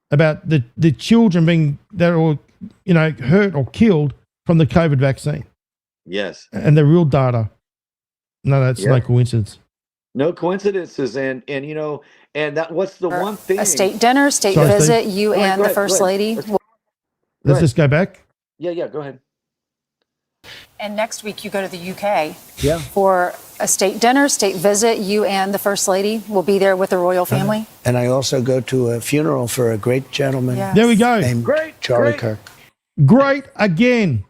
about the children being that were, you know, hurt or killed from the COVID vaccine, Yes. and the real data. No, that's no Yeah. coincidence. No coincidences, and you know, and that what's the one thing? A state dinner, state Sorry, visit, Steve. you Go ahead, and go the ahead, First go ahead. Lady. Let's just go back. Yeah, go ahead. And next week you go to the UK Yeah. for a state dinner, state visit. You and the First Lady will be there with the royal family. And I also go to a funeral for a great gentleman Yes. There we go. named Great, Charlie great. Kirk. Great again.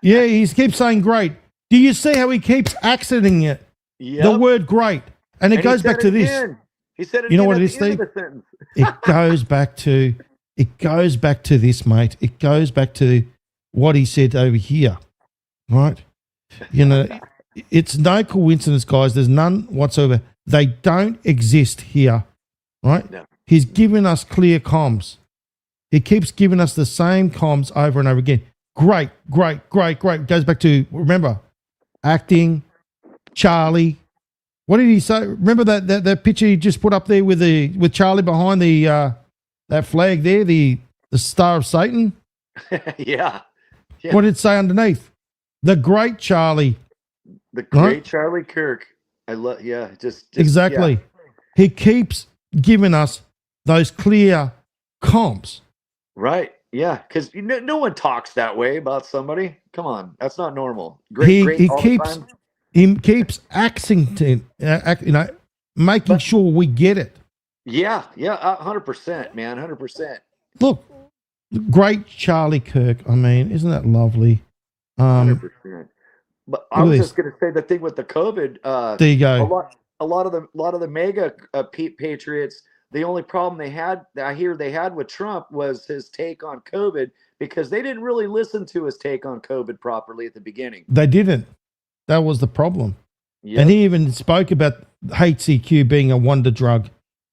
Yeah, he keeps saying great. Do you see how he keeps accenting it? Yep. The word great. And it And he goes said back to it this. again. He said it You know again what at it is, the end Steve? of the sentence. It goes back to this, mate. It goes back to what he said over here. Right? You know, it's no coincidence, guys. There's none whatsoever. They don't exist here. Right? No. He's given us clear comms. He keeps giving us the same comms over and over again. Great. Goes back to, remember, acting, Charlie. What did he say? Remember that picture he just put up there with Charlie behind the that flag there, the Star of Satan? Yeah. What did it say underneath? The great Charlie. The great Right? Charlie Kirk. I love. Yeah, just Exactly. yeah. He keeps giving us those clear comms. Right. Yeah, because no one talks that way about somebody. Come on, that's not normal. Great He all the keeps time. he keeps accenting, making sure we get it. Yeah, 100%, man, 100%. Look, great Charlie Kirk. I mean, isn't that lovely? 100%. But I look at was this. just going to say the thing with the COVID. There you go. A lot of the mega patriots. The only problem they had with Trump was his take on COVID, because they didn't really listen to his take on COVID properly at the beginning. They didn't. That was the problem. Yep. And he even spoke about HCQ being a wonder drug.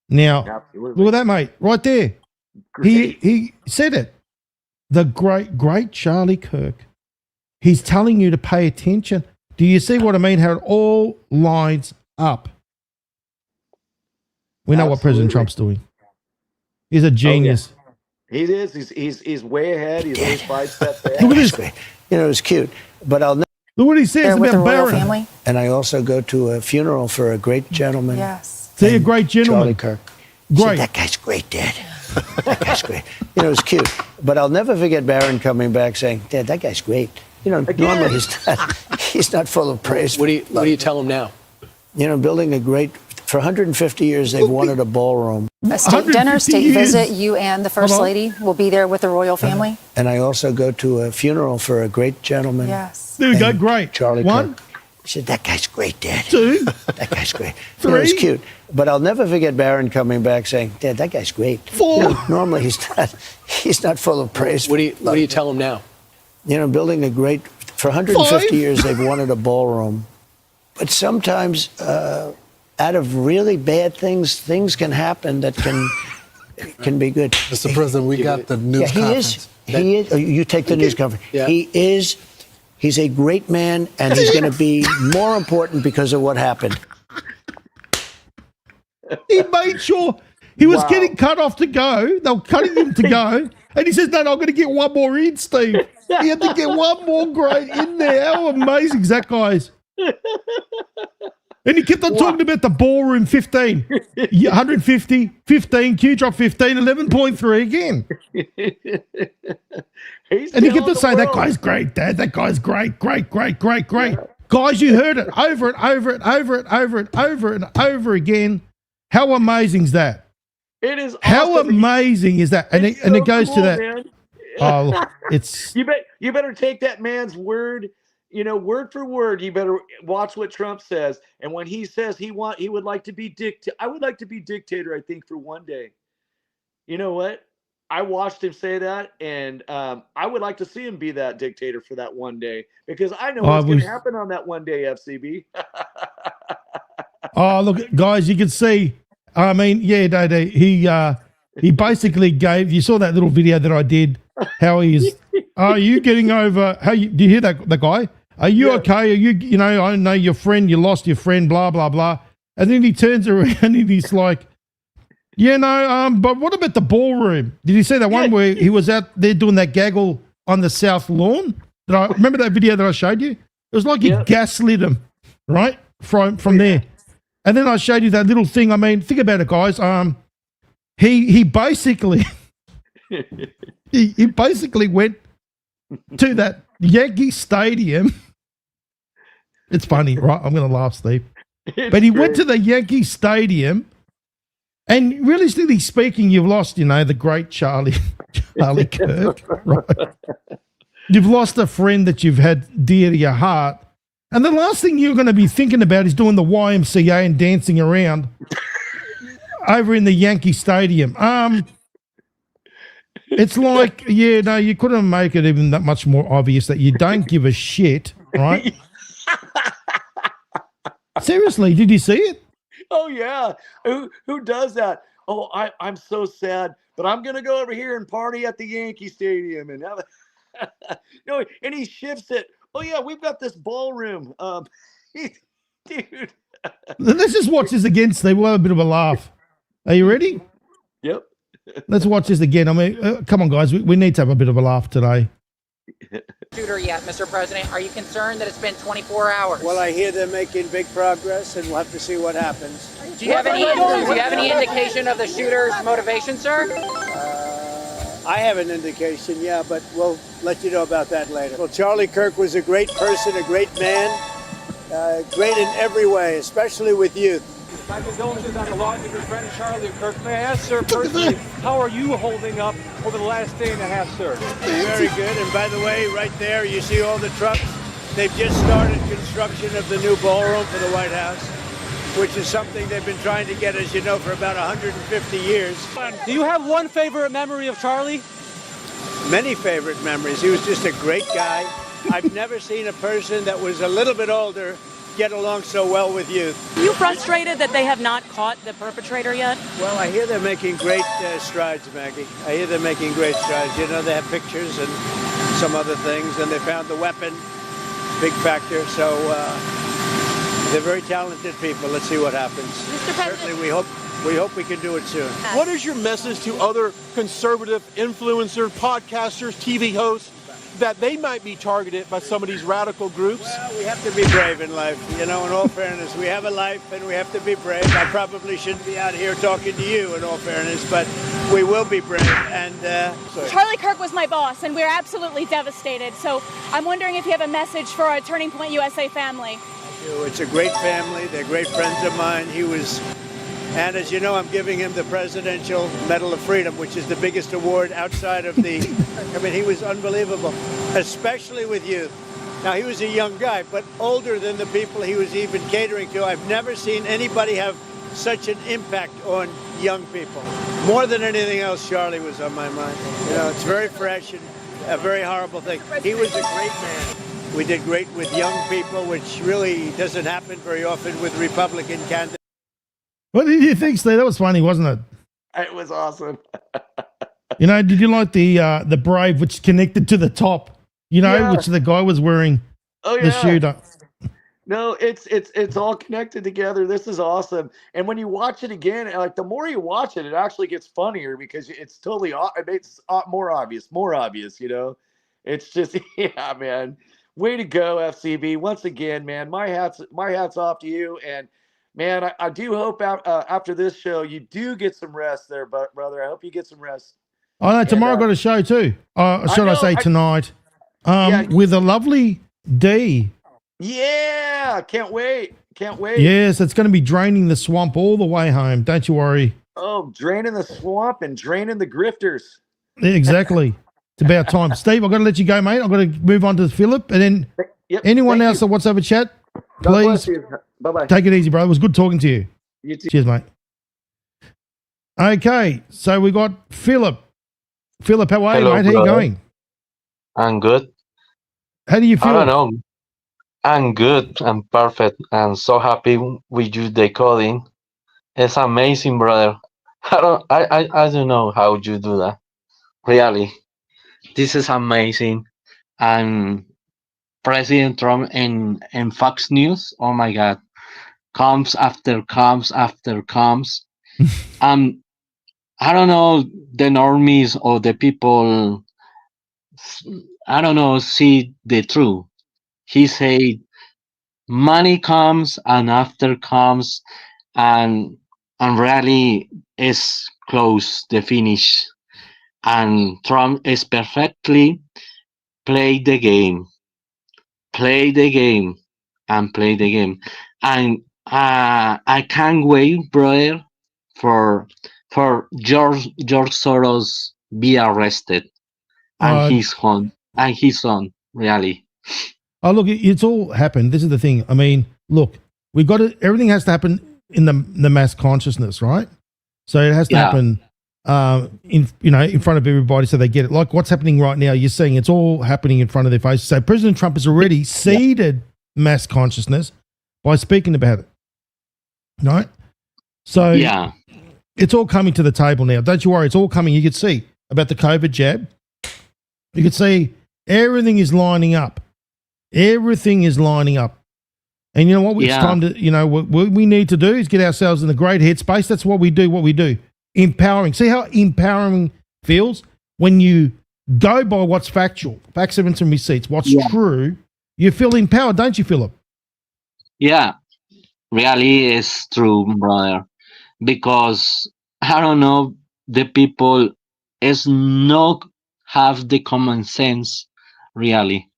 Now, Absolutely. look at that, mate, right there. Great. He said it. The great Charlie Kirk. He's telling you to pay attention. Do you see what I mean? How it all lines up. We know what President Absolutely. Trump's doing. He's a genius. He is. He's way ahead. He's always 5 steps ahead. Look at this. You know, it's cute, but I'll. Look what he says There with the about royal Barron. family. And I also go to a funeral for a great gentleman. Yes. See, a great Charlie gentleman. Kirk. Great. That guy's great, Dad. That guy's great. You know, it's cute. But I'll never forget Barron coming back saying, Dad, that guy's great. You know, normally he's not full of praise. What do you tell him now? You know, building a great, for 150 years, they've wanted a ballroom. A state dinner, 150 state years. visit. You and the First Hold on. Lady will be there with the royal family. And I also go to a funeral for a great gentleman. Yes. There we go. And Great. Charlie One, Kirk. He said, that guy's great, Dad. two, That guy's great. You know, it's Three. cute. But I'll never forget Barron coming back saying, Dad, that guy's great. four. You know, normally he's not full of praise. What do you tell him now? You know, building a great, for 150 Five. years, they've wanted a ballroom. But sometimes out of really bad things, things can happen that can be good. Mr. President, we got the news Yeah, he conference. is. You take the news conference. Yeah. He's a great man, and he's going to be more important because of what happened. He made sure he was Wow. getting cut off to go. They were cutting him to go. And he says, no, I'm going to get one more in, Steve. He had to get one more great in there. How amazing is that, guys? And he kept on talking about the ballroom 15, 150, 15, Q drop 15, 11.3 again. And he kept on saying, that guy's great, Dad. That guy's great. Guys, you heard it over and over again. How amazing is that? It is. How awesome. amazing is that? And It's it so goes cool, to that. man. Oh, it's you better take that man's word, word for word. You better watch what Trump says. And when he says he would like to be I would like to be dictator, I think, for one day. You know what? I watched him say that, and I would like to see him be that dictator for that one day, because I know what's going to happen on that one day, FCB. Oh, look, guys, you can see. I mean, yeah, he basically gave. You saw that little video that I did. How he is. Are you getting over? Do you hear that? The guy. Are you okay? Are you? I know your friend. You lost your friend. Blah blah blah. And then he turns around and he's like, "Yeah, no. But what about the ballroom? Did you see that one where he was out there doing that gaggle on the south lawn? Remember that video that I showed you? It was like he gaslit him, right? From there." And then I showed you that little thing. I mean, think about it, guys. He basically he basically went to that Yankee Stadium. It's funny, right? I'm going to laugh, Steve. But he went to the Yankee Stadium, and realistically speaking, you've lost, the great Charlie Kirk, right? You've lost a friend that you've had dear to your heart. And the last thing you're going to be thinking about is doing the YMCA and dancing around over in the Yankee Stadium. It's like, you couldn't make it even that much more obvious that you don't give a shit, right? Seriously, did you see it? Oh yeah, who does that? Oh, I'm so sad, but I'm gonna go over here and party at the Yankee Stadium and have and he shifts it. Oh yeah, we've got this ballroom. Dude. Let's just watch this again, Steve. We'll have a bit of a laugh. Are you ready? Yep. Let's watch this again. I mean, come on, guys. We need to have a bit of a laugh today. Shooter yet, Mr. President? Are you concerned that it's been 24 hours? Well, I hear they're making big progress, and we'll have to see what happens. Do you have any indication of the shooter's motivation, sir? I have an indication, yeah, but we'll let you know about that later. Well, Charlie Kirk was a great person, a great man, great in every way, especially with youth. My condolences on the loss of your friend Charlie Kirk. May I ask, sir, personally, how are you holding up over the last day and a half, sir? Very good. And by the way, right there, you see all the trucks. They've just started construction of the new ballroom for the White House, which is something they've been trying to get, as you know, for about 150 years. Do you have one favorite memory of Charlie? Many favorite memories. He was just a great guy. I've never seen a person that was a little bit older get along so well with youth. Are you frustrated that they have not caught the perpetrator yet? Well, I hear they're making great strides, Maggie. I hear they're making great strides. They have pictures and some other things, and they found the weapon, big factor. So they're very talented people. Let's see what happens. Certainly, we hope we can do it soon. What is your message to other conservative influencers, podcasters, TV hosts, that they might be targeted by some of these radical groups? Well, we have to be brave in life. In all fairness, we have a life and we have to be brave. I probably shouldn't be out here talking to you, in all fairness, but we will be brave. And Charlie Kirk was my boss, and we're absolutely devastated. So I'm wondering if you have a message for our Turning Point USA family. I do. It's a great family. They're great friends of mine. And as you know, I'm giving him the Presidential Medal of Freedom, which is the biggest award outside of the... I mean, he was unbelievable, especially with youth. Now, he was a young guy, but older than the people he was even catering to. I've never seen anybody have such an impact on young people. More than anything else, Charlie was on my mind. It's very fresh and a very horrible thing. He was a great man. We did great with young people, which really doesn't happen very often with Republican candidates. What did you think, Steve? That was funny, wasn't it? It was awesome. Did you like the Brave, which connected to the top? Which the guy was wearing. Oh yeah. The shooter. No, it's all connected together. This is awesome. And when you watch it again, like the more you watch it, it actually gets funnier because it's totally it makes more obvious. It's just yeah, man. Way to go, FCB. Once again, man. My hat's off to you. And man, I do hope after this show you do get some rest there, brother. I hope you get some rest. Oh no, tomorrow I've got a show too. Should I say tonight? With a lovely D. Yeah, can't wait. Yes, it's going to be draining the swamp all the way home. Don't you worry. Oh, draining the swamp and draining the grifters. Exactly. It's about time. Steve, I've got to let you go, mate. I've got to move on to Philip. And then anyone else that wants to have a chat, please Bye-bye. take it easy, bro. It was good talking to you. You too. Cheers, mate. Okay, so we got Philip. Philip, how are you, Hello, mate? How you brother. going? I'm good. How do you feel? I don't know. I'm good. I'm perfect. I'm so happy with you decoding. It's amazing, brother. I don't know how you do that. Really. This is amazing. And President Trump and Fox News, oh my God. Comes after comes after comes. I don't know, the normies or the people, I don't know, see the truth. He said money comes and after comes and really is close the finish. And Trump is perfectly play the game, and play the game. And I can't wait, brother, for George Soros be arrested and his son, really. Oh, look, it's all happened. This is the thing. I mean, look, we've got to, everything has to happen in the mass consciousness, right? So it has to happen in front of everybody so they get it. Like what's happening right now, you're seeing it's all happening in front of their faces. So President Trump has already seeded mass consciousness by speaking about it, right? So it's all coming to the table now. Don't you worry, it's all coming. You could see about the COVID jab. You could see everything is lining up. Everything is lining up. And you know what? It's time to, what we need to do is get ourselves in a great headspace. That's what we do. Empowering. See how empowering feels? When you go by what's factual, facts, evidence, and receipts, what's true, you feel empowered, don't you, Philip? Yeah, really is true, brother. Because, I don't know, the people is not have the common sense, really.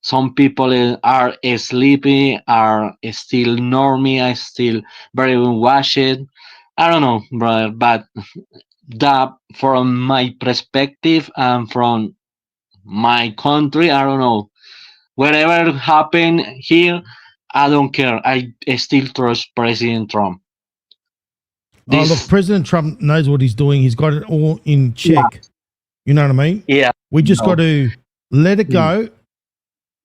Some people are sleepy, are still normie, are still very washed. I don't know, brother, but that from my perspective and from my country, I don't know. Whatever happened here, I don't care. I still trust President Trump. Look, President Trump knows what he's doing. He's got it all in check. You know what I mean? Yeah. We just got to let it go.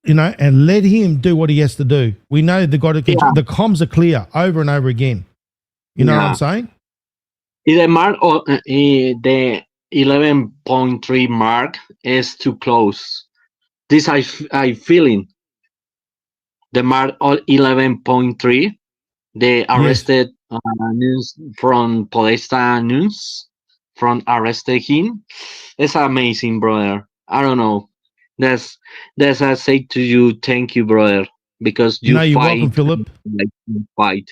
And let him do what he has to do. We know the comms are clear over and over again. You know what I'm saying? The mark, the 11.3 mark is too close. This I feeling. The mark 11.3, the arrested news from Podesta News, from arrested him. It's amazing, brother. I don't know. That's I say to you, thank you, brother, because you you're fight. welcome, Philip. Like you fight,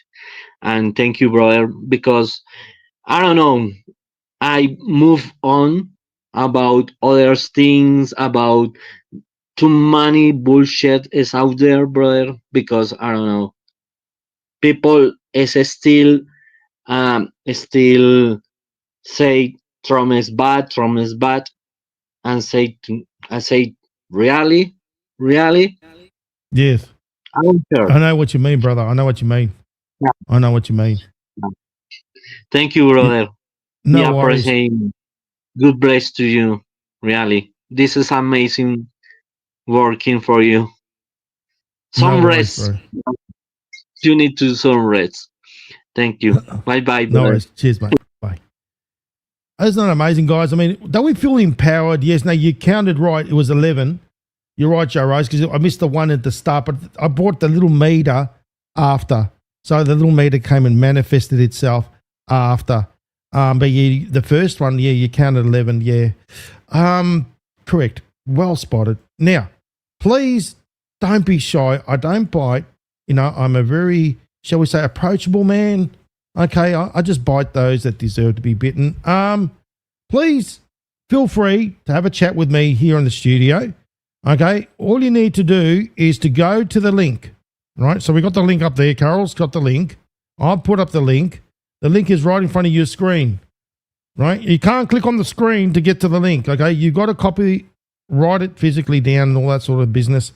and thank you, brother, because I don't know. I move on about other things, about too many bullshit is out there, brother, because I don't know. People is still say Trump is bad, and I say really? Yes. I don't care. I know what you mean, brother. I know what you mean. Yeah. I know what you mean. Thank you, brother. No worries. Good bless to you. Really. This is amazing working for you. Some rest. You need to some rest. Thank you. Bye-bye. No worries. Cheers, mate. Bye. Isn't that amazing, guys? I mean, don't we feel empowered? Yes. No, you counted right. It was 11. You're right, Joe Rose, because I missed the one at the start, but I brought the little meter after. So the little meter came and manifested itself after. But the first one, you counted 11, correct. Well spotted. Now, please don't be shy. I don't bite. I'm a very, shall we say, approachable man. Okay, I just bite those that deserve to be bitten. Please feel free to have a chat with me here in the studio. Okay, all you need to do is to go to the link, right? So we got the link up there. Carol's got the link. I'll put up the link. The link is right in front of your screen. right? You can't click on the screen to get to the link, okay? You got to copy, write it physically down and all that sort of business.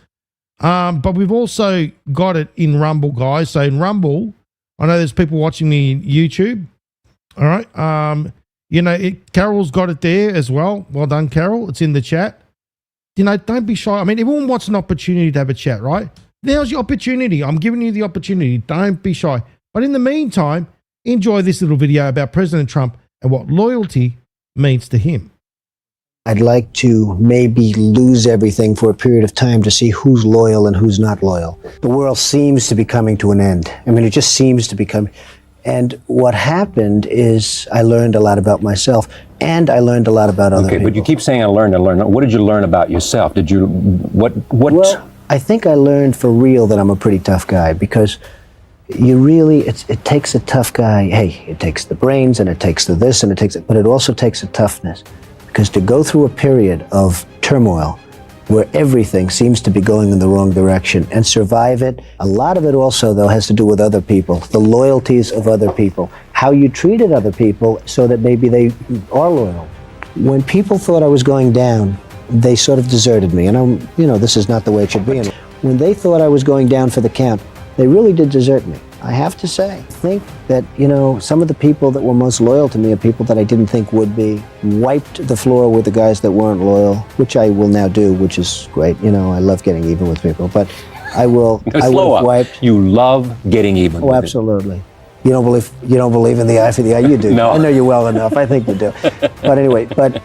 But we've also got it in Rumble, guys. So in Rumble, I know there's people watching me on YouTube. All right. Carol's got it there as well. Well done, Carol. It's in the chat. Don't be shy. I mean, everyone wants an opportunity to have a chat, right? Now's your opportunity. I'm giving you the opportunity. Don't be shy. But in the meantime, enjoy this little video about President Trump and what loyalty means to him. I'd like to maybe lose everything for a period of time to see who's loyal and who's not loyal. The world seems to be coming to an end. I mean, it just seems to be coming. And what happened is I learned a lot about myself, and I learned a lot about other people. Okay, but you keep saying I learned. What did you learn about yourself? Well, I think I learned for real that I'm a pretty tough guy, because it takes a tough guy. Hey, it takes the brains and it takes the this and it takes it, but it also takes a toughness, because to go through a period of turmoil where everything seems to be going in the wrong direction and survive it, a lot of it also, though, has to do with other people, the loyalties of other people, how you treated other people so that maybe they are loyal. When people thought I was going down, they sort of deserted me, and this is not the way it should be. And when they thought I was going down for the count, they really did desert me. I have to say, I think that, some of the people that were most loyal to me are people that I didn't think would be. Wiped the floor with the guys that weren't loyal, which I will now do, which is great. I love getting even with people, but I will. I will have wiped. You love getting even. Oh, absolutely. You don't believe in the eye for the eye. You do. No. I know you well enough. I think you do. But anyway, but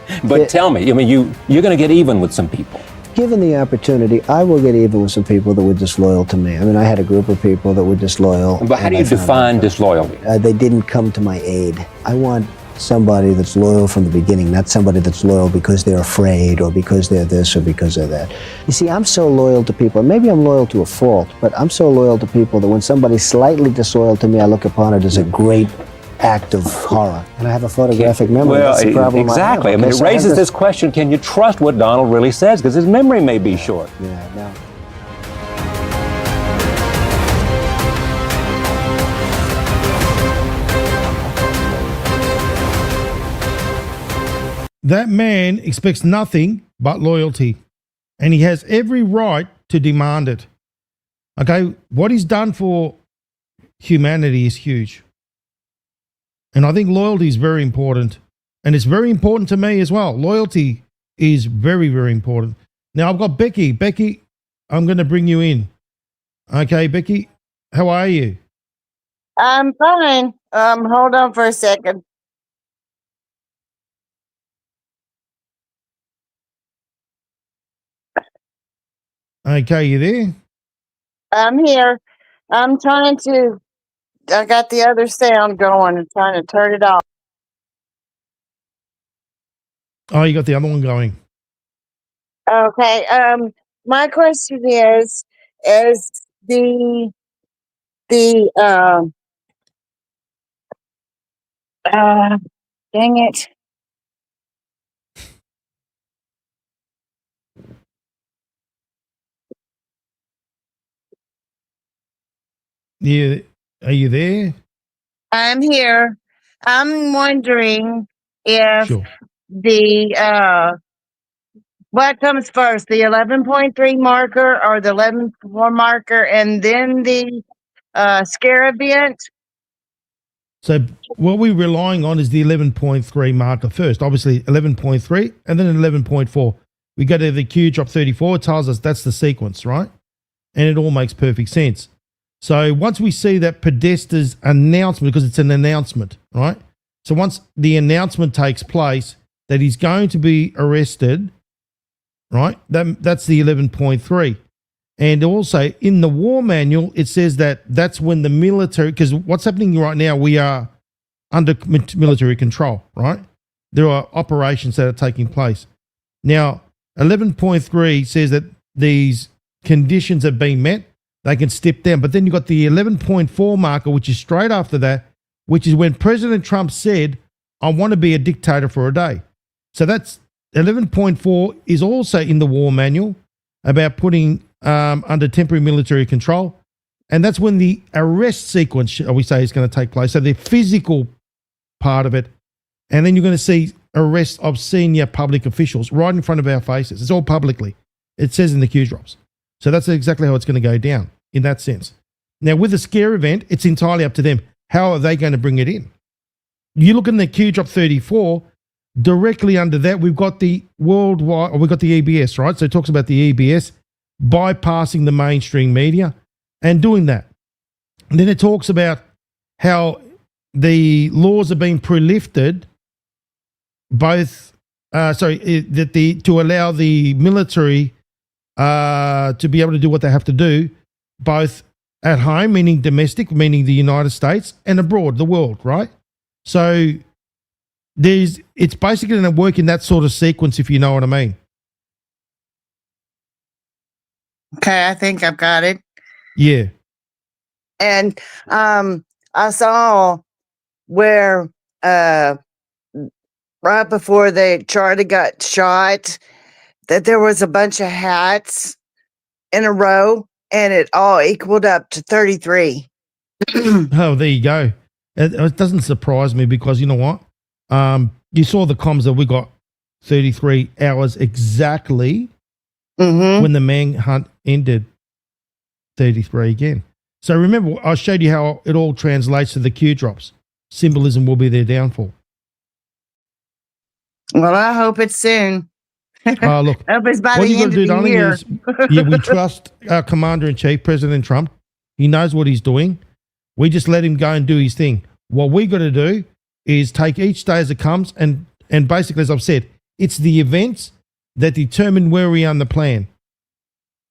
tell me. I mean, you're going to get even with some people. Given the opportunity, I will get even with some people that were disloyal to me. I mean, I had a group of people that were disloyal. But how do you define disloyalty? They didn't come to my aid. I want somebody that's loyal from the beginning, not somebody that's loyal because they're afraid or because they're this or because they're that. You see, I'm so loyal to people. Maybe I'm loyal to a fault, but I'm so loyal to people that when somebody's slightly disloyal to me, I look upon it as a great act of horror. And I have a photographic memory. Well, that's the problem. exactly. I mean, it raises this question, can you trust what Donald really says? Because his memory may be short. Yeah, no. That man expects nothing but loyalty, and he has every right to demand it. Okay, what he's done for humanity is huge. And I think loyalty is very important. And it's very important to me as well. Loyalty is very, very important. Now I've got Becky. Becky, I'm going to bring you in. Okay, Becky, how are you? I'm fine. Hold on for a second. Okay, you there? I'm here. I got the other sound going and trying to turn it off. Oh, you got the other one going. Okay. My question is dang it. Yeah, are you there? I'm here. I'm wondering if what comes first, the 11.3 marker or the 11.4 marker, and then the scare event? So what we're relying on is the 11.3 marker first. Obviously 11.3 and then 11.4. We go to the Q drop 34. It tells us that's the sequence, right? And it all makes perfect sense. So once we see that Podesta's announcement, because it's an announcement, right? So once the announcement takes place that he's going to be arrested, right? That's the 11.3. And also in the war manual, it says that that's when the military, because what's happening right now, we are under military control, right? There are operations that are taking place. Now, 11.3 says that these conditions have been met. They can step down. But then you've got the 11.4 marker, which is straight after that, which is when President Trump said, I want to be a dictator for a day. So that's 11.4 is also in the war manual about putting under temporary military control. And that's when the arrest sequence, shall we say, is going to take place. So the physical part of it And then you're going to see arrests of senior public officials right in front of our faces. It's all publicly. It says in the Q drops. So that's exactly how it's going to go down in that sense. Now, with the scare event, it's entirely up to them. How are they going to bring it in? You look in the Q drop 34, directly under that, we've got the worldwide, or we've got the EBS, right? So it talks about the EBS bypassing the mainstream media and doing that. And then it talks about how the laws are being pre-lifted, both, to allow the military to be able to do what they have to do, both at home, meaning domestic, meaning the United States, and abroad, the world, right? So it's basically going to work in that sort of sequence, if you know what I mean. Okay, I think I've got it. Yeah. And I saw where right before Charlie got shot, that there was a bunch of hats in a row, and it all equaled up to 33. Oh, there you go. It doesn't surprise me because you know what? You saw the comms that we got 33 hours exactly when the manhunt ended. 33 again. So remember, I showed you how it all translates to the Q drops. Symbolism will be their downfall. Well, I hope it's soon. Oh, look. I hope it's by What the you got end to do, of the darling, year. is we trust our Commander-in-Chief, President Trump. He knows what he's doing. We just let him go and do his thing. What we got to do is take each day as it comes, and basically, as I've said, it's the events that determine where we are on the plan.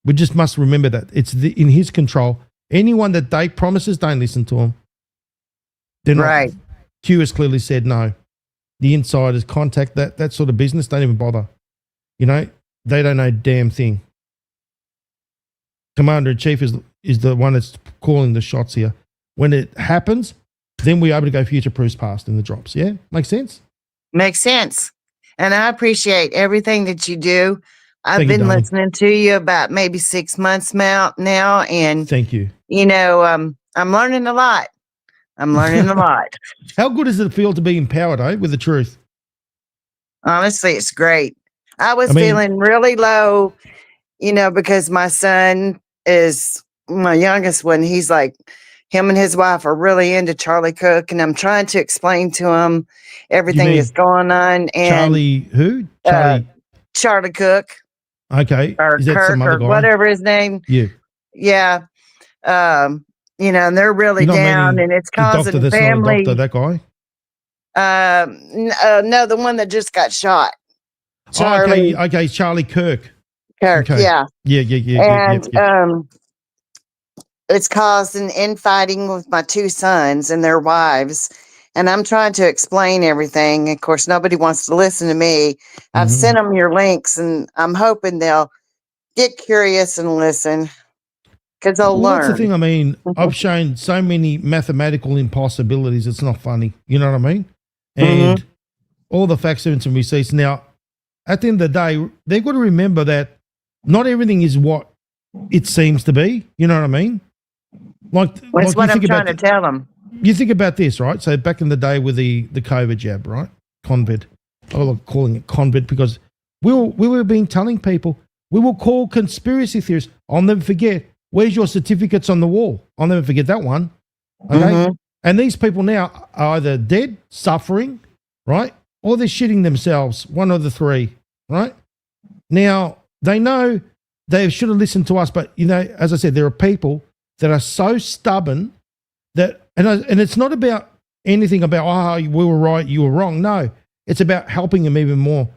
We just must remember that. It's in his control. Anyone that they promises, don't listen to him. They're not. Right. Q has clearly said no. The insiders contact that sort of business, don't even bother. You know, they don't know a damn thing. Commander-in-Chief is the one that's calling the shots here. When it happens, then we're able to go future-proofs past in the drops. Yeah? Makes sense? Makes sense. And I appreciate everything that you do. I've Thank you, been darling. listening to you about maybe 6 months now, and Thank you. you know, I'm learning a lot. I'm learning a lot. How good does it feel to be empowered, with the truth? Honestly, it's great. I was I mean- feeling really low, you know, because my son is my youngest one. He's like, him and his wife are really into Charlie Cook, and I'm trying to explain to him everything mean that's going on. And Charlie who? Charlie Cook, Okay. or Is that Kirk, some other or guy? whatever his name. Yeah. Yeah. You know, and they're really You're not meaning and it's the doctor causing that's family. not a doctor, that guy? No, the one that just got shot. guy? Charlie Okay, Charlie Kirk. Kirk, Okay. yeah. Yeah. And it's causing infighting with my two sons and their wives. And I'm trying to explain everything. Of course, nobody wants to listen to me. I've sent them your links, and I'm hoping they'll get curious and listen, because they'll Well, learn. that's the thing. I mean, I've shown so many mathematical impossibilities. It's not funny. You know what I mean? And all the facts, evidence, and receipts. Now, at the end of the day, they've got to remember that not everything is what it seems to be. You know what I mean? That's you what I'm think about trying to tell them. You think about this, right? So back in the day with the COVID jab, right? Convid. I love calling it convid because we were being telling people, we will call conspiracy theorists. I'll never forget. Where's your certificates on the wall? I'll never forget that one. Okay. And these people now are either dead, suffering, right? Or they're shitting themselves. One of the three, right? Now, they know they should have listened to us, but, you know, as I said, there are people that are so stubborn that, and it's not about anything about, oh, we were right, you were wrong. No, it's about helping them even more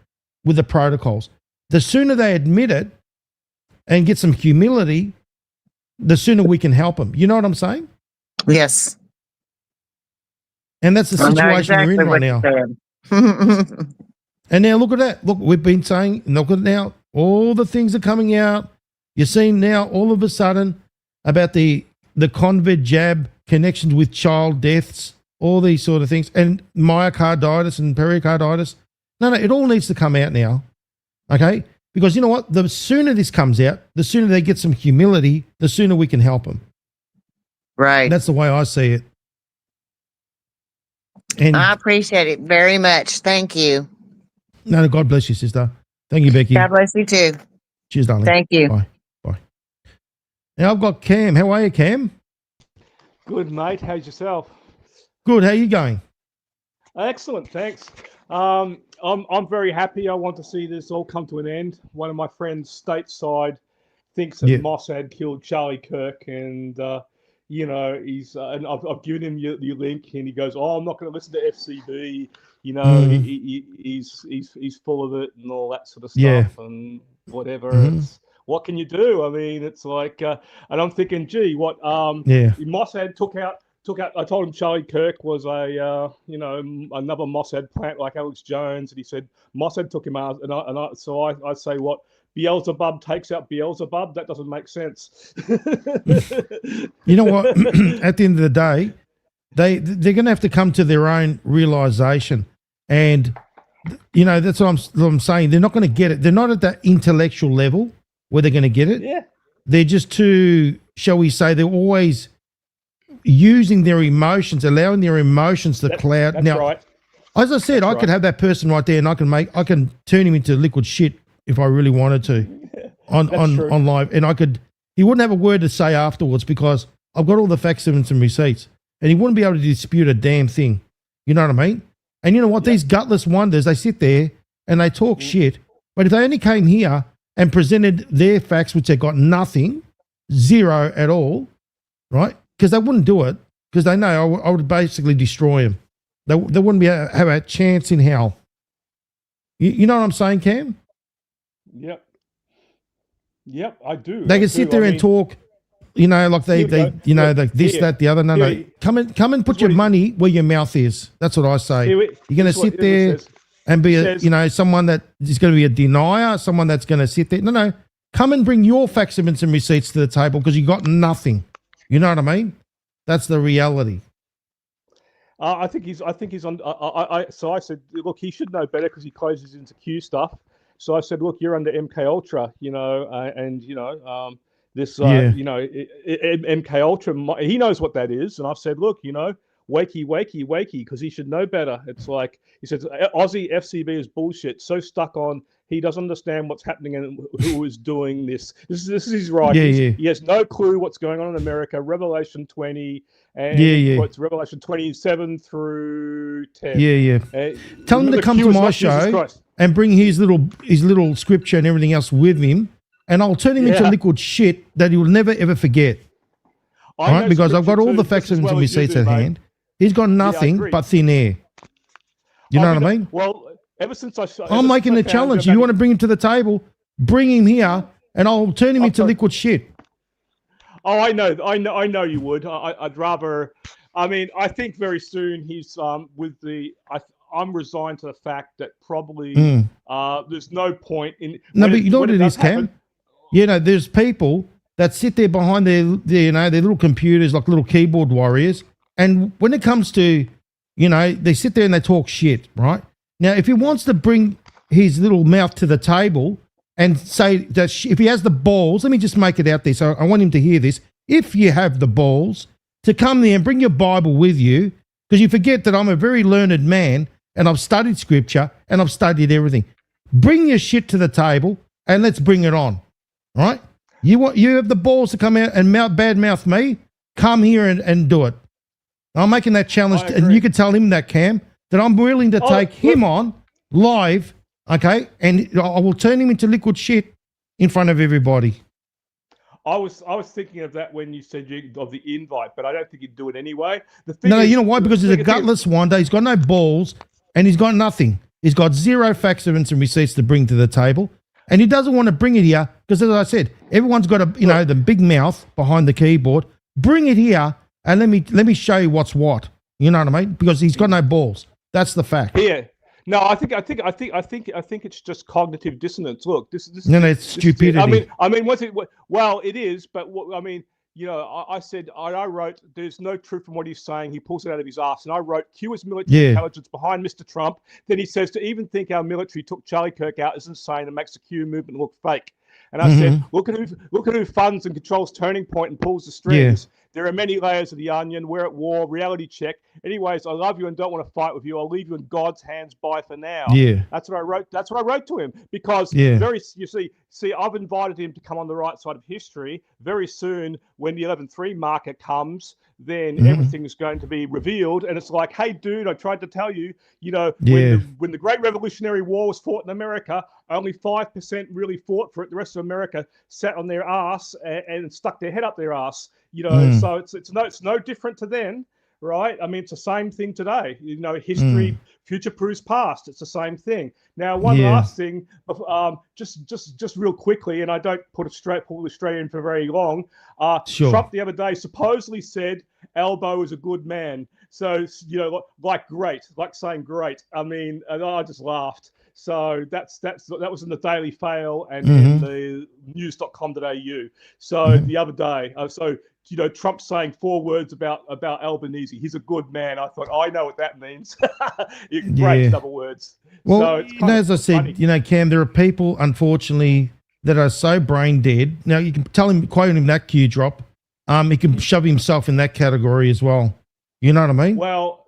with the protocols. The sooner they admit it and get some humility, the sooner we can help them. You know what I'm saying? Yes. And that's the situation we're in right now. And now look at that. Look, we've been saying, look at now, all the things are coming out. You're seeing now all of a sudden about the convid jab connections with child deaths, all these sort of things, and myocarditis and pericarditis. No, it all needs to come out now, okay? Because you know what? The sooner this comes out, the sooner they get some humility, the sooner we can help them. Right. That's the way I see it. And I appreciate it very much. Thank you. no, God bless you, sister. Thank you, Becky. God bless you too. Cheers, darling. Thank you. Bye. Bye. Now I've got Cam. How are you, Cam? Good, mate. How's yourself? Good. How you going? Excellent, thanks. I'm very happy. I want to see this all come to an end. One of my friends stateside thinks that Yeah. Mossad killed Charlie Kirk, and you know, he's and I've given him your link, and he goes, "Oh, I'm not going to listen to FCB." You know, he's full of it and all that sort of stuff, Yeah. and whatever. Mhm. It's, what can you do? I mean, it's like, and I'm thinking, gee, what? Yeah. Mossad took out. I told him Charlie Kirk was a, another Mossad plant like Alex Jones, and he said Mossad took him out, so I say, what? Beelzebub takes out Beelzebub? That doesn't make sense. You know what? At the end of the day, they're going to have to come to their own realization, and you know that's what I'm saying. They're not going to get it. They're not at that intellectual level where they're going to get it. Yeah. They're just too, shall we say, they're always using their emotions, allowing their emotions to cloud. That's now, right. as I said, I could have that person right there, and I can turn him into liquid shit if I really wanted to on live, and he wouldn't have a word to say afterwards because I've got all the facts, evidence, and receipts, and he wouldn't be able to dispute a damn thing. You know what I mean? And you know what? These gutless wonders, they sit there and they talk shit, but if they only came here and presented their facts, which they got nothing, zero at all, right? Because they wouldn't do it, because they know I would basically destroy them. They wouldn't have a chance in hell. You know what I'm saying, Cam? Yep, I do. They can sit there and talk, like like this, that, the other. No. Come and put your money where your mouth is. That's what I say. You're going to sit there and be someone that is going to be a denier, someone that's going to sit there. No. Come and bring your facts, evidence, and receipts to the table because you got nothing. You know what I mean? That's the reality. I think he's on. So I said, look, he should know better because he closes into Q stuff. So I said, look, you're under MK Ultra, MK Ultra. He knows what that is, and I've said, look, wakey, because he should know better. It's like he says, Aussie FCB is bullshit. So stuck on. He doesn't understand what's happening and who is doing this. This is his right. He has no clue what's going on in America. Revelation 20 and it's Revelation 27 through 10. Tell him to come to my show and bring his little scripture and everything else with him, and I'll turn him into liquid shit that he will never ever forget. Right? Because I've got all the facts and receipts at hand. He's got nothing but thin air. You know what I mean? Well. Ever since I'm making a challenge. You want to bring him to the table? Bring him here, and I'll turn him into liquid shit. Oh, I know you would. I'd rather. I mean, I think very soon he's with the. I'm resigned to the fact that probably there's no point in. No, but you know what it is, Cam? There's people that sit there behind their little computers like little keyboard warriors, and when it comes to, they sit there and they talk shit, right? Now, if he wants to bring his little mouth to the table and say that if he has the balls, let me just make it out there. So I want him to hear this. If you have the balls to come there and bring your Bible with you, because you forget that I'm a very learned man and I've studied scripture and I've studied everything. Bring your shit to the table and let's bring it on. All right? You have the balls to come out and badmouth me? Come here and do it. I'm making that challenge. And you can tell him that, Cam, that I'm willing to take him on live, okay, and I will turn him into liquid shit in front of everybody. I was thinking of that when you said of the invite, but I don't think you'd do it anyway. No, you know why? Because he's a gutless wonder. He's got no balls, and he's got nothing. He's got zero facts, evidence, and receipts to bring to the table, and he doesn't want to bring it here because, as I said, everyone's got the big mouth behind the keyboard. Bring it here, and let me show you what's what. You know what I mean? Because he's got no balls. That's the fact. Yeah. No, I think it's just cognitive dissonance. Look, this is it's stupidity. I mean, what's it? Well, it is, but I mean, I said I wrote. There's no truth from what he's saying. He pulls it out of his ass, and I wrote Q is military intelligence behind Mr. Trump. Then he says to even think our military took Charlie Kirk out is insane and makes the Q movement look fake. And I said, look at who funds and controls Turning Point and pulls the strings. there are many layers of the onion. We're at war. Reality check. Anyways, I love you and don't want to fight with you. I'll leave you in God's hands. Bye for now. Yeah. That's what I wrote. That's what I wrote to him because you see, I've invited him to come on the right side of history. Very soon, when the 11.3 marker comes, then everything's going to be revealed. And it's like, hey, dude, I tried to tell you, when the Great Revolutionary War was fought in America, only 5% really fought for it. The rest of America sat on their ass and stuck their head up their ass. So it's no different to then, right? I mean, it's the same thing today. History, future proves past. It's the same thing. Now, one last thing, just real quickly, and I don't pull this straight in for very long. Trump the other day supposedly said Albo is a good man. So like saying great. I mean, and I just laughed. So that was in the Daily Fail and in the news.com.au. So the other day, Trump saying 4 words about Albanese. He's a good man. I thought, I know what that means. Great double words. Well, so it's as I said, funny. Cam, there are people, unfortunately, that are so brain dead. Now, you can quote him that Q drop. He can shove himself in that category as well. You know what I mean? Well,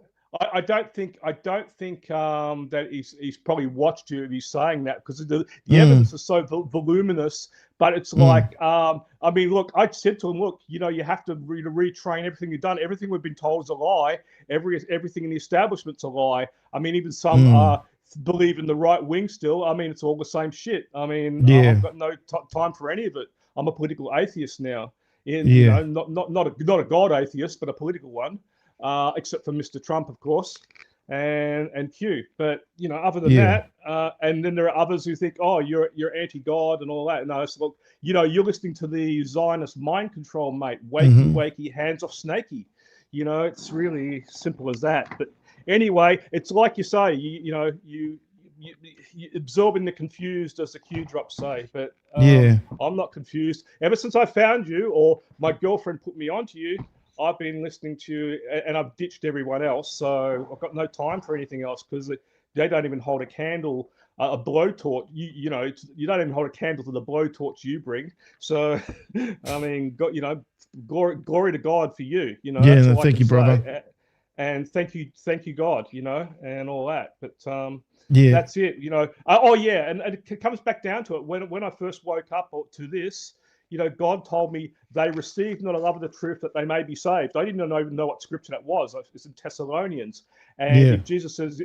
I don't think that he's probably watched you if he's saying that, because the evidence is so voluminous. But it's like, I mean, look, I said to him, look, you have to retrain everything you've done. Everything we've been told is a lie. Everything in the establishment's a lie. I mean, even some believe in the right wing still. I mean, it's all the same shit. I mean, I've got no time for any of it. I'm a political atheist now. Not a God atheist, but a political one. Except for Mr. Trump, of course, and Q. But other than that, and then there are others who think, oh, you're anti-God and all that. No, it's look, you're listening to the Zionist mind control, mate. Wakey, hands off snakey. It's really simple as that. But anyway, it's like you say, you absorbing the confused, as the Q drops say. But I'm not confused. Ever since I found you, or my girlfriend put me onto you, I've been listening to you, and I've ditched everyone else. So I've got no time for anything else, because they don't even hold a candle, a blowtorch. You don't even hold a candle to the blowtorch you bring. So, I mean, glory to God for you. Thank you, brother. And thank you, God. And all that. But that's it. And it comes back down to it. When I first woke up to this, God told me they received not a love of the truth that they may be saved. I didn't even know what scripture that was. It's in Thessalonians. And if Jesus says,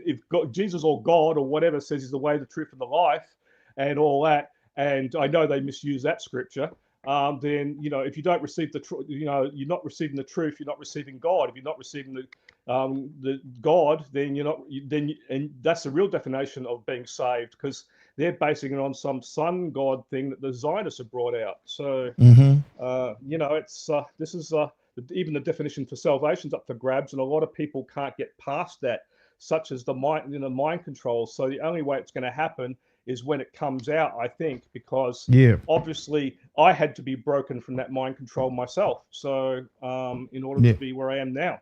Jesus or God or whatever says he's the way, the truth, and the life, and all that, and I know they misuse that scripture, then, if you don't receive the truth, you're not receiving the truth, you're not receiving God. If you're not receiving the God, then and that's the real definition of being saved, because they're basing it on some sun god thing that the Zionists have brought out. So, it's this is even the definition for salvation's up for grabs, and a lot of people can't get past that, such as the mind control. So the only way it's going to happen is when it comes out, I think, because obviously I had to be broken from that mind control myself. So in order to be where I am now,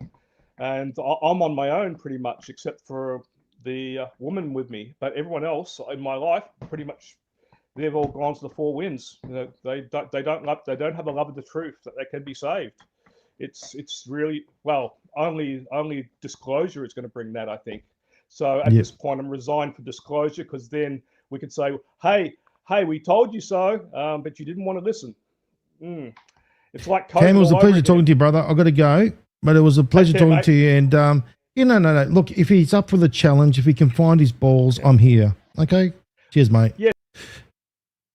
and I'm on my own pretty much, except for the woman with me, but everyone else in my life, pretty much, they've all gone to the four winds. They don't have a love of the truth that they can be saved. It's really, well, only disclosure is going to bring that, I think. So at this point, I'm resigned for disclosure, because then we could say, hey, we told you so, but you didn't want to listen. It's like Cam, it was a pleasure talking to you, brother. I've got to go, but it was a pleasure talking to you. And no. Look, if he's up for the challenge, if he can find his balls, I'm here. Okay? Cheers, mate. Yeah.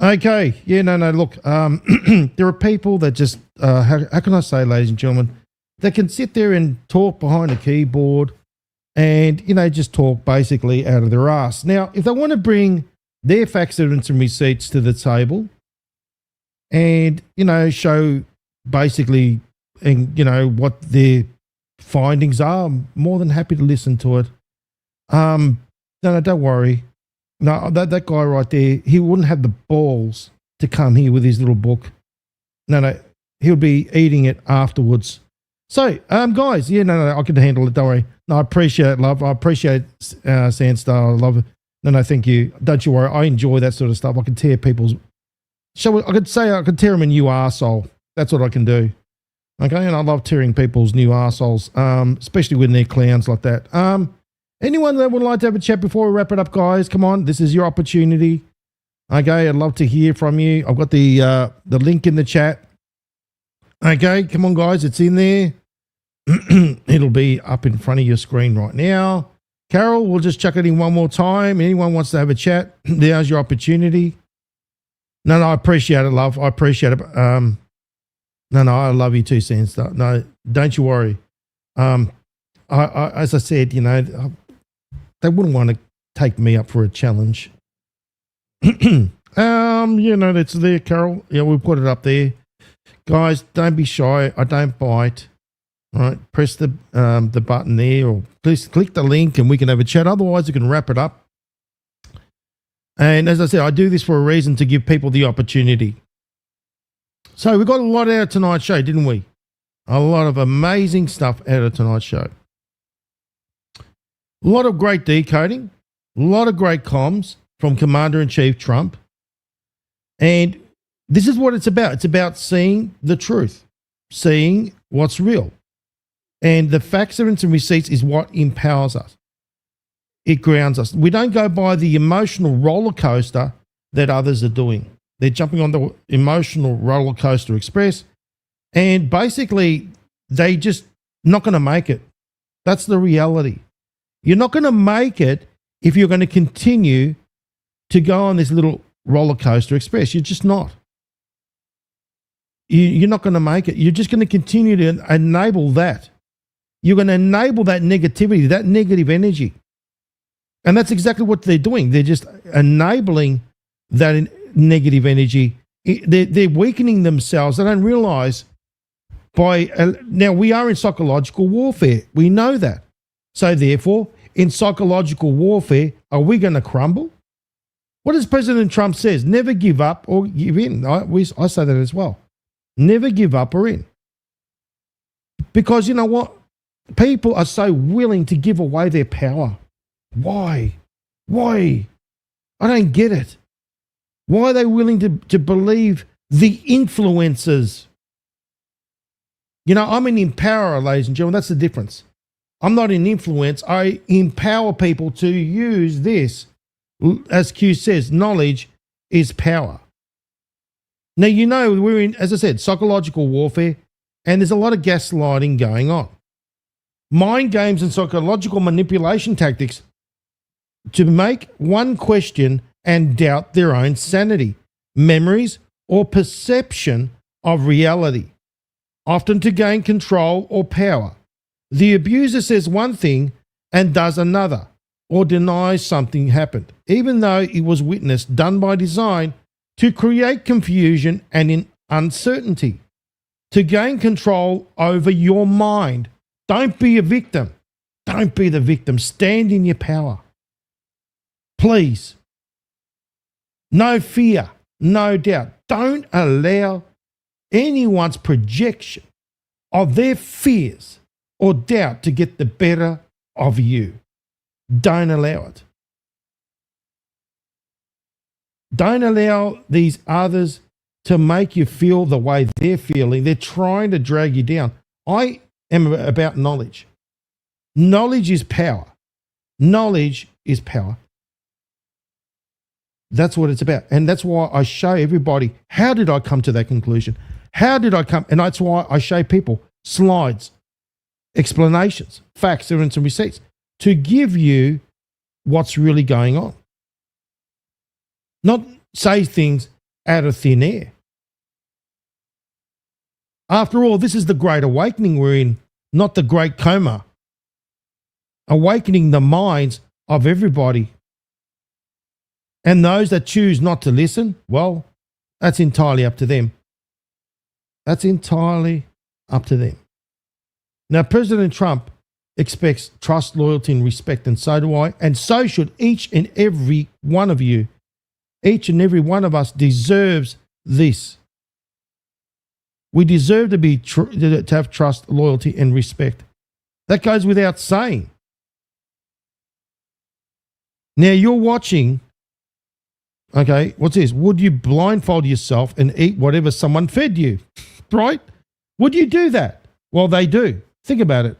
Okay. Look, there are people that just, how can I say, ladies and gentlemen, that can sit there and talk behind a keyboard and, just talk basically out of their ass. Now, if they want to bring their facts, evidence, and receipts to the table and, show basically, and, what their findings are, I'm more than happy to listen to it. No, don't worry. No, that guy right there, he wouldn't have the balls to come here with his little book. No, he'll be eating it afterwards. So, guys, I can handle it, don't worry. No, I appreciate it, love. I appreciate Sandstar. I love it. No, thank you. Don't you worry. I enjoy that sort of stuff. I can tear people's... I could tear them a new arsehole. That's what I can do. Okay, and I love tearing people's new arseholes, especially when they're clowns like that. Anyone that would like to have a chat before we wrap it up, guys? Come on, this is your opportunity. Okay, I'd love to hear from you. I've got the link in the chat. Okay, come on, guys, it's in there. It'll be up in front of your screen right now. Carol, we'll just chuck it in one more time. Anyone wants to have a chat, there's your opportunity. No, I appreciate it, love. I appreciate it. No, I love you too, Sandstar. No, don't you worry. I as I said, you know, they wouldn't want to take me up for a challenge. You know, it's there, Carol. Yeah, we'll put it up there. Guys, don't be shy. I don't bite. All right, press the button there, or please click the link and we can have a chat. Otherwise, we can wrap it up. And as I said, I do this for a reason, to give people the opportunity. So we got a lot out of tonight's show, didn't we? A lot of amazing stuff out of tonight's show. A lot of great decoding, a lot of great comms from Commander-in-Chief Trump. And this is what it's about. It's about seeing the truth, seeing what's real. And the facts, evidence, and receipts is what empowers us. It grounds us. We don't go by the emotional roller coaster that others are doing. They're jumping on the emotional roller coaster express, and basically they just not going to make it. That's the reality. You're not going to make it if you're going to continue to go on this little roller coaster express. You're just not. You're not going to make it. You're just going to continue to enable that. You're going to enable that negativity, that negative energy. And that's exactly what they're doing. They're just enabling that negative energy. They're weakening themselves. They don't realize now we are in psychological warfare. We know that. So therefore, in psychological warfare, are we going to crumble? What does President Trump says? Never give up or give in. I say that as well. Never give up or in. Because you know what? People are so willing to give away their power. Why? I don't get it. Why are they willing to believe the influencers? You know, I'm an empowerer, ladies and gentlemen. That's the difference. I'm not an influence. I empower people to use this. As Q says, knowledge is power. Now, you know, we're in, as I said, psychological warfare, and there's a lot of gaslighting going on. Mind games and psychological manipulation tactics to make one question and doubt their own sanity, memories, or perception of reality, often to gain control or power. The abuser says one thing and does another, or denies something happened, even though it was witnessed, done by design to create confusion and uncertainty, to gain control over your mind. Don't be a victim. Don't be the victim. Stand in your power. Please. No fear, no doubt. Don't allow anyone's projection of their fears or doubt to get the better of you. Don't allow it. Don't allow these others to make you feel the way they're feeling. They're trying to drag you down. I am about knowledge. Knowledge is power. Knowledge is power. That's what it's about. And that's why I show everybody, how did I come to that conclusion? How did I come? And that's why I show people slides, explanations, facts, evidence, and receipts to give you what's really going on. Not say things out of thin air. After all, this is the great awakening we're in, not the great coma. Awakening the minds of everybody. And those that choose not to listen, well, that's entirely up to them. That's entirely up to them. Now, President Trump expects trust, loyalty, and respect, and so do I, and so should each and every one of you. Each and every one of us deserves this. We deserve to have trust, loyalty, and respect. That goes without saying. Now, you're watching, okay, what's this? Would you blindfold yourself and eat whatever someone fed you? Right? Would you do that? Well, they do. Think about it.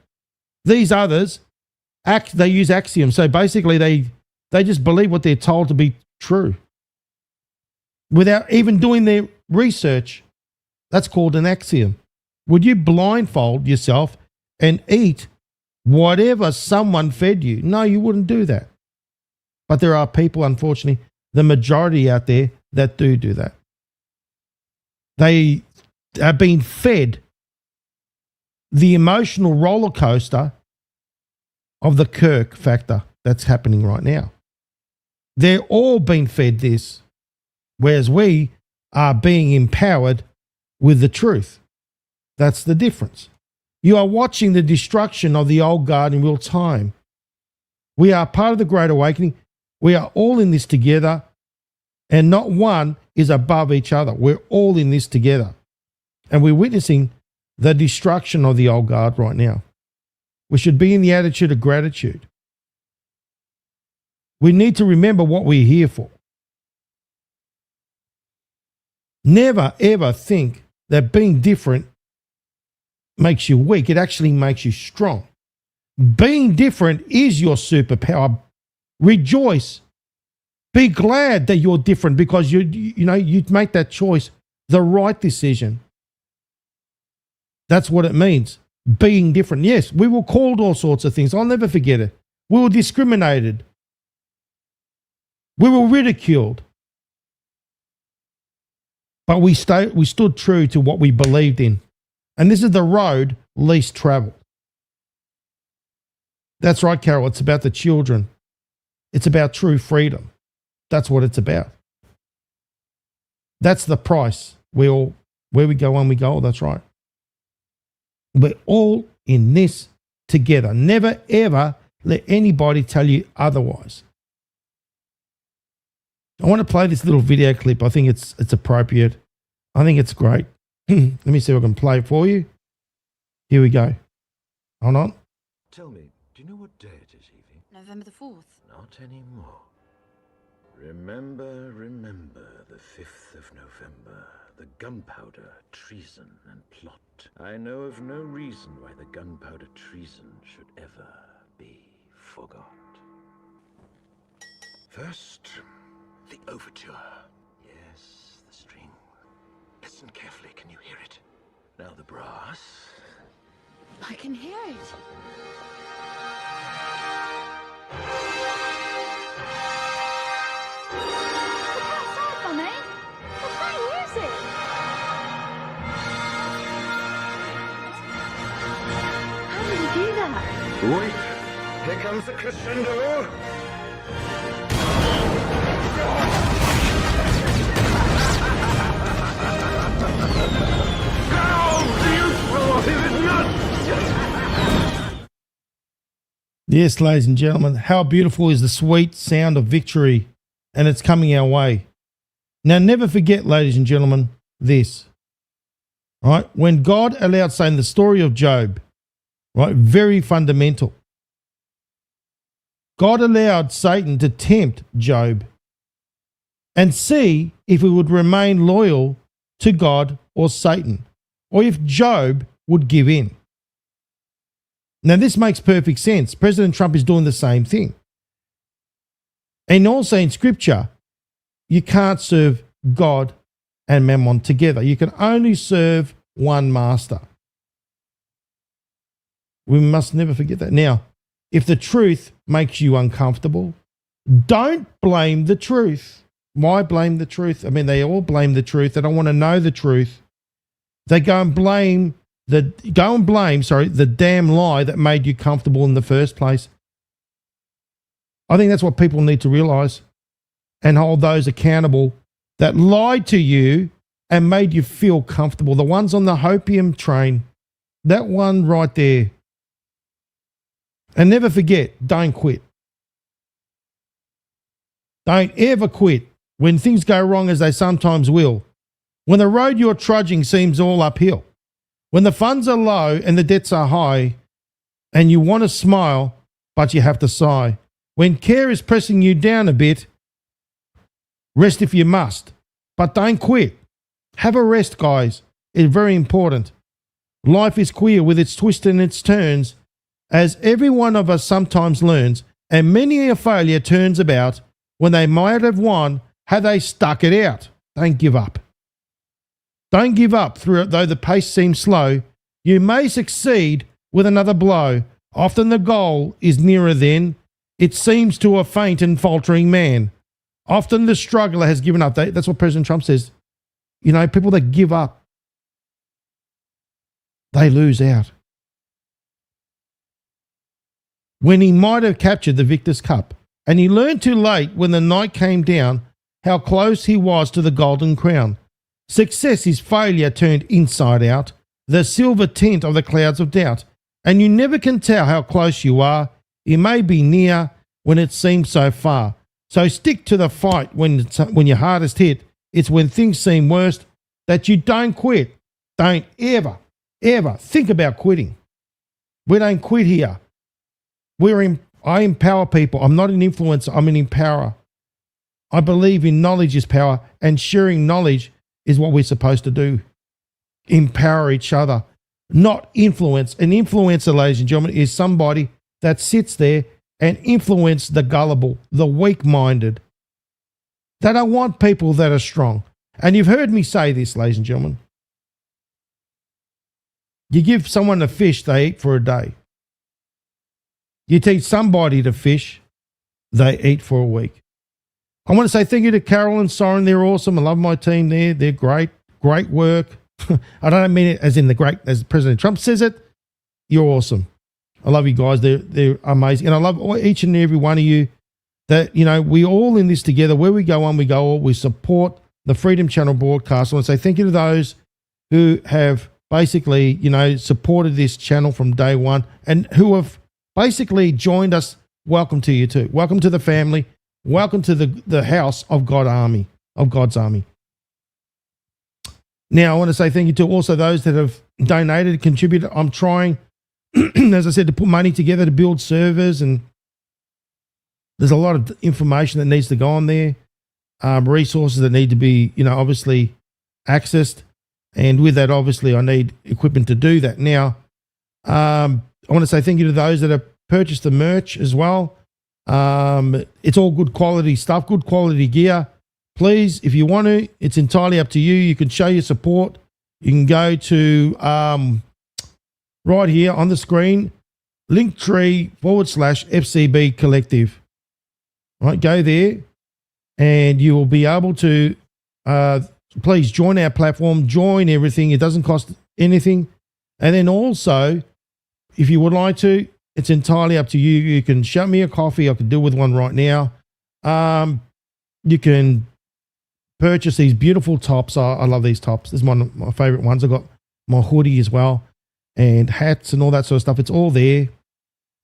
These others, they use axioms. So basically, they just believe what they're told to be true without even doing their research. That's called an axiom. Would you blindfold yourself and eat whatever someone fed you? No, you wouldn't do that. But there are people, unfortunately, the majority out there that do that. They are being fed the emotional roller coaster of the Kirk factor that's happening right now. They're all being fed this, whereas we are being empowered with the truth. That's the difference. You are watching the destruction of the old guard in real time. We are part of the Great Awakening. We are all in this together, and not one is above each other. We're all in this together. And we're witnessing the destruction of the old guard right now. We should be in the attitude of gratitude. We need to remember what we're here for. Never, ever think that being different makes you weak. It actually makes you strong. Being different is your superpower. Rejoice. Be glad that you're different because you make that choice, the right decision. That's what it means, being different. Yes, we were called all sorts of things. I'll never forget it. We were discriminated. We were ridiculed. But we stood true to what we believed in. And this is the road least traveled. That's right, Carol. It's about the children. It's about true freedom. That's what it's about. That's the price. Where we go, when we go, that's right. We're all in this together. Never, ever let anybody tell you otherwise. I want to play this little video clip. I think it's appropriate. I think it's great. Let me see if I can play it for you. Here we go. Hold on. Tell me, do you know what day it is, Evie? November the 4th. Not anymore. Remember the 5th of November, the gunpowder, treason, and plot. I know of no reason why the gunpowder treason should ever be forgot. First, the overture. Yes, the string. Listen carefully, can you hear it? Now the brass. I can hear it. Wait, here comes the crescendo. How beautiful is it not? Yes, ladies and gentlemen, how beautiful is the sweet sound of victory, and it's coming our way. Now, never forget, ladies and gentlemen, this. Right? When God allowed, saying the story of Job, right? Very fundamental. God allowed Satan to tempt Job and see if he would remain loyal to God or Satan, or if Job would give in. Now, this makes perfect sense. President Trump is doing the same thing. And also in Scripture, you can't serve God and Mammon together. You can only serve one master. We must never forget that. Now, if the truth makes you uncomfortable, don't blame the truth. Why blame the truth? I mean, they all blame the truth. They don't want to know the truth. They go and blame the damn lie that made you comfortable in the first place. I think that's what people need to realize and hold those accountable that lied to you and made you feel comfortable. The ones on the hopium train, that one right there. And never forget, don't quit. Don't ever quit when things go wrong, as they sometimes will. When the road you're trudging seems all uphill. When the funds are low and the debts are high, and you want to smile, but you have to sigh. When care is pressing you down a bit, rest if you must, but don't quit. Have a rest, guys. It's very important. Life is queer with its twists and its turns, as every one of us sometimes learns, and many a failure turns about. When they might have won, had they stuck it out. Don't give up. Don't give up, though the pace seems slow. You may succeed with another blow. Often the goal is nearer then. It seems to a faint and faltering man. Often the struggler has given up. That's what President Trump says. You know, people that give up, they lose out. When he might have captured the victor's cup, and he learned too late when the night came down how close he was to the golden crown. Success is failure turned inside out, the silver tint of the clouds of doubt, and you never can tell how close you are. It may be near when it seems so far. So stick to the fight when you're hardest hit. It's when things seem worst that you don't quit. Don't ever think about quitting. We don't quit here. I empower people. I'm not an influencer. I'm an empowerer. I believe in knowledge is power, and sharing knowledge is what we're supposed to do. Empower each other, not influence. An influencer, ladies and gentlemen, is somebody that sits there and influence the gullible, the weak-minded. They don't want people that are strong. And you've heard me say this, ladies and gentlemen. You give someone a fish, they eat for a day. You teach somebody to fish, they eat for a week. I want to say thank you to Carol and Soren. They're awesome. I love my team there. They're great. Great work. I don't mean it as in the great, as President Trump says it. You're awesome. I love you guys. They're amazing. And I love each and every one of you that, you know, we all in this together. Where we go on, we go all. We support the Freedom Channel broadcast. I want to say thank you to those who have basically, you know, supported this channel from day one and who have basically joined us. Welcome to you too. Welcome to the family. Welcome to the house of God's army. Now, I want to say thank you to also those that have donated, contributed. I'm trying, as I said, to put money together to build servers, and there's a lot of information that needs to go on there, resources that need to be, you know, obviously accessed. And with that, obviously, I need equipment to do that. Now, I want to say thank you to those that have purchased the merch as well. It's all good quality stuff, good quality gear. Please, if you want to, it's entirely up to you. You can show your support. You can go to right here on the screen, Linktree/FCB Collective. Right, go there and you will be able to please join our platform, join everything. It doesn't cost anything. And then also, if you would like to, it's entirely up to you. You can shut me a coffee. I can deal with one right now. You can purchase these beautiful tops. I love these tops. This is one of my favorite ones. I've got my hoodie as well and hats and all that sort of stuff. It's all there,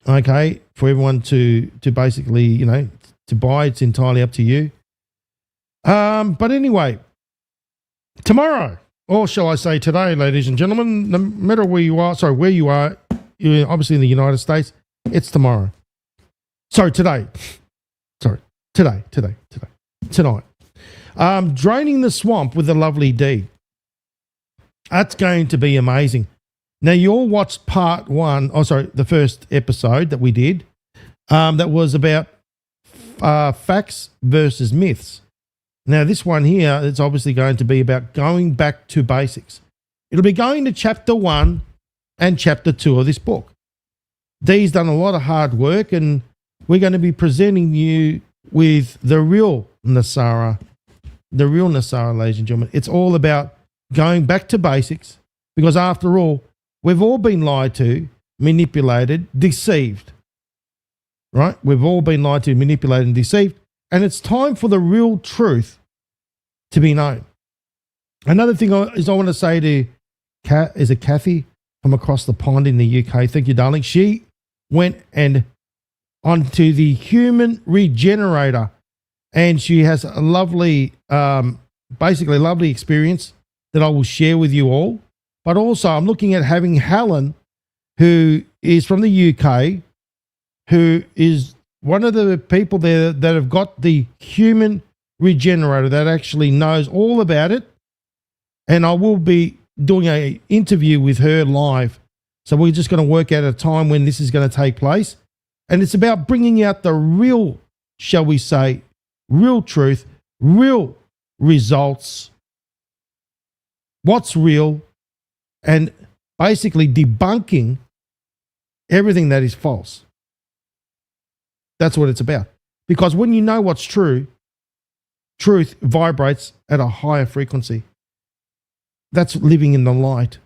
okay, for everyone to basically, you know, to buy. It's entirely up to you. But anyway, tomorrow, or shall I say today, ladies and gentlemen, no matter where you are, you're obviously in the United States, it's tomorrow. Today. Tonight. Draining the swamp with the lovely D. That's going to be amazing. Now, you all watched the first episode that we did. That was about facts versus myths. Now, this one here, it's obviously going to be about going back to basics. It'll be going to chapter 1 and chapter 2 of this book. Dee's done a lot of hard work, and we're going to be presenting you with the real Nasara, ladies and gentlemen. It's all about going back to basics, because after all, we've all been lied to, manipulated, deceived, right? We've all been lied to, manipulated, and deceived, and it's time for the real truth to be known. Another thing is I want to say to Kathy from across the pond in the UK. Thank you, darling. She went and onto the human regenerator, and she has a lovely, basically lovely experience that I will share with you all. But also I'm looking at having Helen, who is from the UK, who is one of the people there that have got the human regenerator that actually knows all about it. And I will be doing a interview with her live. So we're just going to work out a time when this is going to take place. And it's about bringing out the real, shall we say, real truth, real results, what's real, and basically debunking everything that is false. That's what it's about. Because when you know what's true, truth vibrates at a higher frequency. That's living in the light.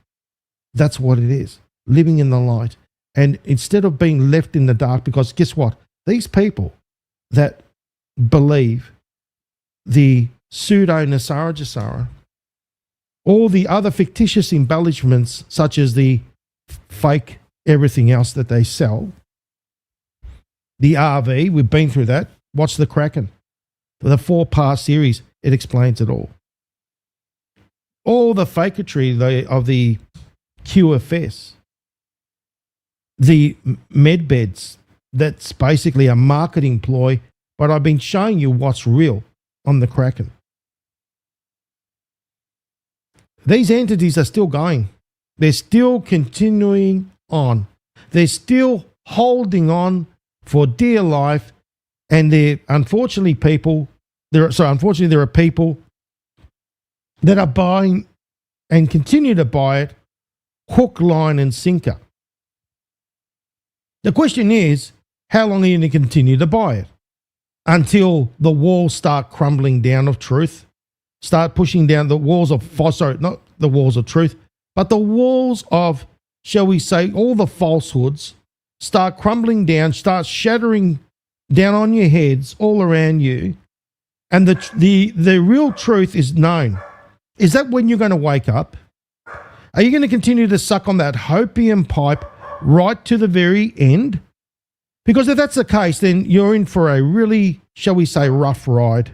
That's what it is, living in the light. And instead of being left in the dark, because guess what? These people that believe the pseudo-Nasara Jasara, all the other fictitious embellishments, such as the fake everything else that they sell, the RV, we've been through that. Watch the Kraken. For the 4-part series, it explains it all. All the fakery of the QFS, the med beds, that's basically a marketing ploy, but I've been showing you what's real on the Kraken. These entities are still going. They're still continuing on. They're still holding on for dear life. And unfortunately there are people that are buying and continue to buy it hook, line, and sinker. The question is, how long are you going to continue to buy it? Until the walls start crumbling down of truth, start pushing down the walls of, not the walls of truth, but the walls of, shall we say, all the falsehoods start crumbling down, start shattering down on your heads all around you, and the real truth is known. Is that when you're going to wake up? Are you going to continue to suck on that hopium pipe right to the very end? Because if that's the case, then you're in for a really, shall we say, rough ride.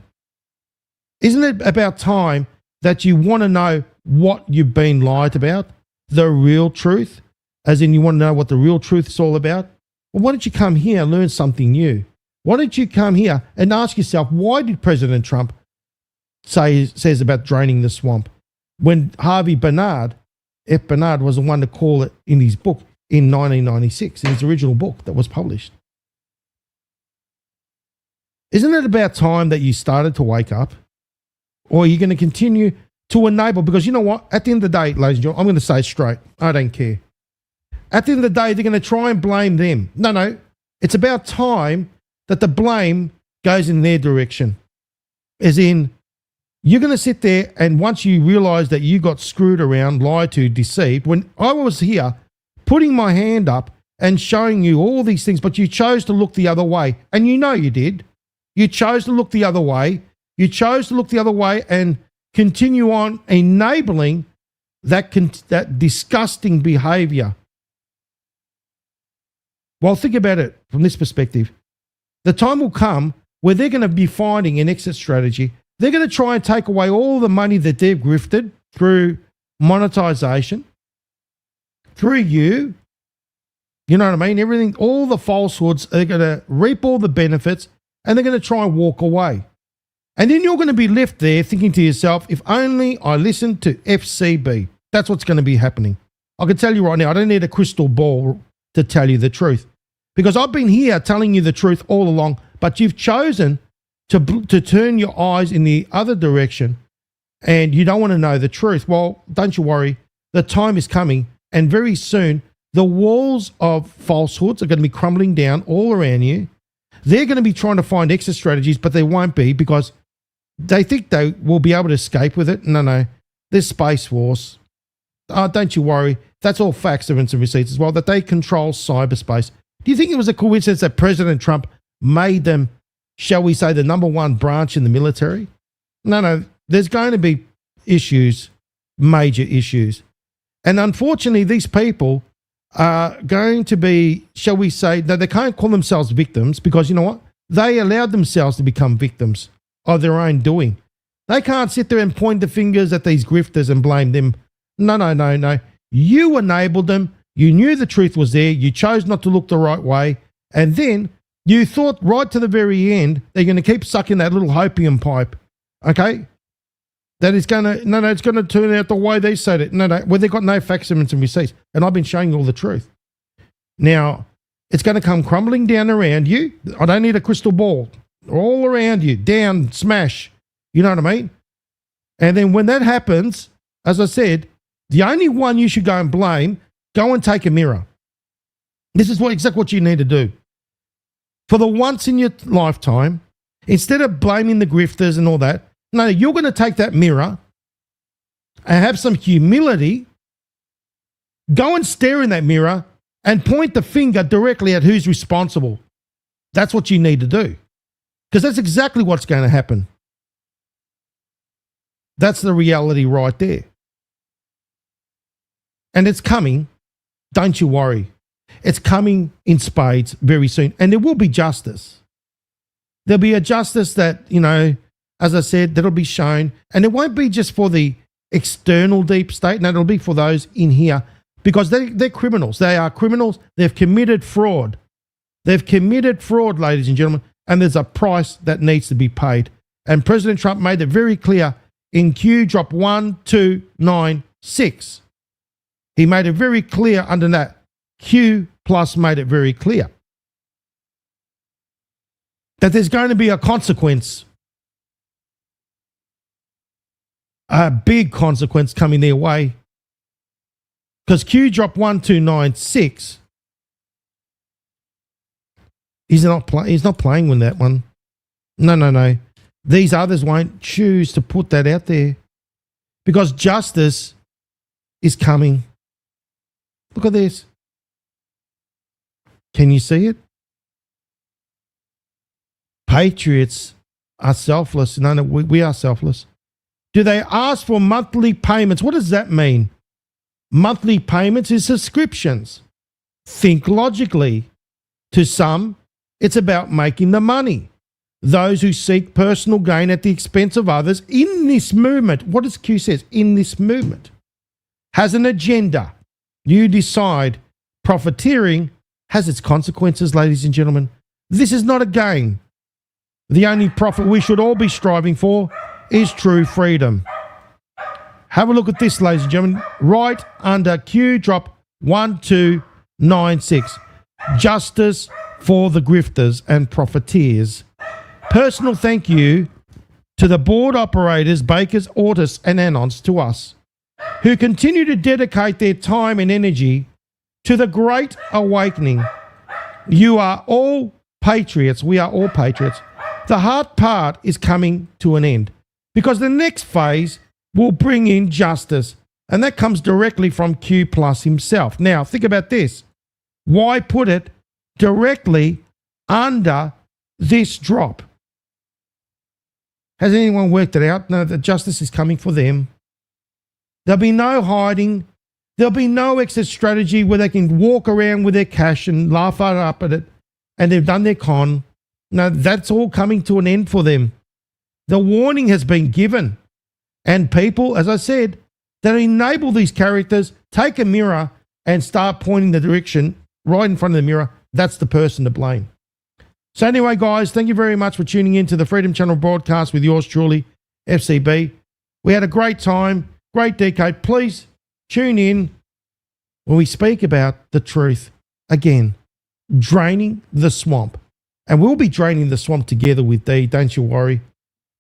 Isn't it about time that you want to know what you've been lied about? The real truth? As in you want to know what the real truth is all about? Well, why don't you come here and learn something new? Why don't you come here and ask yourself, why did President Trump says about draining the swamp when Harvey Bernard, F. Bernard, was the one to call it in his book in 1996, in his original book that was published? Isn't it about time that you started to wake up? Or are you going to continue to enable? Because you know what? At the end of the day, ladies and gentlemen, I'm going to say it straight. I don't care. At the end of the day, they're going to try and blame them. No. It's about time that the blame goes in their direction. As in, you're going to sit there and once you realize that you got screwed around, lied to, deceived, when I was here putting my hand up and showing you all these things, but you chose to look the other way. And you know you did. You chose to look the other way. You chose to look the other way and continue on enabling that disgusting behavior. Well, think about it from this perspective. The time will come where they're going to be finding an exit strategy. They're going to try and take away all the money that they've grifted through monetization, through you. You know what I mean? Everything, all the falsehoods, they're going to reap all the benefits and they're going to try and walk away. And then you're going to be left there thinking to yourself, if only I listened to FCB. That's what's going to be happening. I can tell you right now, I don't need a crystal ball to tell you the truth. Because I've been here telling you the truth all along, but you've chosen to turn your eyes in the other direction and you don't want to know the truth. Well, don't you worry. The time is coming and very soon the walls of falsehoods are going to be crumbling down all around you. They're going to be trying to find exit strategies, but they won't be because they think they will be able to escape with it. No. There's Space Force. Don't you worry. That's all facts, evidence, and receipts as well, that they control cyberspace. Do you think it was a coincidence that President Trump made them, shall we say, the number one branch in the military? No. There's going to be issues, major issues. And unfortunately, these people are going to be, shall we say, that they can't call themselves victims because you know what? They allowed themselves to become victims of their own doing. They can't sit there and point the fingers at these grifters and blame them. No. You enabled them. You knew the truth was there. You chose not to look the right way. And then you thought right to the very end they're going to keep sucking that little hopium pipe. Okay? that is going to, no, it's going to turn out the way they said it. No, well, they've got no facts, evidence, and receipts. And I've been showing you all the truth. Now, it's going to come crumbling down around you. I don't need a crystal ball. All around you, down, smash. You know what I mean? And then when that happens, as I said, the only one you should go and blame, go and take a mirror. This is exactly what you need to do. For the once in your lifetime, instead of blaming the grifters and all that, no, you're going to take that mirror and have some humility, go and stare in that mirror and point the finger directly at who's responsible. That's what you need to do. Because that's exactly what's going to happen. That's the reality right there. And it's coming. Don't you worry. It's coming in spades very soon. And there will be justice. There'll be a justice that, you know, as I said, that'll be shown. And it won't be just for the external deep state. No, it'll be for those in here. Because they're criminals. They are criminals. They've committed fraud. They've committed fraud, ladies and gentlemen. And there's a price that needs to be paid. And President Trump made it very clear in Q drop 1296. He made it very clear under that. Q plus made it very clear that there's going to be a consequence, a big consequence coming their way. Because Q drop 1296, he's not playing with that one. No. These others won't choose to put that out there because justice is coming. Look at this. Can you see it? Patriots are selfless. No, we are selfless. Do they ask for monthly payments? What does that mean? Monthly payments is subscriptions. Think logically. To some, it's about making the money. Those who seek personal gain at the expense of others in this movement, what does Q says? In this movement, has an agenda. You decide. Profiteering has its consequences, ladies and gentlemen. This is not a game. The only profit we should all be striving for is true freedom. Have a look at this, ladies and gentlemen. Right under Q drop 1296. Justice for the grifters and profiteers. Personal thank you to the board operators, Bakers, Ortis, and Anons, to us, who continue to dedicate their time and energy to the great awakening. You are all patriots. We are all patriots. The hard part is coming to an end because the next phase will bring in justice, and that comes directly from Q Plus himself. Now, think about this. Why put it directly under this drop? Has anyone worked it out? No, the justice is coming for them. There'll be no hiding. There'll be no exit strategy where they can walk around with their cash and laugh up at it and they've done their con. No, that's all coming to an end for them. The warning has been given. And people, as I said, that enable these characters, take a mirror and start pointing the direction right in front of the mirror. That's the person to blame. So anyway, guys, thank you very much for tuning in to the Freedom Channel broadcast with yours truly, FCB. We had a great time, great decade. Please tune in when we speak about the truth. Again, draining the swamp. And we'll be draining the swamp together with D, don't you worry.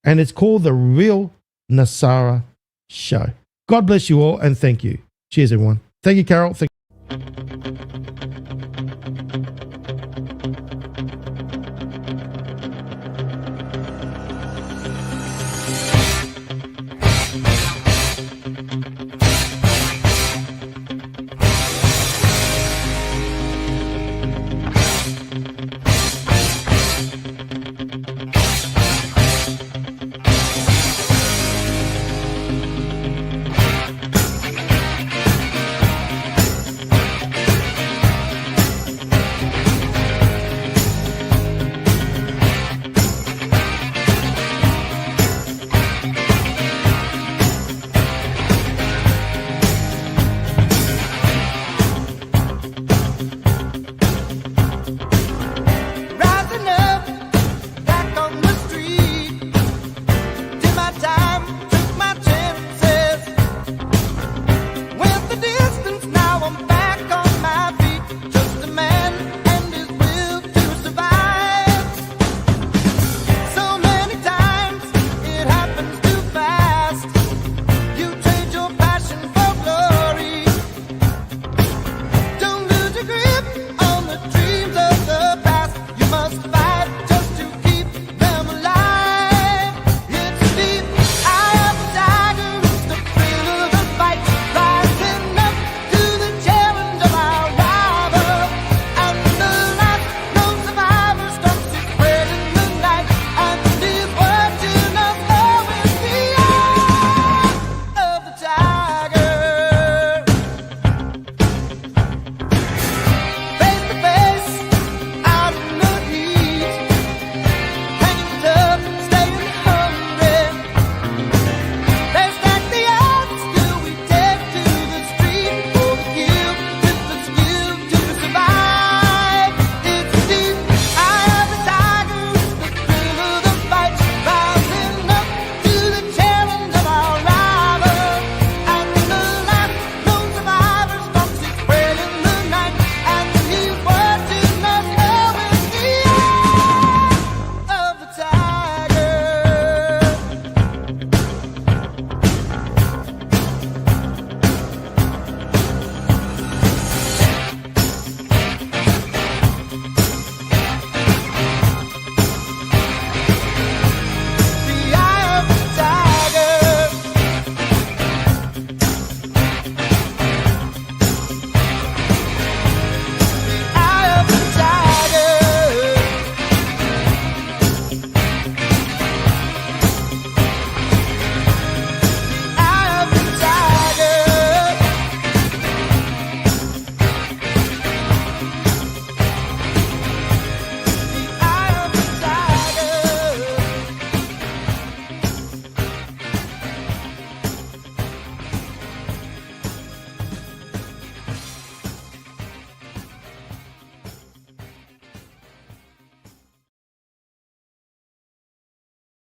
And it's called The Real Nasara Show. God bless you all and thank you. Cheers, everyone. Thank you, Carol.